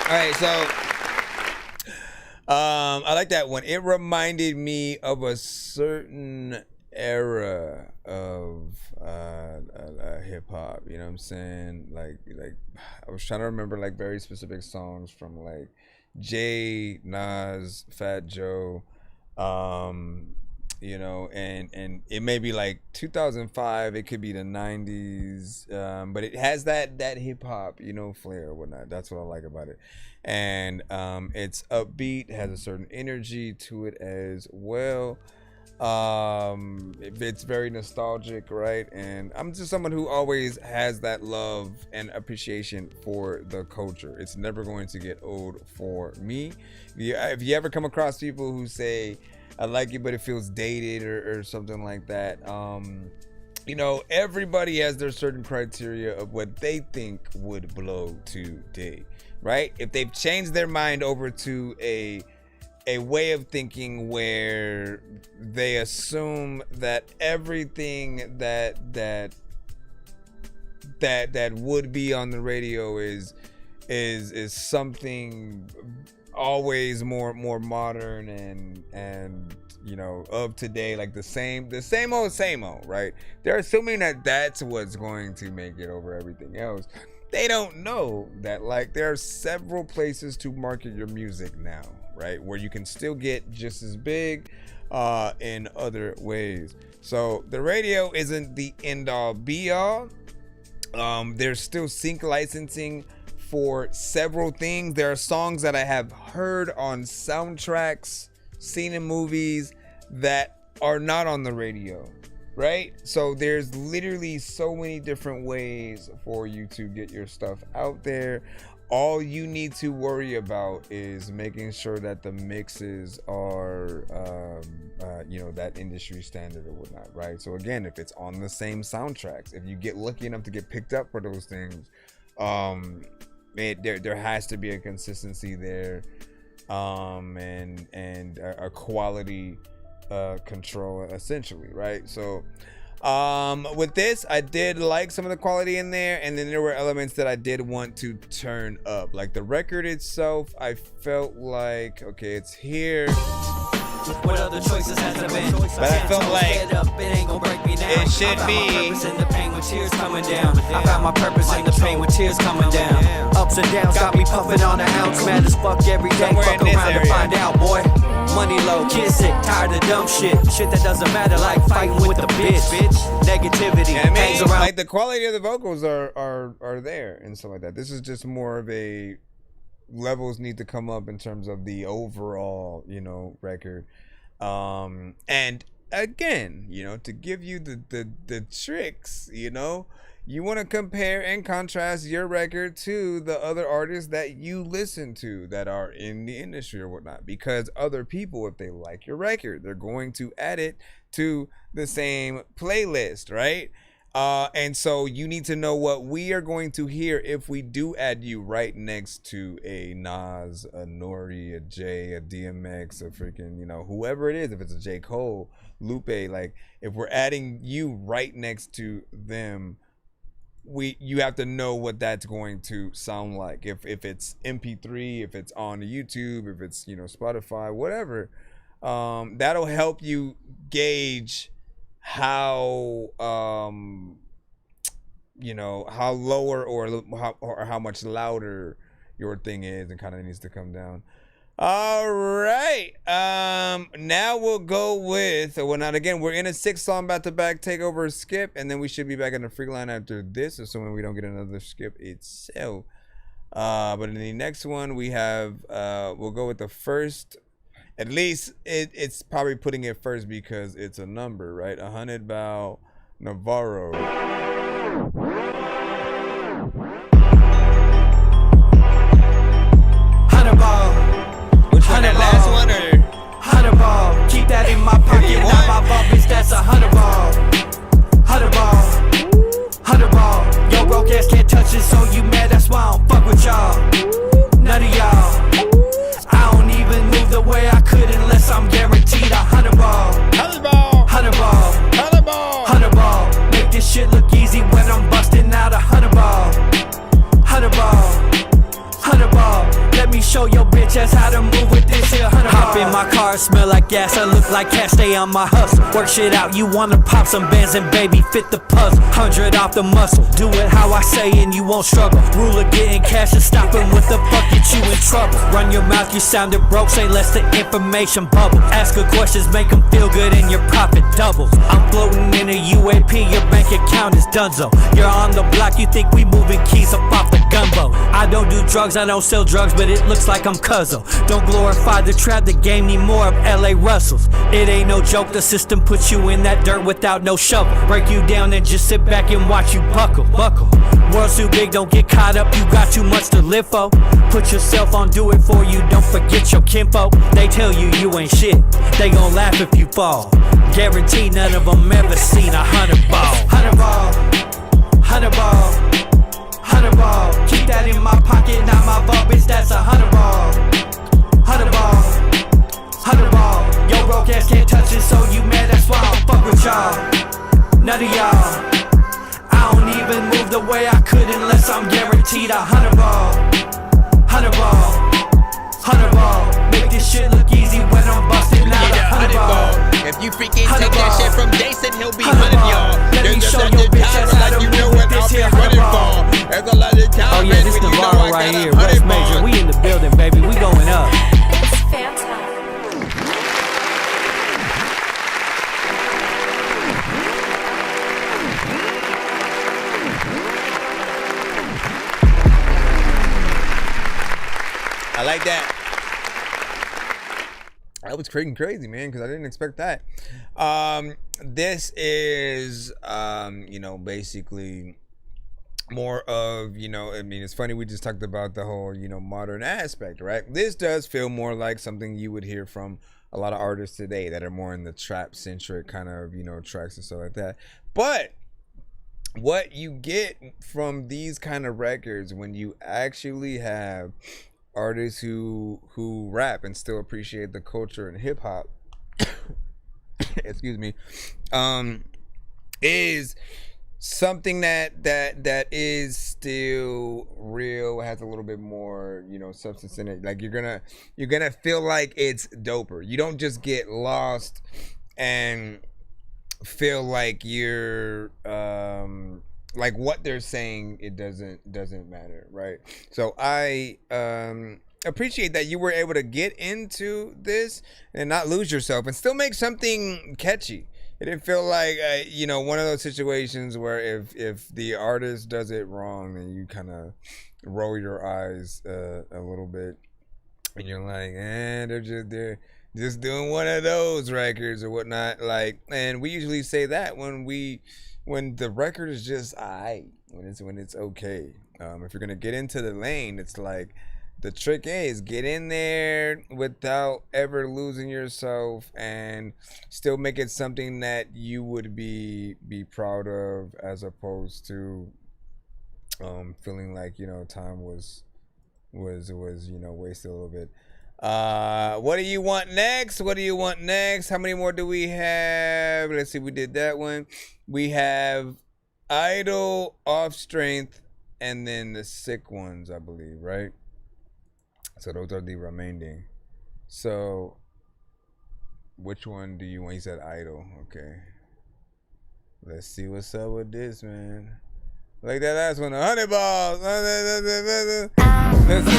All right, so I like that one. It reminded me of a certain era of hip hop. You know what I'm saying? Like I was trying to remember like very specific songs from like Jay, Nas, Fat Joe, you know, and it may be like 2005, it could be the 90s, but it has that hip hop, you know, flair or whatnot. That's what I like about it. And it's upbeat, has a certain energy to it as well. It's very nostalgic, right? And I'm just someone who always has that love and appreciation for the culture. It's never going to get old for me. If you ever come across people who say, I like it, but it feels dated or something like that, you know, everybody has their certain criteria of what they think would blow today, right? If they've changed their mind over to a way of thinking where they assume that everything that would be on the radio is something always more modern and you know, of today, like the same old, right? They're assuming that that's what's going to make it over everything else. They don't know that like there are several places to market your music now, right? Where you can still get just as big in other ways. So the radio isn't the end all be all. There's still sync licensing for several things. There are songs that I have heard on soundtracks, seen in movies that are not on the radio, right? So there's literally so many different ways for you to get your stuff out there. All you need to worry about is making sure that the mixes are, that industry standard or whatnot, right? So again, if it's on the same soundtracks, if you get lucky enough to get picked up for those things, there has to be a consistency there, and a quality control, essentially, right? So with this, I did like some of the quality in there, and then there were elements that I did want to turn up. Like the record itself, I felt like, okay, it's here, What other choices has there been? but I felt like it should be. The pain with tears coming down. I found my purpose in the pain with tears coming down. Ups and downs got me puffing on an ounce. Mad as fuck every day. Fuck around to find out, boy. Money low, kid sick, tired of dumb shit. Shit that doesn't matter, like fighting with the bitch. Negativity hangs around. Like the quality of the vocals are there and stuff like that. This is just more of a levels need to come up in terms of the overall, record. And again, to give you the tricks, you want to compare and contrast your record to the other artists that you listen to that are in the industry or whatnot, because other people, if they like your record, they're going to add it to the same playlist, right? And so you need to know what we are going to hear if we do add you right next to a Nas, a Nori, a Jay, a DMX, a freaking, whoever it is. If it's a J. Cole, Lupe, like if we're adding you right next to them, you have to know what that's going to sound like. If it's MP3, if it's on YouTube, if it's Spotify, whatever, that'll help you gauge how how lower or how much louder your thing is, and kind of needs to come down. All right, now we'll go with, not again, we're in a 6-song back-to-back takeover skip, and then we should be back in the free line after this, assuming we don't get another skip itself. But in the next one we have, we'll go with the first. At least it's probably putting it first because it's a number, right? 100 Bow Navarro. Which one, that last one or? 100 ball, keep that in my pocket. Not my ball, bitch, that's 100 ball. 100 ball, 100 ball. Yo, broke ass can't touch it, so you mad? That's why I don't fuck with y'all. None of y'all. I don't even move the way I could unless I'm guaranteed 100 ball. 100 ball, 100 ball, 100 ball, 100 ball. Make this shit look easy when I'm busting out 100 ball. 100 ball, 100 ball. Let me show your bitch ass how to move with this here 100 ball. Hop in my car, smell like gas, I look like cash, stay on my hustle. Work shit out, you wanna pop some bands and baby fit the puzzle. 100 off the muscle, do it how I say and you won't struggle. Rule of getting cash and stopping what the fuck get you in trouble. Run your mouth, you sounded broke, say less the information bubble. Ask her questions, make them feel good and your profit doubles. I'm floating in a UAP, your bank account is donezo. You're on the block, you think we moving keys up off the gumbo. I don't do drugs, I don't sell drugs, but it looks like I'm Cuzzo. Don't glorify the trap, the game need more of LA Russells. It ain't no joke, the system puts you in that dirt without no shovel. Break you down and just sit back and watch you buckle. World's too big, don't get caught up, you got too much to live for. Put yourself on, do it for you, don't forget your kinfolk. They tell you you ain't shit, they gon' laugh if you fall. Guarantee none of them ever seen 100 ball. 100 ball, 100 ball, 100 ball. Keep that in my pocket, not my ball, bitch, that's 100 ball. 100 ball, 100 ball. Yo, broke ass can't touch it, so you mad, that's why I don't fuck with y'all. None of y'all. I don't even move the way I could unless I'm guaranteed 100 ball. 100 ball, 100 ball. Make this shit look easy when I'm busting out 100 ball. If you freaking take that shit from Jason, he'll be 100 y'all. Let me show your bitch ass how to move with this here 100 ball. There's a lot of time. Oh yeah, this Navarro right here, West Major. We in the building, baby. We going up. It's Phantom. I like that. That was freaking crazy, man, because I didn't expect that. This is, you know, basically more of, you know, I mean, it's funny, we just talked about the whole, you know, modern aspect, right? This does feel more like something you would hear from a lot of artists today that are more in the trap-centric kind of, you know, tracks and stuff like that. But what you get from these kind of records when you actually have artists who rap and still appreciate the culture and hip hop, excuse me, is something that is still real, has a little bit more, you know, substance in it. Like you're gonna feel like it's doper. You don't just get lost and feel like you're like what they're saying, it doesn't matter, right? So I appreciate that you were able to get into this and not lose yourself and still make something catchy. It didn't feel like you know, one of those situations where if the artist does it wrong, then you kind of roll your eyes a little bit and you're like, they're just doing one of those records or whatnot. Like, and we usually say that when the record is just aight, when it's okay. If you're gonna get into the lane, it's like the trick is get in there without ever losing yourself and still make it something that you would be proud of, as opposed to feeling like, you know, time was you know, wasted a little bit. What do you want next? How many more do we have? Let's see, we did that one. We have Idle, Off Strength, and then the Sick Ones, I believe, right? So those are the remaining. So which one do you want? You said Idle. Okay. Let's see what's up with this, man. Like that last one, 100 balls. Listen.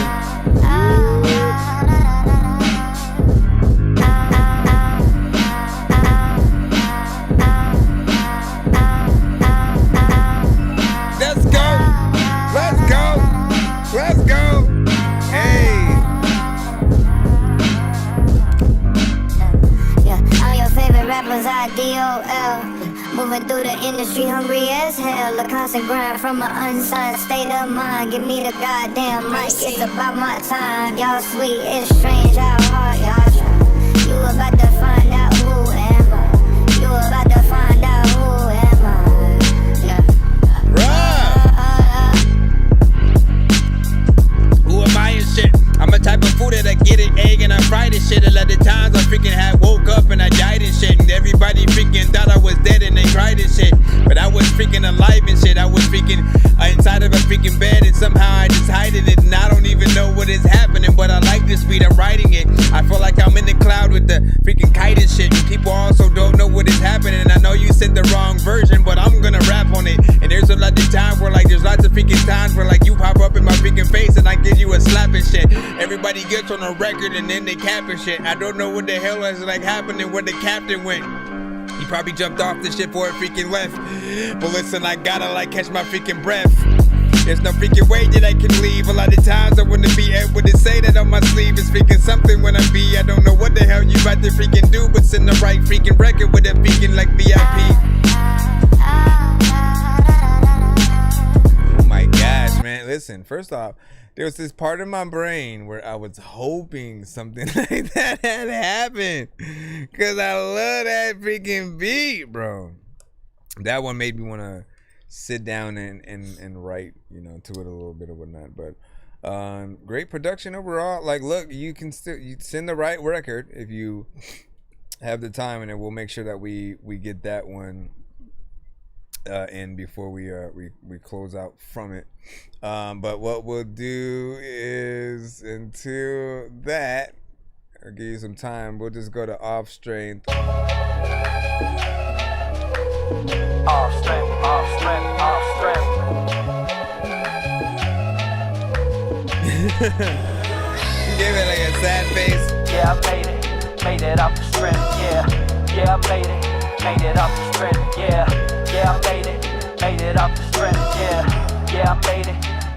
Let's go. Hey. Yeah, I'm your favorite rappers, IDOL. Moving through the industry, hungry as hell. A constant grind from an unsigned state of mind. Give me the goddamn mic, it's about my time. Y'all sweet, it's strange how hard y'all try. You about to find out who am I. You about to find out who am I. Yeah. Right. Who am I and shit? I'm a type of food that I get an egg and I fried and shit. A lot of times I freaking had woke up and I died and shit. And everybody freaking thought I was dead and they cried and shit. But I was freaking alive and shit. I was freaking inside of a freaking bed and somehow I just hiding it. And I don't even know what is happening, but I like this beat, I'm writing it. I feel like I'm in the cloud with the freaking kite and shit. And people also don't know what is happening. And I know you said the wrong version, but I'm gonna rap on it. And there's a lot of time where like, there's lots of freaking times where like you pop up in my freaking face and I give you a slap and shit. Everybody gets on a record and then they cap and shit. I don't know what the hell is like happening where the captain went. He probably jumped off the ship or it freaking left. But listen, I gotta like catch my freaking breath. There's no freaking way that I can leave. A lot of times I wanna be able to say that on my sleeve is freaking something when I be. I don't know what the hell you about to freaking do, but send the right freaking record with a freaking like VIP. Oh my gosh, man. Listen, first off, there was this part of my brain where I was hoping something like that had happened. Cause I love that freaking beat, bro. That one made me want to sit down and write, you know, to it a little bit or whatnot. But great production overall. Like, look, you send the right record if you have the time, and then we'll make sure that we get that one in before we close out from it. But what we'll do is, until that, I'll give you some time, we'll just go to Off Strength. Off strength, off strength, off strength. You gave it like a sad face. Yeah, I made it off the strength, yeah, I made it off the strength, yeah, I made it off the strength, yeah, I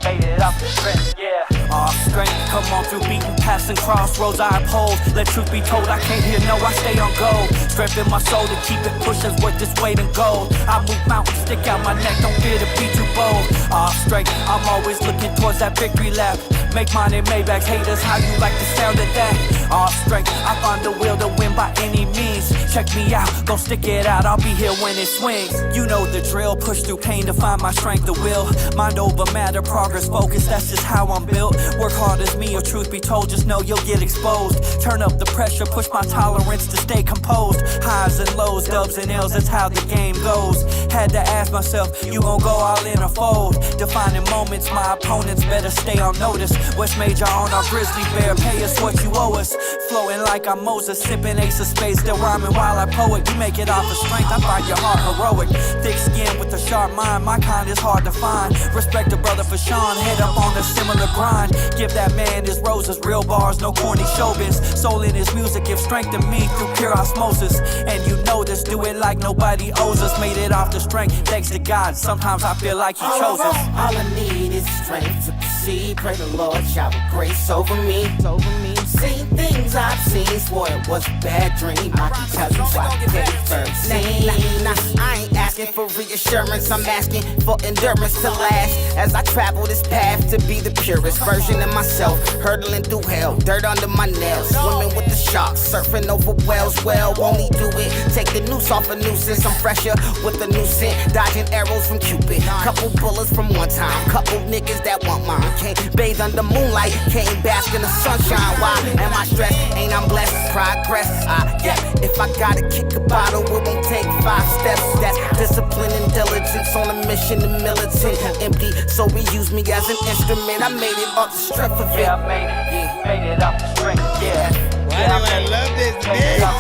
made it off the strength, yeah. Off strength, come on through beaten paths and crossroads I uphold. Let truth be told, I can't hear no, I stay on goal. Strength in my soul to keep it pushing, worth this weight in gold. I move mountains, stick out my neck, don't fear to be too bold. Off strength, I'm always looking towards that victory lap. Make mine in Maybachs, haters, how you like the sound of that? Off strength, I find the will to win by any means. Check me out, go stick it out, I'll be here when it swings. You know the drill, push through pain to find my strength of will. Mind over matter, progress, focus, that's just how I'm built. Work hard as me, or truth be told, just know you'll get exposed. Turn up the pressure, push my tolerance to stay composed. Highs and lows, dubs and L's, that's how the game goes. Had to ask myself, you gon' go all in or fold? Defining moments, my opponents better stay on notice. West Major on our grizzly bear, pay us what you owe us. Flowing like I'm Moses, sipping ace of spades, still rhyming while I poet. You make it off of strength, I find your heart heroic. Thick skin with a sharp mind, my kind is hard to find. Respect a brother for Sean, head up on a similar grind. Give that man his roses, real bars, no corny showbiz. Soul in his music, give strength to me through pure osmosis. And you know this, do it like nobody owes us. Made it off the strength, thanks to God. Sometimes I feel like he chose us. All I need is strength to proceed. Pray the Lord shower grace over me. Seen things I've seen, swore it was a bad dream. I can tell you why I get first seen. Nah, I ain't asking for reassurance, I'm asking for endurance to last. As I travel this path to be the purest version of myself, hurdling through hell, dirt under my nails, swimming with the sharks, surfing over wells. Well, won't he do it? Take the noose off a nuisance, I'm fresher with a new scent, dodging arrows from Cupid. Couple bullets from one time, couple niggas that want mine. Can't bathe under moonlight, can't bask in the sunshine. Why am I stressed? Ain't I'm blessed? Progress, yeah. If I gotta kick a bottle, it won't take 5 steps. That's discipline and diligence on a mission, the militant empty. So we use me as an instrument. I made it off the strength of it. Yeah, I made it. Yeah. Made it off the strength. Yeah. Why do I love this bitch? Yeah,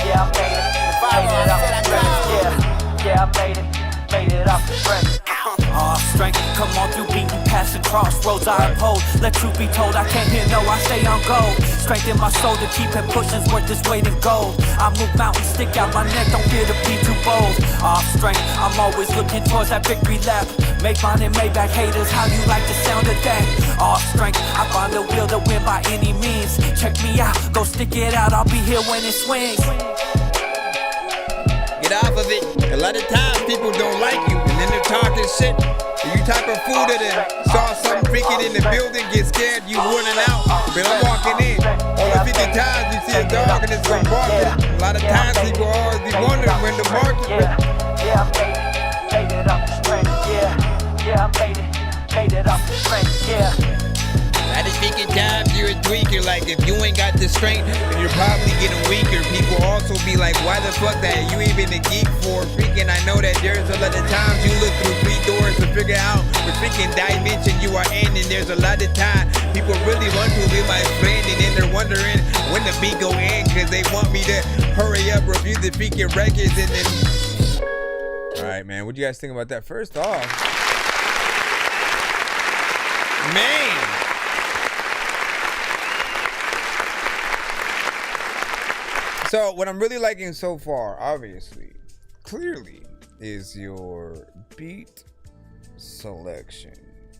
I made it. Made it off the strength. Yeah, I made it. Made it off the strength. Off strength, come on through beaten paths and crossroads I uphold. Let truth be told, I can't hear no, I stay on goal. Strength in my soul to keep it pushing, worth this weight in gold. I move mountains, stick out my neck, don't fear to be too bold. Off strength, I'm always looking towards that victory lap. Make mine in Maybach, haters, how you like the sound of that? Off strength, I find the will to win by any means. Check me out, go stick it out, I'll be here when it swings. Get off of it. A lot of times people don't like you, and then they're talking shit. You type of fool that saw something freaking in the building, get scared, you running out. But I'm walking in. All the 50 times you see a dog and it's gonna bark. A lot of times people always be wondering when the market. Yeah, I made it off the strength. Yeah, I made it off the strength. Yeah. I just think at times you're a tweaker. Like if you ain't got the strength, then you're probably getting weaker. People also be like, why the fuck that you even a geek for? Freaking, I know that there's a lot of times you look through 3 doors to figure out what freaking dimension you are in. And there's a lot of time people really want to be my friend, and then they're wondering when the beat go in, cause they want me to hurry up, review the freaking records, and then. All right, man, what do you guys think about that? First off, man. So what I'm really liking so far, obviously, clearly, is your beat selection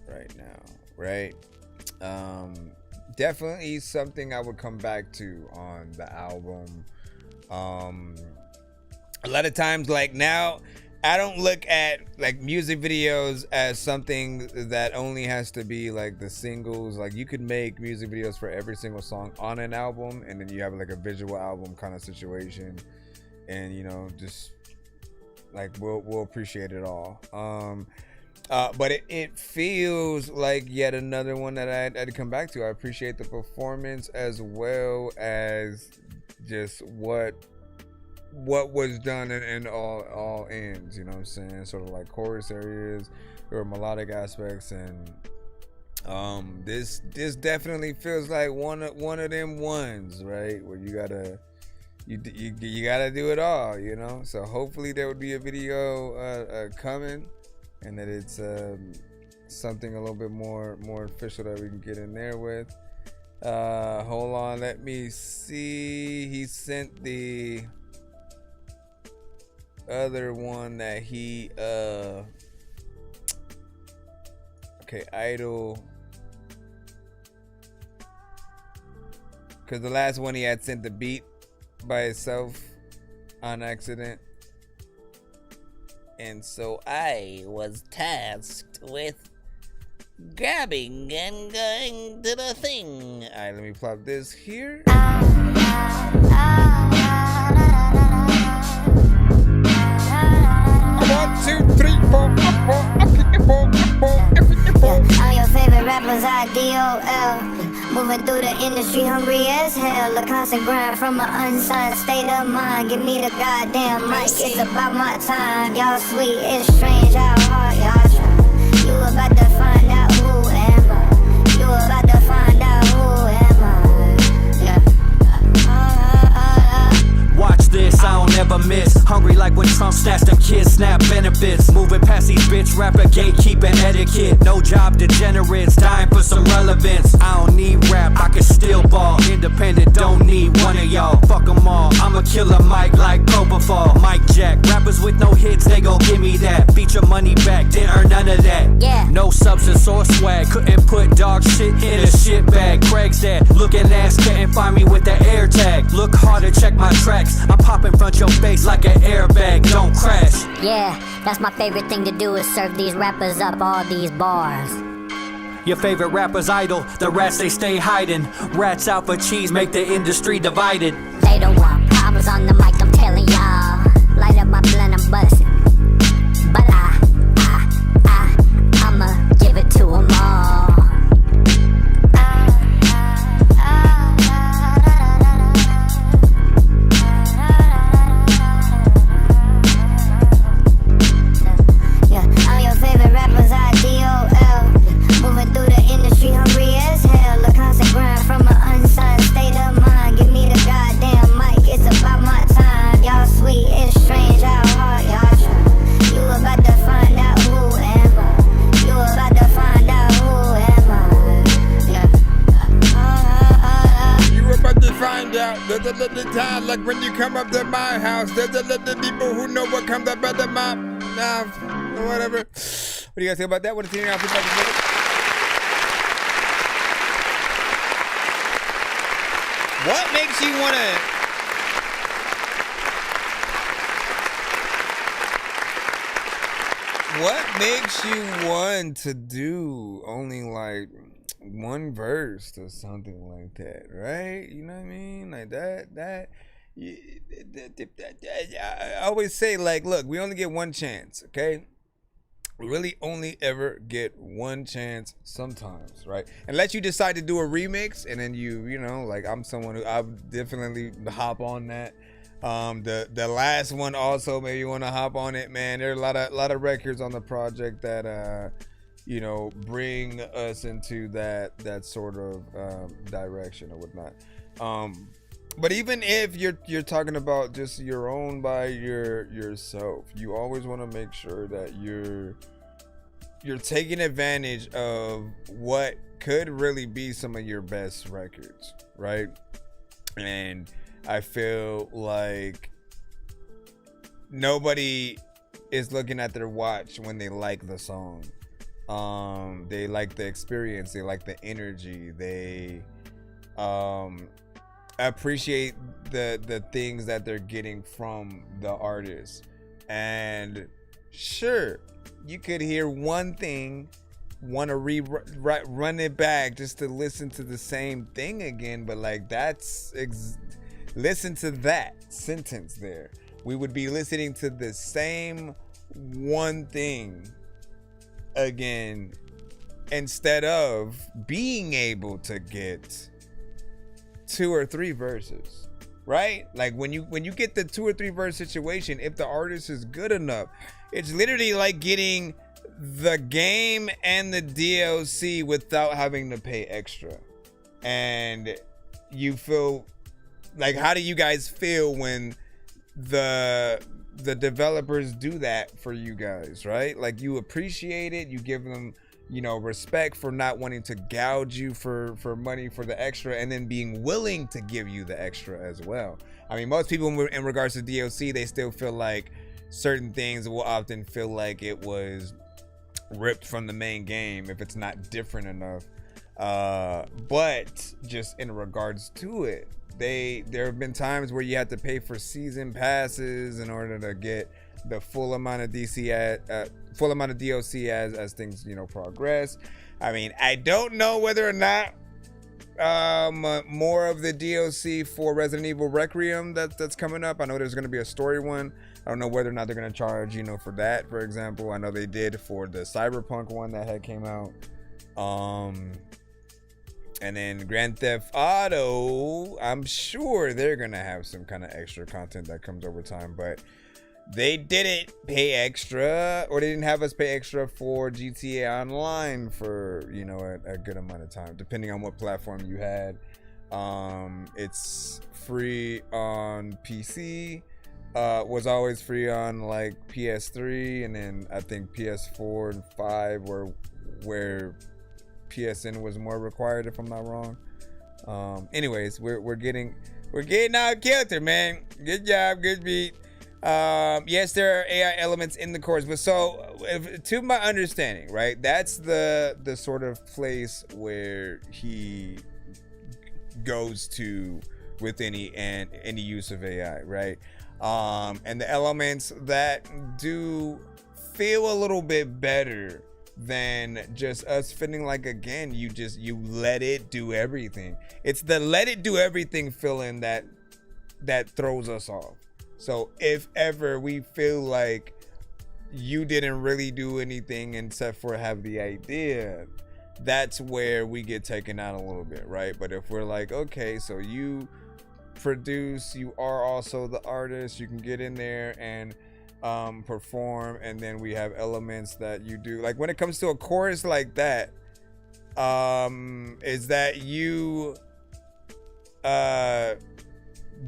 right now, right? Definitely something I would come back to on the album. A lot of times, like now, I don't look at like music videos as something that only has to be like the singles. Like you could make music videos for every single song on an album, and then you have like a visual album kind of situation, and you know, just like we'll appreciate it all. But it feels like yet another one that I'd come back to. I appreciate the performance as well as just what was done in all ends, you know what I'm saying? Sort of like chorus areas, there were melodic aspects, and this definitely feels like one of them ones, right? Where you gotta do it all, you know? So hopefully there would be a video coming, and that it's something a little bit more official that we can get in there with. Hold on, let me see. He sent the other one that he okay, Idol Because the last one he had sent the beat by itself on accident. And so I was tasked with grabbing and going to the thing. All right, let me plop this here. 1, 2, 3, 4, 4. I'm your favorite rappers, IDOL. Moving through the industry, hungry as hell. A constant grind from an unsigned state of mind. Give me the goddamn mic, it's about my time. Y'all sweet, it's strange how hard y'all try. You about to find out who am I. You about to find out who am I. Yeah. Watch this, I don't ever miss. Hungry like when Trump snatched them kids, snap benefits. Moving past these bitch rapper gatekeeping etiquette. No job degenerates, dying for some relevance. I don't need rap, I can still ball. Independent, don't need one of y'all. Fuck them all, I'm a killer mic like Propofol. Mike Jack, rappers with no hits, they gon' give me that. Feature money back, didn't earn none of that. Yeah. No substance or swag, couldn't put dog shit in a shit bag. Craig's dead, looking ass, couldn't find me with the air tag. Look harder, check my tracks. I'm popping front your face like an airbag, don't crash. Yeah, that's my favorite thing to do is serve these rappers up all these bars. Your favorite rapper's idol, the rats they stay hiding. Rats out for cheese, make the industry divided. They don't want problems on the mic, I'm telling y'all. Light up my blunt, I'm bustin'. But I'ma give it to them all. I'm your favorite rappers, IDOL. Moving through the industry, hungry as hell. A constant grind from an unsigned state of mind. Give me the goddamn mic, it's about my time. Y'all sweet, it's strange how hard y'all try. You about to find out who am I. You about to find out who am I. Yeah. You about to find out. There's a little time, like when you come up to my house. There's a little people who know what comes up at the mouth. Now, or whatever. What do you guys think about that? What is the outfit like? What makes you wanna? What makes you want to do only like one verse or something like that, right? You know what I mean? Like that. I always say, like, look, we only get one chance, okay? We really only ever get one chance sometimes, right? Unless you decide to do a remix, and then you know, like, I'm someone who I would definitely hop on that. The last one also, maybe you want to hop on it, man. There are a lot of records on the project that you know, bring us into that sort of direction or whatnot. But even if you're talking about just your own by yourself, you always want to make sure that you're taking advantage of what could really be some of your best records, right? And I feel like nobody is looking at their watch when they like the song. They like the experience, they like the energy, they appreciate the things that they're getting from the artist. And sure, you could hear one thing, want to run it back just to listen to the same thing again, but like listen to that sentence there. We would be listening to the same one thing again instead of being able to get 2 or 3 verses, right? Like when you get the 2 or 3 verse situation, if the artist is good enough, it's literally like getting the game and the DLC without having to pay extra. And you feel like, how do you guys feel when the developers do that for you guys, right? Like, you appreciate it, you give them, you know, respect for not wanting to gouge you for money for the extra, and then being willing to give you the extra as well. I mean, most people in regards to DLC, they still feel like certain things will often feel like it was ripped from the main game if it's not different enough. But just in regards to it, there have been times where you had to pay for season passes in order to get the full amount of DLC as things progress. I mean, I don't know whether or not more of the DLC for Resident Evil Requiem that's coming up. I know there's going to be a story one. I don't know whether or not they're going to charge for that, for example. I know they did for the Cyberpunk one that had came out. And then Grand Theft Auto, I'm sure they're going to have some kind of extra content that comes over time, but they didn't pay extra, or they didn't have us pay extra for GTA Online for, a good amount of time, depending on what platform you had. It's free on PC, was always free on like PS3, and then I think PS4 and 5 were where PSN was more required, if I'm not wrong. Anyways, we're getting out kilter, man. Good job, good beat. Yes, there are AI elements in the course, but to my understanding, right, that's the sort of place where he goes to with any use of AI, right? And the elements that do feel a little bit better than just us feeling like, again, you let it do everything. It's the let it do everything feeling that throws us off. So if ever we feel like you didn't really do anything except for have the idea, that's where we get taken out a little bit, right? But if we're like, okay, so you produce, you are also the artist, you can get in there and perform, and then we have elements that you do, like when it comes to a chorus like that, is that you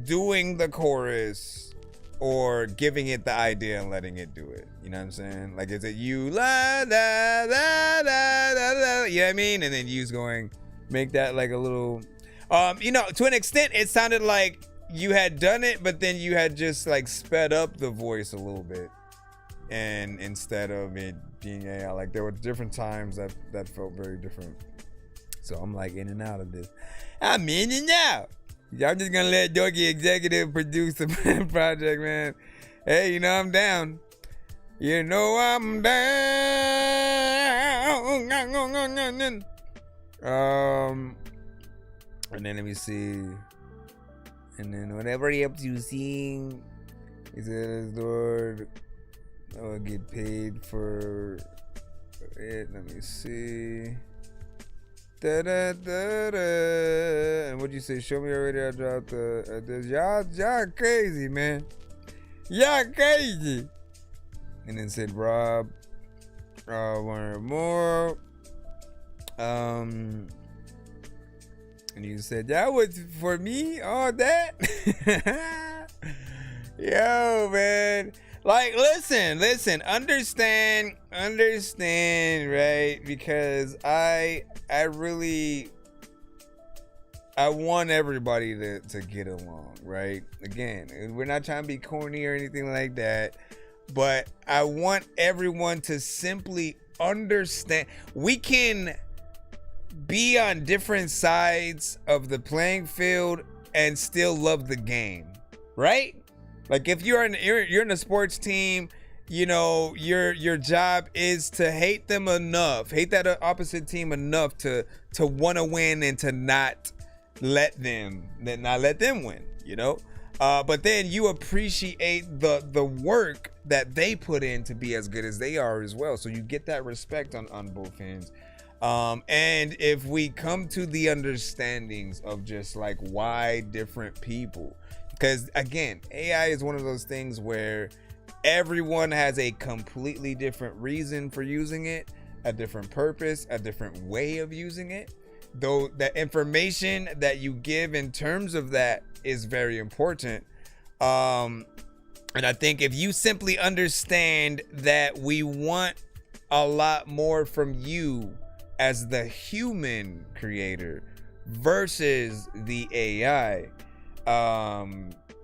doing the chorus or giving it the idea and letting it do it? You know what I'm saying? Like, is it you la da da da da da, you know what I mean? And then you's going make that like a little to an extent it sounded like you had done it, but then you had just like sped up the voice a little bit, and instead of it being AI, like there were different times that felt very different. So I'm like in and out of this. I'm in and out. Y'all just gonna let Dorky executive produce the project, man. Hey, I'm down. I'm down. And then let me see. And then whatever he helps you sing, he says, Lord, I'll get paid for it. Let me see. Da da da da. And what'd you say? Show me already. I dropped this. Y'all crazy, man. Y'all crazy. And then said Rob, one more. And you said that was for me, all that. Yo, man. Like, listen, understand, right? Because I want everybody to get along, right? Again, we're not trying to be corny or anything like that, but I want everyone to simply understand. We can be on different sides of the playing field and still love the game, right? Like if you're in a sports team, your job is to hate them enough, hate that opposite team enough to want to win and to not let them win, but then you appreciate the work that they put in to be as good as they are as well. So you get that respect on both ends. And if we come to the understandings of just like why different people, because again, AI is one of those things where everyone has a completely different reason for using it, a different purpose, a different way of using it. Though the information that you give in terms of that is very important. And I think if you simply understand that we want a lot more from you as the human creator versus the AI,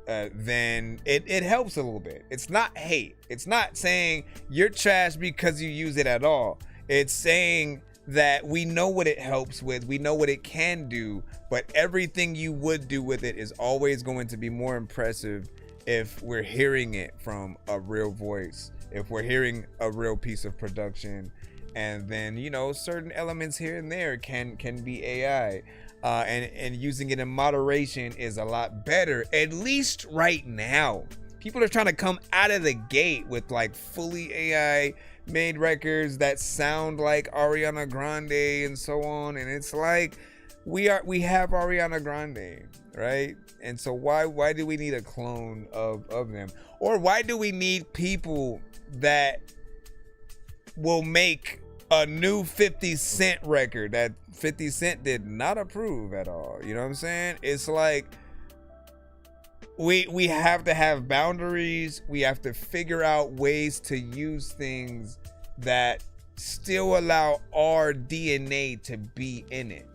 then it helps a little bit. It's not hate. It's not saying you're trash because you use it at all. It's saying that we know what it helps with, we know what it can do, but everything you would do with it is always going to be more impressive if we're hearing it from a real voice, if we're hearing a real piece of production. And then, you know, certain elements here and there can be AI, and using it in moderation is a lot better, at least right now. People are trying to come out of the gate with like fully AI made records that sound like Ariana Grande and so on, and it's like we have Ariana Grande, right? And so why do we need a clone of them? Or why do we need people that will make a new 50 Cent record that 50 Cent did not approve at all? You know what I'm saying? It's like we have to have boundaries. We have to figure out ways to use things that still allow our DNA to be in it.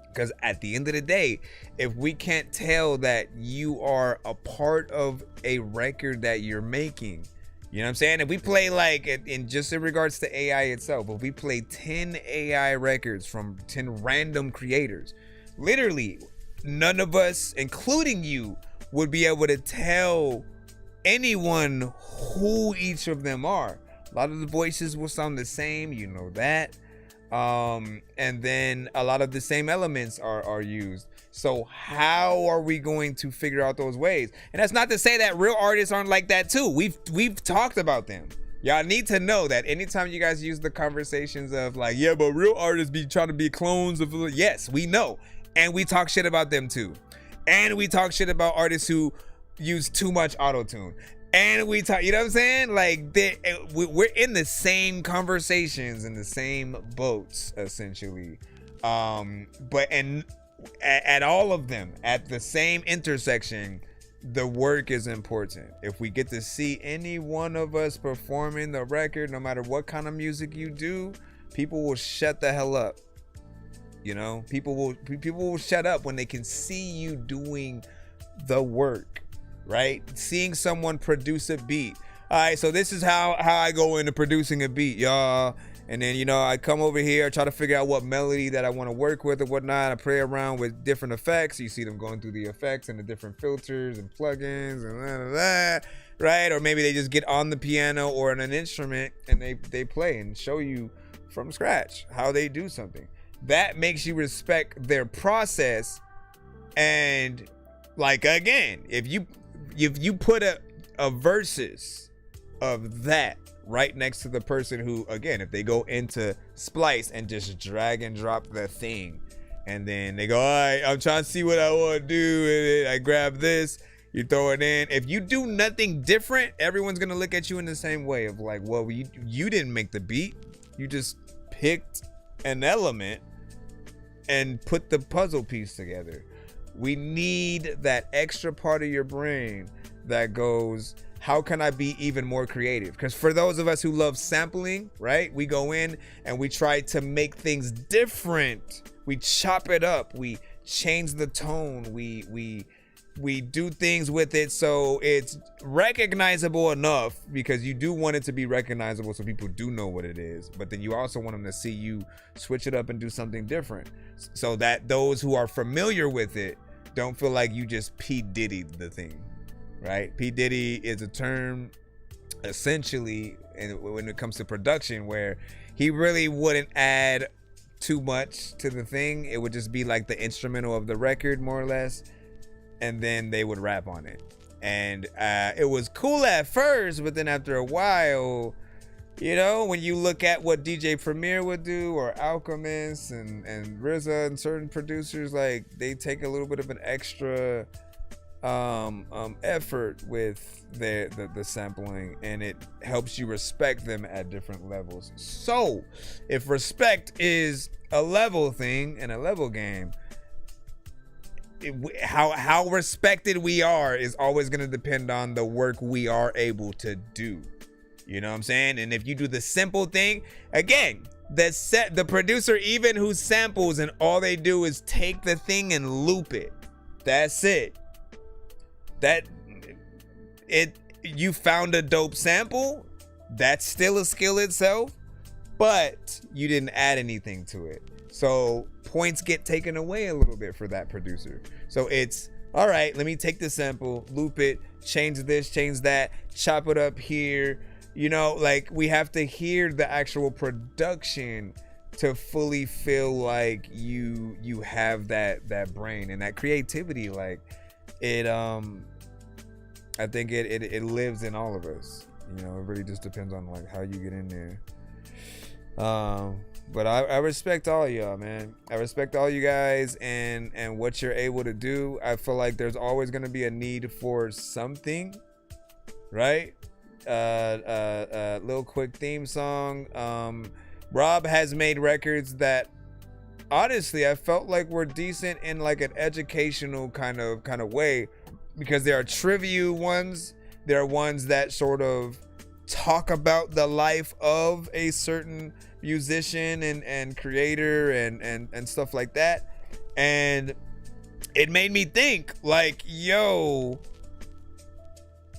Because at the end of the day, if we can't tell that you are a part of a record that you're making, you know what I'm saying? If we play like, in just in regards to AI itself, if we play 10 AI records from 10 random creators, literally none of us, including you, would be able to tell anyone who each of them are. A lot of the voices will sound the same, you know that. And then a lot of the same elements are used. So how are we going to figure out those ways? And that's not to say that real artists aren't like that too. We've talked about them. Y'all need to know that anytime you guys use the conversations of like, yeah, but real artists be trying to be clones of, yes, we know. And we talk shit about them too. And we talk shit about artists who use too much auto-tune. And we talk, you know what I'm saying? Like, we're in the same conversations, in the same boats, essentially. But at all of them, at the same intersection, the work is important. If we get to see any one of us performing the record, no matter what kind of music you do, people will shut the hell up. You know, people will shut up when they can see you doing the work, right? Seeing someone produce a beat. All right, so this is how I go into producing a beat, y'all. And then, you know, I come over here, I try to figure out what melody that I want to work with or whatnot. I play around with different effects. You see them going through the effects and the different filters and plugins and that, right? Or maybe they just get on the piano or on an instrument and they play and show you from scratch how they do something. That makes you respect their process. And like, again, if you put a versus of that right next to the person who, again, if they go into Splice and just drag and drop the thing, and then they go, all right, I'm trying to see what I want to do, and I grab this, you throw it in. If you do nothing different, everyone's gonna look at you in the same way of like, well, you didn't make the beat, you just picked an element and put the puzzle piece together. We need that extra part of your brain that goes, how can I be even more creative? Because for those of us who love sampling, right, we go in and we try to make things different. We chop it up, we change the tone, we do things with it so it's recognizable enough, because you do want it to be recognizable so people do know what it is, but then you also want them to see you switch it up and do something different so that those who are familiar with it don't feel like you just P. Diddy'd the thing, right? P. Diddy is a term essentially when it comes to production where he really wouldn't add too much to the thing. It would just be like the instrumental of the record, more or less, and then they would rap on it. And it was cool at first, but then after a while, you know, when you look at what DJ Premier would do, or Alchemist and RZA and certain producers, like, they take a little bit of an extra effort with the sampling, and it helps you respect them at different levels. So if respect is a level thing and a level game, how respected we are is always going to depend on the work we are able to do. You know what I'm saying? And if you do the simple thing, again, the producer, even who samples and all they do is take the thing and loop it, that's it. You found a dope sample, that's still a skill itself. but you didn't add anything to it. So points get taken away a little bit for that producer. So it's, all right, let me take the sample, loop it, change this, change that, chop it up here. You know, like we have to hear the actual production to fully feel like you have that brain and that creativity. Like it, I think it lives in all of us. You know, it really just depends on like how you get in there. But I respect all y'all, man. I respect all you guys and what you're able to do. I feel like there's always gonna be a need for something, right? Little quick theme song. Rob has made records that honestly I felt like were decent in like an educational kind of way, because there are trivia ones. There are ones that sort of talk about the life of a certain musician and creator and stuff like that. And it made me think like, yo,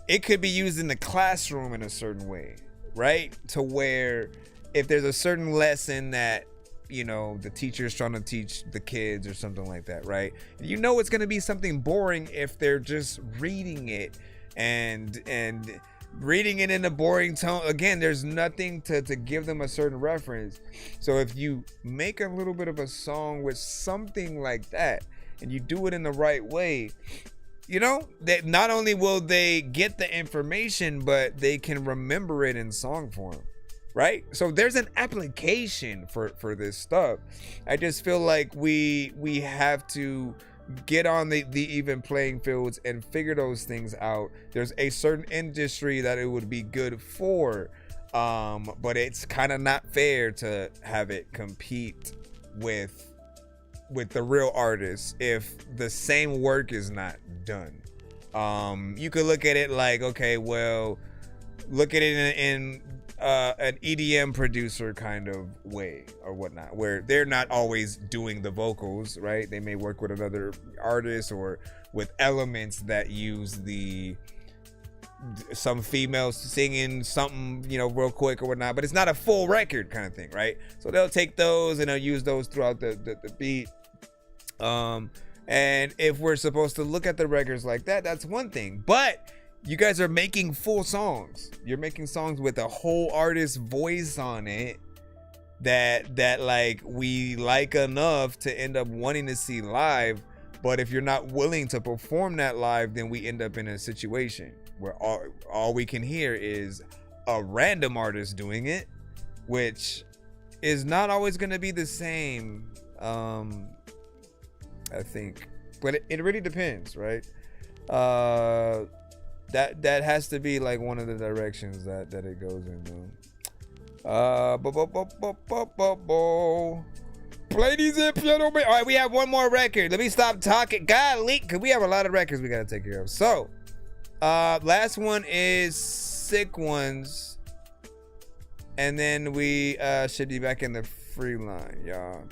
it could be used in the classroom in a certain way, right? To where if there's a certain lesson that, you know, the teacher's trying to teach the kids or something like that, right? You know it's going to be something boring if they're just reading it and reading it in a boring tone. Again, there's nothing to give them a certain reference. So if you make a little bit of a song with something like that and you do it in the right way, you know, that not only will they get the information, but they can remember it in song form, right? So there's an application for this stuff. I just feel like we have to get on the even playing fields and figure those things out. There's a certain industry that it would be good for, but it's kind of not fair to have it compete with the real artists if the same work is not done. You could look at it like, okay, well, look at it in an EDM producer kind of way or whatnot, where they're not always doing the vocals, right? They may work with another artist or with elements that use some females singing something, you know, real quick or whatnot, but it's not a full record kind of thing, right? So they'll take those and they'll use those throughout the beat. And if we're supposed to look at the records like that, that's one thing. But you guys are making full songs. You're making songs with a whole artist's voice on it that like we like enough to end up wanting to see live. But if you're not willing to perform that live, then we end up in a situation where all we can hear is a random artist doing it, which is not always going to be the same, I think. But it really depends, right? That has to be like one of the directions that it goes in, though. Ladies and gentlemen, all right, we have one more record. Let me stop talking. Golly, because we have a lot of records we gotta take care of. So, last one is Sick Ones, and then we should be back in the free line, y'all.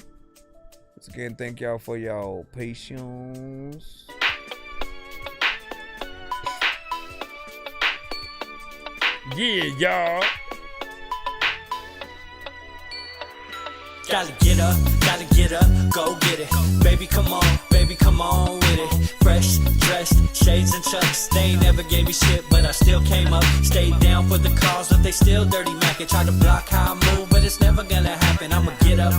Once again, thank y'all for y'all patience. Yeah, y'all. Gotta get up, go get it. Baby, come on with it. Fresh dressed, shades and chucks. They ain't never gave me shit, but I still came up. Stayed down for the cause, but they still dirty Mac. Tried to block how I move, but it's never gonna happen. I'ma get up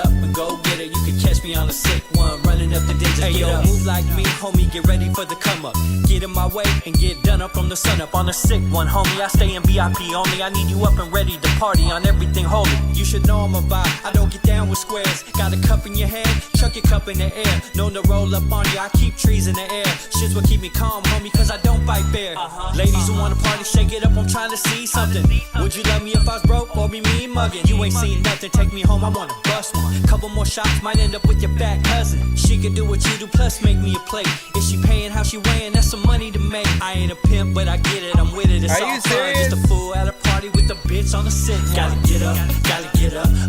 and go get it. You can catch me on a sick one, running up the digits. Hey yo, move like me, homie, get ready for the come up. Get in my way and get done up from the sun up. On a sick one, homie, I stay in VIP only. I need you up and ready to party on everything holy. You should know I'm a vibe, I don't get down with squares. Got a cup in your hand, chuck your cup in the air. Known to roll up on you, I keep trees in the air. Shit's what keep me calm, homie, cause I don't bite fair. Ladies who wanna party, shake it up, I'm trying to see something. Would you love me if I was broke or be me mugging? You ain't seen nothing, take me home, I wanna bust one. Couple more shots, might end up with your fat cousin. She can do what you do, plus make me a plate. If she paying how she weighing, that's some money to make. I ain't a pimp, but I get it, I'm with it. It's all fun, just a fool at a party with a bitch on the sick. Gotta get up,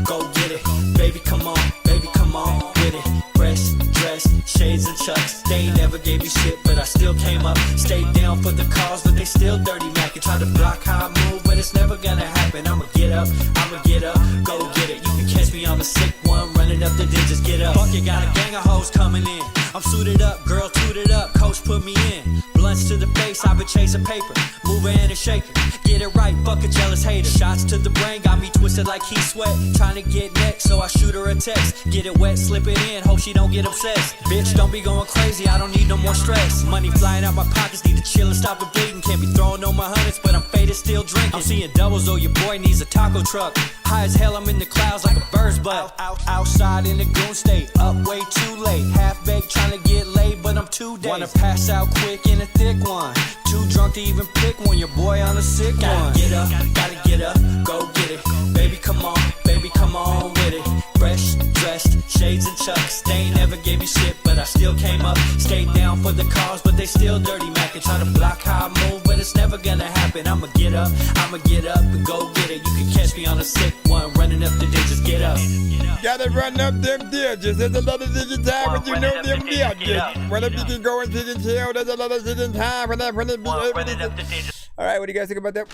go get it. Baby, come on with it. Fresh dress, shades and chucks. They ain't never gave me shit, but I still came up. Stayed down for the cause, but they still dirty Mac. And try to block how I move, but it's never gonna happen. I'ma get up, go get it. You can catch me on the sick one, running up the digits, get up. Fuck it, got a gang of hoes coming in. I'm suited up, girl tooted up, coach put me in. Blunts to the face, I've been chasing paper. Moving and shaking, get it right, fuck a jealous hater. Shots to the brain, got me twisted like he sweat. Trying to get next, so I shoot her a text. Get it wet, slip it in, hope she don't get obsessed. Bitch, don't be going crazy, I don't need no more stress. Money flying out my pockets, need to chill and stop the bleeding. Can't be throwing on my hundreds, but I'm faded, still drinking. I'm seeing doubles, oh your boy needs a taco truck. High as hell, I'm in the clouds like a bird's butt. Outside in the goon state, up way too late. Half baked, trying to get laid, but I'm 2 days. Wanna pass out quick in a thick one. Too drunk to even pick one, your boy on a sick one. Gotta get up, go get it. Baby, come on with it. Fresh, dressed, shades and chucks. They ain't never gave me shit, but I still came up. Stayed down for the cause, but they still dirty Mac. And try to block how I move, but it's never gonna happen. I'ma get up and go get it. You can catch me on a sick one, running up the digits, get up. Gotta run up them digits. There's a lot of digging time when you know them digits. Well, if you can go and dig and chill, there's a lot of digging time when that be able to. All right, what do you guys think about that?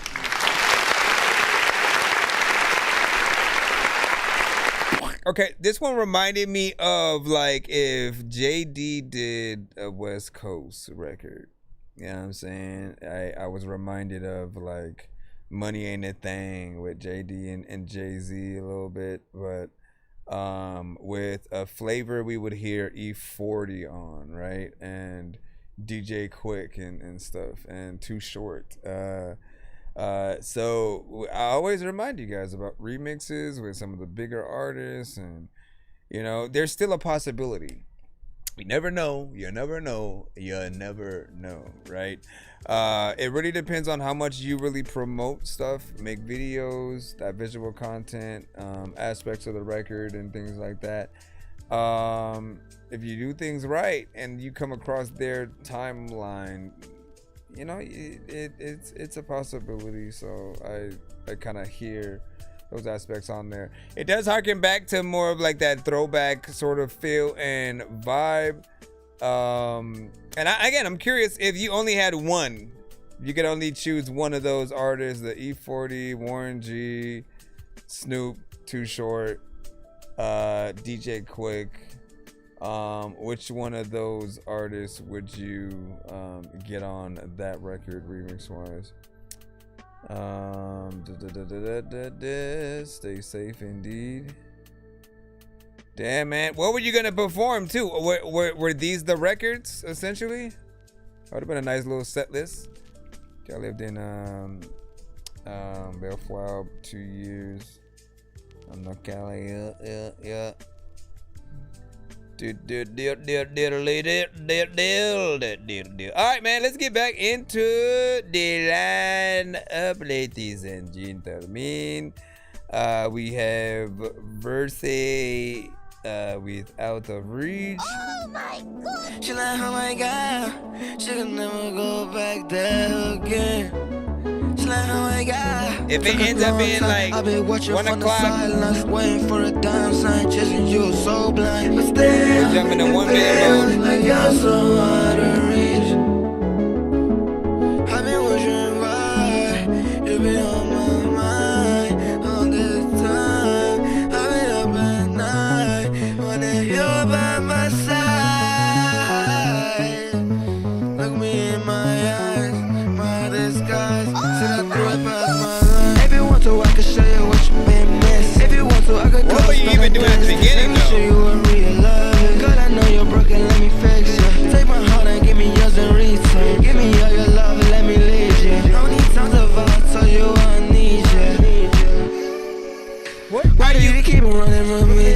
Okay, this one reminded me of like if JD did a West Coast record. You know what I'm saying? I was reminded of like Money Ain't a Thing with JD and Jay-Z a little bit, but with a flavor we would hear E40 on, right? And DJ Quick and stuff, and Too Short. So I always remind you guys about remixes with some of the bigger artists, and you know, there's still a possibility. You never know, right? It really depends on how much you really promote stuff, make videos, that visual content, aspects of the record and things like that. If you do things right and you come across their timeline, you know, it's a possibility. So I kind of hear those aspects on there. It does harken back to more of like that throwback sort of feel and vibe. And I'm curious, if you only had one, you could only choose one of those artists, the E40, Warren G, Snoop, Too Short, DJ Quick. Which one of those artists would you get on that record remix wise? Stay safe indeed. Damn, man, what were you gonna perform too? Were these the records essentially? That would have been a nice little set list. I lived in Bellflower 2 years. I'm not Cali, yeah. Alright, man, let's get back into the line-up, ladies and gentlemen. We have Verse with Out of Reach. Oh my god. She like, oh my god. She can never go back there again. She like, oh my god. If it ends up being like 1 o'clock, waiting for a dime sign, chasing you so blind. But still, jumping to 1 minute mode. Like you're so hard to reach. I've been wondering why you've been on my mind all this time. I've been up at night, wanting you by my side. Look me in my eyes, my disguise. Said I threw it past my line. If you want to, I can show you what you've been missing. If you want to, I could go. What were you even doing at the beginning though? Show you what real love is. Girl, I know you're broken, let me fix you. Take my heart and give me yours in return. Give me all your love and let me lead you. No need time to vibe, tell you I need you. Why do you keep running from me?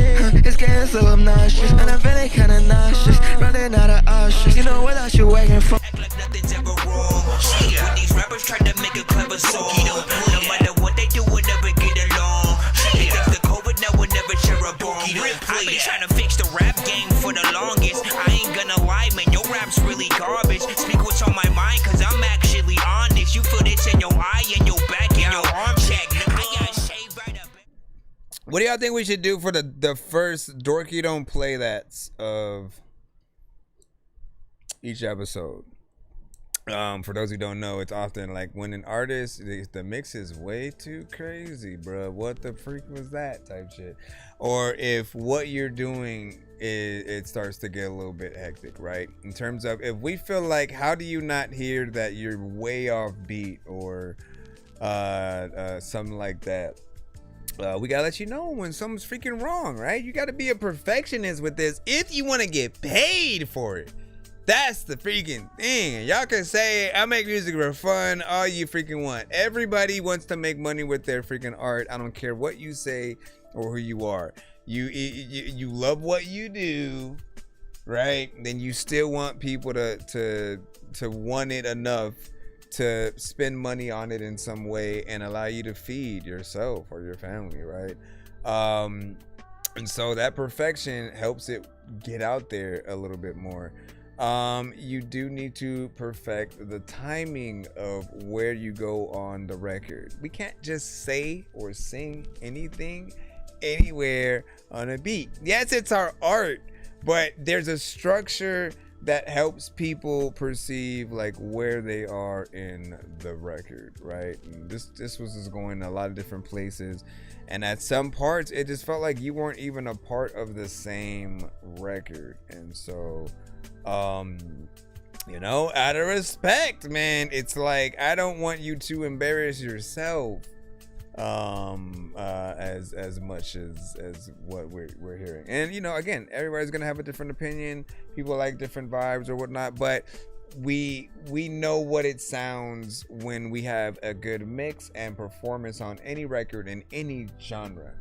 It's getting so obnoxious, and I'm feeling kinda nauseous. Running out of options, you know, without you waiting for. Act like nothing's ever wrong. When these rappers try to make a clever song, no matter what they do, we'll never get along. They think the COVID now will never share a bomb. I've been trying to fix the rap game for the longest. I ain't gonna lie, man, your rap's really garbage. Speak what's on my mind, cause I'm actually honest. You feel this in your eye, in your back, in your arm check. I got shaved right up. What do y'all think we should do for the first Dorky Don't Play That's of each episode. For those who don't know, it's often like when an artist, the mix is way too crazy, bro. What the freak was that type shit? Or if what you're doing it starts to get a little bit hectic, right? In terms of if we feel like, how do you not hear that you're way off beat or something like that? We gotta let you know when something's freaking wrong, right? You gotta be a perfectionist with this if you want to get paid for it. That's the freaking thing. Y'all can say I make music for fun all you freaking want. Everybody wants to make money with their freaking art. I don't care what you say or who you are. You love what you do, right? Then you still want people to want it enough to spend money on it in some way and allow you to feed yourself or your family, right? And so that perfection helps it get out there a little bit more. You do need to perfect the timing of where you go on the record. We can't just say or sing anything anywhere on a beat. Yes, it's our art, but there's a structure that helps people perceive like where they are in the record, right? And this was just going a lot of different places, and at some parts it just felt like you weren't even a part of the same record. And so you know, out of respect, man, it's like I don't want you to embarrass yourself as much as what we're hearing. And you know, again, everybody's gonna have a different opinion. People like different vibes or whatnot, but we know what it sounds when we have a good mix and performance on any record in any genre,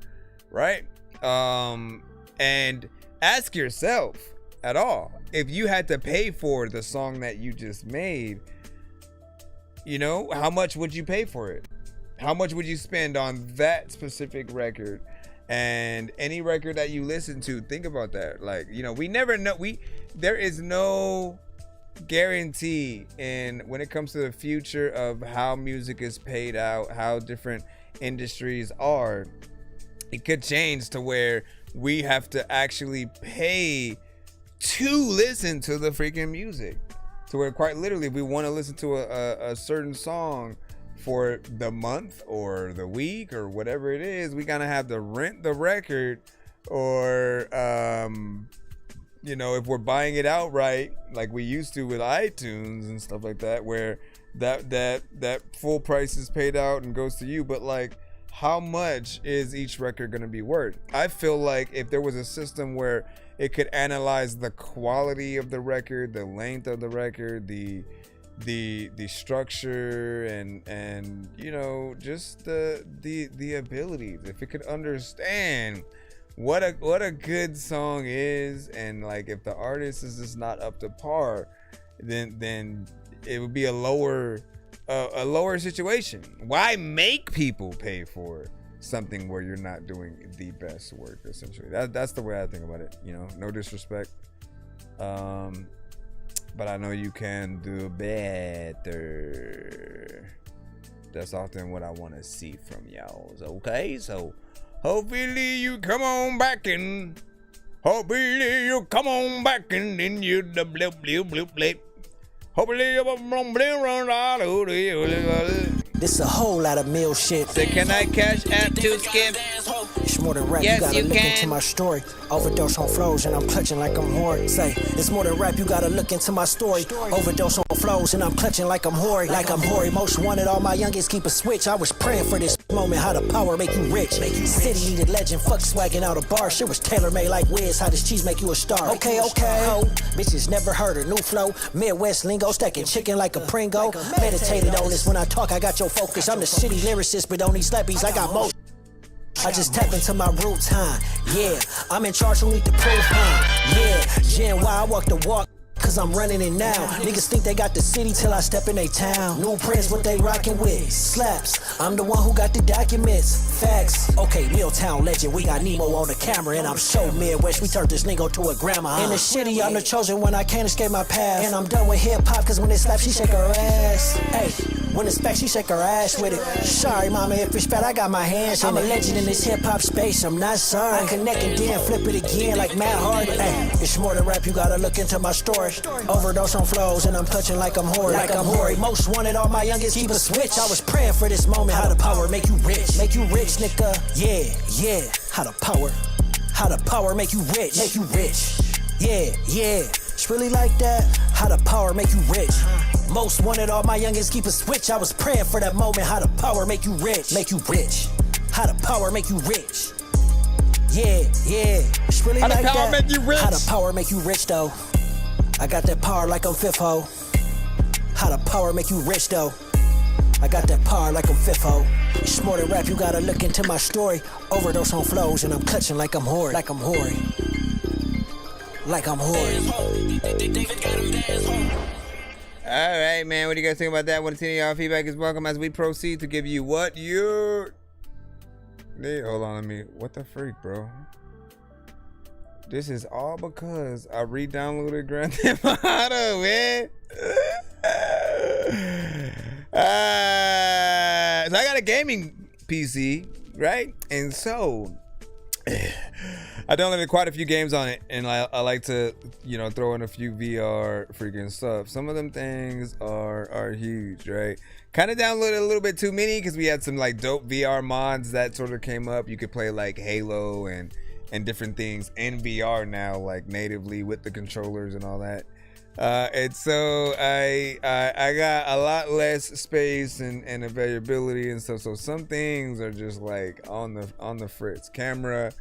right? And ask yourself at all, if you had to pay for the song that you just made, you know, how much would you pay for it? How much would you spend on that specific record? And any record that you listen to, think about that. Like, you know, we never know. There is no guarantee in when it comes to the future of how music is paid out, how different industries are. It could change to where we have to actually pay to listen to the freaking music, to where quite literally if we want to listen to a certain song for the month or the week or whatever it is, we gotta have to rent the record, or you know, if we're buying it outright like we used to with iTunes and stuff like that, where that full price is paid out and goes to you. But like, how much is each record gonna be worth? I feel like if there was a system where it could analyze the quality of the record, the length of the record, the structure, and you know, just the abilities. If it could understand what a good song is, and like if the artist is just not up to par, then it would be a lower situation. Why make people pay for something where you're not doing the best work? Essentially, that's the way I think about it. You know, no disrespect, but I know you can do better. That's often what I want to see from y'all. Okay, so hopefully you come on back and then you the blip blip blip blip. Hopefully you This a whole lot of meal shit. So can I cash app to skip? It's more than rap, Yes, you gotta you look can. into my story. Overdose on flows and I'm clutching like I'm Hori. Say, it's more than rap, you gotta look into my story. Overdose on flows and I'm clutching like I'm Hori. Like I'm Hori. Most wanted, all my youngins keep a switch. I was praying for this moment, how the power make you rich. City needed legend, fuck swagging out a bar. Shit was tailor-made like Wiz, how does cheese make you a star? Okay. Ho, bitches never heard a new flow. Midwest lingo, stacking chicken like a Pringo. Meditated on this when I talk, I got your focus. I'm the shitty lyricist, but on these slappies, I got most. I just tap into my roots, huh? Yeah, I'm in charge, who need to prove, huh? Yeah, Gen Y, I walk the walk, cause I'm running it now. Niggas think they got the city till I step in they town. New Prince, what they rockin' with? Slaps, I'm the one who got the documents. Facts, okay, Milltown legend, we got Nemo on the camera. And I'm so Midwest, we turned this nigga to a grandma. In the city, I'm the chosen one, I can't escape my path. And I'm done with hip hop, cause when it slaps, she shake her ass. Hey. When it's back, she shake her ass with it. Sorry, mama, if it's bad, I got my hands. I'm a legend in this hip hop space. I'm not sorry. I connect and then flip it again like Matt Hardy. Hey, it's more than rap. You gotta look into my story. Overdose on flows and I'm clutching like I'm hoary. Like I'm hoary. Most wanted, all my youngest keep a switch. I was praying for this moment. How the power make you rich? Make you rich, nigga. Yeah, yeah. How the power make you rich? Make you rich. Yeah, yeah. It's really like that. How the power make you rich? Most wanted, all my youngins keep a switch. I was praying for that moment. How the power make you rich? Make you rich. How the power make you rich? Yeah, yeah. It's really like that. How the power make you rich? How the power make you rich though? I got that power like I'm fifth ho. How the power make you rich though? I got that power like I'm fifth ho. It's more than rap. You gotta look into my story. Overdose on flows and I'm clutching like I'm hoary. Like I'm hoary. Like I'm hoary. All right, man. What do you guys think about that? Want to see y'all feedback is welcome as we proceed to give you what you need. Hold on, what the freak, bro? This is all because I re-downloaded Grand Theft Auto, man. So I got a gaming PC, right? And so I downloaded quite a few games on it, and I like to, throw in a few VR freaking stuff. Some of them things are huge, right? Kind of downloaded a little bit too many because we had some like dope VR mods that sort of came up. You could play like Halo and different things in VR now, like natively with the controllers and all that. And so I got a lot less space and availability and stuff. So some things are just like on the fritz. Camera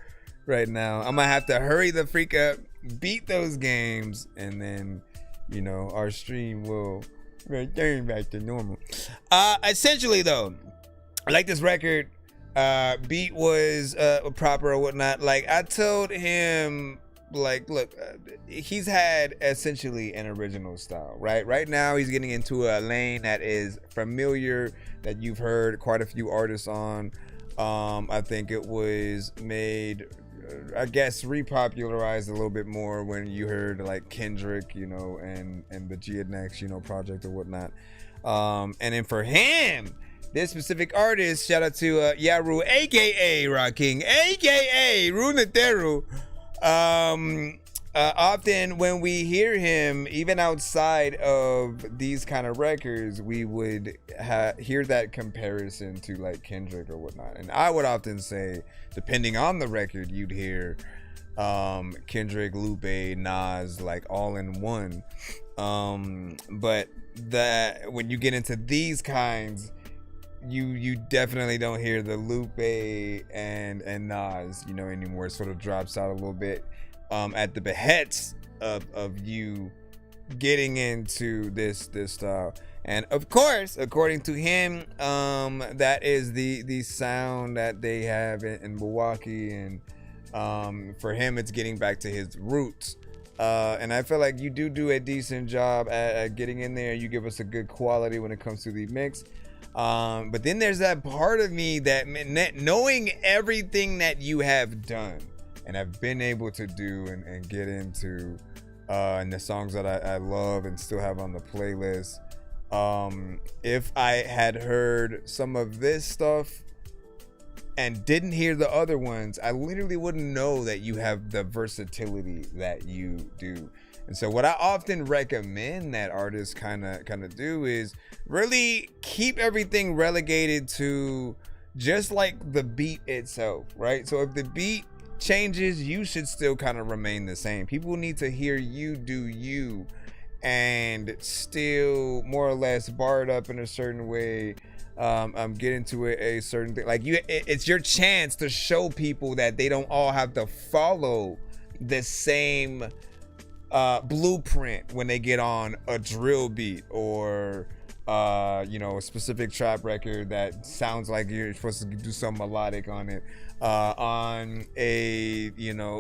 right now, I'm gonna have to hurry the freak up, beat those games, and then our stream will return back to normal. Essentially though, I like this record. Beat was proper or whatnot. Like I told him, like, look, he's had essentially an original style, right? Right now he's getting into a lane that is familiar, that you've heard quite a few artists on. I think it was made, I guess, repopularized a little bit more when you heard like Kendrick, and the GNX, project or whatnot. And then for him, this specific artist, shout out to Yaru, aka Rocking, aka Runeteru. Often when we hear him, even outside of these kind of records, we would hear that comparison to like Kendrick or whatnot. And I would often say, depending on the record, you'd hear Kendrick, Lupe, Nas, like all in one. But that when you get into these kinds, you definitely don't hear the Lupe and Nas, anymore. It sort of drops out a little bit at the behest of you getting into this style. And of course, according to him, that is the sound that they have in Milwaukee, and for him it's getting back to his roots. And I feel like you do a decent job at getting in there. You give us a good quality when it comes to the mix. But then there's that part of me that knowing everything that you have done and have been able to do and get into, and the songs that I love and still have on the playlist, if I had heard some of this stuff and didn't hear the other ones, I literally wouldn't know that you have the versatility that you do. And so what I often recommend that artists kind of do is really keep everything relegated to just like the beat itself, right? So if the beat changes, you should still kind of remain the same. People need to hear you do you and still more or less barred up in a certain way. Get into a certain thing. Like it's your chance to show people that they don't all have to follow the same blueprint when they get on a drill beat or a specific trap record that sounds like you're supposed to do some melodic on it, on a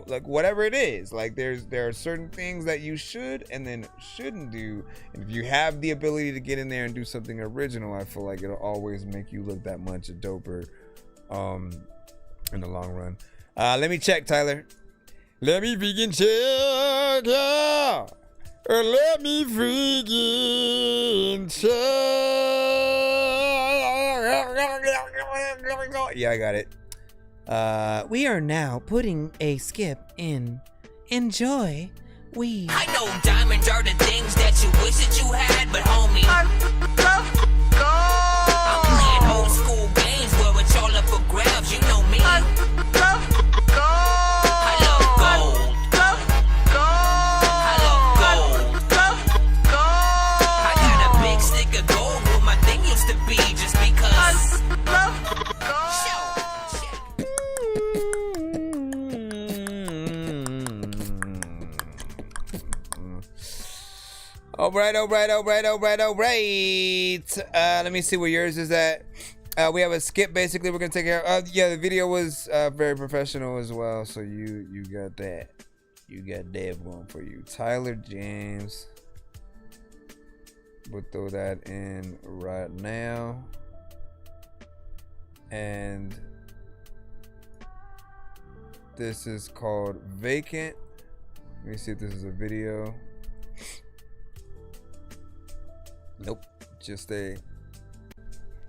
like whatever it is. Like there are certain things that you should and then shouldn't do, and if you have the ability to get in there and do something original, I feel like it'll always make you look that much doper in the long run. Let me check, Tyler. Let me freaking check, yeah. Let me freaking check. Yeah, I got it. We are now putting a skip in. Enjoy. I know diamonds are the things that you wish that you had, but homie, I'm playing old school games where it's all up for grabs. You know me. I love gold. I love gold. I got a big stick of gold where my thing used to be, just because. All right. Let me see where yours is at. We have a skip. Basically, we're gonna take care of. Yeah, the video was very professional as well. So you got that. You got that going for you. Tyler James. We'll throw that in right now. And this is called Vacant. Let me see if this is a video. Nope, just a,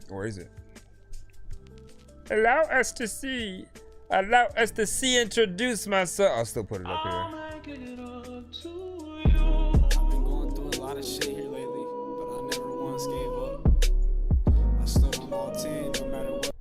or is it? Allow us to see introduce myself. I'll still put it up here. I've been going through a lot of shit here lately, but I never once gave up. I stood on all 10, no matter what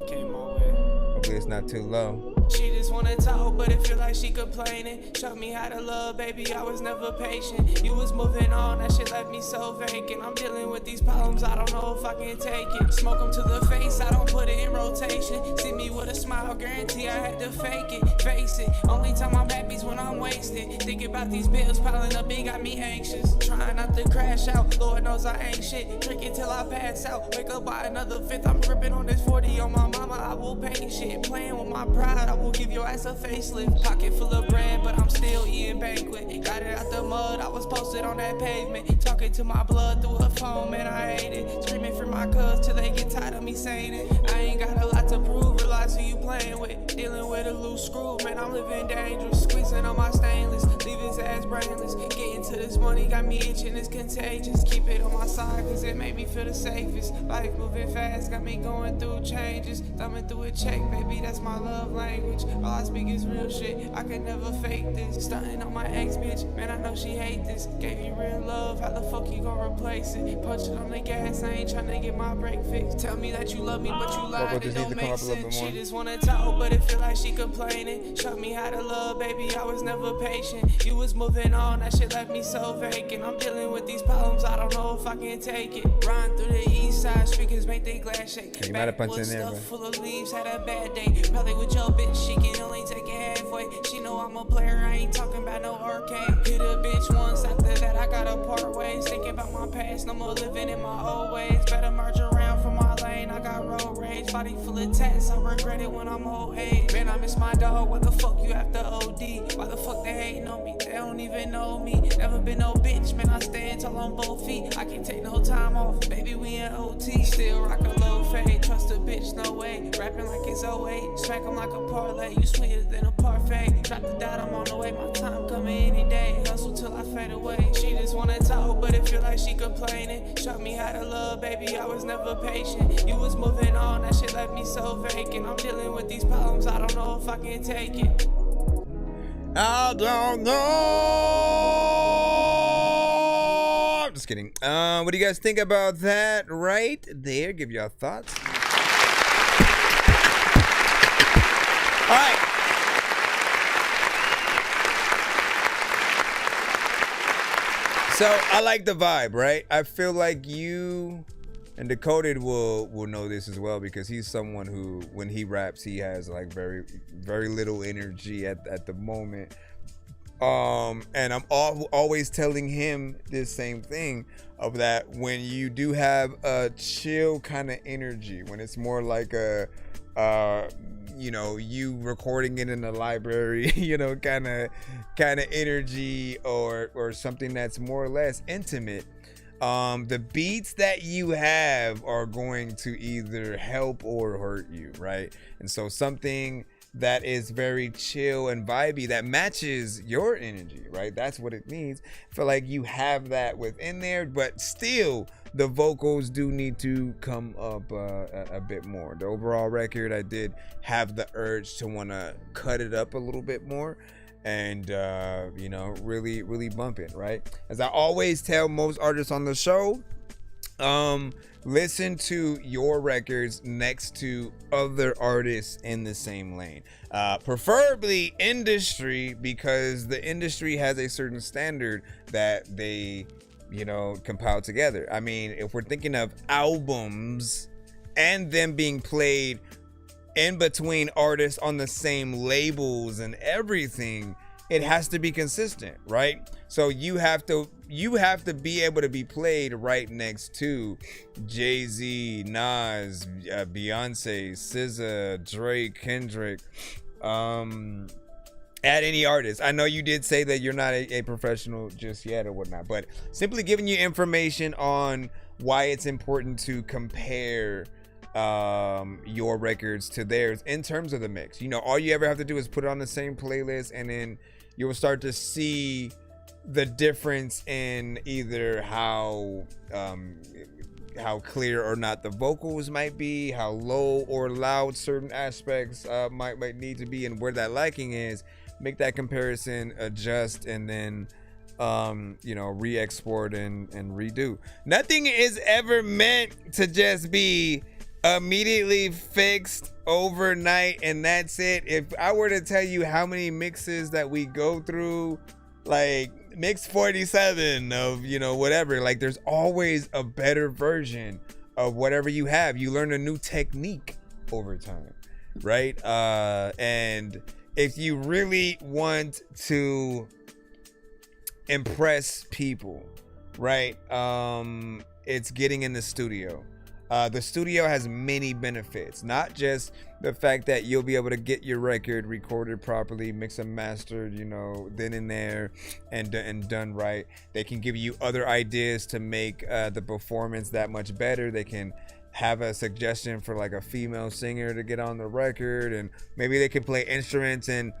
came my way. Hopefully it's not too low. She just wanna talk, but it feel like she complaining. Showed me how to love, baby, I was never patient. You was moving on, that shit left me so vacant. I'm dealing with these problems, I don't know if I can take it. Smoke them to the face, I don't put it in rotation. See me with a smile, guarantee I had to fake it. Face it, only time I'm happy's when I'm wasted. Thinking about these bills piling up, it got me anxious. Trying not to crash out, Lord knows I ain't shit. Drinking till I pass out, wake up by another fifth. I'm gripping on this 40 on my mama, I will pay shit. Playing with my pride, I will give your ass a facelift. Pocket full of bread, but I'm still eating banquet. Got it out the mud, I was posted on that pavement. Talking to my blood through a phone, man, I hate it. Screaming for my cuz till they get tired of me saying it. I ain't got a lot to prove, realize who you playing with. Dealing with a loose screw, man, I'm living dangerous. Squeezing on my stainless, leave his ass brainless. Getting to this money got me itching, it's contagious. Keep it on my side, cause it made me feel the safest. Life moving fast, got me going through changes. Thumbing through a check, baby, that's my love language. All I speak is real shit, I could never fake this. Stunting on my ex bitch, man, I know she hate this. Gave you real love, how the fuck you gon' replace it? Punch it on the gas, I ain't tryna get my brake fixed. Tell me that you love me, but you lied, it don't make sense. She just wanna talk, but it feel like she complaining. Showed me how to love, baby, I was never patient. You was moving on, that shit left me so vacant. I'm dealing with these problems, I don't know if I can take it. Riding through the east side, speakers make they glass shake. You might have punched in there, stuff bro. full of leaves, had a bad day. Probably with your bitch, she can only take it halfway. She know I'm a player, I ain't talking about no arcade. Hit a bitch once, after that I gotta part ways. Thinking about my past, no more living in my old ways. Better merge around from my lane, I got road rage. Body full of tats, I regret it when I'm old age. Man, I miss my dog, what the fuck you after OD? Why the fuck they hating on me? They don't even know me. Never been no bitch, man, I stand tall on both feet. I can take no time off, baby, we in OT. Still rock a low fade, trust a bitch, no way. Rapping like it's 08, smack 'em like a parlay. You sweeter than a parfait. Drop the dot, I'm on the way, my time coming any day. Hustle till I fade away. She just wanna talk, but it feel like she complaining. Showed me how to love, baby, I was never patient. You was moving on, that shit left me so vacant. I'm dealing with these problems, I don't know if I can take it. I don't know. I'm just kidding. What do you guys think about that right there? Give your thoughts. All right. So I like the vibe, right? I feel like you and Decoded will know this as well, because he's someone who, when he raps, he has like very little energy at the moment. And I'm always telling him this same thing, of that when you do have a chill kind of energy, when it's more like a you know, you recording it in the library, you know, kind of energy, or something that's more or less intimate. The beats that you have are going to either help or hurt you, right? And so something that is very chill and vibey that matches your energy, right? That's what it means. I feel like you have that within there, but still the vocals do need to come up a bit more. The overall record, I did have the urge to want to cut it up a little bit more and you know, really bump it, right? As I always tell most artists on the show, listen to your records next to other artists in the same lane, preferably industry, because the industry has a certain standard that they, you know, compile together. I mean, if we're thinking of albums and them being played in between artists on the same labels and everything, it has to be consistent, right? So you have to be able to be played right next to Jay-Z, Nas, Beyonce, SZA, Drake, Kendrick, at any artist. I know you did say that you're not a professional just yet or whatnot, but simply giving you information on why it's important to compare your records to theirs in terms of the mix. You know, all you ever have to do is put it on the same playlist, and then you will start to see the difference in either how clear or not the vocals might be, how low or loud certain aspects might need to be, and where that liking is. Make that comparison, adjust, and then you know, re-export and redo. Nothing is ever meant to just be immediately fixed overnight and that's it. If I were to tell you how many mixes that we go through, like mix 47 of, you know, whatever, like there's always a better version of whatever you have. You learn a new technique over time, right? And if you really want to impress people, right, it's getting in the studio. The studio has many benefits, not just the fact that you'll be able to get your record recorded properly, mixed and mastered, you know, then and there, and done right. They can give you other ideas to make the performance that much better. They can have a suggestion for like a female singer to get on the record, and maybe they can play instruments and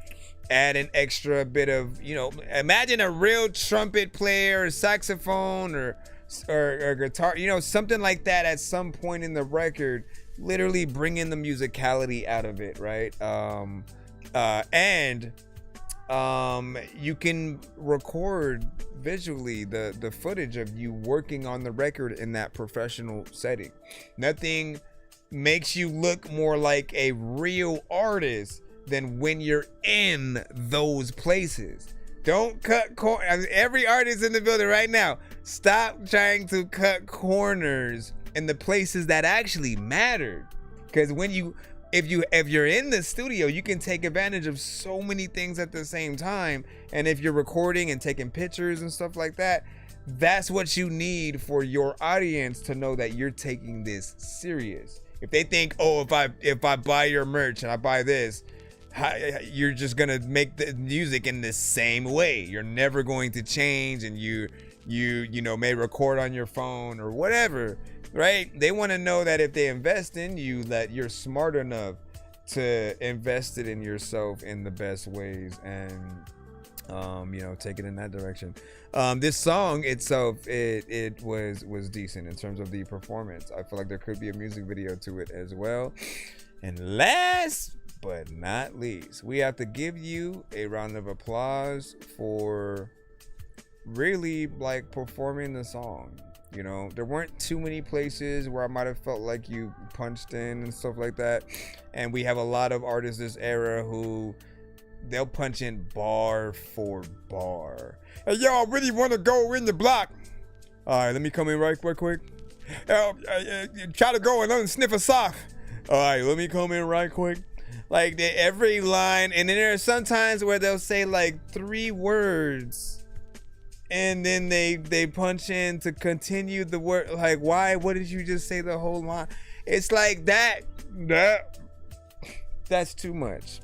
add an extra bit of, you know, imagine a real trumpet player or saxophone or guitar, you know, something like that at some point in the record, literally bringing the musicality out of it, right? And you can record visually the footage of you working on the record in that professional setting. Nothing makes you look more like a real artist than when you're in those places. Don't cut corners. I mean, every artist in the building right now, stop trying to cut corners in the places that actually matter. Because if you're in the studio, you can take advantage of so many things at the same time. And if you're recording and taking pictures and stuff like that, that's what you need for your audience to know that you're taking this serious. If they think, oh, if I buy your merch and I buy this, you're just gonna make the music in the same way. You're never going to change, and you know, may record on your phone or whatever, right? They want to know that if they invest in you, that you're smart enough to invest it in yourself in the best ways, and you know, take it in that direction. This song itself, it was decent in terms of the performance. I feel like there could be a music video to it as well. And last but not least, we have to give you a round of applause for really like performing the song. You know, there weren't too many places where I might have felt like you punched in and stuff like that. And we have a lot of artists this era who they'll punch in bar for bar. Hey, y'all really want to go in the block? All right, let me come in right quick. Try to go and unsniff a sock. All right, let me come in right quick. Like every line, and then there are some times where they'll say like 3 words, and then they punch in to continue the word. Like, why? What did you just say the whole line? It's like that's too much.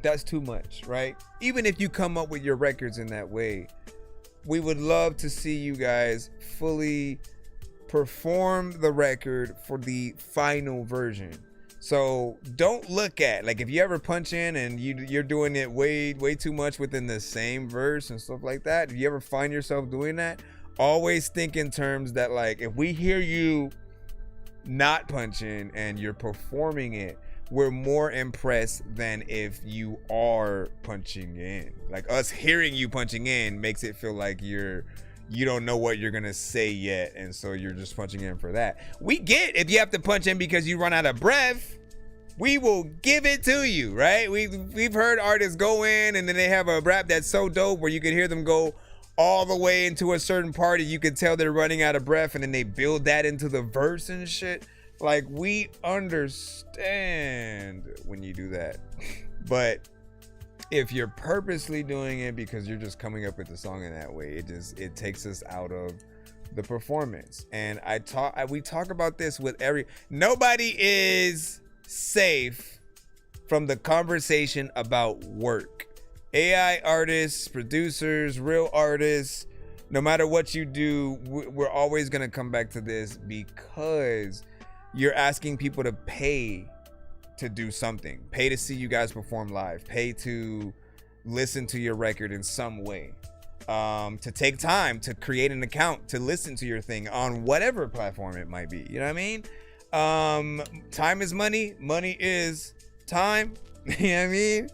That's too much, right? Even if you come up with your records in that way, we would love to see you guys fully perform the record for the final version. So don't look at, like, if you ever punch in and you're doing it way too much within the same verse and stuff like that, if you ever find yourself doing that, always think in terms that, like, if we hear you not punching and you're performing it, we're more impressed than if you are punching in. Like, us hearing you punching in makes it feel like you don't know what you're gonna say yet, and so you're just punching in for that. We get if you have to punch in because you run out of breath, we will give it to you, right? We've heard artists go in and then they have a rap that's so dope where you can hear them go all the way into a certain part and you can tell they're running out of breath, and then they build that into the verse and shit. Like, we understand when you do that. But if you're purposely doing it because you're just coming up with the song in that way, it takes us out of the performance. And we talk about this with nobody is safe from the conversation about work. AI artists, producers, real artists, no matter what you do, we're always going to come back to this because you're asking people to pay to do something, pay to see you guys perform live, pay to listen to your record in some way, to take time to create an account to listen to your thing on whatever platform it might be. You know what I mean? Time is money. Money is time. You know what I mean?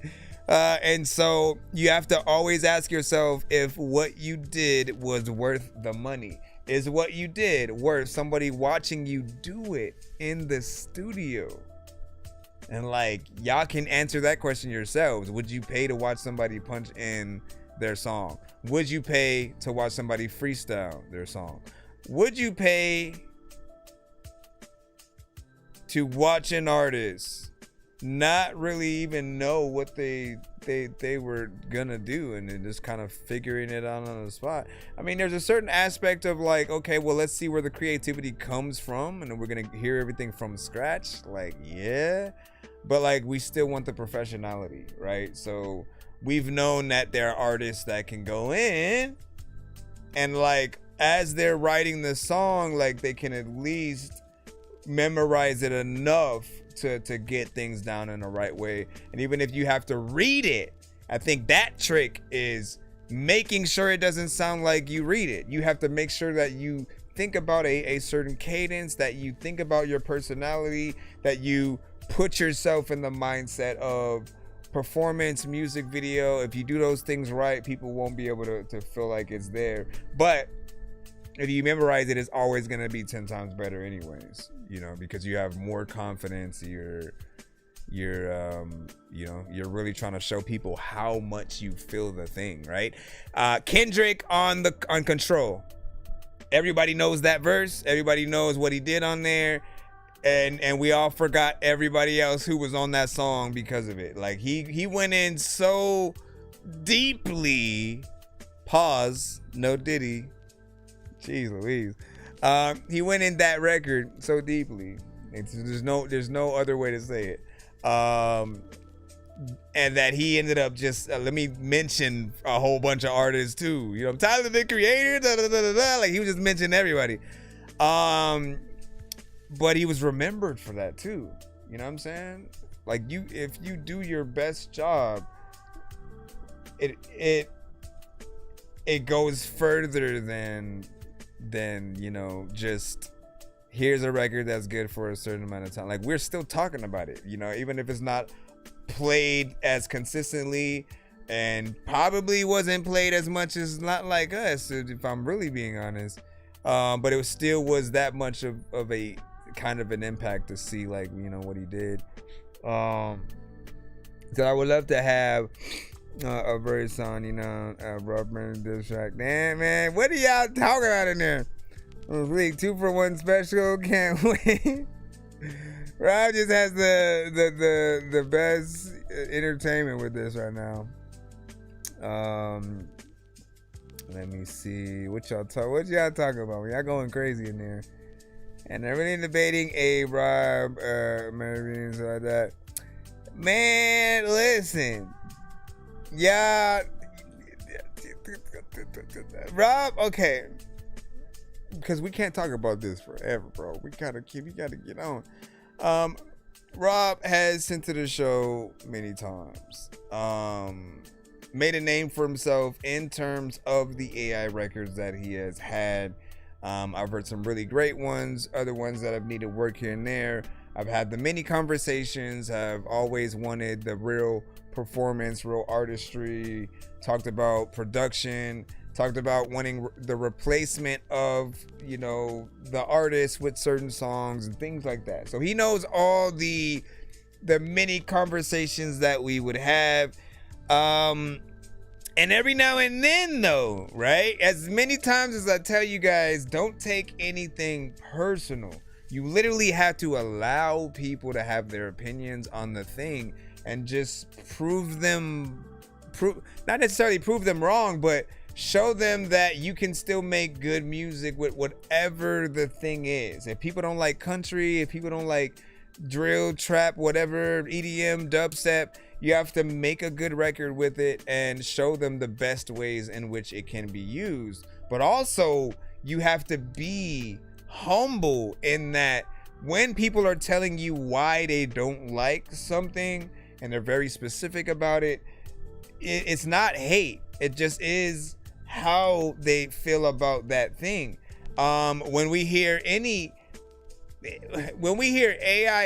And so you have to always ask yourself if what you did was worth the money. Is what you did worth somebody watching you do it in the studio? And like, y'all can answer that question yourselves. Would you pay to watch somebody punch in their song? Would you pay to watch somebody freestyle their song? Would you pay to watch an artist not really even know what they were gonna do and then just kind of figuring it out on the spot? I mean, there's a certain aspect of like, okay, well, let's see where the creativity comes from and then we're gonna hear everything from scratch. Like, yeah, but like, we still want the professionality, right? So we've known that there are artists that can go in and like, as they're writing the song, like they can at least memorize it enough to get things down in the right way. And even if you have to read it, I think that trick is making sure it doesn't sound like you read it. You have to make sure that you think about a certain cadence, that you think about your personality, that you put yourself in the mindset of performance, music video. If you do those things right, people won't be able to feel like it's there. But if you memorize it, it's always going to be 10 times better anyways, you know, because you have more confidence. You're really trying to show people how much you feel the thing, right? Kendrick on Control. Everybody knows that verse. Everybody knows what he did on there. And we all forgot everybody else who was on that song because of it. Like, he went in so deeply. Pause. No Diddy. Jeez Louise. He went in that record so deeply. There's no other way to say it. And that he ended up just let me mention a whole bunch of artists too. You know, Tyler the Creator, like he was just mentioning everybody. But he was remembered for that too. You know what I'm saying? Like, if you do your best job, it goes further than you know, just here's a record that's good for a certain amount of time. Like, we're still talking about it, you know, even if it's not played as consistently and probably wasn't played as much as Not Like Us, if I'm really being honest. But it still was that much of a kind of an impact to see, like, you know, what he did. So I would love to have a verse on, you know, Rubber diss track. Damn, man, what are y'all talking about in there? League 2 for 1 special, can't wait. Rob just has the best entertainment with this right now. Let me see what y'all talking about. Y'all going crazy in there, and they're really debating Rob, Americans like that. Man, listen. Yeah, Rob. Okay, because we can't talk about this forever, bro. We gotta get on. Rob has sent to the show many times. made a name for himself in terms of the AI records that he has had. I've heard some really great ones, other ones that have needed work here and there. I've had the many conversations. I've always wanted the real performance, real artistry. Talked about production. Talked about wanting the replacement of, you know, the artist with certain songs and things like that. So he knows all the many conversations that we would have. And every now and then, though, right? As many times as I tell you guys, don't take anything personal. You literally have to allow people to have their opinions on the thing and just not necessarily prove them wrong, but show them that you can still make good music with whatever the thing is. If people don't like country, if people don't like drill, trap, whatever, EDM, dubstep, you have to make a good record with it and show them the best ways in which it can be used. But also, you have to be humble in that when people are telling you why they don't like something and they're very specific about it, it's not hate. It just is how they feel about that thing. When we hear AI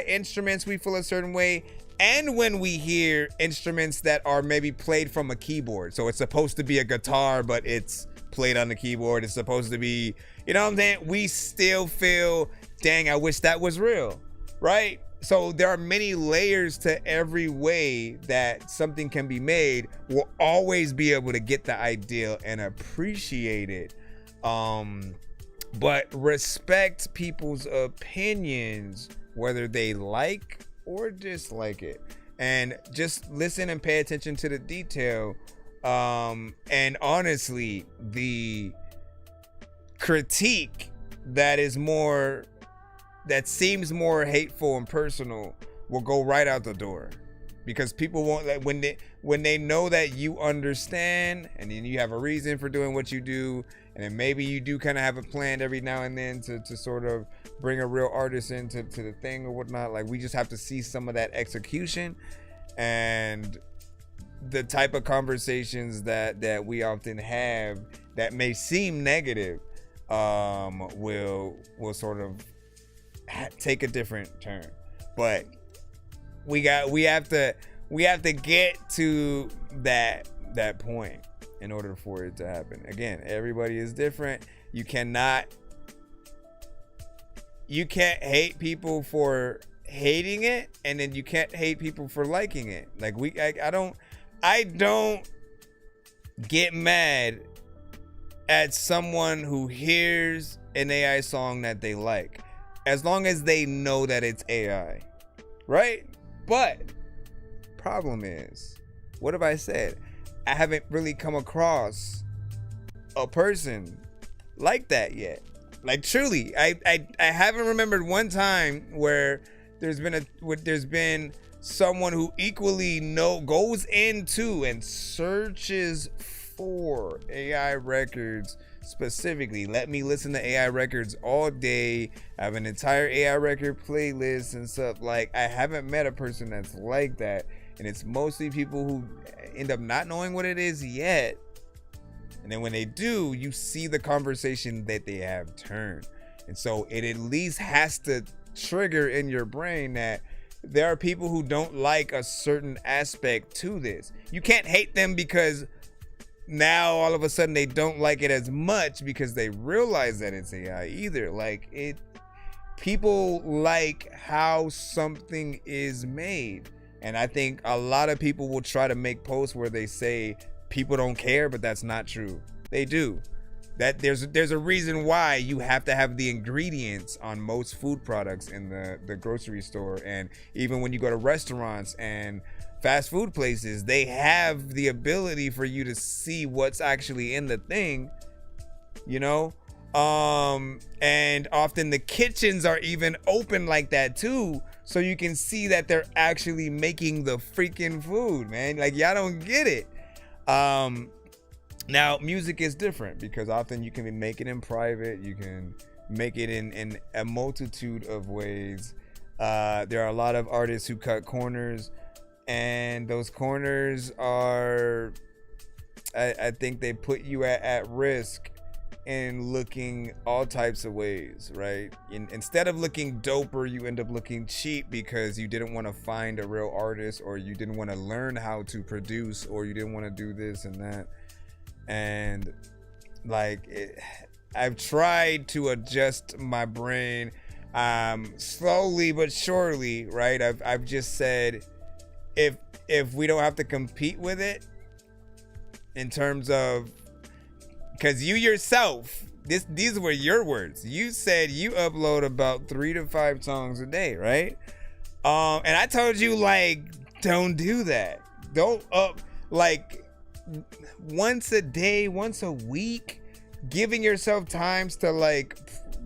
instruments, we feel a certain way. And when we hear instruments that are maybe played from a keyboard, so it's supposed to be a guitar, but it's played on the keyboard. It's supposed to be, you know what I'm saying? We still feel, dang, I wish that was real, right? So there are many layers to every way that something can be made. We'll always be able to get the idea and appreciate it. But respect people's opinions, whether they like or dislike it, and just listen and pay attention to the detail. And honestly, the critique that seems more hateful and personal will go right out the door, because people won't, like, when they know that you understand and then you have a reason for doing what you do, and then maybe you do kind of have a plan every now and then to sort of bring a real artist into the thing or whatnot. Like, we just have to see some of that execution, and the type of conversations that we often have that may seem negative will sort of take a different turn. But we have to get to that point in order for it to happen. Again, everybody is different. You can't hate people for hating it, and then you can't hate people for liking it. Like, I don't get mad at someone who hears an AI song that they like, as long as they know that it's AI, right? But problem is, what have I said? I haven't really come across a person like that yet. Like, truly, I haven't remembered one time where there's been someone who equally goes into and searches for AI records specifically. Let me listen to AI records all day. I have an entire AI record playlist and stuff. Like, I haven't met a person that's like that, and it's mostly people who end up not knowing what it is yet. And then when they do, you see the conversation that they have turned. And so it at least has to trigger in your brain that there are people who don't like a certain aspect to this. You can't hate them because now all of a sudden they don't like it as much because they realize that it's AI either. Like, people like how something is made. And I think a lot of people will try to make posts where they say people don't care, but that's not true. They do. That there's a reason why you have to have the ingredients on most food products in the grocery store, and even when you go to restaurants and fast food places, they have the ability for you to see what's actually in the thing, you know? And often the kitchens are even open like that too, so you can see that they're actually making the freaking food, man. Like, y'all don't get it. Now, music is different because often you can make it in private. You can make it in a multitude of ways. There are a lot of artists who cut corners, and those corners are I think they put you at risk in looking all types of ways, right? Instead of looking doper, you end up looking cheap because you didn't want to find a real artist, or you didn't want to learn how to produce, or you didn't want to do this and that. And like, I've tried to adjust my brain slowly but surely, right? I've just said, if we don't have to compete with it in terms of, because you yourself, these were your words. You said you upload about 3 to 5 songs a day, right? And I told you, like, don't do that. Don't like once a day, once a week, giving yourself times to like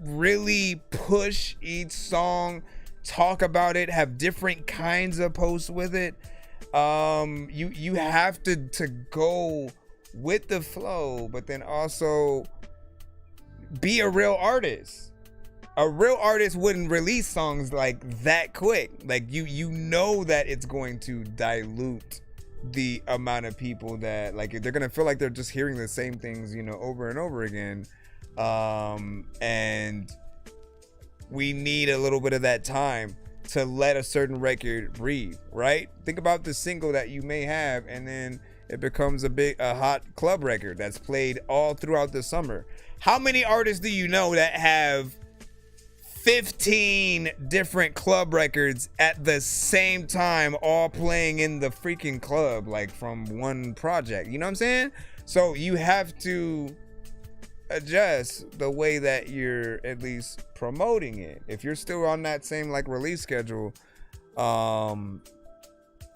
really push each song, talk about it, have different kinds of posts with it. You have to go with the flow, but then also be a real artist. A real artist wouldn't release songs like that quick. Like you know that it's going to dilute the amount of people that, like, they're gonna feel like they're just hearing the same things, you know, over and over again. And we need a little bit of that time to let a certain record breathe, right? Think about the single that you may have, and then it becomes a hot club record that's played all throughout the summer. How many artists do you know that have 15 different club records at the same time, all playing in the freaking club, like from one project? You know what I'm saying? So you have to adjust the way that you're at least promoting it. If you're still on that same like release schedule,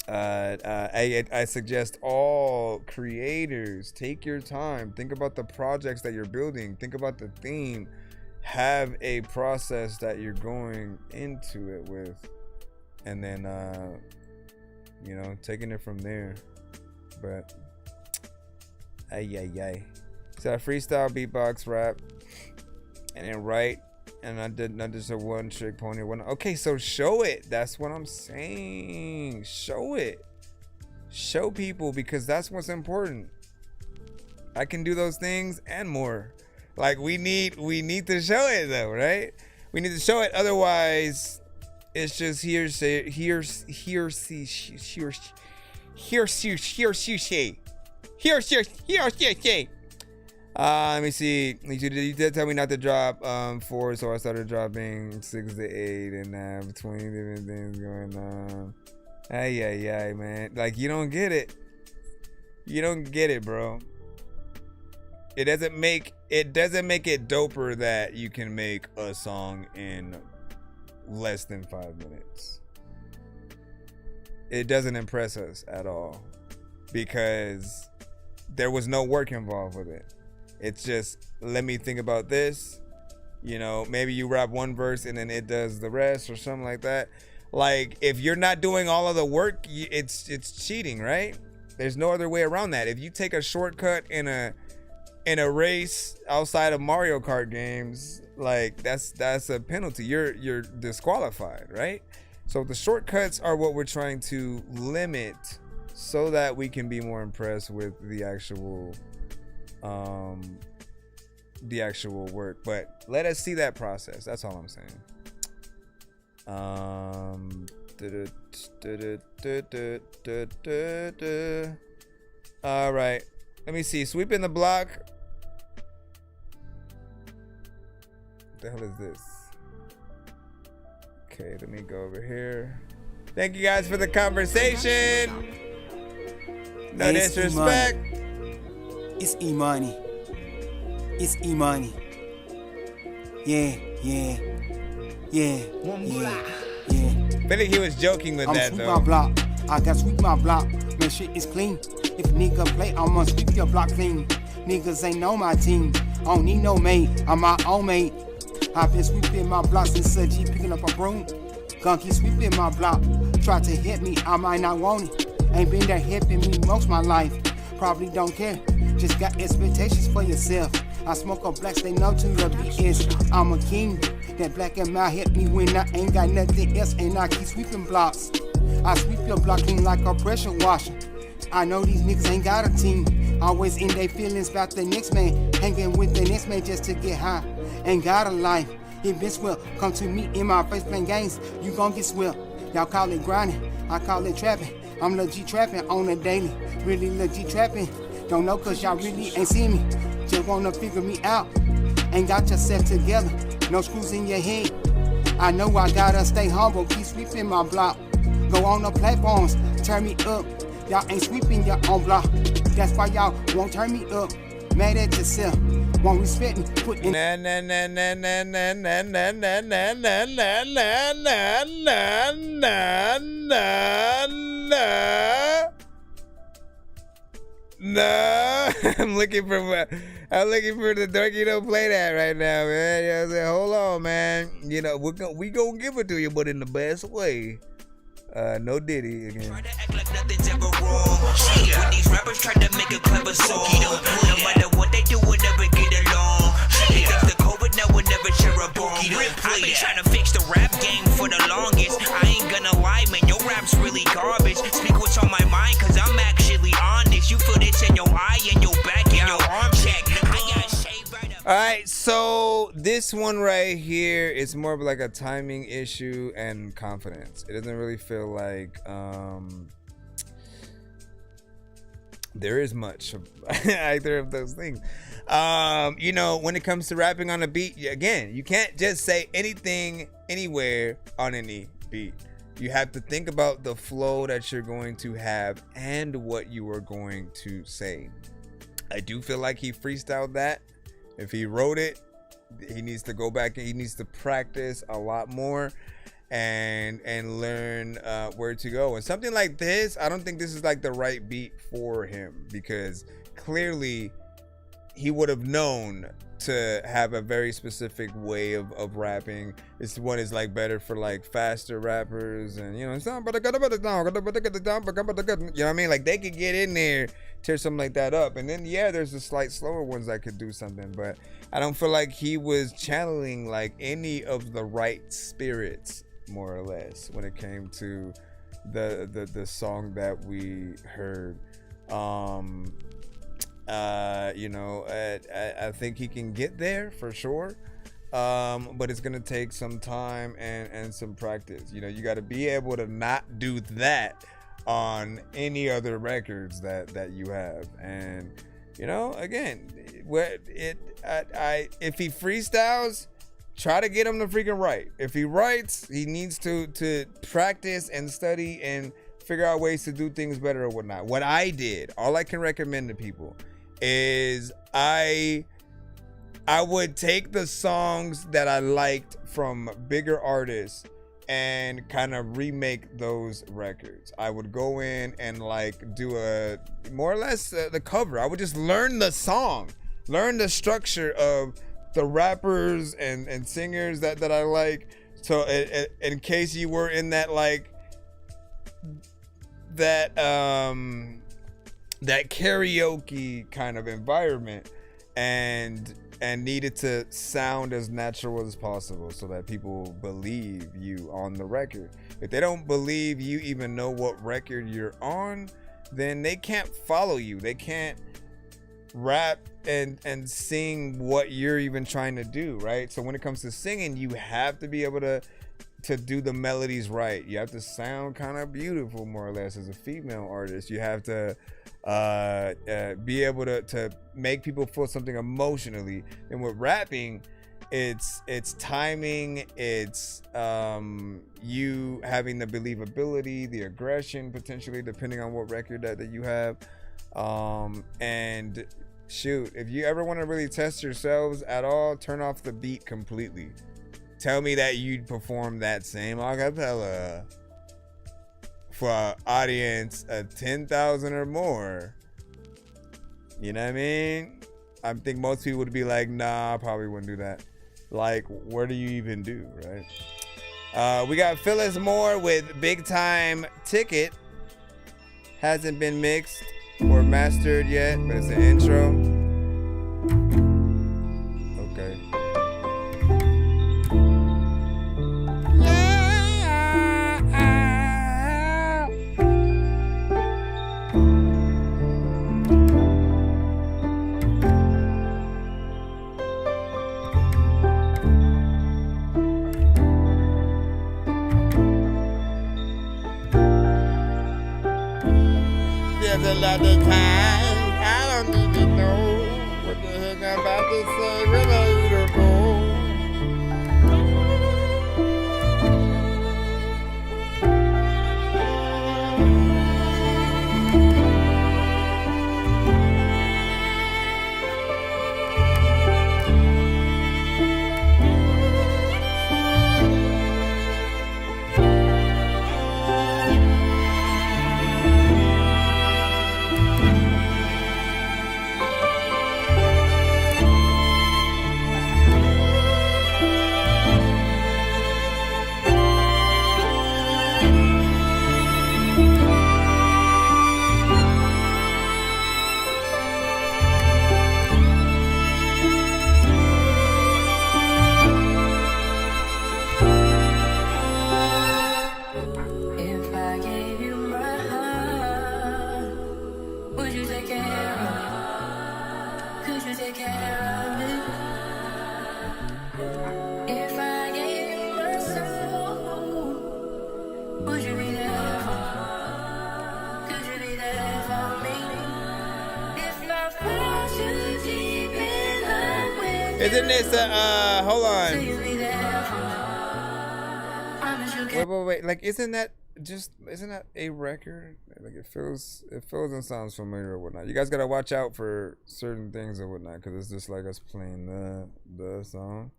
I suggest all creators take your time, think about the projects that you're building, think about the theme, have a process that you're going into it with, and then you know, taking it from there. But so I freestyle, beatbox, rap, and then write. And I did not just a one trick pony. Okay, so show it. That's what I'm saying. Show it. Show people, because that's what's important. I can do those things and more. Like, we need to show it though, right? We need to show it. Otherwise, it's just hearsay. Let me see. You did tell me not to drop 4, so I started dropping 6 to 8, and I have 20 different things going on. Ay, man. Like, you don't get it. You don't get it, bro. It doesn't make it doper that you can make a song in less than 5 minutes. It doesn't impress us at all, because there was no work involved with it. It's just, let me think about this. You know, maybe you rap one verse and then it does the rest or something like that. Like, if you're not doing all of the work, it's cheating, right? There's no other way around that. If you take a shortcut in a race outside of Mario Kart games, like, that's a penalty. You're disqualified, right? So the shortcuts are what we're trying to limit, so that we can be more impressed with the actual work. But let us see that process. That's all I'm saying. All right, let me see. Sweeping the block. What the hell is this? Okay, let me go over here. Thank you guys for the conversation. No disrespect. It's E-Money. It's E-Money. Yeah. I think he was joking with that, sweep though. my block. I got sweep my block. Man, shit is clean. If a nigga play, I'ma sweep your block clean. Niggas ain't know my team. I don't need no mate. I'm my own mate. I've been sweeping my block since a G picking up a broom. Gunky sweeping my block. Try to hit me, I might not want it. Ain't been there helping me most my life. Probably don't care. Just got expectations for yourself. I smoke up blacks, they know to the BS. I'm a king. That black and mild help me when I ain't got nothing else, and I keep sweeping blocks. I sweep your block clean like a pressure washer. I know these niggas ain't got a team. Always in their feelings about the next man. Hanging with the next man just to get high. Ain't got a life. If this will come to me in my face playing games, you gon' get swell. Y'all call it grinding, I call it trapping. I'm legit trapping on a daily. Really legit trapping. Don't know cause y'all really ain't seen me. Just wanna figure me out. Ain't got yourself together. No screws in your head. I know I gotta stay humble. Keep sweeping my block. Go on the platforms, turn me up. Y'all ain't sweeping your own block. That's why y'all won't turn me up. Mad at yourself. Won't respect me. Put in. No, I'm looking for the Dorky. Don't play that right now, man. You know what I'm saying? Hold on, man. You know we gonna give it to you, but in the best way. No Diddy again. Try to act like nothing's ever wrong. When these rappers try to make a clever song, no matter what they do, we'll never get along. They fix the COVID, now we'll never share a bomb. I've been trying to fix the rap game for the longest. I ain't gonna lie, man, your rap's really garbage. Speak what's on my mind, cause I'm actually honest. You feel this in your eye, and your back, and your arm check. I got shaved right up. Alright, so this one right here is more of like a timing issue and confidence. It doesn't really feel like there is much of either of those things. You know, when it comes to rapping on a beat, again, you can't just say anything anywhere on any beat. You have to think about the flow that you're going to have and what you are going to say. I do feel like he freestyled that. If he wrote it, he needs to go back and he needs to practice a lot more and learn where to go. And something like this, I don't think this is like the right beat for him, because clearly he would have known to have a very specific way of rapping. This one is like better for like faster rappers, and you know, you know what I mean? Like they could get in there, tear something like that up, and then yeah, there's the slight slower ones that could do something, but I don't feel like he was channeling like any of the right spirits, more or less, when it came to the song that we heard. You know, I think he can get there for sure, but it's gonna take some time and some practice. You know, you got to be able to not do that on any other records that you have. And you know, again, if he freestyles, try to get him to freaking write. If he writes, he needs to practice and study and figure out ways to do things better or whatnot. What I did, all I can recommend to people is I would take the songs that I liked from bigger artists and kind of remake those records. I would go in and like do a more or less the cover. I would just learn the song, learn the structure of the rappers and singers that I like. So in case you were in that like that karaoke kind of environment and needed to sound as natural as possible so that people believe you on the record. If they don't believe you even know what record you're on, then they can't follow you. They can't rap and sing what you're even trying to do, right? So when it comes to singing, you have to be able to do the melodies right. You have to sound kind of beautiful, more or less, as a female artist. You have to be able to make people feel something emotionally. And with rapping, it's timing, it's you having the believability, the aggression, potentially, depending on what record that you have. And shoot, if you ever want to really test yourselves at all, turn off the beat completely. Tell me that you'd perform that same acapella for an audience of 10,000 or more. You know what I mean? I think most people would be like, nah, I probably wouldn't do that. Like, where do you even do, right? We got Phyllis Moore with Big Time Ticket. Hasn't been mixed or mastered yet, but it's an intro. Okay. a lot of time. I don't even know what the heck I'm about to say when I either go. Isn't this hold on. Wait. Like, isn't that a record? Like, it feels and sounds familiar or whatnot. You guys gotta watch out for certain things or whatnot, because it's just like us playing the song.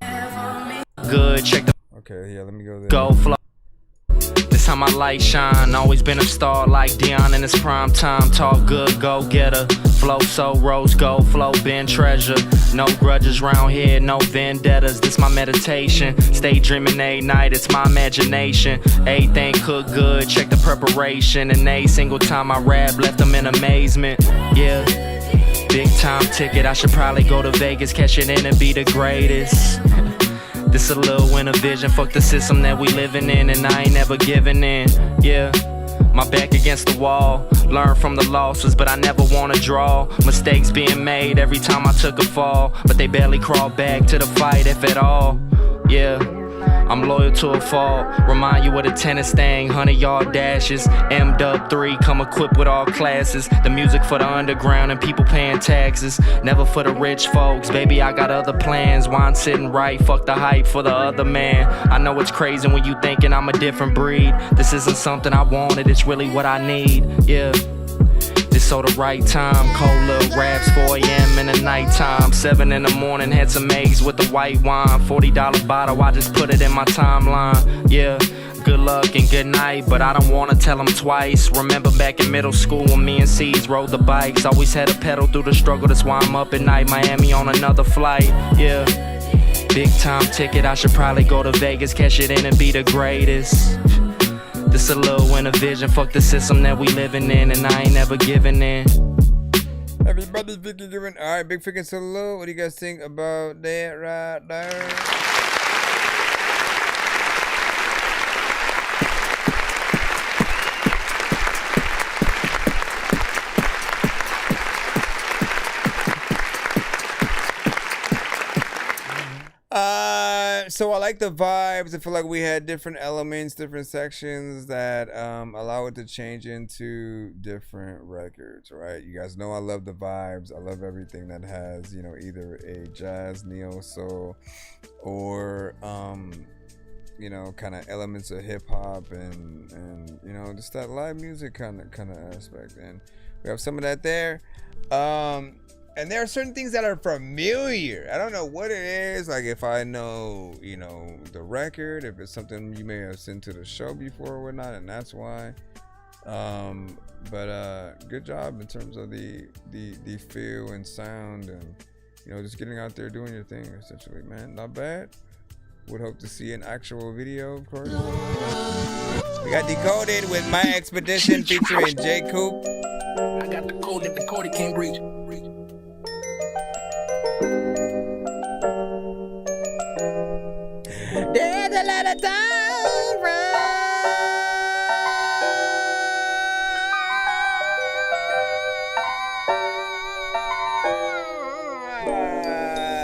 Good, check the. Okay, yeah, let me go there. Go flow. This how my light shine. Always been a star like Dion in his prime time. Talk good, go getter. Flow so rose gold, flow been treasure. No grudges round here, no vendettas. This my meditation. Stay dreaming a night, it's my imagination. Everything cook good, check the preparation. And a single time I rap, left them in amazement. Yeah, big time ticket. I should probably go to Vegas, cash it in and be the greatest. This a little winter vision, fuck the system that we living in, and I ain't never giving in. Yeah, my back against the wall. Learn from the losses, but I never wanna draw. Mistakes being made every time I took a fall, but they barely crawl back to the fight if at all. Yeah, I'm loyal to a fault. Remind you of the tennis thing, 100-yard dashes. M-Dub3, come equipped with all classes. The music for the underground and people paying taxes. Never for the rich folks, baby, I got other plans. Wine sitting right, fuck the hype for the other man. I know it's crazy when you thinking I'm a different breed. This isn't something I wanted, it's really what I need. Yeah. It's so the right time, cold little raps, 4 a.m. in the nighttime, 7 in the morning, had some eggs with the white wine, $40 bottle, I just put it in my timeline, yeah. Good luck and good night, but I don't wanna tell them twice. Remember back in middle school when me and C's rode the bikes, always had to pedal through the struggle, that's why I'm up at night, Miami on another flight, yeah. Big time ticket, I should probably go to Vegas, cash it in and be the greatest. This a little winter vision, fuck the system that we living in, and I ain't never giving in. Everybody freaking doing alright, big freaking salute. What do you guys think about that right there? So I like the vibes. I feel like we had different elements, different sections that allow it to change into different records, right? You guys know I love the vibes. I love everything that has, you know, either a jazz, neo soul, or you know, kind of elements of hip hop and you know, just that live music kind of aspect. And we have some of that there. And there are certain things that are familiar. I don't know what it is. Like if I know, you know, the record, if it's something you may have sent to the show before or whatnot, and that's why. But good job in terms of the feel and sound, and you know, just getting out there doing your thing essentially, man. Not bad. Would hope to see an actual video, of course. We got Decoded with My Expedition featuring J. Coop. I got the code that the code can't reach. There's a lot of time,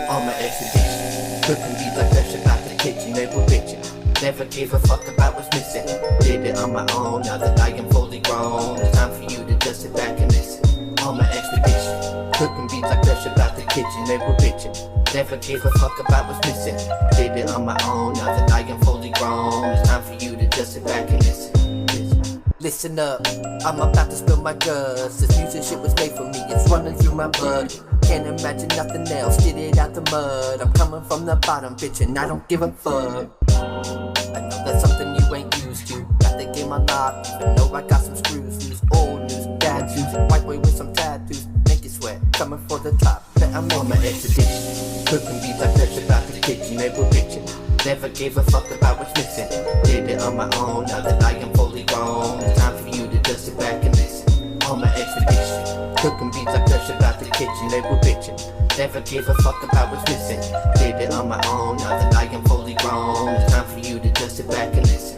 On my expedition, cooking beats like fresh out the kitchen, they will bitchin'. Never gave a fuck about what's missing. Did it on my own, now that I am fully grown. It's time for you to just sit back and listen. On my expedition, cooking beats like fresh about the kitchen, they were bitching. Never gave a fuck about what's missing. Did it on my own, now that I am fully grown. It's time for you to just sit back and listen. Listen up, I'm about to spill my guts. This music shit was made for me, it's running through my blood. Can't imagine nothing else, get it out the mud. I'm coming from the bottom, bitch, and I don't give a fuck. I know that's something you ain't used to. Got the game unlocked, even though I got some screws loose. Old news, bad juice, white boy with some tattoos. Make it sweat, coming for the top, bet I'm on my expedition. Cooking beats like fresh about the kitchen, they were bitching. Never gave a fuck about what's missing. Did it on my own, now that I am fully grown. It's time for you to just sit back and listen. On my expedition, cooking beats like fresh about the kitchen, they were bitching. Never gave a fuck about what's missing. Did it on my own, now that I am fully grown. It's time for you to just sit back and listen.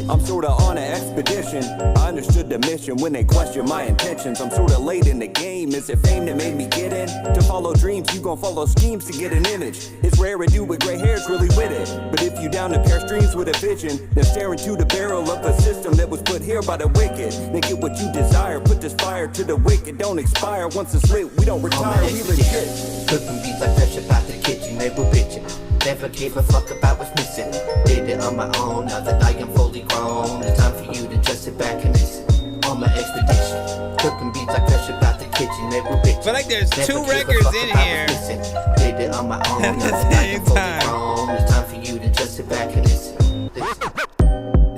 I'm sorta on an expedition. I understood the mission when they questioned my intentions. I'm sorta late in the game. Is it fame that made me get in? To follow dreams, you gon' follow schemes to get an image. It's rare a dude with gray hair's really with it. But if you down to pair streams with a vision, then stare into the barrel of a system that was put here by the wicked. Then get what you desire, put this fire to the wicked. Don't expire, once it's lit, we don't retire, we legit. Cooking beats like fresh about the kitchen, they were bitching. Never gave a fuck about what's missing. Did it on my own, now that I am fully grown. It's time for you to just sit back and listen. On my expedition, cooking beats like fresh about the kitchen, they were bitching. But like there's two records in here did it on my own, at now the that I same am fully time. grown. It's time for you to just sit back and listen.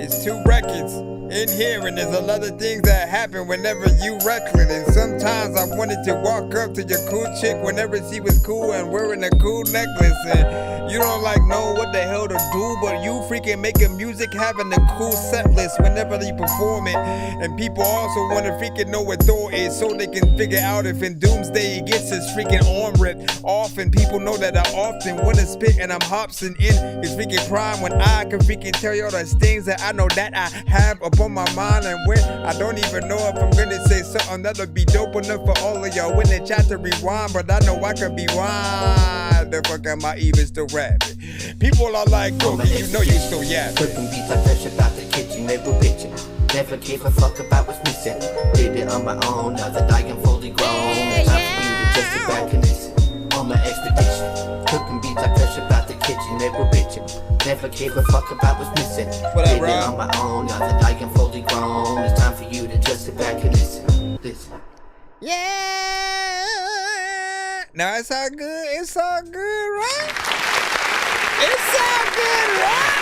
It's two records in here, and there's a lot of things that happen whenever you record. And sometimes I wanted to walk up to your cool chick whenever she was cool and wearing a cool necklace, and you don't like know what the hell to do, but you freaking making music, having a cool set list whenever you perform it. And people also want to freaking know what Thor is, so they can figure out if in Doomsday he gets his freaking arm ripped off. And people know that I often want to spit, and I'm hopsing in his freaking prime when I can freaking tell you all those things that I know that I have upon my mind. And when I don't even know if I'm gonna say something that'll be dope enough for all of y'all when they try to rewind, but I know I can be why the fuck am I even still rapping? People are like, Dorky, you know you still yapping. Cooking beats like fresh about the kitchen, they were bitching. Never gave a fuck about what's missing. Did it on my own, now that I am fully grown. It's time for you to just sit back and listen. On my expedition, cooking beats like fresh about the kitchen, they were bitching. Never gave a fuck about what's missing. What up, Did bro? it on my own, now that I am fully grown. It's time for you to just sit back and listen. Listen. Yeah. Now it's all good. It's all good, right? It's all good, right?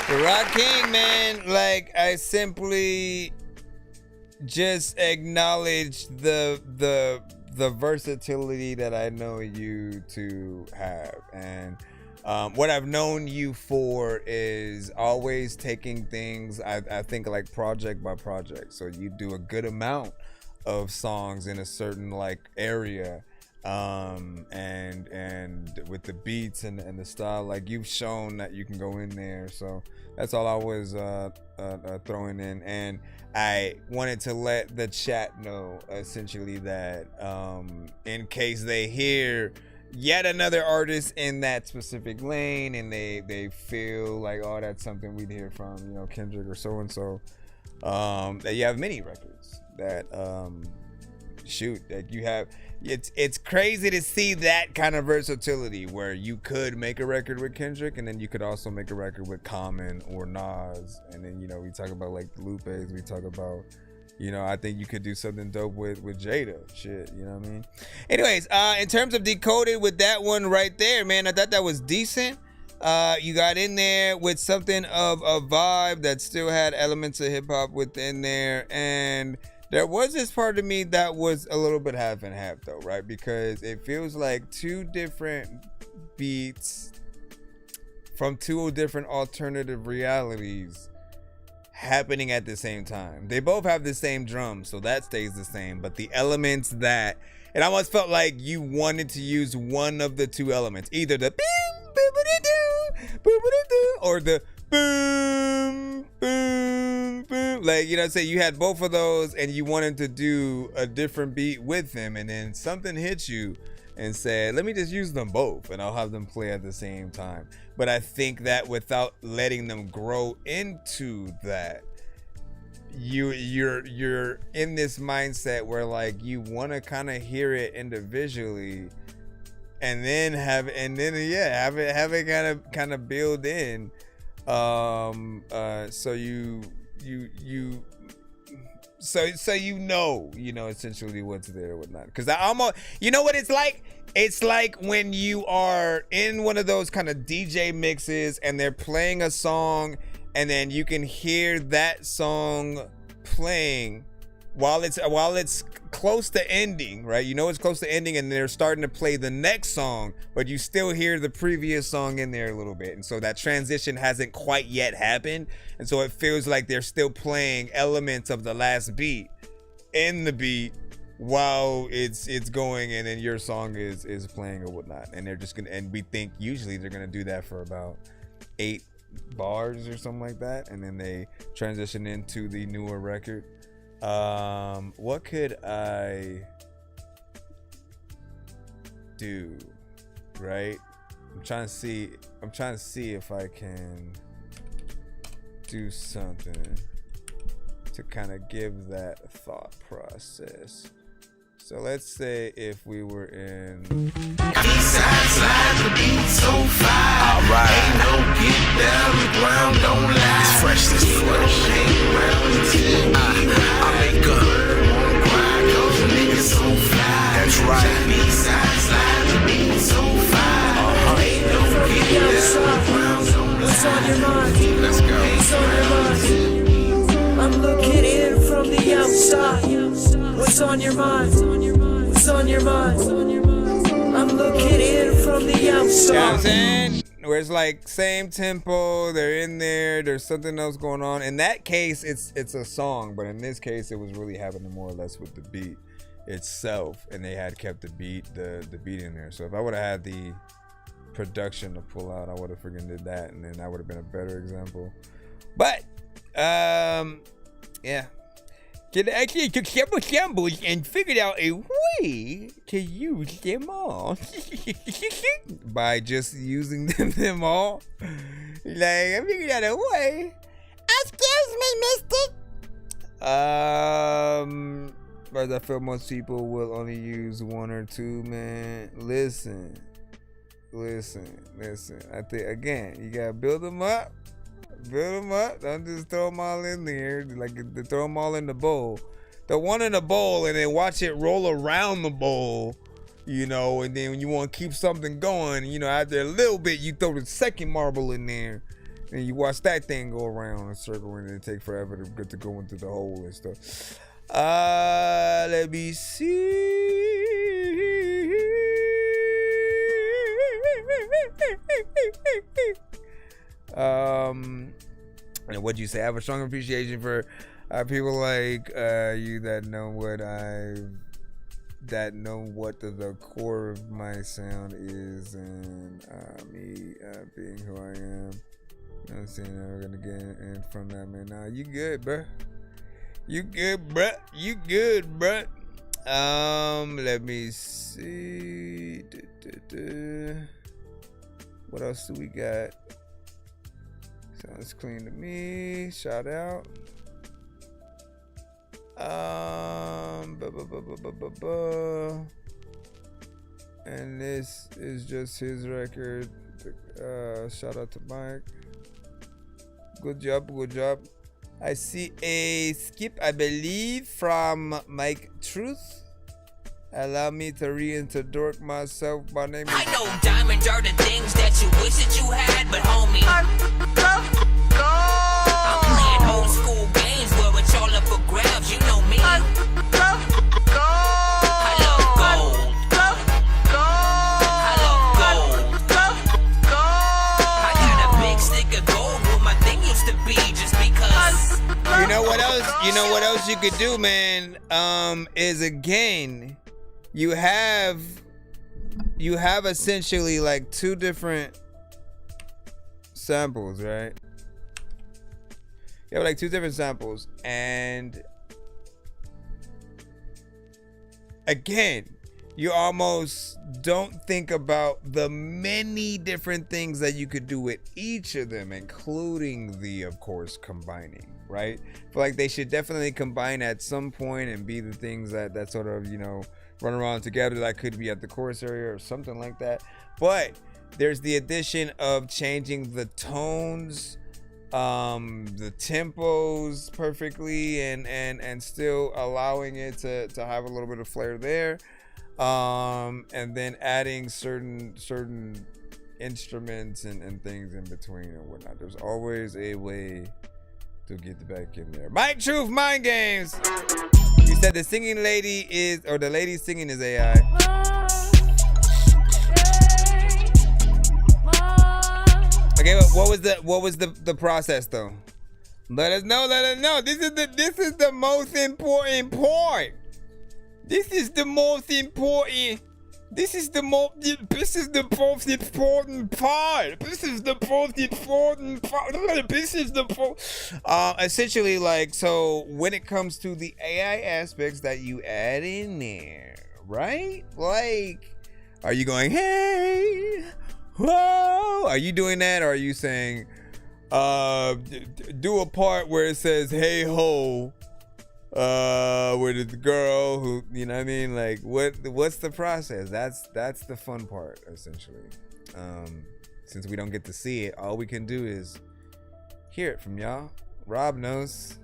The Rock King, man, like I simply just acknowledge the versatility that I know you to have. And what I've known you for is always taking things, I think, like project by project. So you do a good amount of songs in a certain like area, and with the beats and the style, like you've shown that you can go in there. So that's all I was throwing in. And I wanted to let the chat know essentially that in case they hear yet another artist in that specific lane and they feel like, oh, that's something we'd hear from, you know, Kendrick or so and so, that you have many records that shoot, that you have. It's crazy to see that kind of versatility where you could make a record with Kendrick and then you could also make a record with Common or Nas, and then, you know, we talk about like the Lupes, we talk about, you know, I think you could do something dope with Jada. Shit, you know what I mean? Anyways, in terms of Decoded, with that one right there, man, I thought that was decent. You got in there with something of a vibe that still had elements of hip hop within there, and there was this part of me that was a little bit half and half though, right? Because it feels like two different beats from two different alternative realities happening at the same time. They both have the same drum, so that stays the same, but the elements that, it almost felt like you wanted to use one of the two elements, either the or the boom, boom, boom. Like, you know what I'm saying? You had both of those and you wanted to do a different beat with them, and then something hit you and said, let me just use them both and I'll have them play at the same time. But I think that without letting them grow into that, you're in this mindset where like you want to kind of hear it individually and then have it kind of build in, so you know essentially what's there or whatnot. Because I almost, you know what it's like? It's like when you are in one of those kind of DJ mixes and they're playing a song and then you can hear that song playing while it's close to ending, right? You know it's close to ending and they're starting to play the next song, but you still hear the previous song in there a little bit. And so that transition hasn't quite yet happened. And so it feels like they're still playing elements of the last beat in the beat while it's going, and then your song is playing or whatnot. And they're just gonna, and we think usually they're gonna do that for about 8 bars or something like that, and then they transition into the newer record. What could I do, right? I'm trying to see if I can do something to kind of give that thought process. So let's say if we were in Eastside slide, the beat so fire. Alright. Ain't no get down the ground, don't lie. It's fresh, it's fresh. Hang around until I make up. Won't cry, cause the niggas so fly. That's right. Eastside slide, the beat so fire. Ain't no get down the ground, don't lie. What's on your mind? Let's go. What's on your mind? I'm looking in from the outside. What's on your mind? What's on your mind? I'm looking in from the outside. You know what I'm saying? Where it's like same tempo, they're in there, there's something else going on. In that case, it's a song, but in this case, it was really happening more or less with the beat itself, and they had kept the beat in there. So if I would have had the production to pull out, I would have freaking did that, and then that would have been a better example. But yeah. Can actually took several samples and figured out a way to use them all by just using them all. Like, I figured out a way. Excuse me, mister. But I feel most people will only use 1 or 2, man. Listen. I think, again, you gotta build them up. Don't just throw them all in there. Like, throw them all in the bowl. The one in the bowl and then watch it roll around the bowl, you know, and then when you want to keep something going, you know, after a little bit, you throw the second marble in there and you watch that thing go around a circle, and it take forever to get to go into the hole and stuff. Let me see. And what'd you say? I have a strong appreciation for people like you that know what the core of my sound is, and me being who I am. You know what I'm saying? We're gonna get in from that, man. Nah, you good, bruh. You good, bruh. Let me see. What else do we got? Sounds clean to me. Shout out. And this is just his record. Shout out to Mike. Good job. I see a skip, I believe, from Mike Truth. Allow me to reintroduce myself. My name is... I know diamonds are the things that you wish that you had, but homie, I'm playing old school games where it's all up for grabs. You know me. I love gold. I got a big stick of gold where my thing used to be, just because. You know what else you could do, man? Is again, you have essentially like 2 different samples, right? You have like 2 different samples, and again, you almost don't think about the many different things that you could do with each of them, including the, of course, combining, right? I feel like they should definitely combine at some point and be the things that sort of, you know, run around together. That could be at the chorus area or something like that. But there's the addition of changing the tones, the tempos perfectly, and still allowing it to have a little bit of flair there. And then adding certain instruments and things in between and whatnot. There's always a way to get back in there. Mike Truth, Mind Games. You said the singing lady is, or the lady singing is AI. Okay, what was the process though? Let us know. This is the most important part. This is the most important part. Essentially, like, so when it comes to the AI aspects that you add in there, right? Like, are you going, hey, whoa? Are you doing that? Or are you saying, do a part where it says, hey ho, with the girl who, you know what I mean? Like, what's the process? That's the fun part, essentially. Since we don't get to see it, all we can do is hear it from y'all. Rob knows.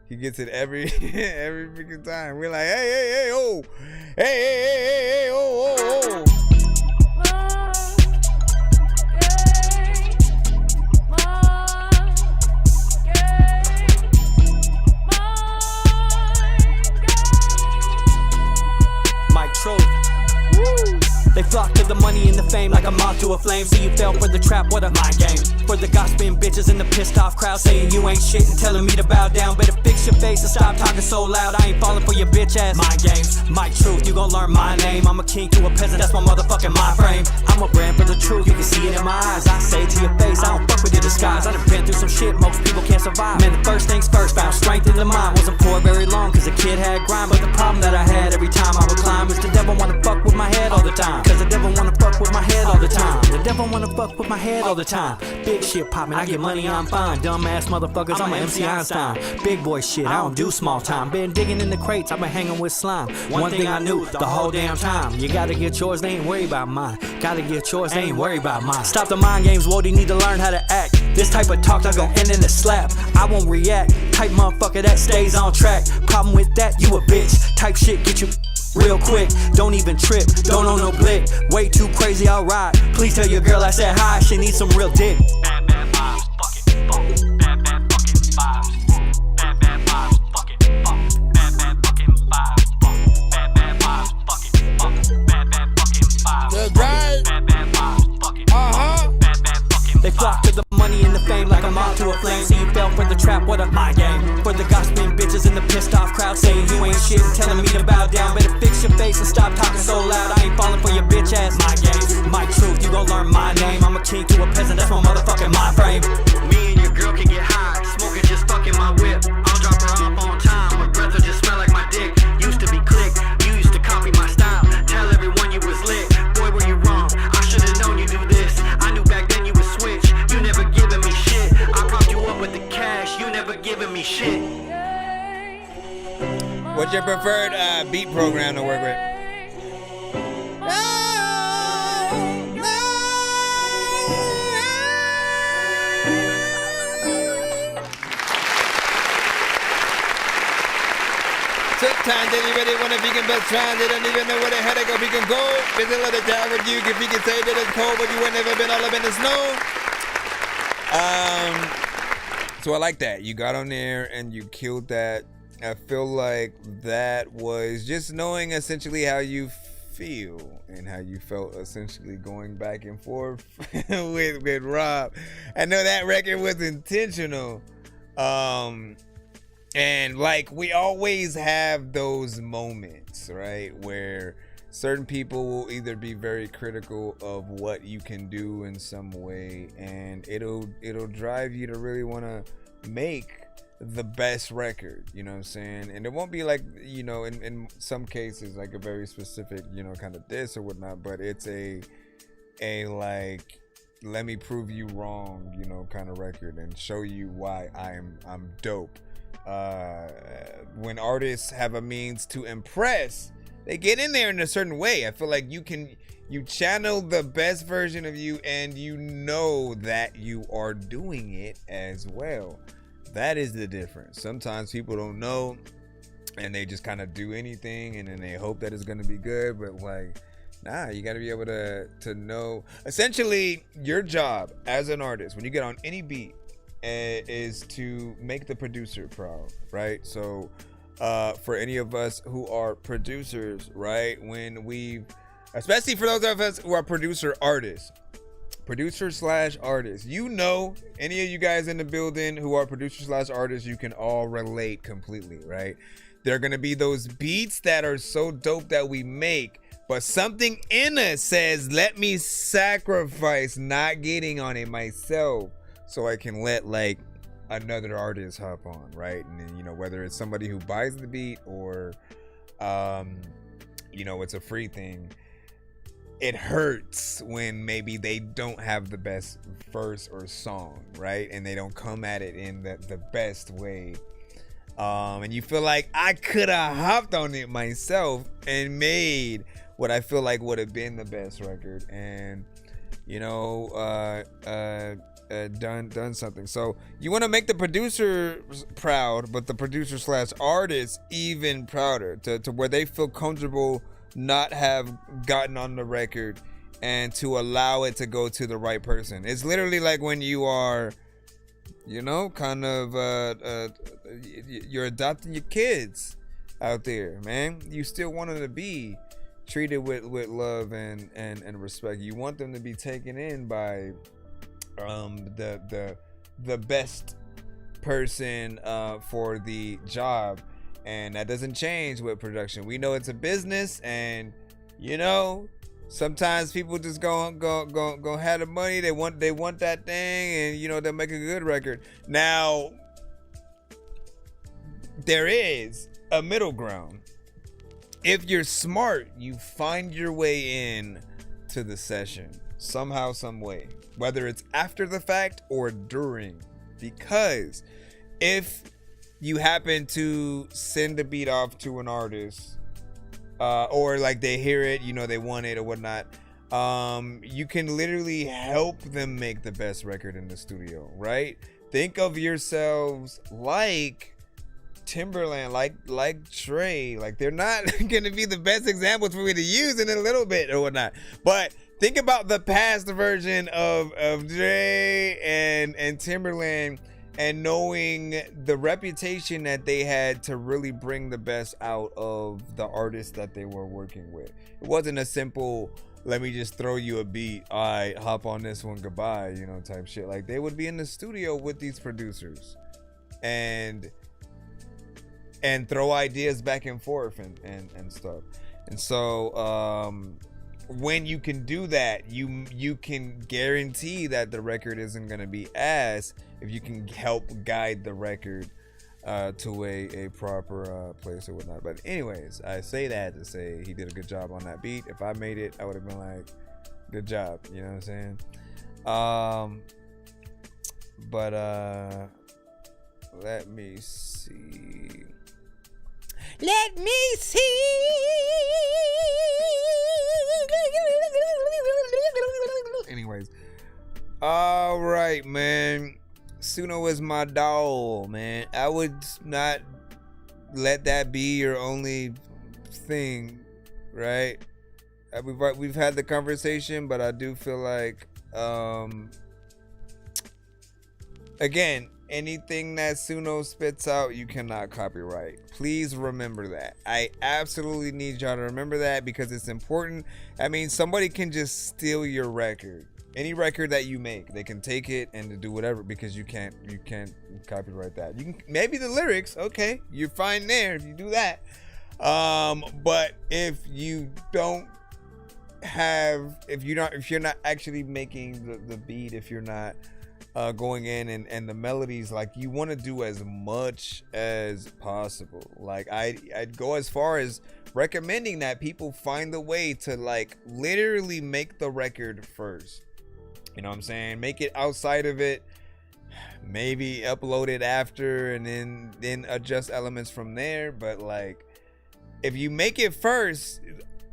He gets it every freaking time. We're like, hey, oh, hey, oh. They flock to the money and the fame like a moth to a flame. See you fell for the trap, what a mind game. For the gossiping bitches and the pissed off crowd saying you ain't shit and telling me to bow down. Better fix your face and stop talking so loud. I ain't falling for your bitch ass mind games. My truth, you gon' learn my name. I'm a king to a peasant, that's my motherfucking mind frame. I'm a brand for the truth, you can see it in my eyes. I say to your face, I don't fuck with your disguise. I done been through some shit most people can't survive. Man, the first things first, found strength in the mind. Wasn't poor very long cause the kid had grind. But the problem that I had every time I would climb is the devil wanna fuck with my head all the time. Cause the devil wanna fuck with my head all the time. The devil wanna fuck with my head all the time. Big shit poppin', I get money, I'm fine. Dumbass motherfuckers, I'm a MC Einstein. Big boy shit, I don't do small time. Been digging in the crates, I've been hanging with slime. One thing I knew the whole damn time. You gotta get yours, they ain't worried about mine. Gotta get yours, they ain't worried about mine. Stop the mind games, Wody need to learn how to act. This type of talk not gon' end in a slap. I won't react, type motherfucker that stays on track. Problem with that, you a bitch. Type shit get you real quick, don't even trip, don't own no blick. Way too crazy, alright. Please tell your girl I said hi, she needs some real dick. Bad vibes, fuck it, fuck. Bad fucking vibes. Bad vibes, fuck it, fuck. Bad fucking vibes, fuck. Bad vibes, fuck it, fuck. Bad fucking vibes. That's right. Bad vibes, fuck it. Bad fucking. They flock to the money and the fame like a moth to a flame. See you fell for the trap, what a mind game. For the gossiping bitches and the pissed off crowd saying you ain't shit and telling me to bow down. Better fix your face and stop talking so loud. I ain't falling for your bitch ass mind games. My truth, you gon' learn my name. I'm a king to a peasant, that's my motherfucking mind frame. Me and your girl can get high, smoking just fucking my whip. I'll drop her off on time, her breath will just smell like my dick. Used to be click, you used to copy my style. Tell everyone you was lit, boy were you wrong. I should've known you do this, I knew back then you would switch. You never giving me shit, I propped you up with the cash. You never giving me shit. What's your preferred beat program to work with? Sometimes they really want to vegan, but trying they don't even know where the hell they go. We can go visit a little town with you. If you can say that it's cold, but you ain't never been all up in the snow. So I like that. You got on there and you killed that. I feel like that was just knowing essentially how you feel and how you felt essentially going back and forth with Rob. I know that record was intentional. And like we always have those moments, right, where certain people will either be very critical of what you can do in some way, and it'll drive you to really want to make the best record, you know what I'm saying? And it won't be like, you know, in some cases like a very specific, you know, kind of diss or whatnot, but it's a like, let me prove you wrong, you know, kind of record and show you why I'm dope. When artists have a means to impress, they get in there in a certain way. I feel like you channel the best version of you, and you know that you are doing it as well. That is the difference. Sometimes people don't know and they just kind of do anything and then they hope that it's gonna be good, but like, nah, you gotta be able to know. Essentially, your job as an artist when you get on any beat is to make the producer proud, right? So for any of us who are producers, right, especially for those of us who are producer/artists, you know, any of you guys in the building who are producer/artists, you can all relate completely, right? There are gonna be those beats that are so dope that we make, but something in us says, let me sacrifice not getting on it myself so I can let like another artist hop on, right? And then, you know, whether it's somebody who buys the beat or you know, it's a free thing. It hurts when maybe they don't have the best verse or song, right? And they don't come at it in the best way. And you feel like I could have hopped on it myself and made what I feel like would have been the best record, and you know, done something. So you want to make the producer proud, but the producer/artist even prouder, to where they feel comfortable not have gotten on the record and to allow it to go to the right person. It's literally like when you are, you know, kind of you're adopting your kids out there, man. You still want them to be treated with love and respect. You want them to be taken in by the best person for the job. And that doesn't change with production. We know it's a business, and you know, sometimes people just go have the money. They want that thing, and you know, they'll make a good record. Now, there is a middle ground. If you're smart, you find your way in to the session somehow, some way, whether it's after the fact or during, because if you happen to send the beat off to an artist, or like they hear it, you know, they want it or whatnot, you can literally help them make the best record in the studio, right? Think of yourselves like Timberland, like Trey. Like, they're not gonna be the best examples for me to use in a little bit or whatnot, but think about the past version of Dre and Timberland, and knowing the reputation that they had to really bring the best out of the artists that they were working with. It wasn't a simple, let me just throw you a beat, all right, hop on this one, goodbye, you know, type shit. Like, they would be in the studio with these producers and throw ideas back and forth and stuff. And so when you can do that, you can guarantee that the record isn't going to be ass if you can help guide the record to a proper place or whatnot. But anyways, I say that to say he did a good job on that beat. If I made it, I would have been like, good job, you know what I'm saying? But let me see. Let me see. Anyways, all right, man. Suno is my dog, man. I would not let that be your only thing, right? We've had the conversation, but I do feel like, again, anything that Suno spits out, you cannot copyright. Please remember that. I absolutely need y'all to remember that, because it's important. I mean, somebody can just steal your record. Any record that you make, they can take it and do whatever, because you can't copyright that. You can, maybe the lyrics, okay, you're fine there if you do that. But if you don't have, if you're not actually making the beat, if you're not going in, and the melodies, like, you want to do as much as possible. Like, I'd go as far as recommending that people find the way to, like, literally make the record first. You know what I'm saying? Make it outside of it, maybe upload it after, and then adjust elements from there. But, like, if you make it first,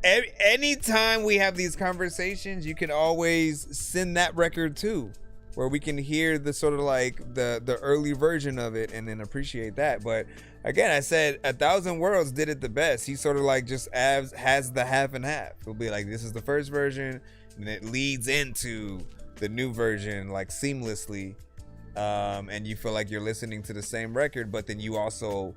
anytime we have these conversations, you can always send that record too, where we can hear the sort of like the early version of it and then appreciate that. But again, I said 1,000 Worlds did it the best. He sort of like just has the half and half. It'll be like, this is the first version, and it leads into the new version like seamlessly, and you feel like you're listening to the same record, but then you also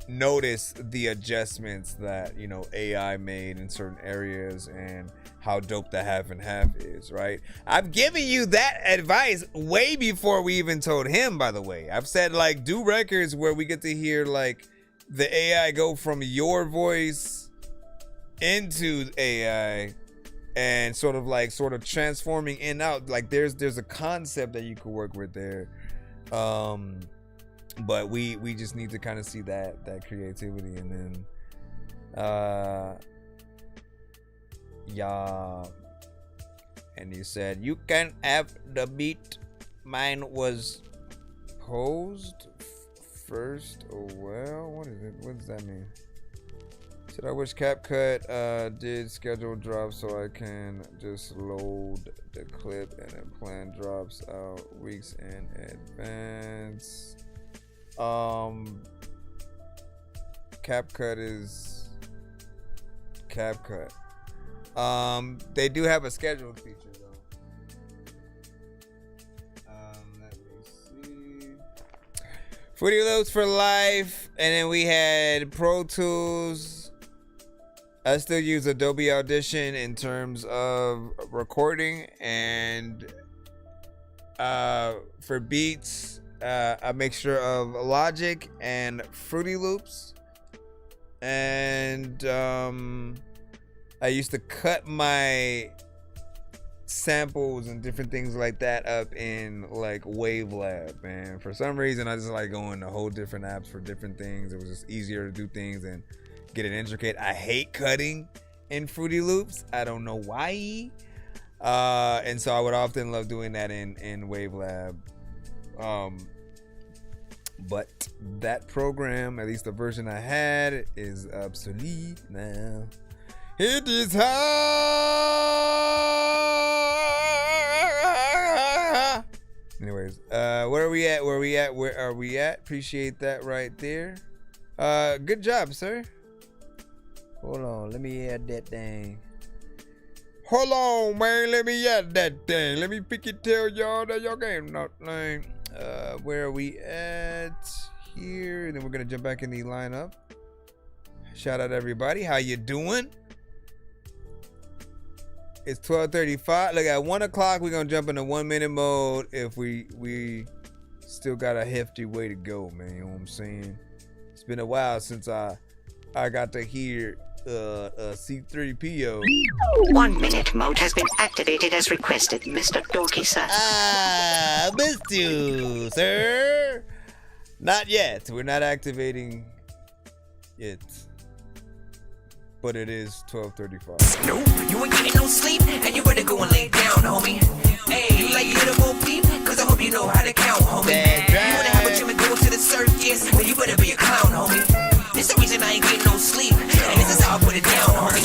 notice the adjustments that, you know, AI made in certain areas and how dope the half and half is, right? I've given you that advice way before we even told him, by the way. I've said, like, do records where we get to hear like the AI go from your voice into AI and sort of transforming in and out. Like, there's a concept that you could work with there. But we just need to kind of see that creativity, and then yeah. And you said you can have the beat. Mine was posed first. Oh well, what is it? What does that mean? Said I wish CapCut did schedule drops so I can just load the clip and then plan drops out weeks in advance. CapCut is CapCut. They do have a scheduled feature though. Let me see. Fruity Loops for life, and then we had Pro Tools. I still use Adobe Audition in terms of recording, and for beats, a mixture of Logic and Fruity Loops. And I used to cut my samples and different things like that up in like Wavelab, man. For some reason, I just like going to whole different apps for different things. It was just easier to do things and get it intricate. I hate cutting in Fruity Loops. I don't know why. And so I would often love doing that in Wavelab. But that program, at least the version I had, is obsolete now. It is high. Anyways, where are we at? Where are we at? Appreciate that right there. Good job, sir. Hold on, let me add that thing. Hold on, man, let me add that thing. Let me pick it, tell y'all that y'all game not lame. Where are we at here? Then we're gonna jump back in the lineup. Shout out everybody, how you doing? It's 12:35. Look, at 1 o'clock we're gonna jump into 1 minute mode. If we still got a hefty way to go, man. You know what I'm saying? It's been a while since I got to hear C3PO. 1 minute mode has been activated as requested, Mr. Dorky, sir. Missed you, sir. Not yet. We're not activating it. But it is 12:35. No, you ain't getting no sleep, and you better go and lay down, homie. Hey, you like little Bo Peep? Cause I hope you know how to count, homie. You wanna have a dream and go to the circus? Well, you better be a clown, homie. This the reason I ain't getting no sleep, and this is how I put it down, homie.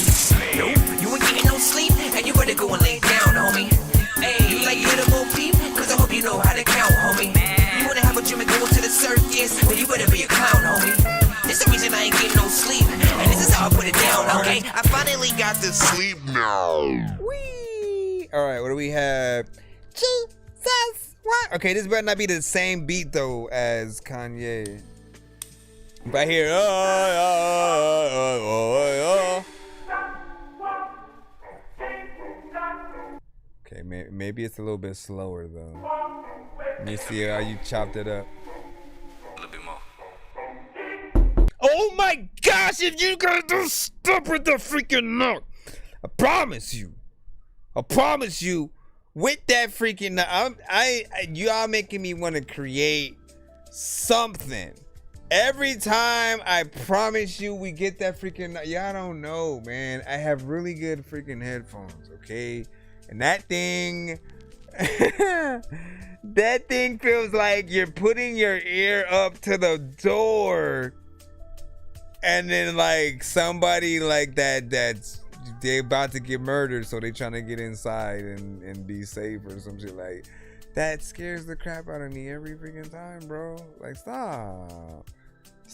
No, you ain't getting no sleep, and you better go and lay down, homie. Hey, you like little Bo Peep? Cause I hope you know how to count, homie. You wanna have a dream and go to the circus? Well, you better be a clown, homie. This the reason I ain't getting no sleep, and this is how I put it down, okay? I finally got to sleep now. Whee! All right, what do we have? Jesus, what? Okay, this better not be the same beat though as Kanye. But here, okay, maybe it's a little bit slower though. Let me see how you chopped it up. A little bit more. Oh my gosh, if you guys don't stop with the freaking note, I promise you, with that freaking, you all making me want to create something. Every time, I promise you, we get that freaking, y'all don't know, man. I have really good freaking headphones, okay? And that thing, that thing feels like you're putting your ear up to the door, and then like somebody like that's they about to get murdered, so they trying to get inside and be safe or some shit like that. Scares the crap out of me every freaking time, bro. Like, stop.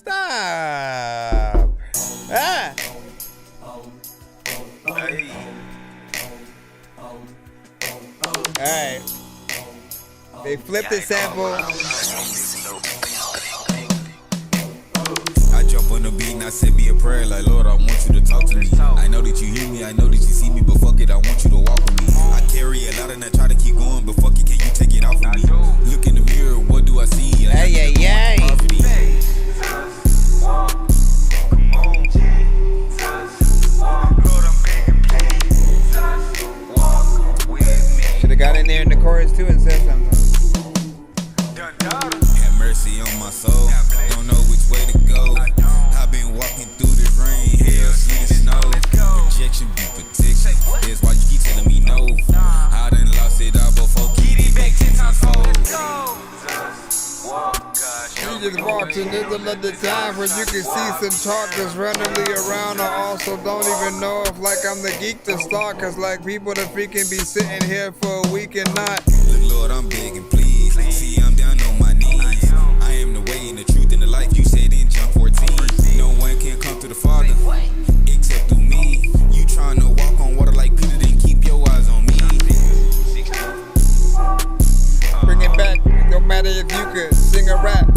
Ah! Hey. Alright. They flipped the sample. I jump on the beat and I said be a prayer like, Lord, I want you to talk to me. I know that you hear me, I know that you see me, but fuck it, I want you to walk with me. I carry a lot and I try to keep going, but fuck it, can you take it off of me? Look in the mirror, what do I see? Should've got in there in the chorus too and said something. Have mercy on my soul, don't know which way to go. I've been walking through the rain, hell, sleet, and snow. Rejection be protection, that's why you keep telling me no. I done lost it all before, keep it back 10 times fold. You just watching, there's another time when you can see some talkers randomly around. I also don't even know if like I'm the geek to start, cause like people to freaking be sitting here for a week and not. Look, Lord, I'm begging, please. See, I'm down on my knees. I am the way and the truth and the life, you said in John 14. No one can come to the Father except through me. You trying to walk on water like Peter, then keep your eyes on me. Bring it back, no matter if you could sing a rap.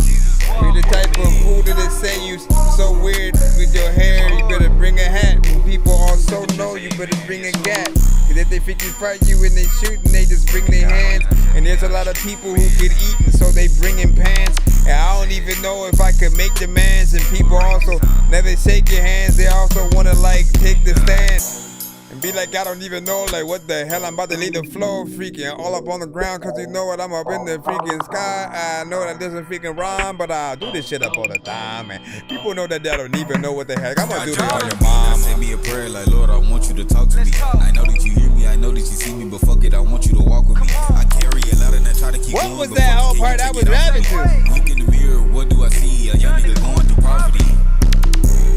Be the type of fool that they say you so weird with your hair, you better bring a hat. People also know you better bring a gat. Cause if they freaking fight you and they shoot and they just bring their hands. And there's a lot of people who get eaten, so they bring in pants. And I don't even know if I could make demands. And people also never shake your hands, they also wanna like take the stand. And be like, I don't even know, like, what the hell, I'm about to leave the floor, freaking all up on the ground, cause you know what, I'm up in the freaking sky. I know that doesn't freaking rhyme, but I do this shit up all the time, and people know that they don't even know what the heck I'm gonna do this on your mom. Send me a prayer like, Lord, I want you to talk to me. I know that you hear me, I know that you see me, but fuck it, I want you to walk with me. I carry a lot and I try to keep going. What was that whole part I was rapping to? Look in the mirror, what do I see? A young nigga going through poverty.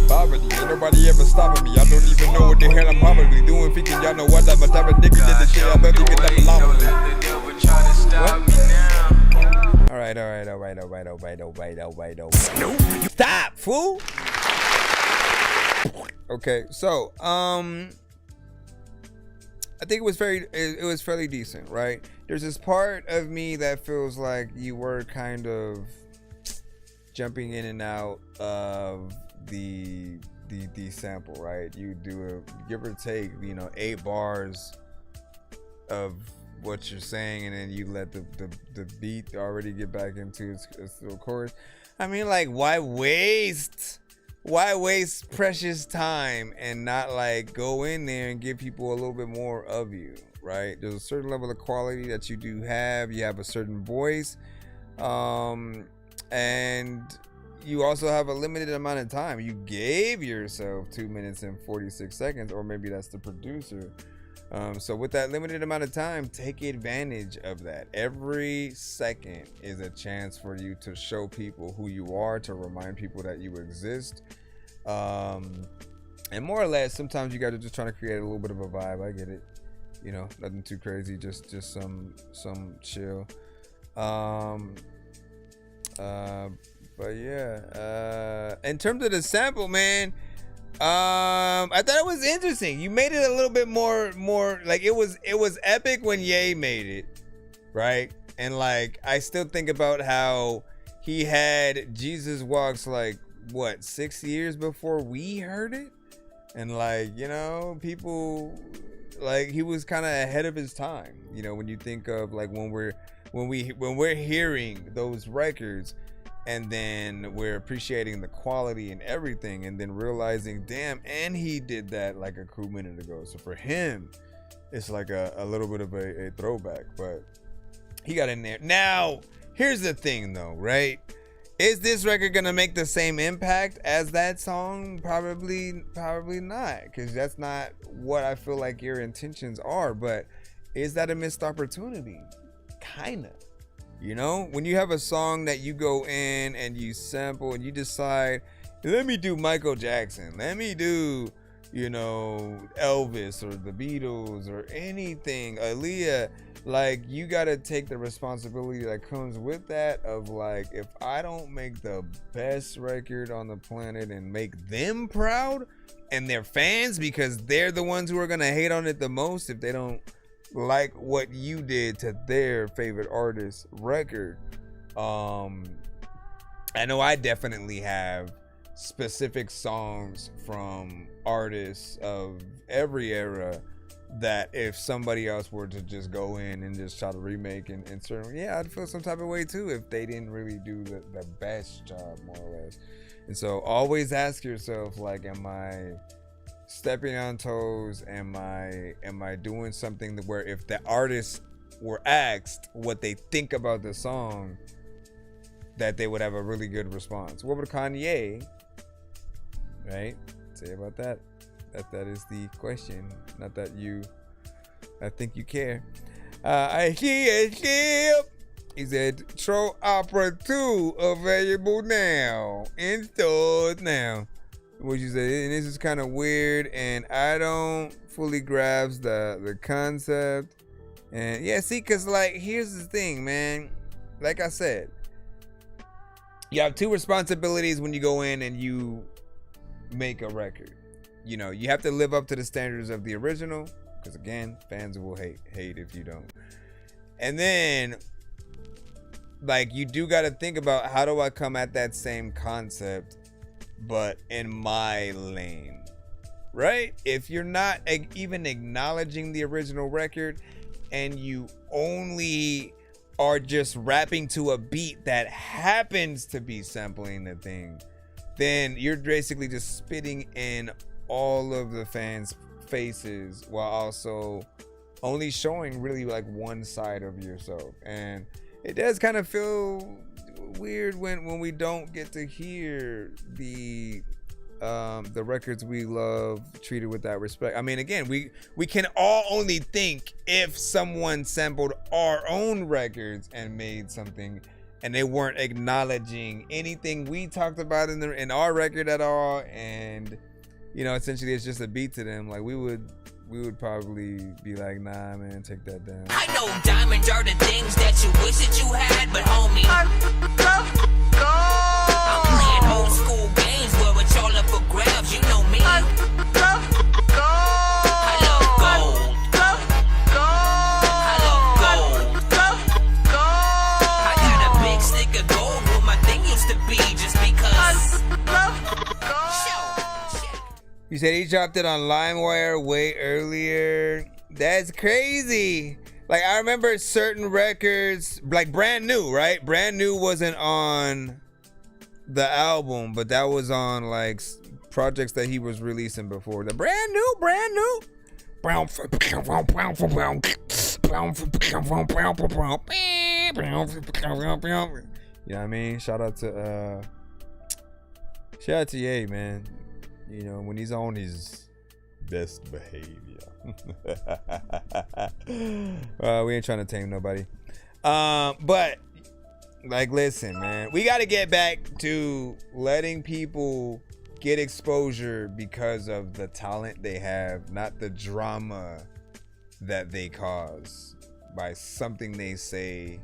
Poverty, ain't nobody ever stopping me. I don't even know what the hell I'm probably doing. Freaking, y'all know what I'm a type of nigga that the shit I don't even never long with. Alright. Stop, fool. Okay, so I think it was fairly decent, right? There's this part of me that feels like you were kind of jumping in and out of the sample, right? You do a give or take, 8 bars of what you're saying, and then you let the beat already get back into its chorus. I mean, like, why waste precious time and not like go in there and give people a little bit more of you, right? There's a certain level of quality that you do have. You have a certain voice, and you also have a limited amount of time. You gave yourself 2 minutes and 46 seconds, or maybe that's the producer. So with that limited amount of time, take advantage of that. Every second is a chance for you to show people who you are, to remind people that you exist. And more or less, sometimes you guys are just trying to create a little bit of a vibe. I get it. Nothing too crazy, just some chill. But yeah, in terms of the sample, man, I thought it was interesting. You made it a little bit more like it was epic when Ye made it, right? And like, I still think about how he had Jesus Walks like what 6 years before we heard it, and like, people, like, he was kind of ahead of his time. When you think of like when we're hearing those records, and then we're appreciating the quality and everything, and then realizing, damn, and he did that like a cool minute ago. So for him it's like a little bit of a throwback, but he got in there. Now, here's the thing though, right? Is this record gonna make the same impact as that song? Probably not, because that's not what I feel like your intentions are. But is that a missed opportunity? Kinda. You know, when you have a song that you go in and you sample and you decide, let me do Michael Jackson, let me do, you know, Elvis or the Beatles or anything, Aaliyah, like, you gotta take the responsibility that comes with that of like, if I don't make the best record on the planet and make them proud and their fans, because they're the ones who are gonna hate on it the most if they don't like what you did to their favorite artist's record. I know I definitely have specific songs from artists of every era that if somebody else were to just go in and just try to remake and certainly, yeah, I'd feel some type of way too if they didn't really do the best job, more or less. And so always ask yourself, like, am I stepping on toes? Am I doing something that where if the artists were asked what they think about the song, that they would have a really good response? What would Kanye, right, say about that? That is the question. Not that I think you care. I hear ship. He said, Tro Opera 2 available now. In stores now. What you say, and this is kind of weird, and I don't fully grasp the concept. And yeah, see, because, like, here's the thing, man. Like I said, you have two responsibilities when you go in and you make a record. You know, you have to live up to the standards of the original, because again, fans will hate if you don't. And then, like, you do got to think about, how do I come at that same concept but in my lane, right? If you're not even acknowledging the original record and you only are just rapping to a beat that happens to be sampling the thing, then you're basically just spitting in all of the fans' faces while also only showing really like one side of yourself. And it does kind of feel weird when we don't get to hear the records we love treated with that respect. I mean, again, we can all only think if someone sampled our own records and made something and they weren't acknowledging anything we talked about in our record at all, and you know, essentially it's just a beat to them, like we would probably be like, nah, man, take that down. I know diamonds are the things that you wish that you had, but homie, I'm playing old school games where it's all up for grabs, you know me. I love gold. I got a big stick of gold where my thing used to be, just because. You said he dropped it on LimeWire way earlier. That's crazy. Like, I remember certain records, like Brand New, right? Brand New wasn't on the album, but that was on like projects that he was releasing before. The brand new. You know what I mean? Shout out to Ye, man. You know, when he's on his best behavior. We ain't trying to tame nobody. But, like, listen, man. We got to get back to letting people get exposure because of the talent they have, not the drama that they cause by something they say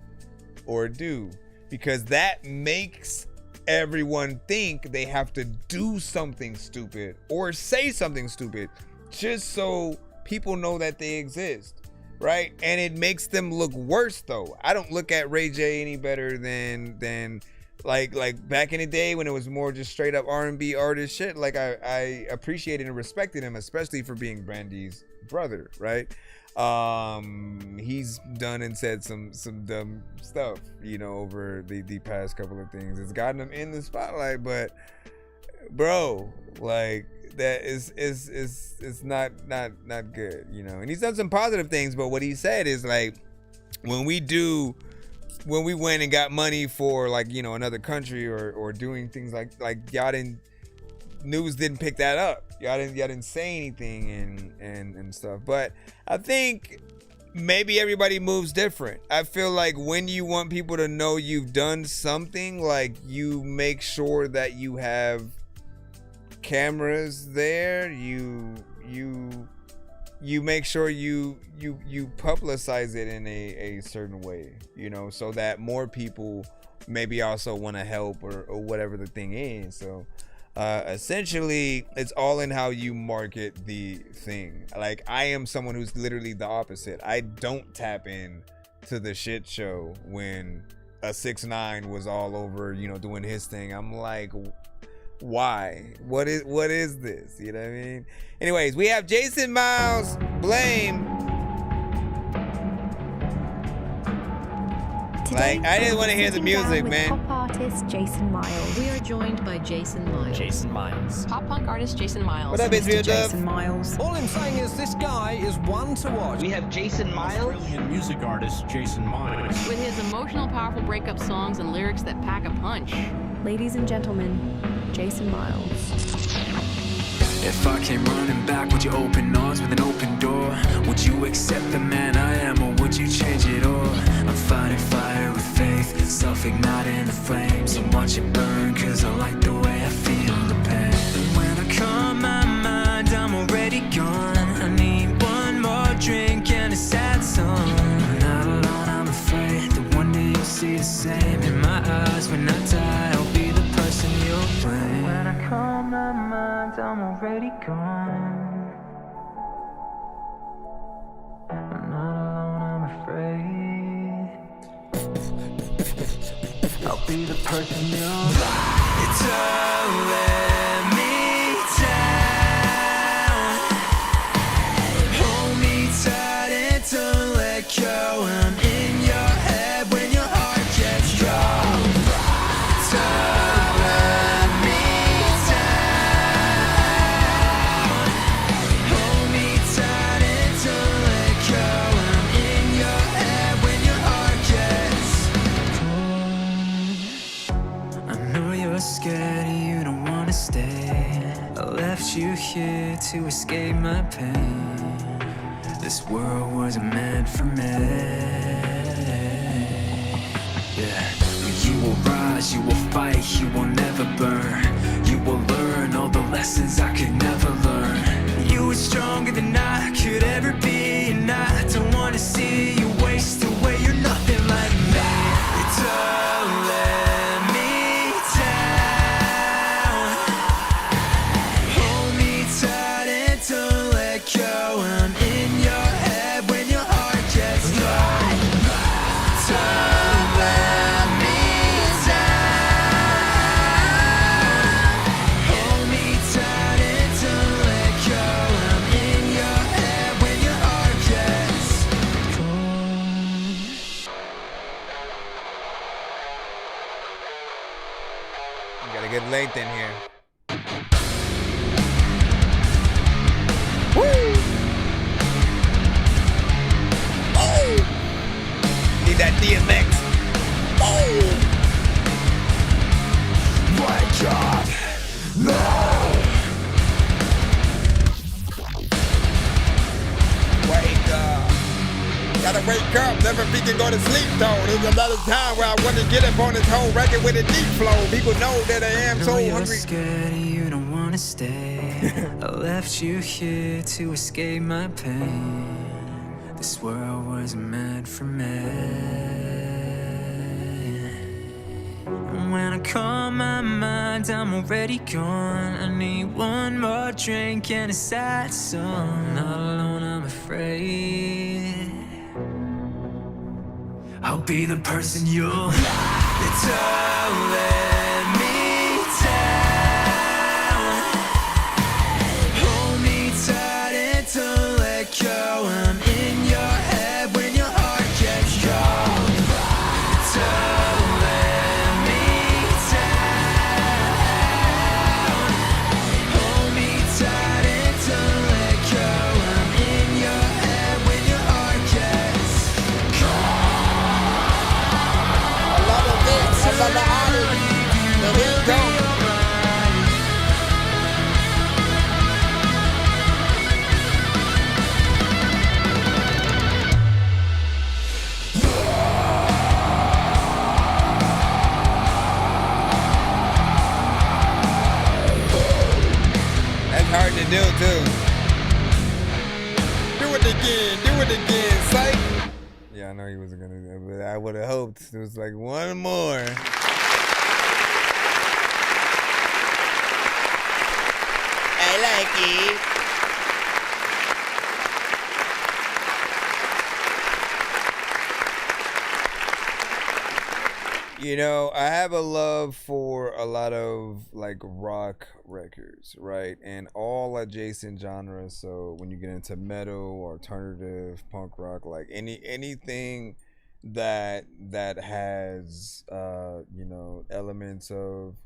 or do. Because that makes everyone think they have to do something stupid or say something stupid just so people know that they exist, right? And it makes them look worse, though. I don't look at Ray J any better than like back in the day when it was more just straight up R&B artist shit. Like I appreciated and respected him, especially for being Brandy's brother, right? He's done and said some dumb stuff, you know, over the past couple of things. It's gotten him in the spotlight, but bro, like, that is not good, you know. And he's done some positive things, but what he said is like, when we went and got money for like, you know, another country or doing things like y'all didn't, news didn't pick that up. Y'all didn't say anything and stuff. But I think maybe everybody moves different. I feel like when you want people to know you've done something, like you make sure that you have cameras there. You make sure you publicize it in a certain way, you know, so that more people maybe also want to help or whatever the thing is. So essentially it's all in how you market the thing. Like, I am someone who's literally the opposite. I don't tap in to the shit show when a 6ix9ine was all over, you know, doing his thing. I'm like, why? What is this? You know what I mean? Anyways, we have Jason Miles, Blame. Today, Like, I didn't want to hear the sitting music, down with man. Pop artist Jason Miles. We are joined by Jason Miles. Jason Miles. Pop punk artist Jason Miles. What up, Israel Dub? Jason Miles. All I'm saying is this guy is one to watch. We have Jason Miles. Australian music artist Jason Miles. With his emotional, powerful breakup songs and lyrics that pack a punch. Ladies and gentlemen, Jason Miles. If I came running back, would you open arms with an open door? Would you accept the man I am, or would you change it all? I'm fighting fire with faith, self-igniting the flames. And watch it burn, cause I like the way I feel the pain. And when I calm my mind, I'm already gone. I need one more drink and a sad song. I'm not alone, I'm afraid that one day you'll see the same in my eyes. When I die, I'll be the person you'll blame. When I calm my mind, I'm already gone. I'm not alone, I'm afraid. I'll be the person you'll don't let me down. Hold me tight and don't let go. I'm in your head when your heart gets cold. Don't let me down. Hold me tight and don't let go. I'm in your head when your heart gets cold. I know you're scared, you don't wanna stay. I left you here to escape my pain. This world wasn't meant for me. Yeah. You will rise, you will fight, you will never burn. You will learn all the lessons I could never learn. You were stronger than I could ever be, and I don't wanna see you waste away. You're nothing like me. Don't let me down. Hold me tight and don't let go. I'm in your head when your heart gets low. Don't let me down. Hold me tight and don't let go. I'm in your head when your heart gets cold. You got a good length in here. Need that DMX. Wake up now. Wake up. Gotta wake up, never be can go to sleep though. There's another time where I want to get up on this whole record with a deep flow. People know that I am so You're hungry. scared and you don't wanna stay. I left you here to escape my pain. This world wasn't meant for me. And when I calm my mind, I'm already gone. I need one more drink and a sad song. Not alone, I'm afraid. I'll be the person you'll don't let me down. Hold me tight and don't let go. I'm in your head when your heart gets cold. Don't let me down. Hold me tight. psych. Yeah, I know he wasn't gonna do it, but I would have hoped there was like one more. I like it. You know, I have a love for a lot of like rock records, right? And all adjacent genres. So when you get into metal, alternative, punk rock, like anything that has you know, elements of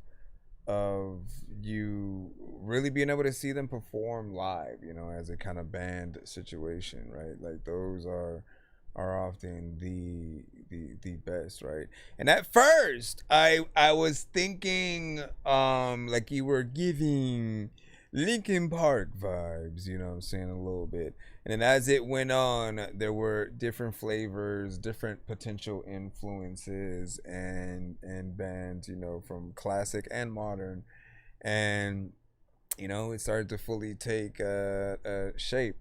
you really being able to see them perform live, you know, as a kind of band situation, right? Like those are often the best, right? And at first I was thinking like you were giving Linkin Park vibes, you know what I'm saying, a little bit. And then as it went on, there were different flavors, different potential influences and bands, you know, from classic and modern. And you know, it started to fully take shape.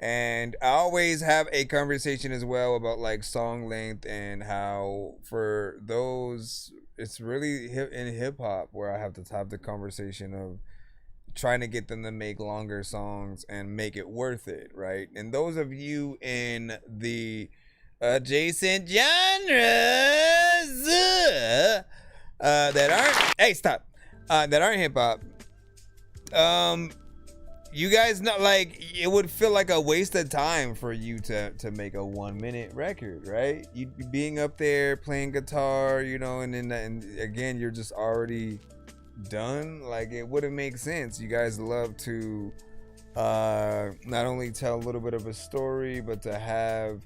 And I always have a conversation as well about like song length and how for those, it's really in hip hop where I have to have the conversation of trying to get them to make longer songs and make it worth it, right? And those of you in the adjacent genres that aren't hip hop, you guys know, like, it would feel like a waste of time for you to make a 1 minute record, right? You'd be being up there playing guitar, you know, and then and again, you're just already done. Like, it wouldn't make sense. You guys love to not only tell a little bit of a story, but to have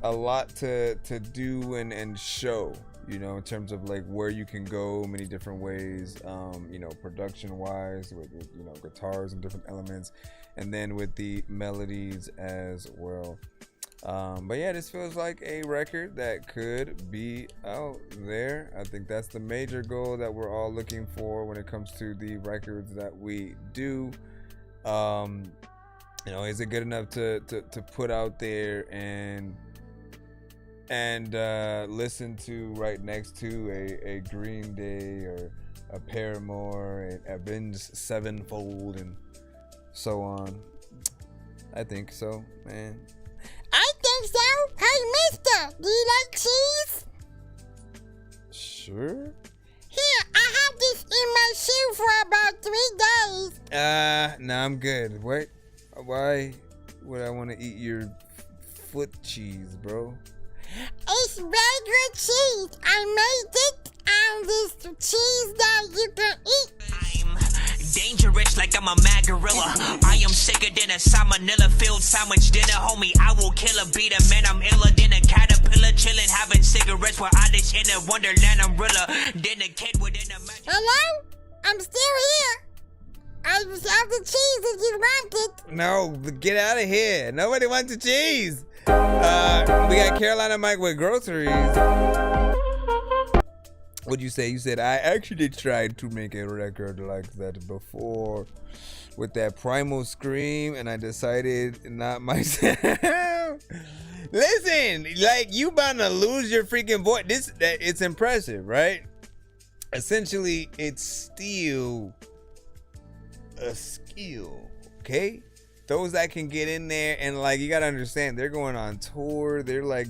a lot to do and show, you know, in terms of like where you can go many different ways, you know, production wise with you know, guitars and different elements, and then with the melodies as well. But yeah, this feels like a record that could be out there. I think that's the major goal that we're all looking for when it comes to the records that we do. You know, is it good enough to put out there and listen to right next to a Green Day or a Paramore, and Avenged Sevenfold, and so on? I think so, man. I think so. Hey, mister, do you like cheese? Sure. Here, I have this in my shoe for about 3 days. Nah, I'm good. What? Why would I want to eat your foot cheese, bro? It's regular cheese. I made it, and it's cheese that you can eat. I'm dangerous like I'm a mad gorilla. I am sicker than a salmonella-filled sandwich dinner, homie. I will kill a beat a man. I'm iller than a caterpillar, chilling, having cigarettes while I dish in a wonderland umbrella. Then a kid within a match. Hello? I'm still here. I just have the cheese if you want it. No, get out of here. Nobody wants the cheese. We got Carolina Mike with groceries. What'd you say? You said, I actually tried to make a record like that before with that Primal Scream, and I decided not myself. Listen, like, you about to lose your freaking voice. It's impressive, right? Essentially, it's still a skill, okay? Those that can get in there, and like, you gotta understand, they're going on tour, they're like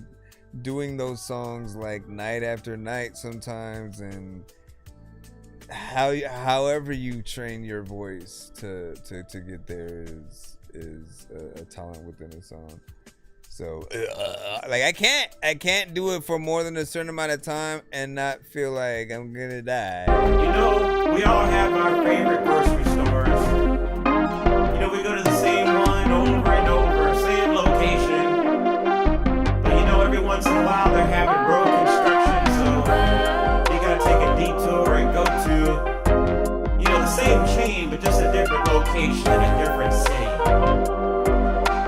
doing those songs like night after night sometimes, and however you train your voice to get there is a talent within a song. So like, I can't do it for more than a certain amount of time and not feel like I'm gonna die. You know, we all have our favorite grocery stores. You know, we go to the same one over and over, same location. But you know, every once in a while they're having road construction, so you gotta take a detour and go to, you know, the same chain, but just a different location in a different city.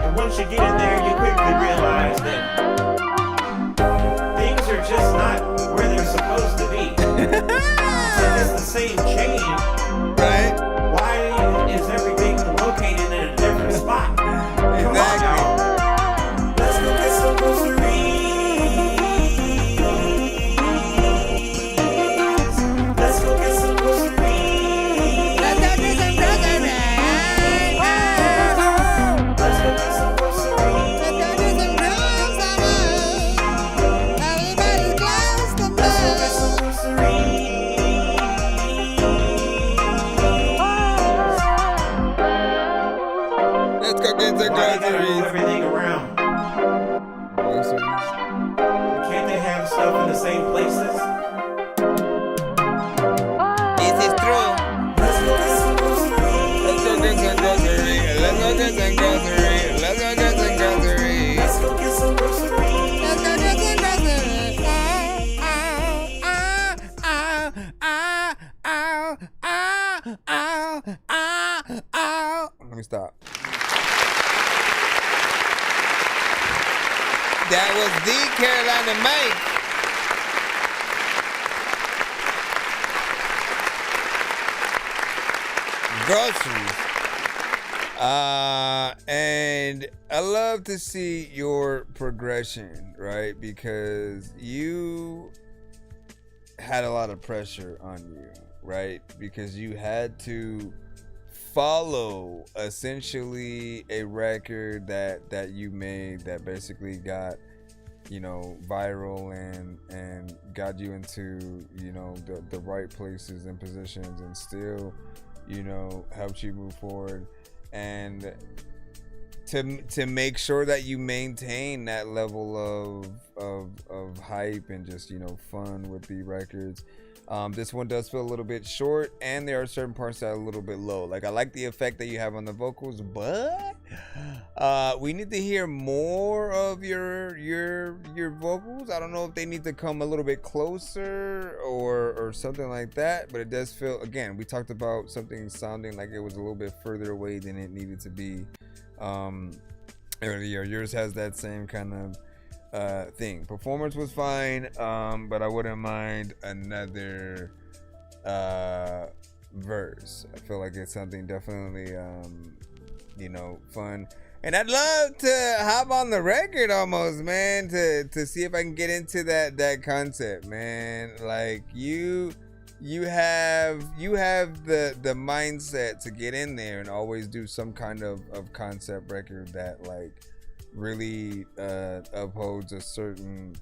And once you get in there, you quickly realize that things are just not where they're supposed to be. It's the same chain, right? Why is everything located in a different spot? Exactly. get the Why they gotta move groceries. everything around? Groceries. Can't they have stuff in the same places? This is true. Let's go get some groceries. Let's go get some groceries. Let's go get some groceries. Let's go get some groceries. Let's go get some groceries. Let's go get some groceries. Let me stop. That was the Carolina Mike. Groceries. And I love to see your progression, right? Because you had a lot of pressure on you, right? Because you had to follow essentially a record that you made that basically got, you know, viral and got you into, you know, the right places and positions, and still, you know, helped you move forward, and to make sure that you maintain that level of hype and just, you know, fun with the records. This one does feel a little bit short, and there are certain parts that are a little bit low. Like, I like the effect that you have on the vocals, but we need to hear more of your vocals. I don't know if they need to come a little bit closer or something like that, but it does feel, again, we talked about something sounding like it was a little bit further away than it needed to be earlier. Yours has that same kind of thing. Performance was fine, but I wouldn't mind another verse. I feel like it's something definitely you know, fun, and I'd love to hop on the record almost, man, to see if I can get into that concept, man. Like, you have the mindset to get in there and always do some kind of concept record that, like, really upholds a certain,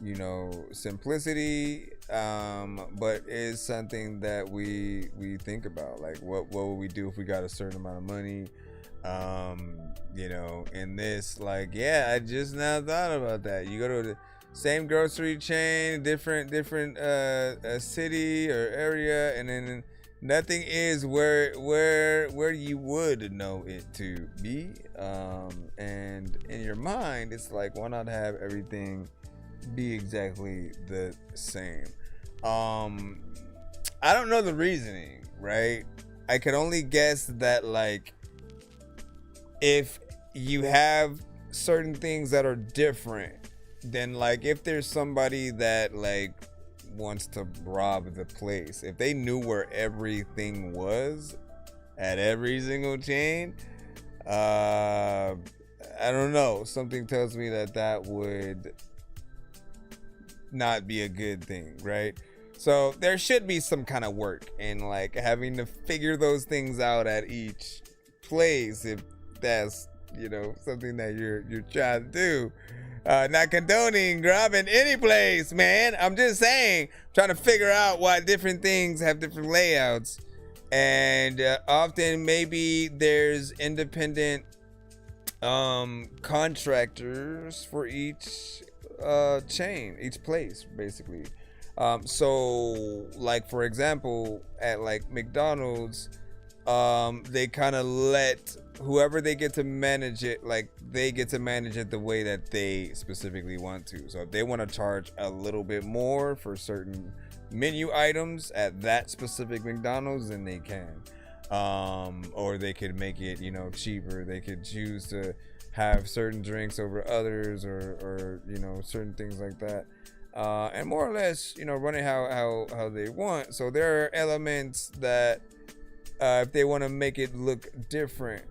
you know, simplicity, but is something that we think about, like, what would we do if we got a certain amount of money, you know, in this, like, yeah, I just now thought about that. You go to the same grocery chain, different city or area, and then nothing is where you would know it to be, and in your mind it's like, why not have everything be exactly the same? I don't know the reasoning, right? I could only guess that, like, if you have certain things that are different, then, like, if there's somebody that, like, wants to rob the place, if they knew where everything was at every single chain, I don't know, something tells me that would not be a good thing, right? So there should be some kind of work in, like, having to figure those things out at each place, if that's, you know, something that you're trying to do. Not condoning robbing any place, man. I'm just saying, trying to figure out why different things have different layouts, and often maybe there's independent contractors for each chain, each place, basically. So, like, for example, at, like, McDonald's, they kind of let whoever they get to manage it, like, they get to manage it the way that they specifically want to. So if they want to charge a little bit more for certain menu items at that specific McDonald's, then they can. Or they could make it, you know, cheaper. They could choose to have certain drinks over others, or you know, certain things like that. And more or less, you know, running how they want. So there are elements that if they want to make it look different,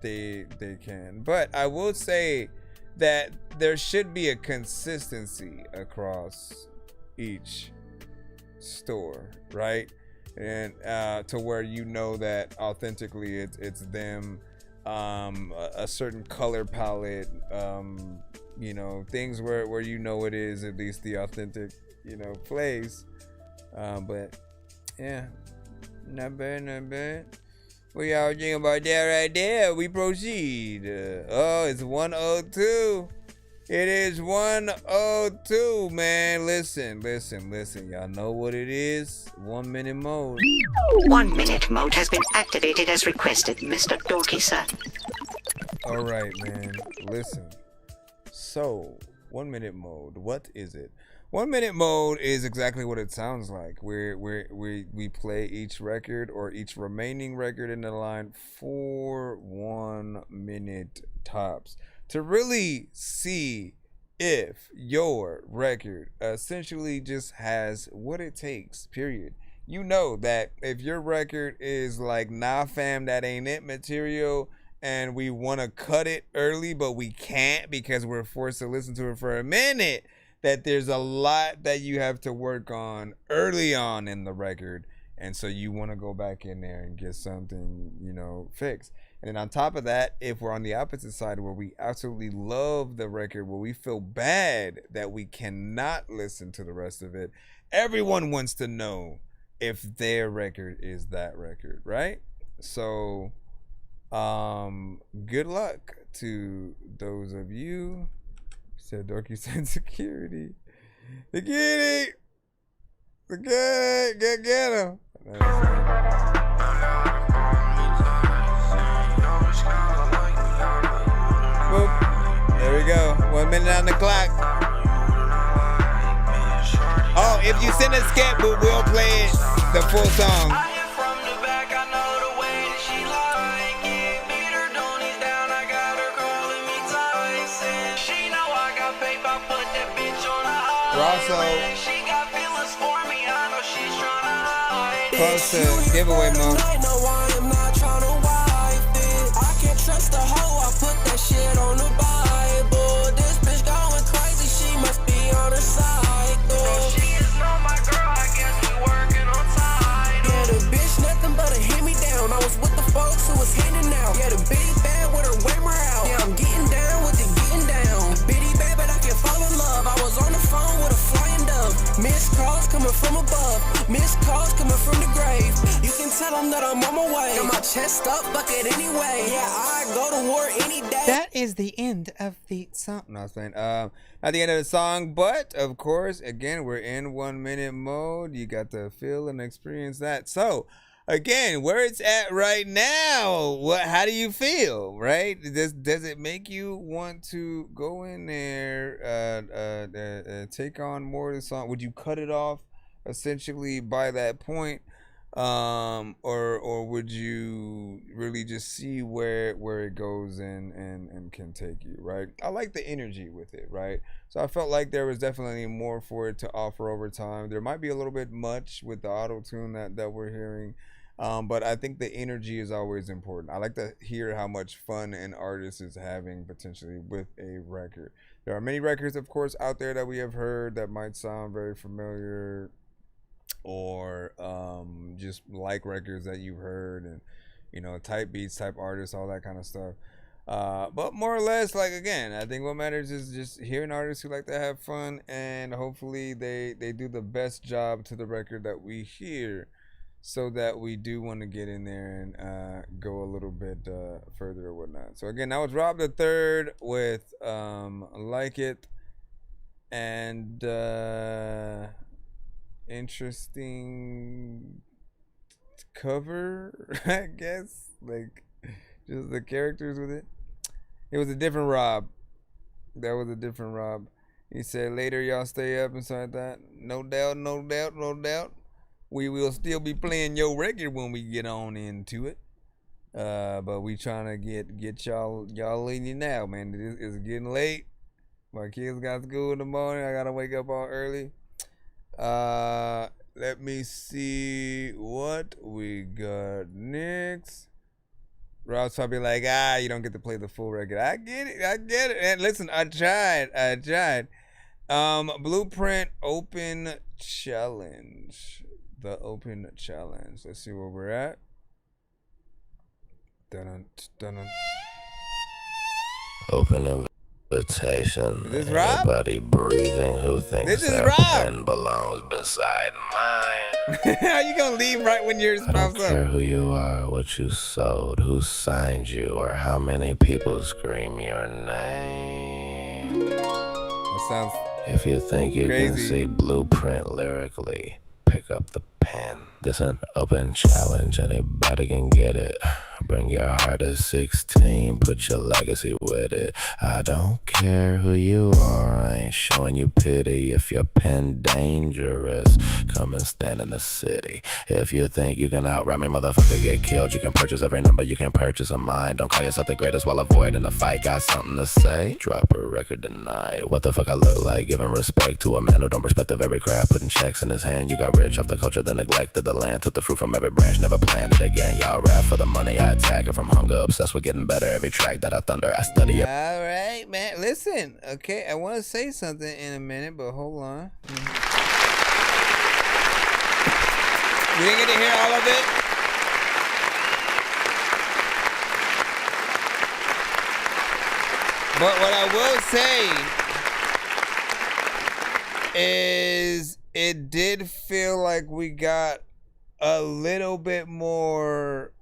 they can. But I will say that there should be a consistency across each store, right? And to where you know that authentically it's them, a certain color palette, you know, things where you know it is at least the authentic, you know, place. But yeah, not bad. We all think about that right there. We proceed. Oh, it's 102. It is 102, man. Listen. Y'all know what it is. 1 minute mode. 1 minute mode has been activated as requested, Mr. Dorky, sir. All right, man. Listen. So, 1 minute mode. What is it? 1 minute mode is exactly what it sounds like. We play each record or each remaining record in the line for 1 minute tops to really see if your record essentially just has what it takes, period. You know that if your record is like, nah fam, that ain't it material, and we want to cut it early but we can't because we're forced to listen to it for a minute, that there's a lot that you have to work on early on in the record, and so you want to go back in there and get something, fixed. And then on top of that, if we're on the opposite side where we absolutely love the record, where we feel bad that we cannot listen to the rest of it, everyone wants to know if their record is that record, right? So good luck to those of you. Said Dorky said security. Security! Get him! Boop. There we go. 1 minute on the clock. Oh, if you send a sketchbook, we'll play it, the full song. Close to giveaway mode. I can't trust the hoe, I put that shit on the Bible. This bitch going crazy, she must be on her cycle. She is not my girl, I guess we working on time. Yeah, the bitch nothing but a hand me down. I was with the folks who was handing out. Yeah, the bitty bad with her whammer out. Yeah, I'm getting down with the getting down. Bitty bad, but I can fall in love. I was on the phone with a flying dove. Missed calls coming from above. Missed calls coming from the grave. You can tell them that I'm on my way. Got my chest up, fuck it anyway. Yeah, I go to war any day. That is the end of the song. No, I was saying, not the end of the song, but of course, again, we're in 1 minute mode. You got to feel and experience that. So, again, where it's at right now, how do you feel, right? Does it make you want to go in there, take on more of the song? Would you cut it off essentially by that point? Or would you really just see where it goes and can take you, right? I like the energy with it, right? So I felt like there was definitely more for it to offer over time. There might be a little bit much with the auto-tune that we're hearing. But I think the energy is always important. I like to hear how much fun an artist is having potentially with a record. There are many records, of course, out there that we have heard that might sound very familiar, or just like records that you've heard, and type beats, type artists, all that kind of stuff. But more or less, like, again, I think what matters is just hearing artists who like to have fun, and hopefully they do the best job to the record that we hear, so that we do want to get in there and go a little bit further or whatnot. So again, that was Rob the Third with Like It, and interesting cover, I guess, like just the characters with it. It was a different Rob. That was a different Rob. He said, later y'all stay up inside that. No doubt. We will still be playing your record when we get on into it. But we trying to get y'all in now, man. It's getting late. My kids got school in the morning. I gotta wake up all early. Let me see what we got next. Rob's probably like, you don't get to play the full record. I get it. And listen, I tried. Blueprint Open Challenge. The Open Challenge. Let's see where we're at. Dun-dun. Open invitation. Is this Rob? Anybody breathing who thinks This is their Rob. pen belongs beside mine. How you gonna leave right when your spouse I don't care who you are, what you sold, who signed you, or how many people scream your name. That sounds If you think you can crazy. see blueprint lyrically, pick up the pen. This an open challenge, anybody can get it. Bring your heart to 16, put your legacy with it. I don't care who you are, I ain't showing you pity. If your pen dangerous, come and stand in the city. If you think you can outrun me, motherfucker, get killed. You can purchase every number, you can purchase a mind. Don't call yourself the greatest while avoiding a fight. Got something to say? Drop a record tonight. What the fuck I look like? Giving respect to a man who don't respect the very craft. Putting checks in his hand, you got rich off the culture, then neglected the land. Took the fruit from every branch, never planned it again. Y'all rap for the money, I attack it from hunger. Obsessed with getting better, every track that I thunder, I study it. All right, man. Listen, okay, I want to say something in a minute, but hold on. We didn't get to hear all of it. But what I will say is it did feel like we got a little bit more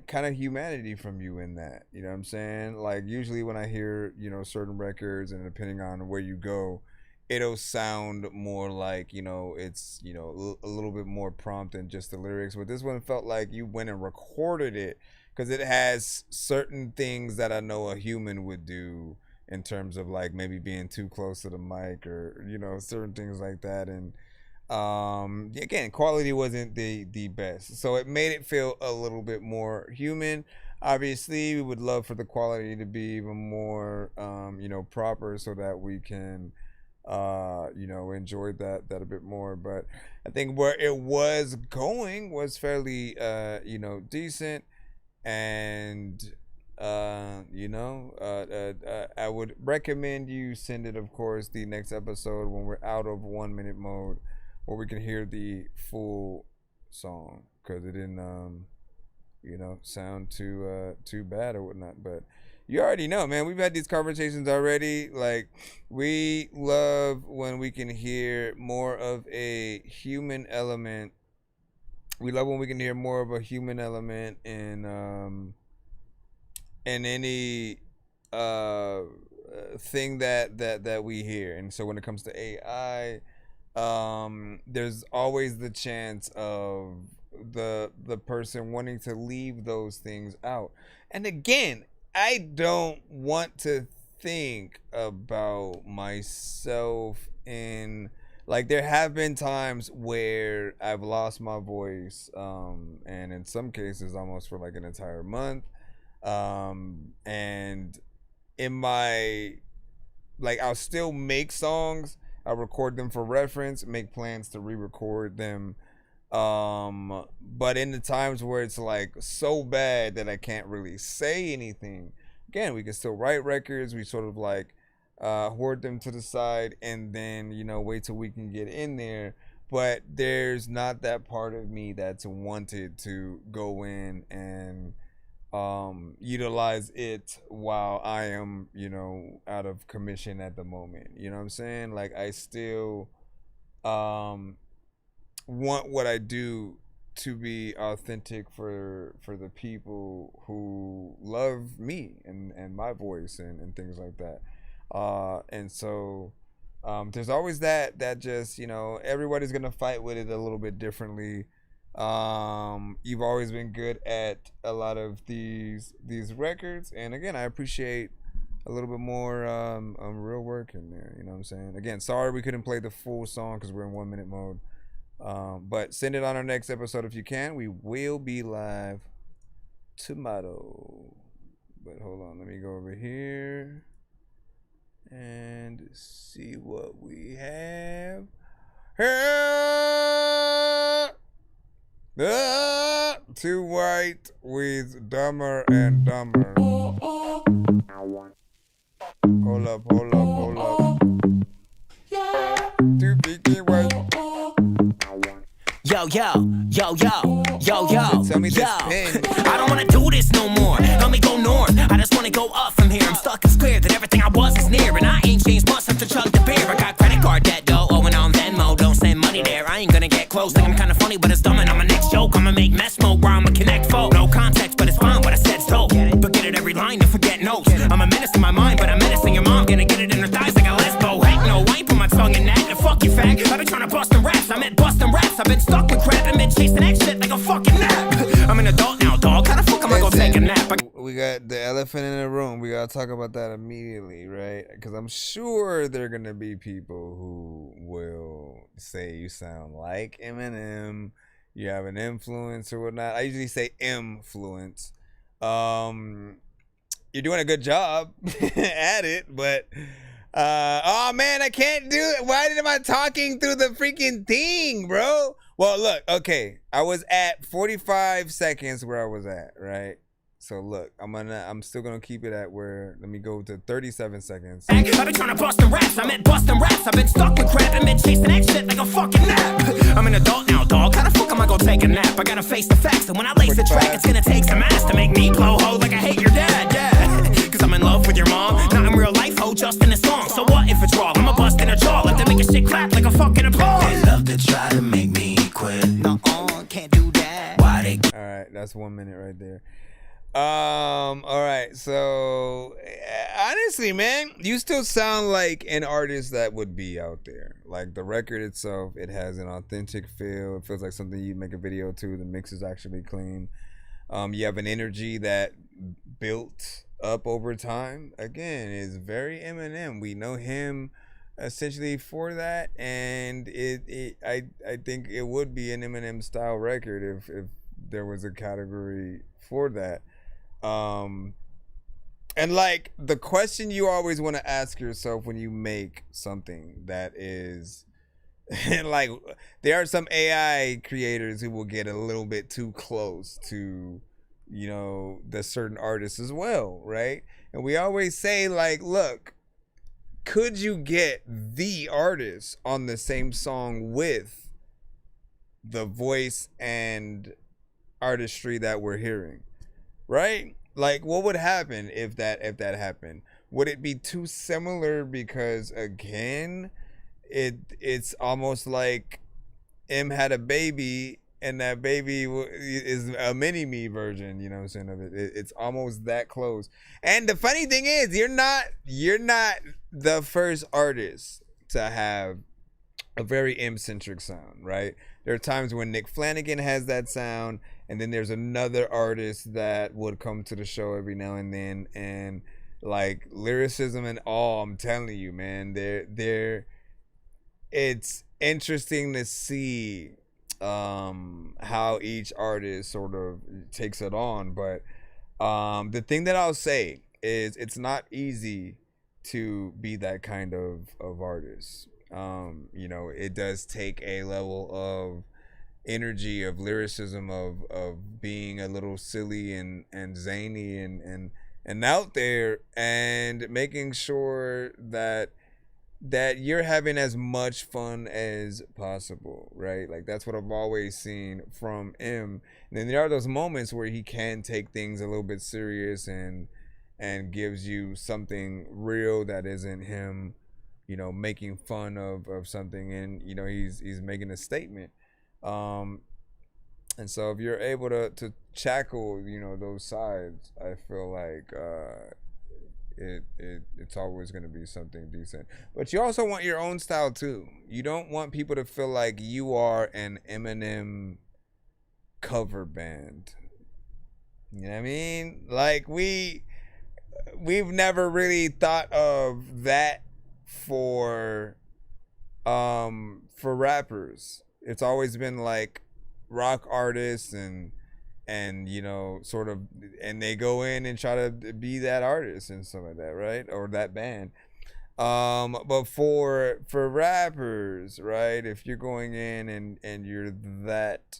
kind of humanity from you in that. You know what I'm saying? Like usually when I hear, you know, certain records and depending on where you go, it'll sound more like, you know, it's, you know, a little bit more prompt than just the lyrics. But this one felt like you went and recorded it because it has certain things that I know a human would do in terms of like maybe being too close to the mic or, you know, certain things like that. And again, quality wasn't the best, so it made it feel a little bit more human. Obviously we would love for the quality to be even more you know, proper so that we can you know, enjoy that a bit more. But I think where it was going was fairly you know, decent. And you know, I would recommend you send it, of course, the next episode when we're out of 1 minute mode, where we can hear the full song, because it didn't you know, sound too bad or whatnot. But you already know, man, we've had these conversations already. Like, we love when we can hear more of a human element. We love when we can hear more of a human element in any thing that we hear. And so when it comes to AI, there's always the chance of the person wanting to leave those things out. And again, I don't want to think about myself in, like, there have been times where I've lost my voice, and in some cases almost for like an entire month. And in my, like, I'll still make songs, I'll record them for reference, make plans to re-record them. But in the times where it's like so bad that I can't really say anything, again, we can still write records. We sort of like hoard them to the side and then, you know, wait till we can get in there. But there's not that part of me that's wanted to go in and utilize it while I am, you know, out of commission at the moment. You know what I'm saying? Like, I still want what I do to be authentic for the people who love me and my voice and things like that. And so there's always that just, you know, everybody's gonna fight with it a little bit differently. You've always been good at a lot of these records, and again, I appreciate a little bit more real work in there. You know what I'm saying? Again, sorry we couldn't play the full song because we're in 1 minute mode. But send it on our next episode if you can. We will be live tomorrow. But hold on, let me go over here and see what we have. Too White with Dumber and Dumber. Hold up. Too Biggie White. Yo. Tell me this pen. I don't wanna do this no more. Help me go north. I just wanna go up from here. I'm stuck, it's clear that everything I was is near. And I ain't changed much, have to chug the beer. I got credit card debt though, owing on Venmo. Don't send money there. I ain't gonna get close, think I'm get knows. I'm a menace in my mind, but I'm menacing your mom. Gonna get it in her thighs like a lesbo. Heck no, I ain't put my tongue in that. And fuck you, fag. I've been trying to bust them raps. I meant busting raps. I've been stuck with crap and been chasing that shit like a fucking nap. I'm an adult now, dog. How the fuck am I gonna take a nap? We got the elephant in the room. We gotta talk about that immediately, right? Because I'm sure there are gonna be people who will say you sound like Eminem, you have an influence or whatnot. I usually say influence. You're doing a good job at it, but oh man, I can't do it. Why am I talking through the freaking thing, bro? Well, look, okay, I was at 45 seconds where I was at, right? So look, I'm still gonna keep it at where, let me go to 37 seconds. I've been trying to bust them raps. I meant busting raps. I've been stuck with crap and been chasing that shit like a fucking nap. I'm an adult now, dog. How the fuck am I gonna take a nap? I gotta face the facts, and when I lace the track, it's gonna take some ass to make me blow ho like I hate your dad, yeah. Cause I'm in love with your mom, not in real life, ho, just in a song. So what if it's wrong? I'ma bust in a jaw, let them make a shit clap like a fucking applause. They love to try to make me quit. No, can't do that. Why they? All right, that's 1 minute right there. All right, so honestly, man, you still sound like an artist that would be out there. Like the record itself, it has an authentic feel. It feels like something you make a video to. The mix is actually clean. You have an energy that built up over time. Again, is very Eminem. We know him essentially for that, and I think it would be an Eminem style record if there was a category for that. And like the question you always want to ask yourself when you make something that is like, there are some AI creators who will get a little bit too close to, you know, the certain artists as well, right? And we always say, like, look, could you get the artist on the same song with the voice and artistry that we're hearing? Right? Like, what would happen if that happened? Would it be too similar? Because again, it's almost like M had a baby, and that baby is a mini me version. You know what I'm saying? Of it. It's almost that close. And the funny thing is, you're not the first artist to have a very M-centric sound, right? There are times when Nick Flanagan has that sound, and then there's another artist that would come to the show every now and then, and like lyricism and all, I'm telling you, man, it's interesting to see how each artist sort of takes it on. But the thing that I'll say is it's not easy to be that kind of artist. You know, it does take a level of energy, of lyricism, of being a little silly and zany and out there, and making sure that you're having as much fun as possible, right? Like that's what I've always seen from him. And then there are those moments where he can take things a little bit serious and gives you something real that isn't him, you know, making fun of something, and you know he's making a statement. And so if you're able to tackle, you know, those sides, I feel like it's always going to be something decent. But you also want your own style too. You don't want people to feel like you are an Eminem cover band. You know what I mean? Like we've never really thought of that for rappers. It's always been like rock artists and you know, sort of, and they go in and try to be that artist and stuff like that, right? Or that band. But for rappers, right, if you're going in and you're that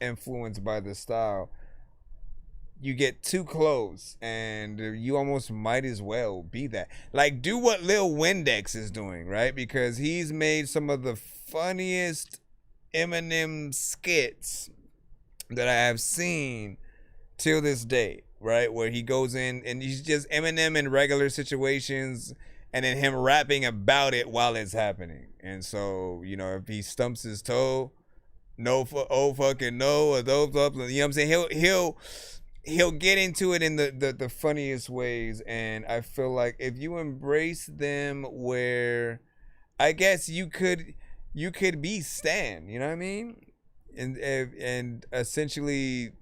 influenced by the style, you get too close, and you almost might as well be that. Like, do what Lil Windex is doing, right? Because he's made some of the funniest Eminem skits that I have seen till this day, right? Where he goes in and he's just Eminem in regular situations, and then him rapping about it while it's happening. And so, you know, if he stumps his toe, no fucking no, or those up, you know what I'm saying? He'll he'll get into it in the funniest ways, and I feel like if you embrace them where I guess you could be Stan, you know what I mean? And essentially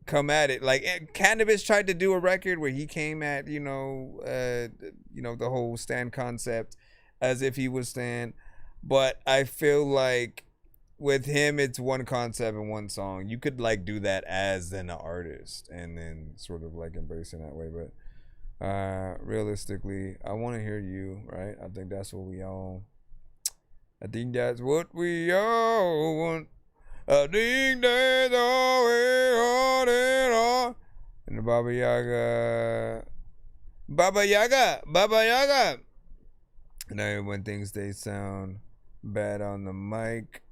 come at it like Cannabis tried to do a record where he came at the whole Stan concept as if he was Stan, but I feel like with him it's one concept and one song. You could like do that as an artist and then sort of like embrace it that way, but realistically I want to hear you, right? I think that's what we all want. I think that's all we want it all. And the Baba Yaga. And when things they sound bad on the mic,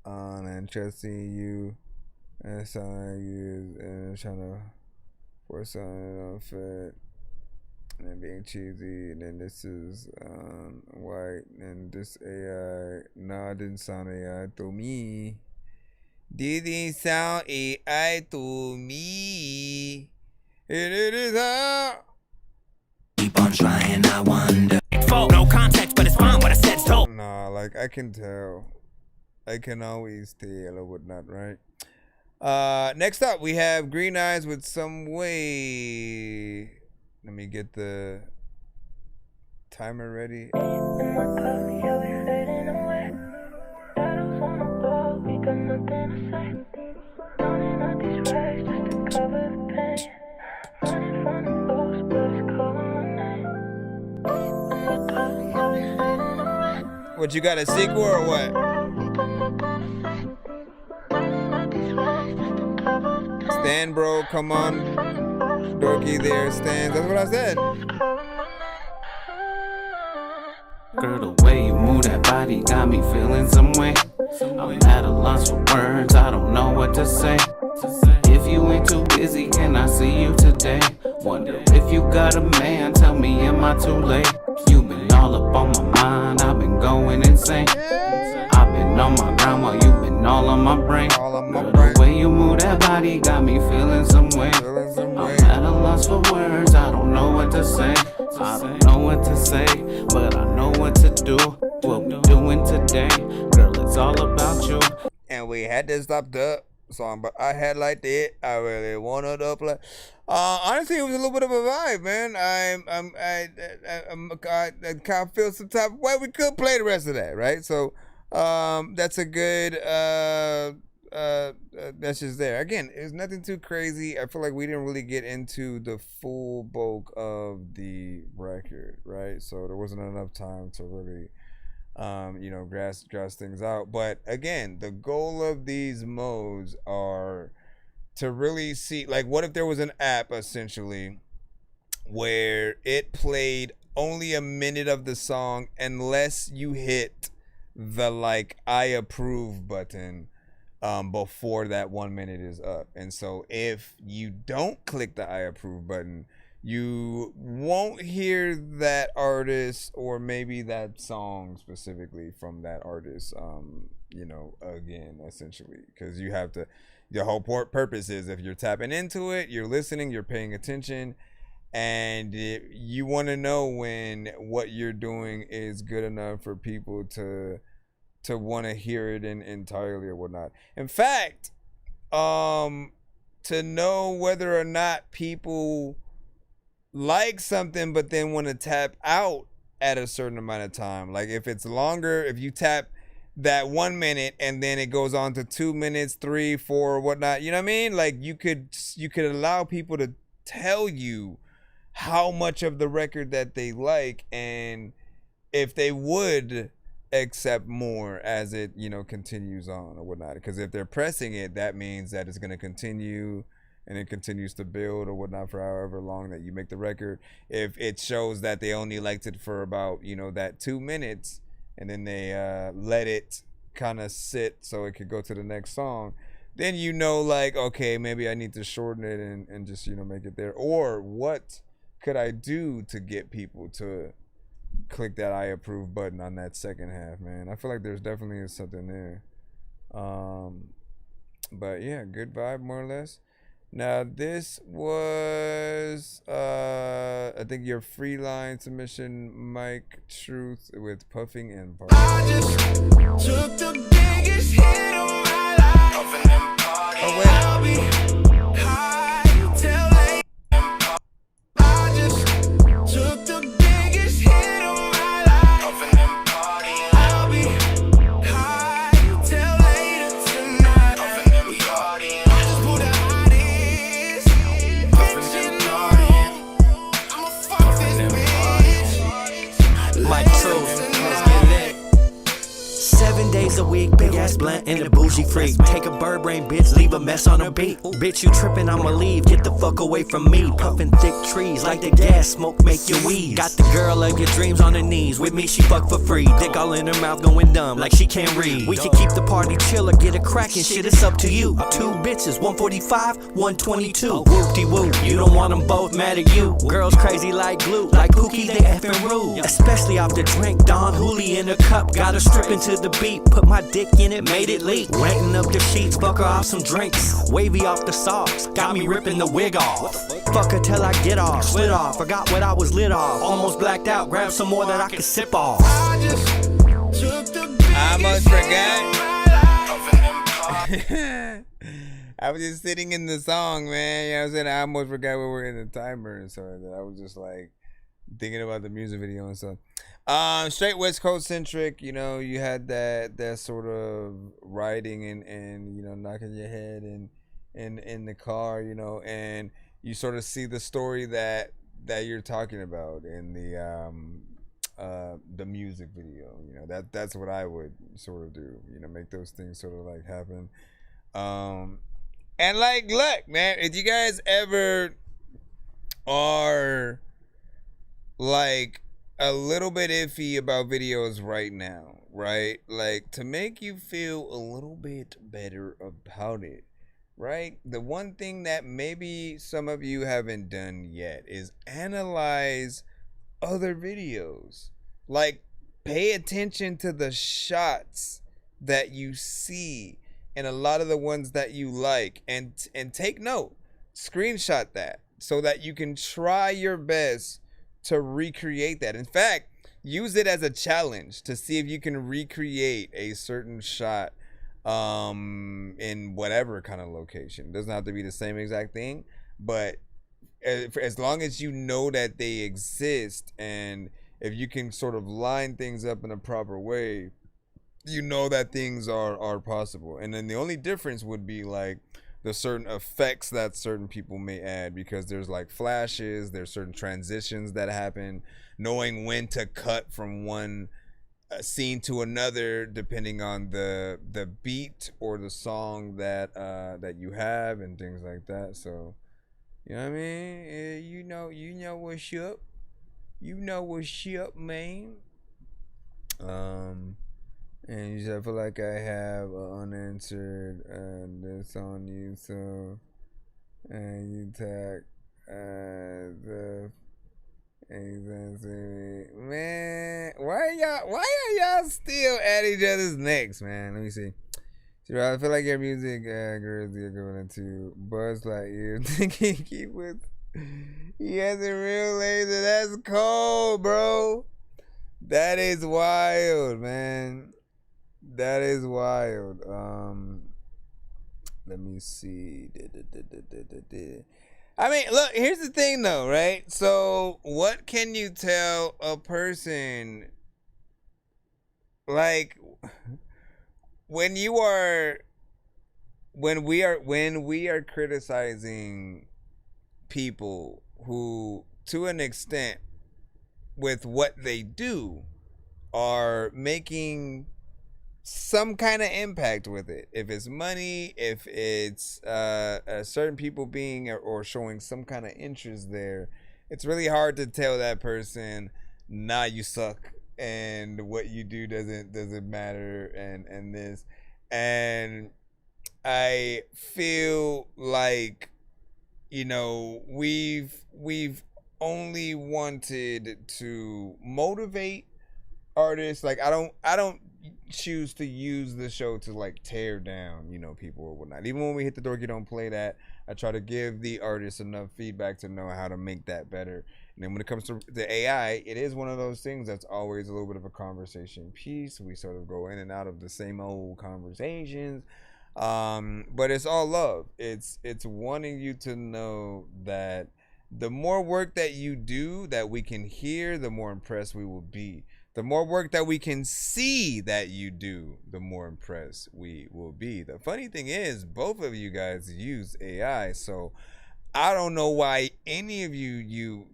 on and trusting you, and sound like you and trying to force something that don't fit, and then being cheesy, and then this is white, and this AI. No, it didn't sound AI to me. Didn't sound AI to me. It is how. Keep on trying, I wonder. No context, but it's fine what I said, so. Nah, like I can tell. I can always tell or whatnot, right? Next up, we have Green Eyes with Some Way. Let me get the timer ready. What, you got a sequel or what? Stan, bro, come on. Dorky there, Stan. That's what I said. Girl, the way you move that body got me feeling some way. I'm at a loss for words, I don't know what to say. If you ain't too busy, can I see you today? Wonder if you got a man, tell me am I too late? You been all up on my mind, I've been going insane. I've been on my grind while you been all on my brain. Girl, the way you move that body got me feeling some way. I'm at a loss for words, I don't know what to say. I don't know what to say, but I know what to do. What we doing today, girl, it's all about you. And we had to stop the song, but I had like that. I really wanted to play. Honestly, it was a little bit of a vibe, man. I kind of feel some type of way. We could play the rest of that, right? So, that's a good. That's just there. Again, it's nothing too crazy. I feel like we didn't really get into the full bulk of the record, right? So there wasn't enough time to really, grass things out. But again, the goal of these modes are to really see, like, what if there was an app essentially where it played only a minute of the song unless you hit the like I approve button before that 1 minute is up. And so if you don't click the I approve button, you won't hear that artist or maybe that song specifically from that artist again, essentially, because you have to, the whole purpose is if you're tapping into it, you're listening, you're paying attention, and you want to know when what you're doing is good enough for people to want to hear it entirely or whatnot. In fact, to know whether or not people like something but then want to tap out at a certain amount of time, like if it's longer, if you tap that 1 minute and then it goes on to 2 minutes, 3, 4, whatnot, you know what I mean? Like you could allow people to tell you how much of the record that they like and if they would accept more as it continues on or whatnot. Because if they're pressing it, that means that it's going to continue and it continues to build or whatnot for however long that you make the record. If it shows that they only liked it for about that 2 minutes and then they let it kind of sit so it could go to the next song, then like, okay, maybe I need to shorten it and just make it there. Or what could I do to get people to click that I approve button on that second half, man? I feel like there's definitely something there. But yeah, good vibe more or less. Now this was I think your free line submission, Mike Truth with Puffing and Bar. Took the biggest hit of my life. Oh wait. I just took the biggest hit of my life. I'll be high till later tonight. We partying. I just pulled the hottest bitch you know. I'ma fuck this bitch. Mike Truth, let's get lit. 7 days a week, big ass blunt and a bougie freak. Take a bird brain bitch, leave a mess on her beat. Bitch, you trippin', I'ma leave, get the fuck away from me. Puffin' thick trees like the gas smoke make you wheeze. Got the girl of your dreams on her knees, with me she fuck for free. Dick all in her mouth going dumb like she can't read. We can keep the party chill or get it crackin', shit it's up to you. 2 bitches, 145, 122. Whoop-de-whoop, you don't want them both mad at you. Girls crazy like glue, like Pookie, they effing rude. Especially off the drink, Don Hooley in a cup. Got her stripping to the beat, put my dick in it, made it leak. Ranting up the sheets, fuck her off some drinks. Wavy off the sauce, got me ripping the wig off. Fuck her till I get off, slid off, forgot what I was lit off. Almost blacked out, grabbed some more that I could sip off. I almost forgot. I was just sitting in the song, man. You know what I'm saying? I almost forgot we were in the timer and stuff like that. I was just like thinking about the music video and stuff. Straight West Coast centric, you know, you had that sort of riding and you know, knocking your head in the car, you know, and you sort of see the story that you're talking about in the music video. You know, that's what I would sort of do, you know, make those things sort of like happen. And like, look, man, if you guys ever are like a little bit iffy about videos right now, right? Like, to make you feel a little bit better about it, right? The one thing that maybe some of you haven't done yet is analyze other videos. Like, pay attention to the shots that you see and a lot of the ones that you like, and take note, screenshot that so that you can try your best to recreate that. In fact, use it as a challenge to see if you can recreate a certain shot in whatever kind of location. It doesn't have to be the same exact thing, but as long as you know that they exist, and if you can sort of line things up in a proper way, you know that things are possible. And then the only difference would be like the certain effects that certain people may add, because there's like flashes, there's certain transitions that happen, knowing when to cut from one scene to another depending on the beat or the song that you have and things like that. So, you know what I mean? You know what's up. You know what's up, man. And you said, I feel like I have unanswered this on you, so and you tag the man. Why are y'all still at each other's necks, man? Let me see. I feel like your music girls are going to Buzz Lightyear. Thinking keep with. He has a real laser. That's cold, bro. That is wild, man. That is wild. Let me see. I mean, look, here's the thing though, right? So what can you tell a person, like, when we are criticizing people who, to an extent, with what they do, are making some kind of impact with it. If it's money, if it's certain people being or showing some kind of interest there, it's really hard to tell that person, nah, you suck and what you do doesn't matter and this. And I feel like, you know, we've only wanted to motivate artists. Like, I don't choose to use the show to like tear down, you know, people or whatnot. Even when we hit the Dorky Don't Play That, I try to give the artist enough feedback to know how to make that better. And then when it comes to the AI, it is one of those things that's always a little bit of a conversation piece. We sort of go in and out of the same old conversations. But it's all love. It's wanting you to know that the more work that you do that we can hear, the more impressed we will be. The more work that we can see that you do, the more impressed we will be. The funny thing is, both of you guys use AI, so I don't know why any of you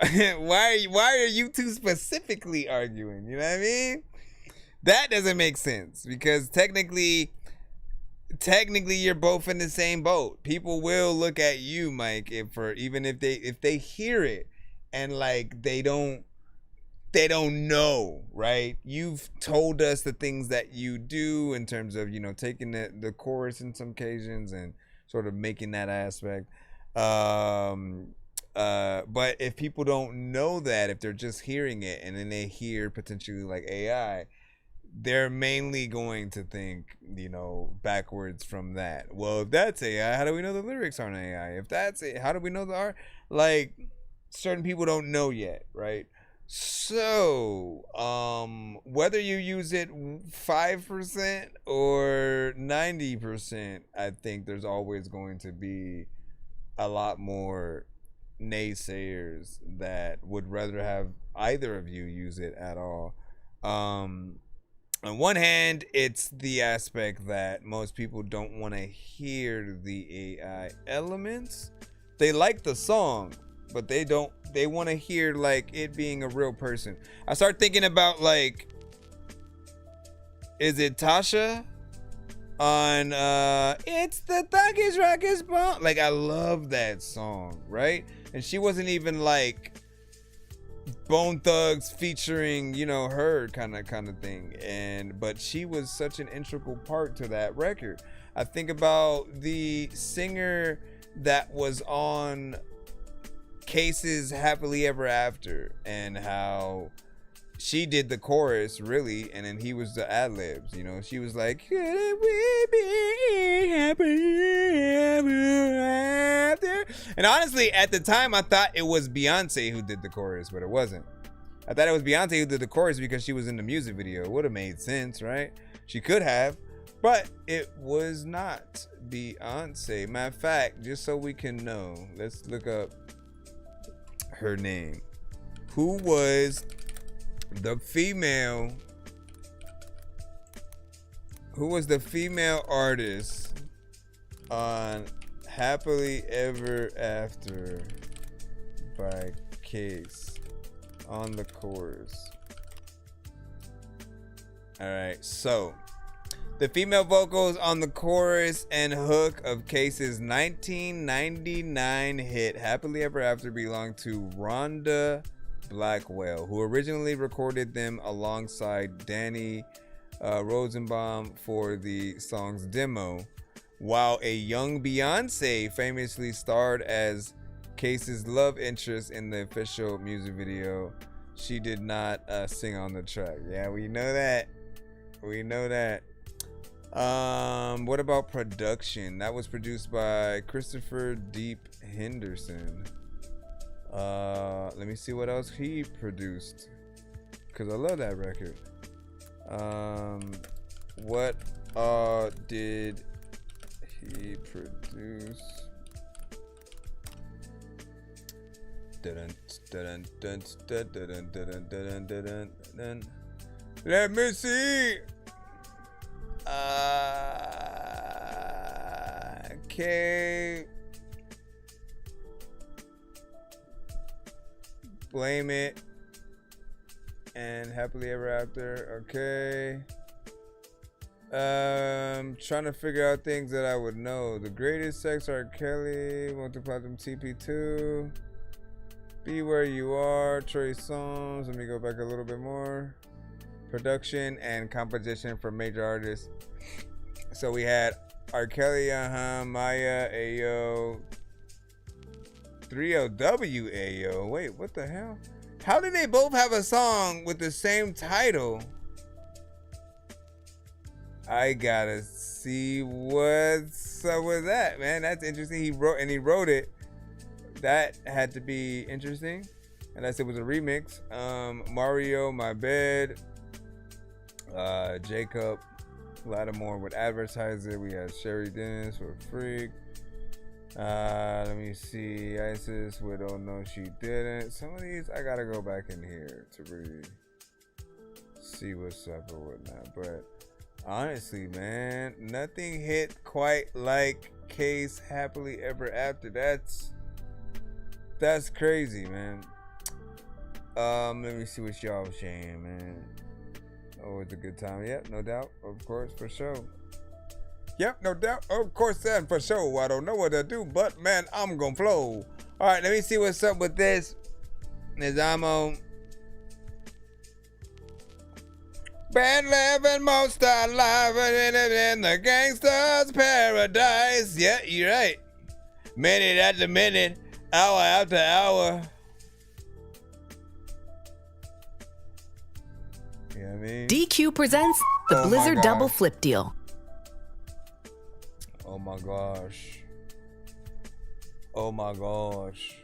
why are you two specifically arguing? You know what I mean? That doesn't make sense, because technically you're both in the same boat. People will look at you, Mike, if they hear it and like they don't know, right? You've told us the things that you do in terms of, you know, taking the chorus in some occasions and sort of making that aspect. But if people don't know that, if they're just hearing it and then they hear potentially like AI, they're mainly going to think, you know, backwards from that. Well, if that's AI, how do we know the lyrics aren't AI? If that's it, how do we know the art? Like, certain people don't know yet, right? So, whether you use it 5% or 90%, I think there's always going to be a lot more naysayers that would rather have either of you use it at all. On one hand, it's the aspect that most people don't want to hear the AI elements. They like the song, but they want to hear like it being a real person. I start thinking about, like, is it Tasha on It's the Thuggish Rockers Bone? Like, I love that song, right? And she wasn't even like Bone Thugs featuring, you know, her kind of thing, but she was such an integral part to that record. I think about the singer that was on Case's Happily Ever After and how she did the chorus, really, and then he was the ad-libs. You know, she was like, could we be happily ever after? And honestly, at the time, I thought it was Beyonce who did the chorus, but it wasn't. I thought it was Beyonce who did the chorus because she was in the music video. It would have made sense, right? She could have, but it was not Beyonce. Matter of fact, just so we can know, let's look up her name. Who was the female artist on Happily Ever After by Case on the chorus? All right, so the female vocals on the chorus and hook of Case's 1999 hit Happily Ever After belong to Rhonda Blackwell, who originally recorded them alongside Danny Rosenbaum for the song's demo, while a young Beyonce famously starred as Case's love interest in the official music video. She did not sing on the track. Yeah, we know that. What about production? That was produced by Christopher Deep Henderson. Let me see what else he produced, because I love that record. What did he produce? Let me see. Okay. Blame It and Happily Ever After. Okay. Trying to figure out things that I would know. The Greatest Sex, R. Kelly, Multi-Platinum TP2, Be Where You Are, Trey Songz. Let me go back a little bit more. Production and composition for major artists. So we had R. Kelly, Maya, Ayo, 3LW, Ayo. Wait, what the hell? How did they both have a song with the same title? I gotta see what's up with that, man. That's interesting. He wrote it. That had to be interesting. Unless it was a remix. Mario, My Bed. Jacob Lattimore would advertise it. We had Sherry Dennis with Freak. Let me see. Isis with Oh No She Didn't. Some of these I gotta go back in here to really see what's up or whatnot. But honestly, man, nothing hit quite like Case Happily Ever After. That's crazy, man. Let me see what y'all saying, man. Oh, it's a good time. Yep, no doubt. Of course, for sure. Yep, no doubt. Of course, and for sure. I don't know what to do, but man, I'm gonna flow. All right, let me see what's up with this. As I'm on bad living, most alive, in the gangster's paradise. Yeah, you're right. Minute after minute, hour after hour. You know what I mean? DQ presents the Blizzard Double Flip Deal. Oh my gosh. Oh my gosh.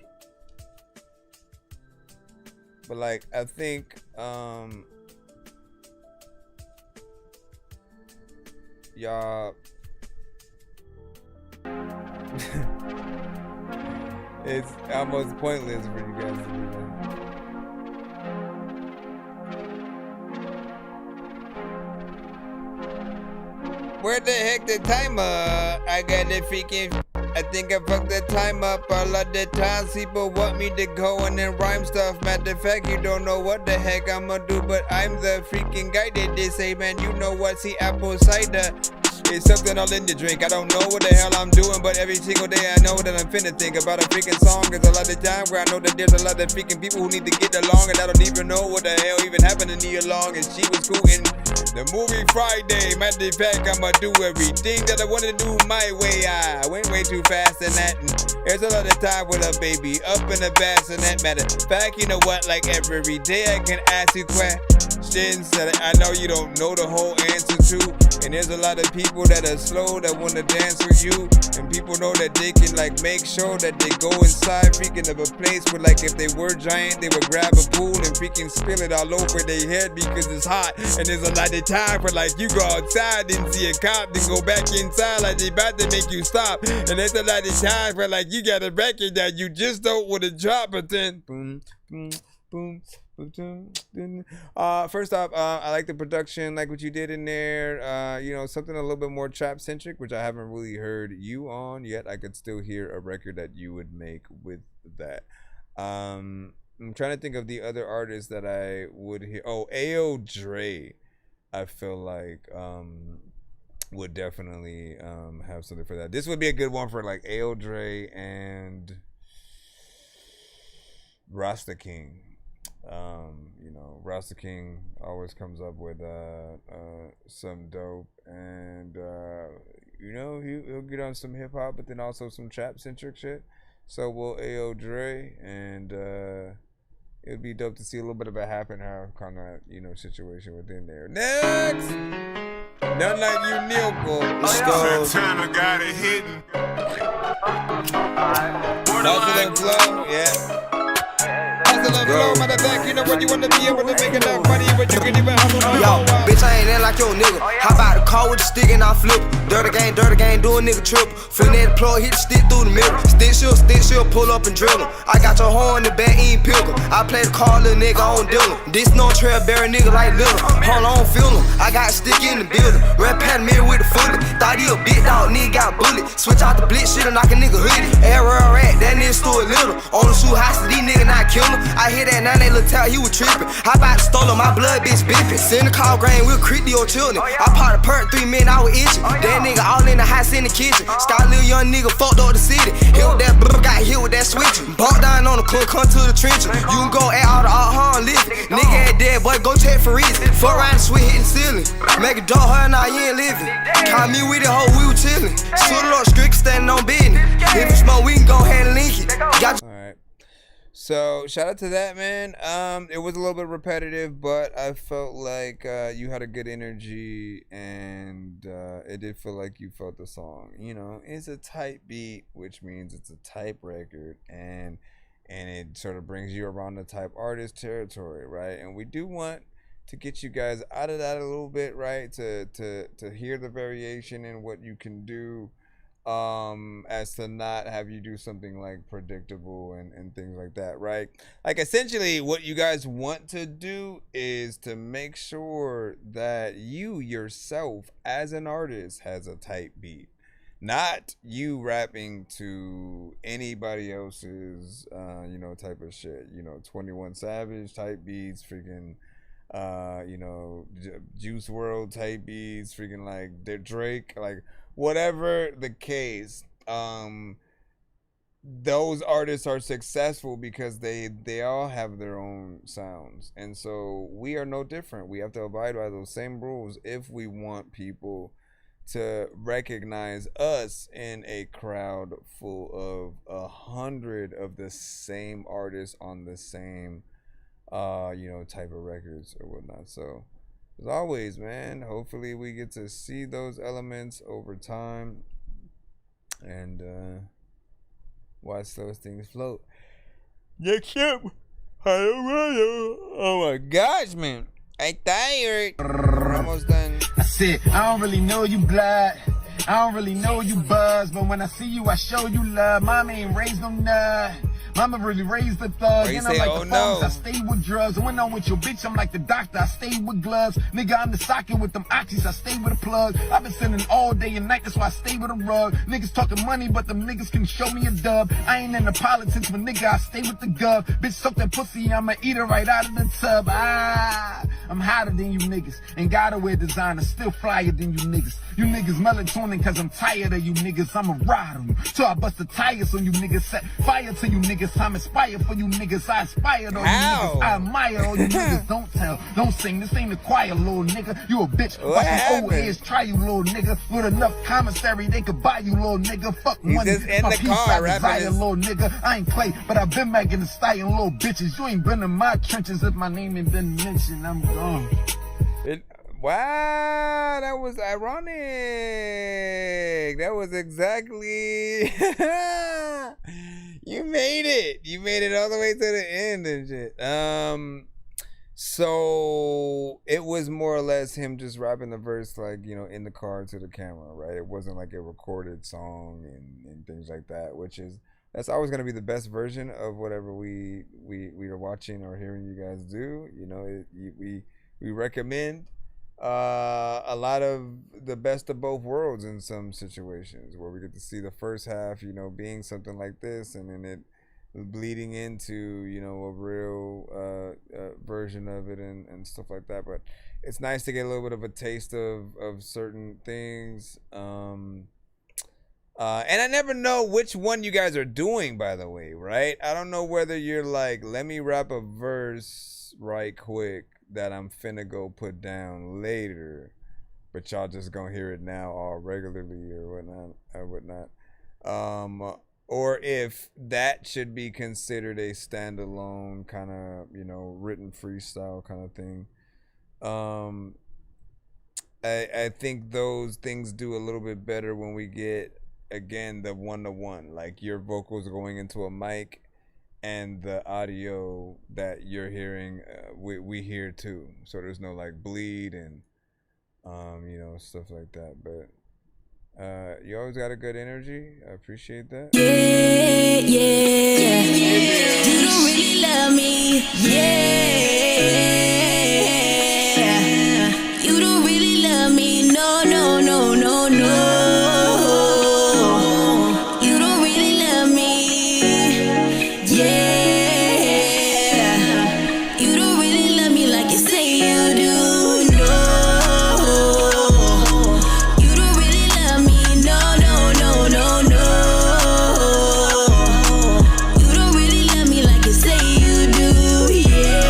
But like, I think y'all it's almost pointless for you guys to do that. Where the heck the timer? I got the freaking. I think I fucked the time up. All of the times people want me to go and then rhyme stuff. Matter of fact, you don't know what the heck I'ma do, but I'm the freaking guy that they say, man, you know what? See, apple cider. It's something all in the drink. I don't know what the hell I'm doing, but every single day I know that I'm finna think about a freaking song. There's a lot of time where I know that there's a lot of freaking people who need to get along, and I don't even know what the hell even happened to me along. And she was cool in the movie Friday. Matter of fact, I'ma do everything that I wanna do my way. I went way too fast in that. And there's a lot of time with a baby up in the bass and that. Matter of fact, you know what? Like every day I can ask you questions that I know you don't know the whole answer to. And there's a lot of people that are slow that wanna dance with you, and people know that they can like make sure that they go inside freaking of a place where like if they were giant they would grab a pool and freaking spill it all over their head because it's hot. And there's a lot of time for like you go outside and see a cop then go back inside like they about to make you stop. And there's a lot of time for like you got a record that you just don't want to drop, but then boom boom boom. First off, I like the production, like what you did in there. You know, something a little bit more trap centric, which I haven't really heard you on yet. I could still hear a record that you would make with that. I'm trying to think of the other artists that I would hear. Oh, A.O. Dre, I feel like would definitely have something for that. This would be a good one for like A.O. Dre and Rasta King. You know, Rasta King always comes up with some dope, and you know, he'll get on some hip hop, but then also some trap centric shit. So will A.O. Dre, and it'd be dope to see a little bit of a happen how kind of, you know, situation within there. Next, none like you, Nilko. Let's go. Santana got it hidden. Hustle flow, yeah. Matter of fact, you know what, you wanna be able to make enough money, but you can even hustle. Yo, bitch, I ain't in like your nigga. How about the car with the stick and I flip? Dirty game, do a nigga trip. Finna the plug, hit the stick through the middle. Stick shield, pull up and drill him. I got your horn in the back, ain't pilgrim. I play the car, little nigga, on dealer. This no trail bearing nigga like Lil. Hold on, feel him. I got a stick in the building. Red pad mirror with the fully. Thought he a big dog, nigga got bullet. Switch out the blitz shit and knock a nigga hoodie. Error rat, that nigga still a little. On the shoe house, these niggas not kill him. I hear that now they look tell he was tripping. How about stolen my blood, bitch bipping. Send the call grain, we'll creep your children. I popped a perk 3 minutes, I was itching. That nigga all in the house in the kitchen. Scott little young nigga fucked up the city. Hit with that got hit with that switch. Bought down on the club, come to the trenches. You can go at all the hard lift. Nigga had dead, boy, go check for reason. Fuck around the switch, hit the ceiling. Make a dog her, now you ain't living. Call me with it, hoe, we were chillin'. Suited up, strict, standing on business. If you smoke, we can go ahead and link it. Got Alright. So shout out to that, man. It was a little bit repetitive, but I felt like you had a good energy, and it did feel like you felt the song. You know, it's a tight beat, which means it's a type record, and it sort of brings you around the type artist territory, right? And we do want to get you guys out of that a little bit, right? To hear the variation in what you can do. As to not have you do something like predictable and things like that, right? Like essentially what you guys want to do is to make sure that you yourself as an artist has a tight beat, not you rapping to anybody else's you know, type of shit, you know, 21 Savage type beats, freaking you know, Juice WRLD type beats, freaking like Drake, like whatever the case, those artists are successful because they all have their own sounds, and so we are no different. We have to abide by those same rules if we want people to recognize us in a crowd full of 100 of the same artists on the same you know, type of records or whatnot. So as always, man, hopefully we get to see those elements over time and watch those things float. Next up, oh my gosh, man, I'm tired. We're almost done. I said, I don't really know you blood, I don't really know you buzz, but when I see you, I show you love. Mama ain't raised no nut. Mama really raised the thug, and I'm like the phones, I stay with drugs. I went on with your bitch, I'm like the doctor, I stay with gloves. Nigga, I'm the socket with them oxys, I stay with a plug. I've been sending all day and night, that's why I stay with a rug. Niggas talking money, but them niggas can show me a dub. I ain't into politics, but nigga, I stay with the gov. Bitch, suck that pussy, I'ma eat her right out of the tub. I'm hotter than you niggas, and gotta wear designer, still flyer than you niggas. You niggas melatonin, cause I'm tired of you niggas. I'ma ride on you, till I bust the tires on you niggas. Set fire to you niggas. I'm inspired for you niggas. I aspired on you niggas. I admire all you niggas. Don't tell, don't sing. This ain't a choir, little nigga. You a bitch. Watch old heads try you, little nigga. With enough commissary, they could buy you, little nigga. Fuck money. Just in my the peace car, I desire, little nigga. I ain't Clay, but I've been making the style, little bitches. You ain't been in my trenches if my name ain't been mentioned. I'm gone. Wow, that was ironic. That was exactly you made it. You made it all the way to the end and shit. So it was more or less him just rapping the verse, like, you know, in the car to the camera, right? It wasn't like a recorded song and things like that, which is, that's always going to be the best version of whatever we are watching or hearing you guys do. You know, we recommend a lot of the best of both worlds in some situations, where we get to see the first half, you know, being something like this, and then it bleeding into, you know, a real version of it and stuff like that. But it's nice to get a little bit of a taste of certain things. And I never know which one you guys are doing, by the way, right? I don't know whether you're like, let me rap a verse right quick that I'm finna go put down later, but y'all just gonna hear it now all regularly or whatnot. Or if that should be considered a standalone kind of, you know, written freestyle kind of thing. I think those things do a little bit better when we get, again, the one-to-one, like your vocals going into a mic and the audio that you're hearing, we hear too. So there's no like bleed and, you know, stuff like that. But you always got a good energy. I appreciate that. Yeah. You don't really love me. Yeah. You don't really love me. No. You don't really love me. Yeah. You don't really love me like you say you do. Yeah.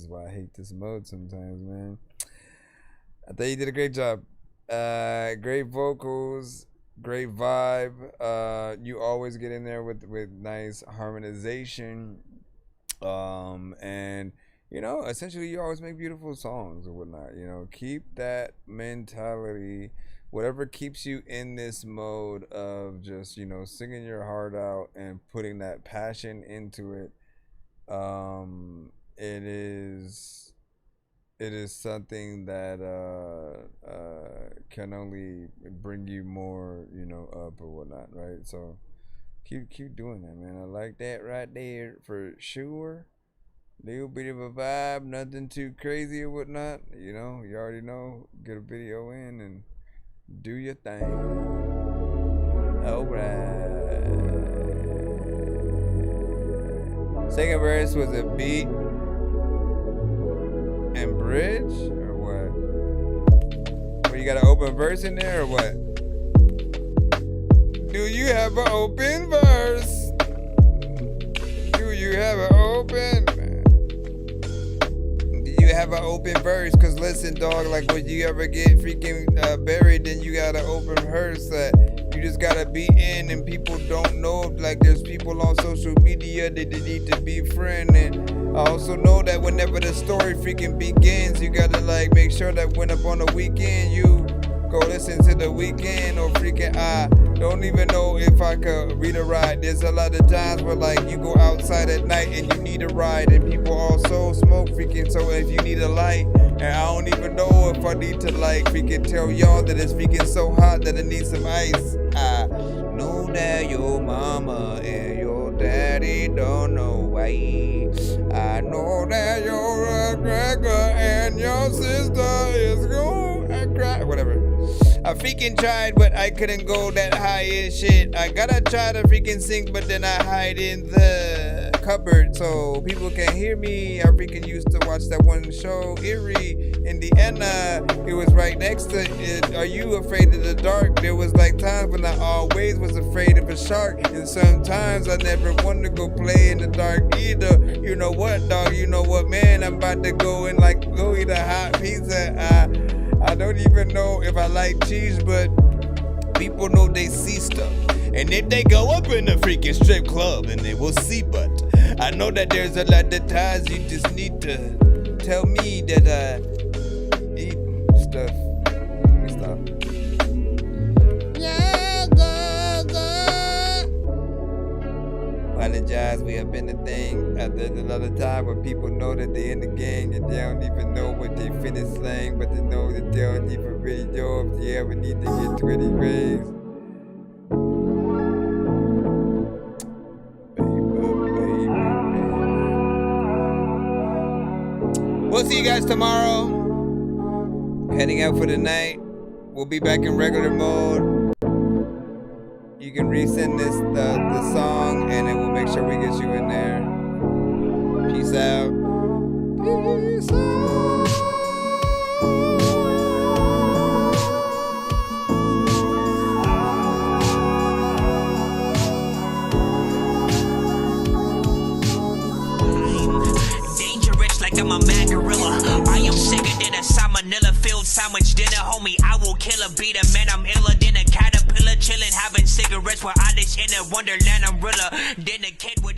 why I hate this mode sometimes, man. I thought you did a great job. Great vocals, great vibe. You always get in there with nice harmonization. And you know, essentially you always make beautiful songs or whatnot. You know, keep that mentality. Whatever keeps you in this mode of just, you know, singing your heart out and putting that passion into it, it is something that can only bring you more, you know, up or whatnot, right? So keep doing that, man. I like that right there for sure. Little bit of a vibe, nothing too crazy or whatnot. You know, you already know. Get a video in and do your thing. Alright. Second verse was a beat and bridge, or what? Or you got an open verse in there, or what? Do you have an open verse? Do you have an open? You have an open verse, cause listen, dog, like when you ever get freaking buried, then you got an open verse that you just gotta be in, and people don't know. Like there's people on social media that they need to be friend, and I also know that whenever the story freaking begins, you gotta like make sure that when up on the weekend you go listen to the weekend, or freaking I don't even know if I could read a ride. There's a lot of times where like you go outside at night and you need a ride, and people also smoke freaking, so if you need a light, and I don't even know if I need to like freaking tell y'all that it's freaking so hot that I need some ice. I know that your mama and your daddy don't know why. I know that you're a cracker and your sister is gonna cry. Whatever. I freaking tried, but I couldn't go that high and shit. I gotta try to freaking sing, but then I hide in the cupboard so people can hear me. I freaking used to watch that one show, Erie, Indiana. It was right next to it. Are you afraid of the dark? There was like times when I always was afraid of a shark, and sometimes I never wanted to go play in the dark either. You know what, dog? You know what, man? I'm about to go and like go eat a hot pizza. I don't even know if I like cheese, but people know they see stuff. And if they go up in a freaking strip club, then they will see. But I know that there's a lot of times you just need to tell me that I eat stuff. Stop. Apologize, we have been a thing. There's another time where people know that they in the gang and they don't even know what they finished slang, but they know that they don't even really know if they ever need to get 20 grades. We'll see you guys tomorrow. Heading out for the night. We'll be back in regular mode. You can resend this the song, and then we'll make sure we get you in there. Peace out. Peace out. Dangerous like I'm a mad gorilla. I am sicker than a salmonella filled sandwich dinner, homie. I will kill a beat a man. I'm iller than a caterpillar, chilling, having cigarettes while I live in a wonderland umbrella. Then a kid with